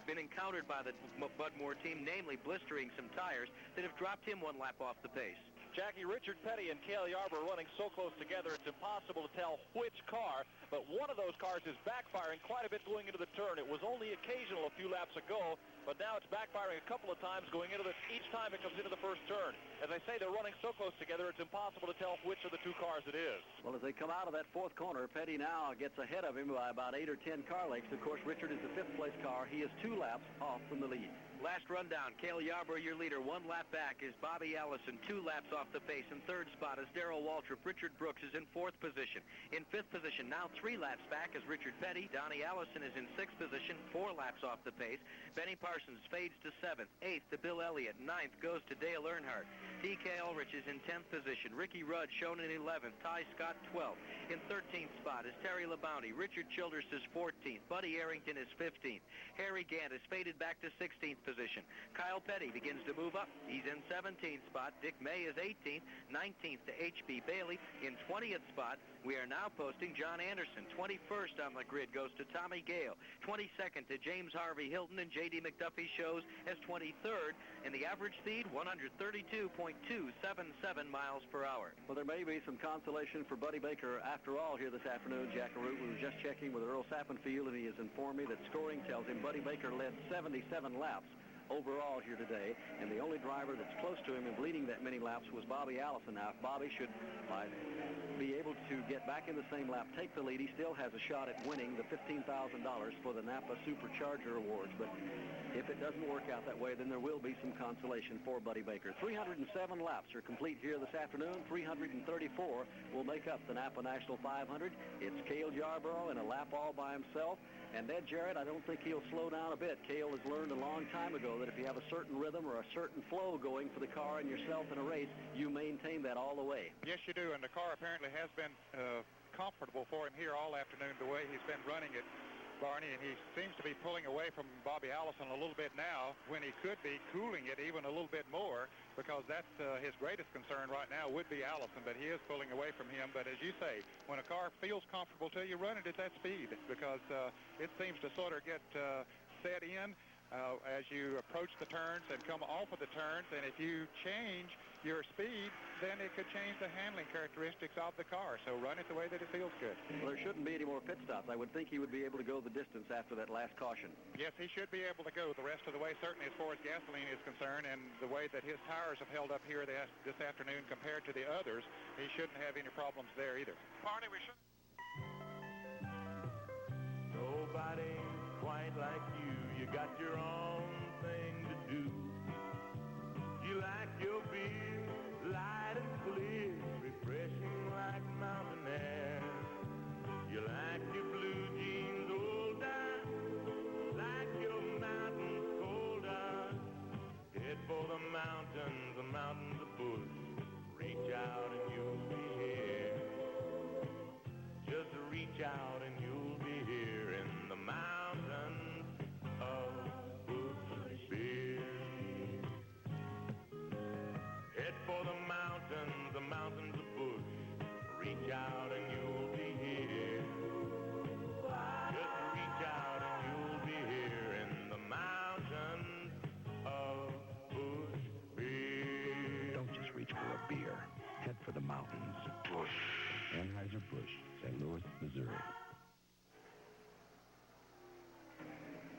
been encountered by the Bud Moore team, namely blistering some tires that have dropped him 1 lap off the pace. Jackie, Richard Petty and Cale Yarborough running so close together, it's impossible to tell which car, but one of those cars is backfiring quite a bit going into the turn. It was only occasional a few laps ago, but now it's backfiring a couple of times going into each time it comes into the first turn. As I say, they're running so close together, it's impossible to tell which of the 2 cars it is. Well, as they come out of that 4th corner, Petty now gets ahead of him by about 8 or 10 car lengths. Of course, Richard is the 5th place car. He is 2 laps off from the lead. Last rundown, Cale Yarborough, your leader. 1 lap back is Bobby Allison, 2 laps off the pace. In 3rd spot is Darrell Waltrip. Richard Brooks is in 4th position. In 5th position, now 3 laps back, is Richard Petty. Donnie Allison is in 6th position, 4 laps off the pace. Benny Parsons fades to 7th. 8th to Bill Elliott. 9th goes to Dale Earnhardt. T.K. Ulrich is in 10th position. Ricky Rudd shown in 11th. Ty Scott 12th. In 13th spot is Terry LaBounty. Richard Childress is 14th. Buddy Arrington is 15th. Harry Gant is faded back to 16th position. Kyle Petty begins to move up. He's in 17th spot. Dick May is 18th. 19th to H.B. Bailey. In 20th spot, we are now posting John Anderson. 21st on the grid goes to Tommy Gale. 22nd to James Harvey Hilton, and J.D. McDuffie shows as 23rd. And the average speed, 132.277 miles per hour. Well, there may be some consolation for Buddy Baker after all here this afternoon, Jack Root. We were just checking with Earl Sappenfield, and he has informed me that scoring tells him Buddy Baker led 77 laps overall here today, and the only driver that's close to him and leading that many laps was Bobby Allison. Now, if Bobby should be able to get back in the same lap, take the lead, he still has a shot at winning the $15,000 for the NAPA Supercharger Awards. But if it doesn't work out that way, then there will be some consolation for Buddy Baker. 307 laps are complete here this afternoon. 334 will make up the NAPA National 500. It's Cale Yarborough in a lap all by himself. And Ed Jarrett, I don't think he'll slow down a bit. Cale has learned a long time ago that if you have a certain rhythm or a certain flow going for the car and yourself in a race, you maintain that all the way. Yes, you do, and the car apparently has been comfortable for him here all afternoon, the way he's been running it, Barney, and he seems to be pulling away from Bobby Allison a little bit now when he could be cooling it even a little bit more, because that's his greatest concern right now would be Allison, but he is pulling away from him. But as you say, when a car feels comfortable to you, run it at that speed, because it seems to sort of get set in as you approach the turns and come off of the turns, and if you change your speed, then it could change the handling characteristics of the car. So run it the way that it feels good. Well, there shouldn't be any more pit stops. I would think he would be able to go the distance after that last caution. Yes, he should be able to go the rest of the way, certainly as far as gasoline is concerned, and the way that his tires have held up here this afternoon compared to the others, he shouldn't have any problems there either. Barney, we should... Nobody quite like you. You got your own thing to do. You like your the mountains of bush. Reach out and you'll be here. Just reach out and you'll be here in the mountains of Bush Beer. Head for the mountains of Bush. Reach out and you'll be here. Just reach out and you'll be here in the mountains of Bush Beer. Don't just reach for a beer. Head for the mountains. Bush. Anheuser-Busch, St. Louis, Missouri.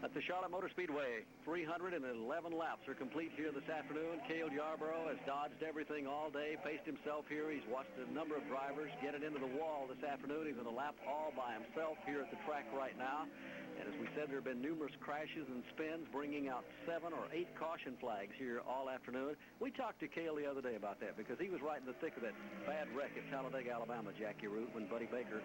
At the Charlotte Motor Speedway, 311 laps are complete here this afternoon. Cale Yarborough has dodged everything all day, paced himself here. He's watched a number of drivers get it into the wall this afternoon. He's on a lap all by himself here at the track right now. And as we said, there have been numerous crashes and spins, bringing out 7 or 8 caution flags here all afternoon. We talked to Cale the other day about that because he was right in the thick of that bad wreck at Talladega, Alabama, Jackie Root, when Buddy Baker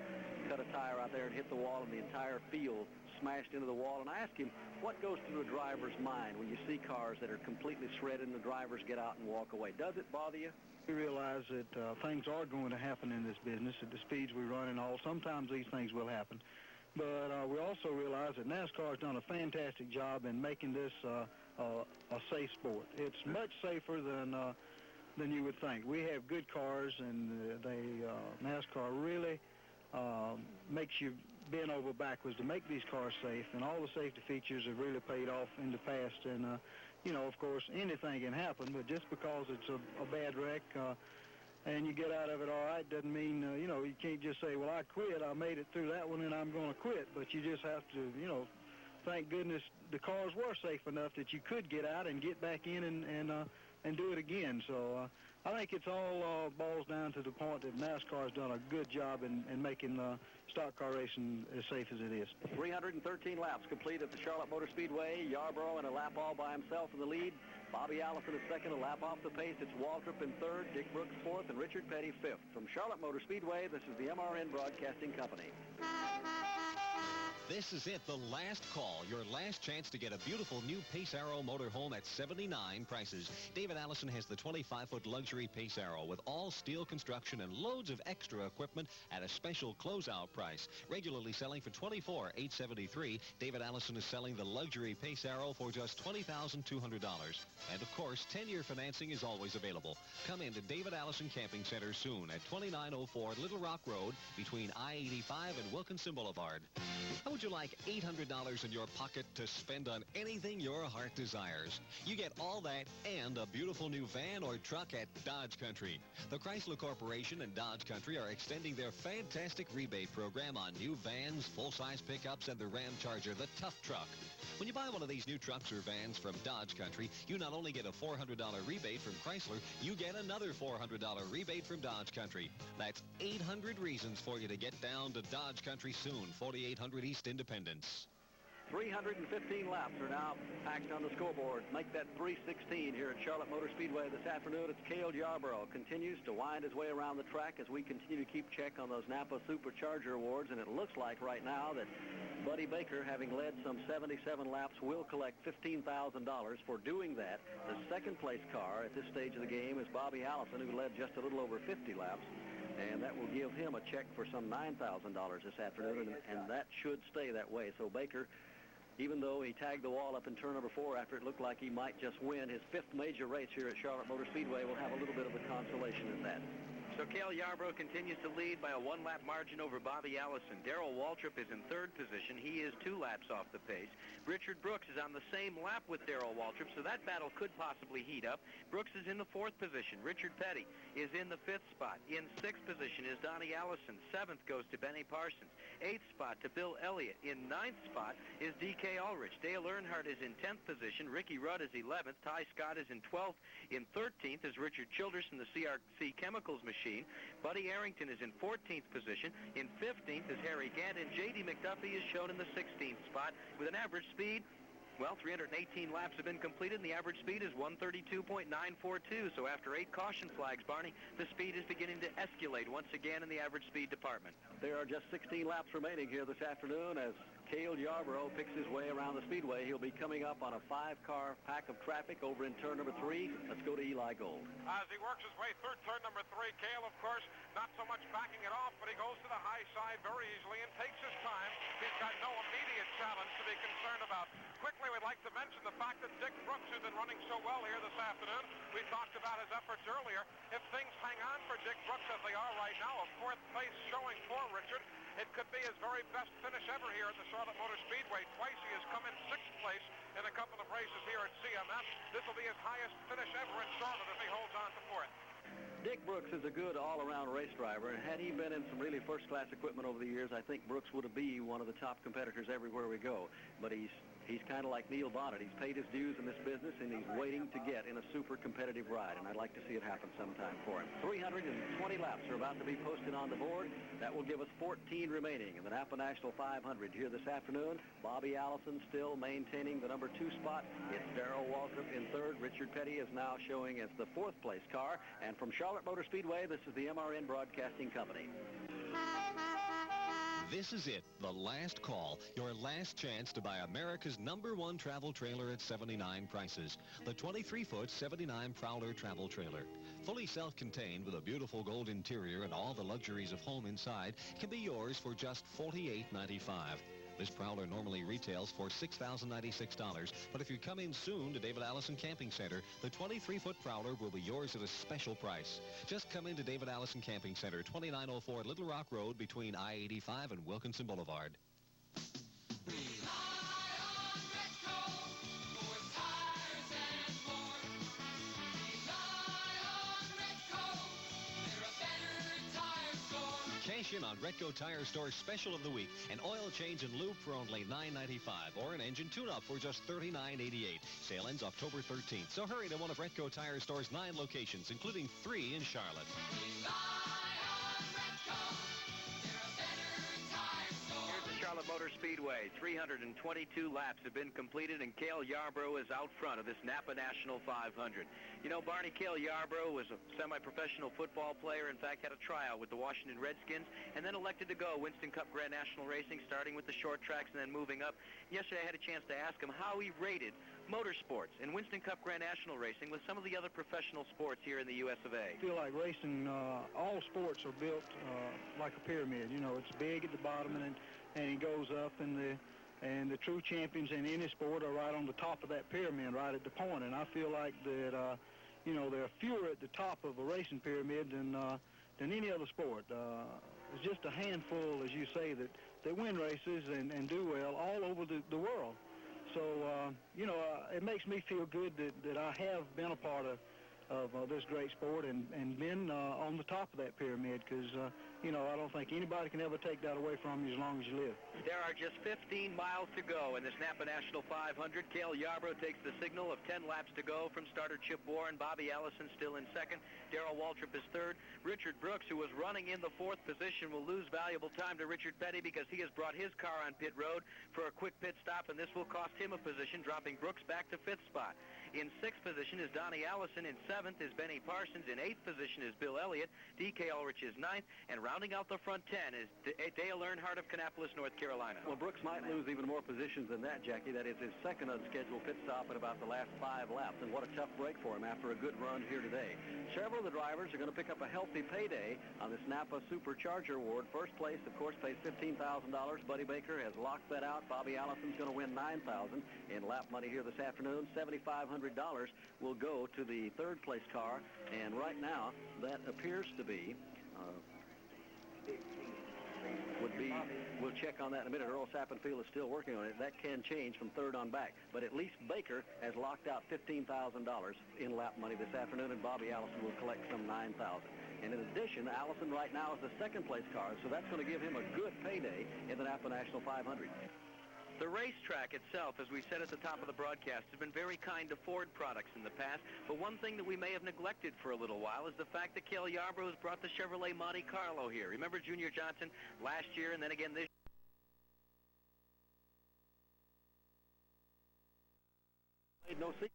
cut a tire out there and hit the wall, and the entire field smashed into the wall. And I asked him, what goes through a driver's mind when you see cars that are completely shredded and the drivers get out and walk away? Does it bother you? We realize that things are going to happen in this business at the speeds we run and all. Sometimes these things will happen. But we also realize that NASCAR has done a fantastic job in making this a safe sport. It's much safer than you would think. We have good cars, and NASCAR really makes you bend over backwards to make these cars safe, and all the safety features have really paid off in the past. And, of course, anything can happen, but just because it's a bad wreck and you get out of it all right doesn't mean, you can't just say, well, I quit. I made it through that one, and I'm going to quit. But you just have to, thank goodness the cars were safe enough that you could get out and get back in and do it again. So I think it's all boils down to the point that NASCAR has done a good job in making stock car racing as safe as it is. 313 laps complete at the Charlotte Motor Speedway. Yarborough in a lap all by himself in the lead. Bobby Allison is second, a lap off the pace. It's Waltrip in third, Dick Brooks fourth, and Richard Petty fifth. From Charlotte Motor Speedway, this is the MRN Broadcasting Company. This is it, the last call, your last chance to get a beautiful new Pace Arrow motorhome at 79 prices. David Allison has the 25-foot luxury Pace Arrow with all steel construction and loads of extra equipment at a special closeout price. Regularly selling for $24,873, David Allison is selling the luxury Pace Arrow for just $20,200. And of course, 10-year financing is always available. Come into David Allison Camping Center soon at 2904 Little Rock Road between I-85 and Wilkinson Boulevard. How would you like $800 in your pocket to spend on anything your heart desires? You get all that and a beautiful new van or truck at Dodge Country. The Chrysler Corporation and Dodge Country are extending their fantastic rebate program on new vans, full-size pickups, and the Ram Charger, the tough truck. When you buy one of these new trucks or vans from Dodge Country, you not only get a $400 rebate from Chrysler, you get another $400 rebate from Dodge Country. That's 800 reasons for you to get down to Dodge Country soon, 4800 East Independence. 315 laps are now packed on the scoreboard. Make that 316 here at Charlotte Motor Speedway this afternoon. It's Cale Yarborough continues to wind his way around the track as we continue to keep check on those NAPA Supercharger Awards, and it looks like right now that Buddy Baker, having led some 77 laps, will collect $15,000 for doing that. The second-place car at this stage of the game is Bobby Allison, who led just a little over 50 laps. And that will give him a check for some $9,000 this afternoon, and that should stay that way. So Baker, even though he tagged the wall up in turn number 4 after it looked like he might just win his 5th major race here at Charlotte Motor Speedway, will have a little bit of a consolation in that. So Cale Yarborough continues to lead by a 1-lap margin over Bobby Allison. Darrell Waltrip is in 3rd position. He is 2 laps off the pace. Richard Brooks is on the same lap with Darrell Waltrip, so that battle could possibly heat up. Brooks is in the 4th position. Richard Petty is in the 5th spot. In 6th position is Donnie Allison. 7th goes to Benny Parsons. 8th spot to Bill Elliott. In 9th spot is D.K. Ulrich. Dale Earnhardt is in 10th position. Ricky Rudd is 11th. Ty Scott is in 12th. In 13th is Richard Childress from the CRC Chemicals machine. Buddy Arrington is in 14th position. In 15th is Harry Gant, and J.D. McDuffie is shown in the 16th spot with an average speed. Well, 318 laps have been completed, and the average speed is 132.942. So after 8 caution flags, Barney, the speed is beginning to escalate once again in the average speed department. There are just 16 laps remaining here this afternoon as Cale Yarborough picks his way around the speedway. He'll be coming up on a 5-car pack of traffic over in turn number 3. Let's go to Eli Gold. As he works his way through turn number 3, Cale, of course, not so much backing it off, but he goes to the high side very easily and takes his time. He's got no immediate challenge to be concerned about. Quickly, we'd like to mention the fact that Dick Brooks, who's been running so well here this afternoon, we talked about his efforts earlier. If things hang on for Dick Brooks as they are right now, a 4th place showing for Richard, it could be his very best finish ever here at the Charlotte Motor Speedway. Twice he has come in 6th place in a couple of races here at CMS. This will be his highest finish ever in Charlotte if he holds on to 4th. Dick Brooks is a good all-around race driver, and had he been in some really first-class equipment over the years, I think Brooks would be one of the top competitors everywhere we go. But he's kind of like Neil Bonnet. He's paid his dues in this business, and he's waiting to get in a super competitive ride, and I'd like to see it happen sometime for him. 320 laps are about to be posted on the board. That will give us 14 remaining in the NAPA National 500 here this afternoon. Bobby Allison still maintaining the number 2 spot. It's Darrell Waltrip in 3rd. Richard Petty is now showing as the 4th place car. And from Charlotte Motor Speedway, this is the MRN Broadcasting Company. This is it, the last call, your last chance to buy America's #1 travel trailer at 79 prices. The 23-foot 79 Prowler travel trailer. Fully self-contained with a beautiful gold interior and all the luxuries of home inside, can be yours for just $48.95. This Prowler normally retails for $6,096, but if you come in soon to David Allison Camping Center, the 23-foot Prowler will be yours at a special price. Just come into David Allison Camping Center, 2904 Little Rock Road between I-85 and Wilkinson Boulevard. Cash in on Retco Tire Store's special of the week. An oil change and lube for only $9.95 or an engine tune-up for just $39.88. Sale ends October 13th. So hurry to one of Retco Tire Store's 9 locations, including 3 in Charlotte. Charlotte Motor Speedway. 322 laps have been completed, and Cale Yarborough is out front of this NAPA National 500. You know, Barney, Cale Yarborough was a semi-professional football player. In fact, had a tryout with the Washington Redskins, and then elected to go Winston Cup Grand National Racing, starting with the short tracks and then moving up. Yesterday, I had a chance to ask him how he rated motorsports and Winston Cup Grand National Racing with some of the other professional sports here in the U.S. of A. I feel like racing, all sports are built like a pyramid. You know, it's big at the bottom and it goes up, and the true champions in any sport are right on the top of that pyramid, right at the point. And I feel like that, you know, there are fewer at the top of a racing pyramid than any other sport. It's just a handful, as you say, that win races and do well all over the world. So, you know, it makes me feel good that I have been a part of this great sport and been on the top of that pyramid, because, you know, I don't think anybody can ever take that away from you as long as you live. There are just 15 miles to go in this NAPA National 500. Cale Yarborough takes the signal of 10 laps to go from starter Chip Warren. Bobby Allison still in second. Darrell Waltrip is third. Richard Brooks, who was running in the 4th position, will lose valuable time to Richard Petty because he has brought his car on pit road for a quick pit stop, and this will cost him a position, dropping Brooks back to 5th spot. In 6th position is Donnie Allison. In 7th is Benny Parsons. In 8th position is Bill Elliott. D.K. Ulrich is 9th. And rounding out the front 10 is Dale Earnhardt of Kannapolis, North Carolina. Well, Brooks might lose even more positions than that, Jackie. That is his second unscheduled pit stop in about the last 5 laps. And what a tough break for him after a good run here today. Several of the drivers are going to pick up a healthy payday on this NAPA Supercharger Award. First place, of course, pays $15,000. Buddy Baker has locked that out. Bobby Allison's going to win $9,000 in lap money here this afternoon. $7,500 will go to the 3rd place car, and right now that appears to be we'll check on that in a minute. Earl Sappenfield is still working on it. That can change from 3rd on back, but at least Baker has locked out $15,000 in lap money this afternoon, and Bobby Allison will collect some $9,000. And in addition, Allison right now is the 2nd place car, so that's going to give him a good payday in the NAPA National 500. The racetrack itself, as we said at the top of the broadcast, has been very kind to Ford products in the past, but one thing that we may have neglected for a little while is the fact that Cale Yarborough has brought the Chevrolet Monte Carlo here. Remember Junior Johnson last year and then again this year? No secret.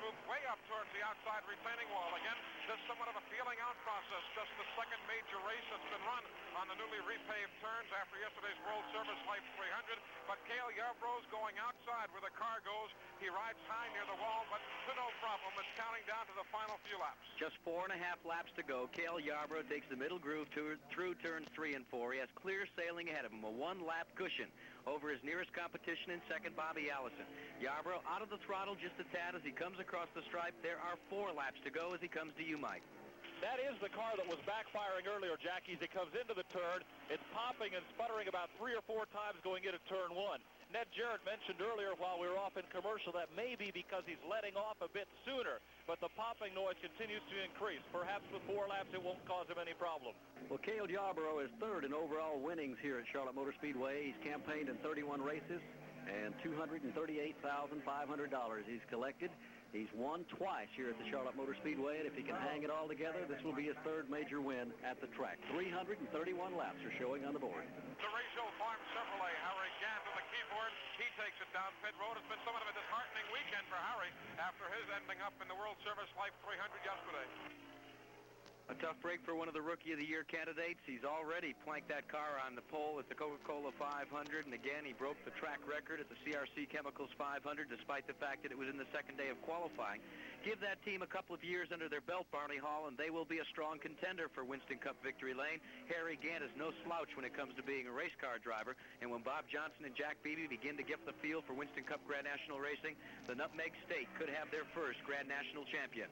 moved way up towards the outside retaining wall. Again, just somewhat of a feeling out process. Just the second major race that's been run on the newly repaved turns after yesterday's World Service Life 300. But Cale Yarbrough's going outside where the car goes. He rides high near the wall, but to no problem. It's counting down to the final few laps. Just 4.5 laps to go. Cale Yarbrough takes the middle groove through turns 3 and 4. He has clear sailing ahead of him, a one-lap cushion over his nearest competition in second, Bobby Allison. Yarbrough out of the throttle just a tad as he comes across the stripe. There are 4 laps to go as he comes to you, Mike. That is the car that was backfiring earlier, Jackie, as it comes into the turn. It's popping and sputtering about 3 or 4 times going into turn 1. Ned Jarrett mentioned earlier while we were off in commercial that maybe because he's letting off a bit sooner, but the popping noise continues to increase. Perhaps with 4 laps it won't cause him any problem. Well, Cale Yarbrough is third in overall winnings here at Charlotte Motor Speedway. He's campaigned in 31 races and $238,500 he's collected. He's won twice here at the Charlotte Motor Speedway, and if he can hang it all together, this will be his third major win at the track. 331 laps are showing on the board. The Rachel Farm Chevrolet, Harry Gant on the keyboard. He takes it down pit road. It's been somewhat of a disheartening weekend for Harry after his ending up in the World Service Life 300 yesterday. A tough break for one of the Rookie of the Year candidates. He's already planked that car on the pole at the Coca-Cola 500, and again, he broke the track record at the CRC Chemicals 500, despite the fact that it was in the second day of qualifying. Give that team a couple of years under their belt, Barney Hall, and they will be a strong contender for Winston Cup victory lane. Harry Gant is no slouch when it comes to being a race car driver, and when Bob Johnson and Jack Beebe begin to get the feel for Winston Cup Grand National racing, the Nutmeg State could have their first Grand National champion.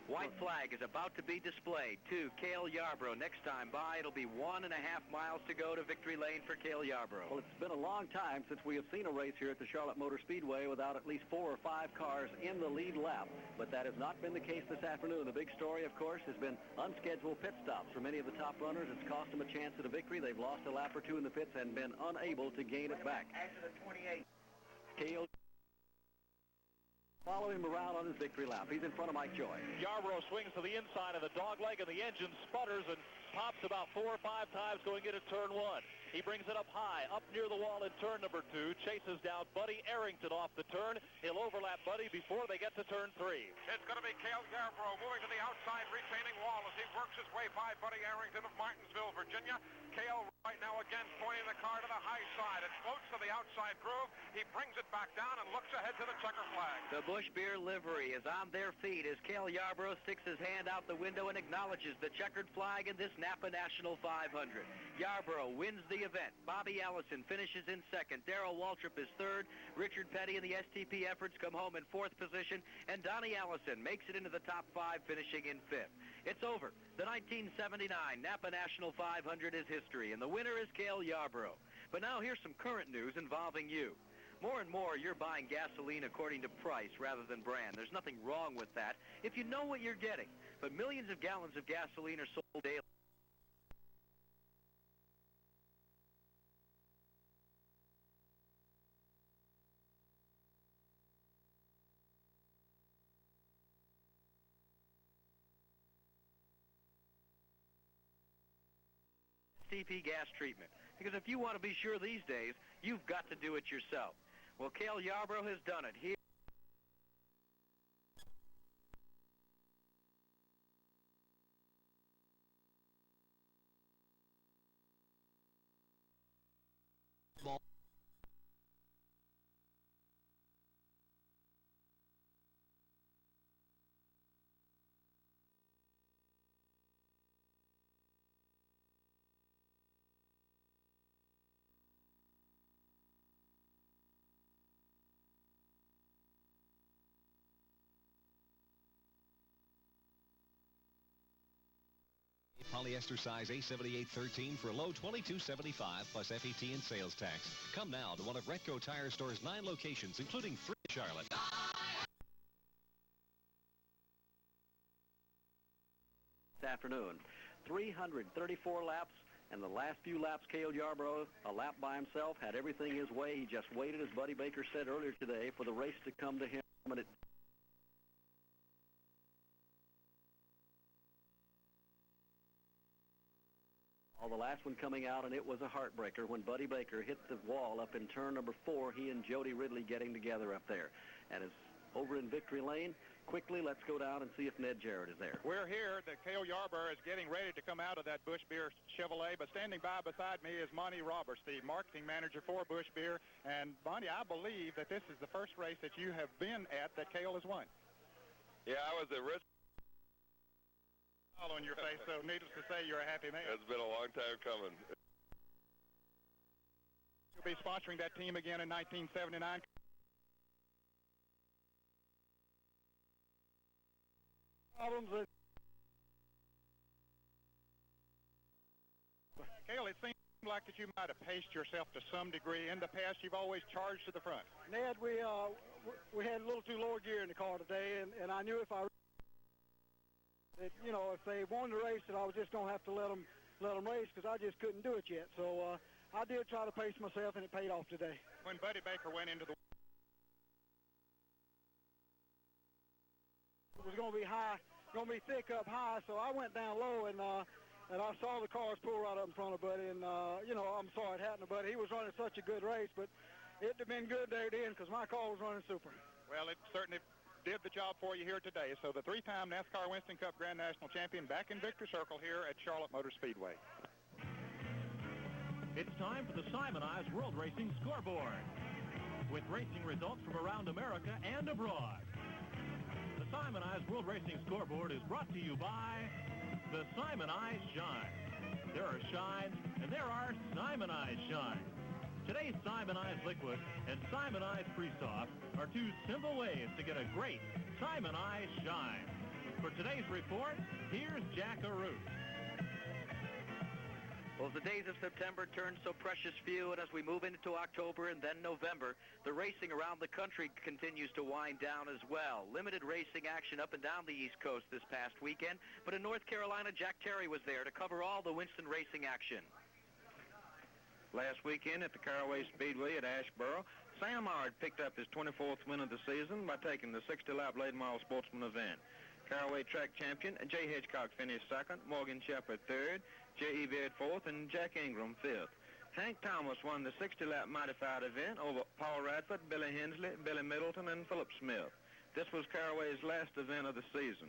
White flag is about to be displayed to Cale Yarbrough. Next time by, it'll be 1.5 miles to go to victory lane for Cale Yarbrough. Well, it's been a long time since we have seen a race here at the Charlotte Motor Speedway without at least 4 or 5 cars in the lead lap, but that has not been the case this afternoon. The big story, of course, has been unscheduled pit stops for many of the top runners. It's cost them a chance at a victory. They've lost a lap or 2 in the pits and been unable to gain it back. After the 28. Cale, follow him around on his victory lap. He's in front of Mike Joy. Yarbrough swings to the inside of the dog leg, and the engine sputters and pops about 4 or 5 times going into turn 1. He brings it up high, up near the wall in turn number 2, chases down Buddy Arrington off the turn. He'll overlap Buddy before they get to turn 3. It's going to be Cale Yarbrough moving to the outside retaining wall as he works his way by Buddy Arrington of Martinsville, Virginia. Cale right now again pointing the car to the high side. It floats to the outside groove. He brings it back down and looks ahead to the checker flag. The Busch Beer livery is on their feet as Cale Yarbrough sticks his hand out the window and acknowledges the checkered flag in this NAPA National 500. Yarbrough wins the event. Bobby Allison finishes in second. Darrell Waltrip is third. Richard Petty and the STP efforts come home in 4th position. And Donnie Allison makes it into the top 5, finishing in 5th. It's over. The 1979 NAPA National 500 is history, and the winner is Cale Yarbrough. But now here's some current news involving you. More and more, you're buying gasoline according to price rather than brand. There's nothing wrong with that if you know what you're getting. But millions of gallons of gasoline are sold daily. STP gas treatment. Because if you want to be sure these days, you've got to do it yourself. Well, Cale Yarbrough has done it here. Polyester size A7813 for a low $22.75 plus FET and sales tax. Come now to one of Retco Tire Store's 9 locations, including 3 in Charlotte. This afternoon, 334 laps, and the last few laps, Cale Yarbrough, a lap by himself, had everything his way. He just waited, as Buddy Baker said earlier today, for the race to come to him. And it the last one coming out, and it was a heartbreaker when Buddy Baker hit the wall up in turn number 4, he and Jody Ridley getting together up there. And as over in Victory Lane. Quickly, let's go down and see if Ned Jarrett is there. We're here. The Cale Yarborough is getting ready to come out of that Busch Beer Chevrolet, but standing by beside me is Monty Roberts, the marketing manager for Busch Beer. And, Monty, I believe that this is the first race that you have been at that Cale has won. Yeah, I was at Rich. All on your face, so needless to say, you're a happy man. It's been a long time coming. You'll be sponsoring that team again in 1979. Problems with Cale, it seems like that you might have paced yourself to some degree. In the past, you've always charged to the front. Ned, we had a little too low gear in the car today, and I knew if they wanted to race it, I was just going to have to let them race because I just couldn't do it yet. So I did try to pace myself, and it paid off today. When Buddy Baker went into the... It was going to be high, going to be thick up high, so I went down low, and I saw the cars pull right up in front of Buddy, and, I'm sorry it happened to Buddy. He was running such a good race, but it'd have been good there at the end because my car was running super. Well, it certainly did the job for you here today. So the three-time NASCAR Winston Cup Grand National Champion back in victory circle here at Charlotte Motor Speedway. It's time for the Simonized World Racing Scoreboard with racing results from around America and abroad. The Simonized World Racing Scoreboard is brought to you by the Simonized Shine. There are shines, and there are Simonized shines. Today's Simonized Liquid and Simonized Pre-Soft are two simple ways to get a great Simonized shine. For today's report, here's Jack Arute. Well, as the days of September turn so precious few, and as we move into October and then November, the racing around the country continues to wind down as well. Limited racing action up and down the East Coast this past weekend, but in North Carolina, Jack Terry was there to cover all the Winston racing action. Last weekend at the Caraway Speedway at Asheboro, Sam Ard picked up his 24th win of the season by taking the 60-lap late model sportsman event. Caraway track champion Jay Hitchcock finished second, Morgan Shepherd third, J.E. Beard fourth, and Jack Ingram fifth. Hank Thomas won the 60-lap modified event over Paul Radford, Billy Hensley, Billy Middleton, and Philip Smith. This was Caraway's last event of the season.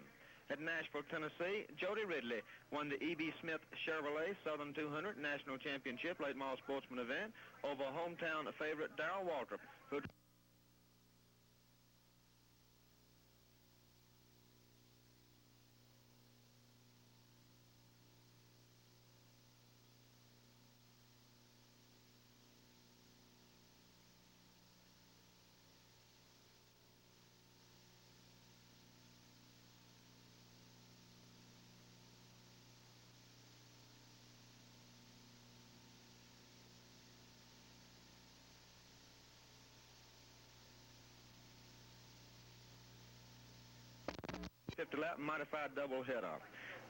At Nashville, Tennessee, Jody Ridley won the E.B. Smith Chevrolet Southern 200 National Championship late model sportsman event over hometown favorite Darrell Waltrip, who... lap modified doubleheader.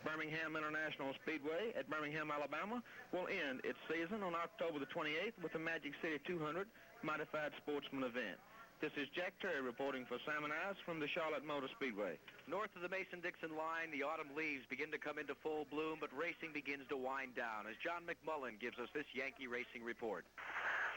Birmingham International Speedway at Birmingham, Alabama will end its season on October the 28th with the Magic City 200 modified sportsman event. This is Jack Terry reporting for Simonized from the Charlotte Motor Speedway. North of the Mason-Dixon line, the autumn leaves begin to come into full bloom, but racing begins to wind down as John McMullen gives us this Yankee racing report.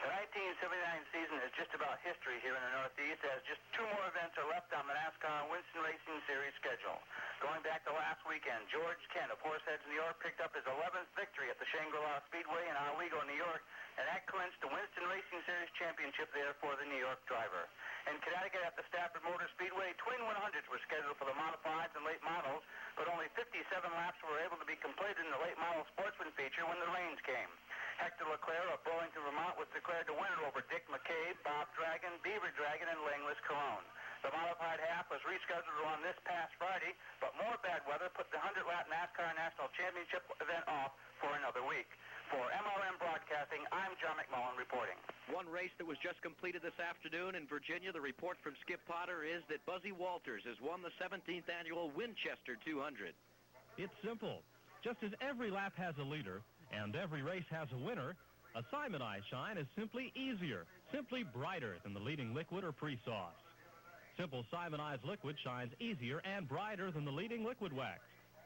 The 1979 season is just about history here in the Northeast, as just two more events are left on the NASCAR Winston Racing Series schedule. Going back to last weekend, George Kent of Horseheads, New York, picked up his 11th victory at the Shangri-La Speedway in Oswego, New York, and that clinched the Winston Racing Series championship there for the New York driver. In Connecticut at the Stafford Motor Speedway, twin 100s were scheduled for the modifieds and late models, but only 57 laps were able to be completed in the late model sportsman feature when the rains came. Hector Leclerc of Burlington, Vermont was declared the winner over Dick McCabe, Bob Dragon, Beaver Dragon, and Langless Cologne. The modified half was rescheduled to run this past Friday, but more bad weather put the 100-lap NASCAR National Championship event off for another week. For MRM Broadcasting, I'm John McMullen reporting. One race that was just completed this afternoon in Virginia. The report from Skip Potter is that Buzzy Walters has won the 17th annual Winchester 200. It's simple. Just as every lap has a leader and every race has a winner, a Simonized shine is simply easier, simply brighter than the leading liquid or pre-softs. Simple Simonized liquid shines easier and brighter than the leading liquid wax.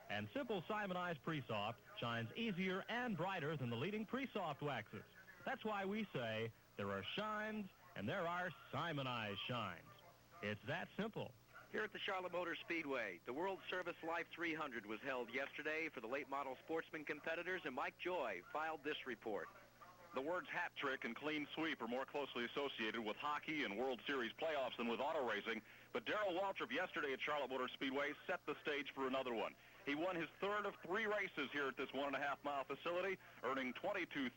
And Simple Simonized Pre-Soft shines easier and brighter than the leading pre-soft waxes. That's why we say there are shines and there are Simonized shines. It's that simple. Here at the Charlotte Motor Speedway, the World Service Life 300 was held yesterday for the late model sportsman competitors, and Mike Joy filed this report. The words hat trick and clean sweep are more closely associated with hockey and World Series playoffs than with auto racing, but Darrell Waltrip yesterday at Charlotte Motor Speedway set the stage for another one. He won his third of 3 races here at this 1.5-mile facility, earning $22,000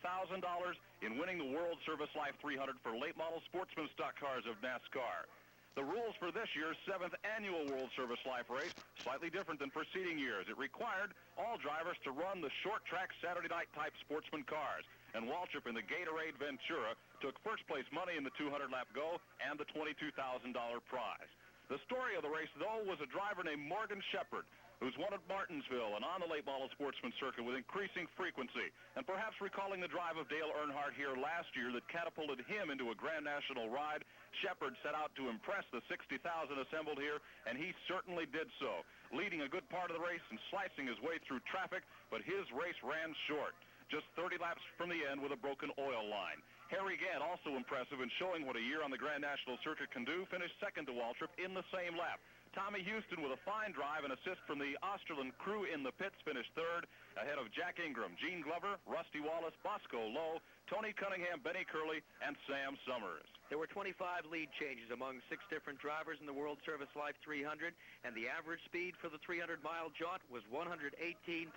in winning the World Service Life 300 for late model sportsman stock cars of NASCAR. The rules for this year's 7th annual World Service Life race, slightly different than preceding years. It required all drivers to run the short track Saturday night type sportsman cars. And Waltrip in the Gatorade Ventura took first place money in the 200-lap go and the $22,000 prize. The story of the race, though, was a driver named Morgan Shepherd, who's won at Martinsville and on the late model sportsman circuit with increasing frequency, and perhaps recalling the drive of Dale Earnhardt here last year that catapulted him into a Grand National ride. Shepherd set out to impress the 60,000 assembled here, and he certainly did so, leading a good part of the race and slicing his way through traffic, but his race ran short, just 30 laps from the end with a broken oil line. Harry Gant, also impressive in showing what a year on the Grand National circuit can do, finished second to Waltrip in the same lap. Tommy Houston, with a fine drive and assist from the Osterland crew in the pits, finished third, ahead of Jack Ingram, Gene Glover, Rusty Wallace, Bosco Lowe, Tony Cunningham, Benny Curley, and Sam Summers. There were 25 lead changes among 6 different drivers in the World Service Life 300, and the average speed for the 300-mile jaunt was 118.033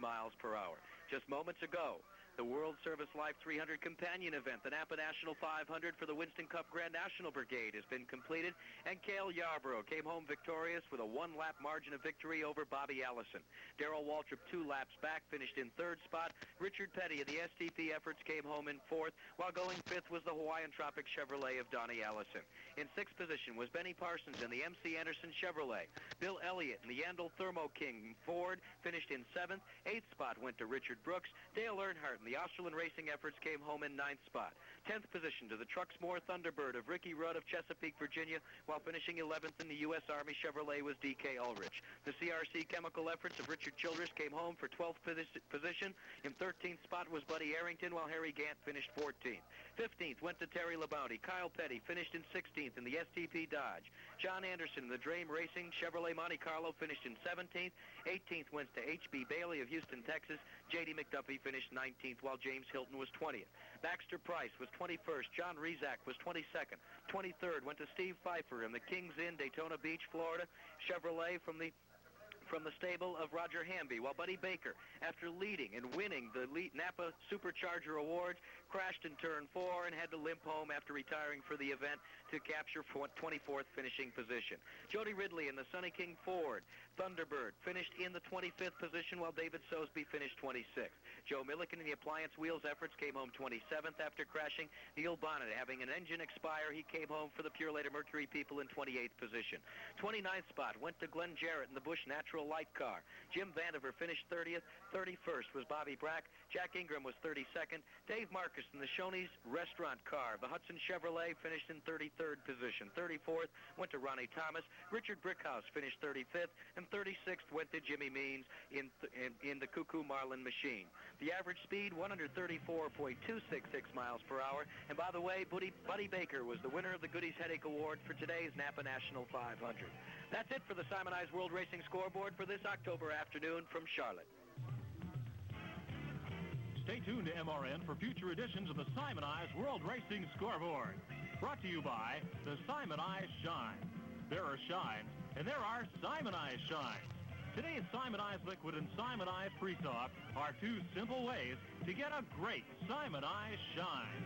miles per hour. Just moments ago, the World Service Life 300 companion event, the NAPA National 500 for the Winston Cup Grand National Brigade, has been completed, and Cale Yarborough came home victorious with a 1-lap margin of victory over Bobby Allison. Darrell Waltrip, 2 laps back, finished in 3rd spot. Richard Petty of the STP efforts came home in 4th, while going 5th was the Hawaiian Tropic Chevrolet of Donnie Allison. In 6th position was Benny Parsons in the MC Anderson Chevrolet. Bill Elliott in the Yandel Thermo King Ford finished in 7th. 8th spot went to Richard Brooks. Dale Earnhardt and the Osterland Racing efforts came home in 9th spot. 10th position to the Truxmore Thunderbird of Ricky Rudd of Chesapeake, Virginia, while finishing 11th in the U.S. Army Chevrolet was D.K. Ulrich. The CRC Chemical efforts of Richard Childress came home for 12th position. In 13th spot was Buddy Arrington, while Harry Gant finished 14th. 15th went to Terry LeBounty. Kyle Petty finished in 16th in the STP Dodge. John Anderson, the Drame Racing Chevrolet Monte Carlo, finished in 17th. 18th went to H.B. Bailey of Houston, Texas. J.D. McDuffie finished 19th, while James Hilton was 20th. Baxter Price was 21st. John Rezac was 22nd. 23rd went to Steve Pfeiffer in the Kings Inn, Daytona Beach, Florida Chevrolet from the stable of Roger Hamby, while Buddy Baker, after leading and winning the NAPA Supercharger Awards, crashed in turn 4 and had to limp home after retiring for the event to capture 24th finishing position. Jody Ridley in the Sonny King Ford Thunderbird finished in the 25th position, while David Sosby finished 26th. Joe Milliken in the Appliance Wheels efforts came home 27th after crashing. Neil Bonnet having an engine expire, he came home for the Purelator Mercury people in 28th position. 29th spot went to Glenn Jarrett in the Busch Natural Light car. Jim Vandiver finished 30th. 31st was Bobby Brack. Jack Ingram was 32nd. Dave Marcus in the Shoney's Restaurant car. The Hudson Chevrolet finished in 33rd position. 34th went to Ronnie Thomas. Richard Brickhouse finished 35th, and 36th went to Jimmy Means in the Cuckoo Marlin machine. The average speed, 134.266 miles per hour. And by the way, Buddy Baker was the winner of the Goodies Headache Award for today's NAPA National 500. That's it for the Simonized World Racing Scoreboard for this October afternoon from Charlotte. Stay tuned to MRN for future editions of the Simonized World Racing Scoreboard. Brought to you by the Simonized Shine. There are shines, and there are Simonized shines. Today's Simonized Liquid and Simonized Pre-Soft are 2 simple ways to get a great Simonized shine.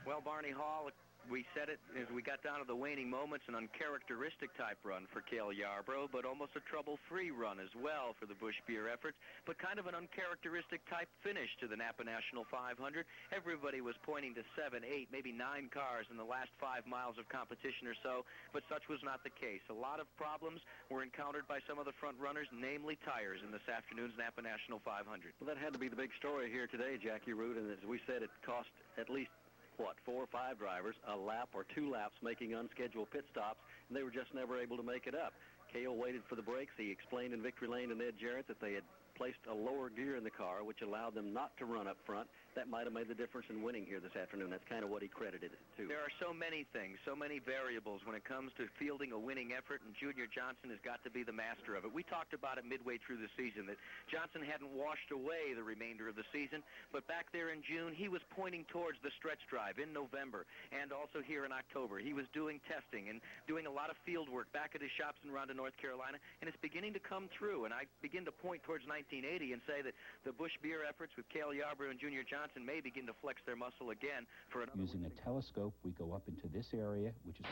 Well, Barney Hall, we said it as we got down to the waning moments, an uncharacteristic type run for Cale Yarborough, but almost a trouble-free run as well for the Busch Beer efforts, but kind of an uncharacteristic type finish to the NAPA National 500. Everybody was pointing to 7, 8, maybe 9 cars in the last 5 miles of competition or so, but such was not the case. A lot of problems were encountered by some of the front runners, namely tires, in this afternoon's NAPA National 500. Well, that had to be the big story here today, Jackie Root, and as we said, it cost at least 4 or 5 drivers a lap or 2 laps making unscheduled pit stops, and they were just never able to make it up. Cale waited for the brakes. He explained in Victory Lane to Ned Jarrett that they had placed a lower gear in the car, which allowed them not to run up front. that might have made the difference in winning here this afternoon. That's kind of what he credited it to. There are so many things, so many variables when it comes to fielding a winning effort, and Junior Johnson has got to be the master of it. We talked about it midway through the season, that Johnson hadn't washed away the remainder of the season, but back there in June, he was pointing towards the stretch drive in November and also here in October. He was doing testing and doing a lot of field work back at his shops in Ronda, North Carolina, and it's beginning to come through. And I begin to point towards 1980 and say that the Busch Beer efforts with Cale Yarborough and Junior Johnson may begin to flex their muscle again for another. Using a telescope, we go up into this area, which is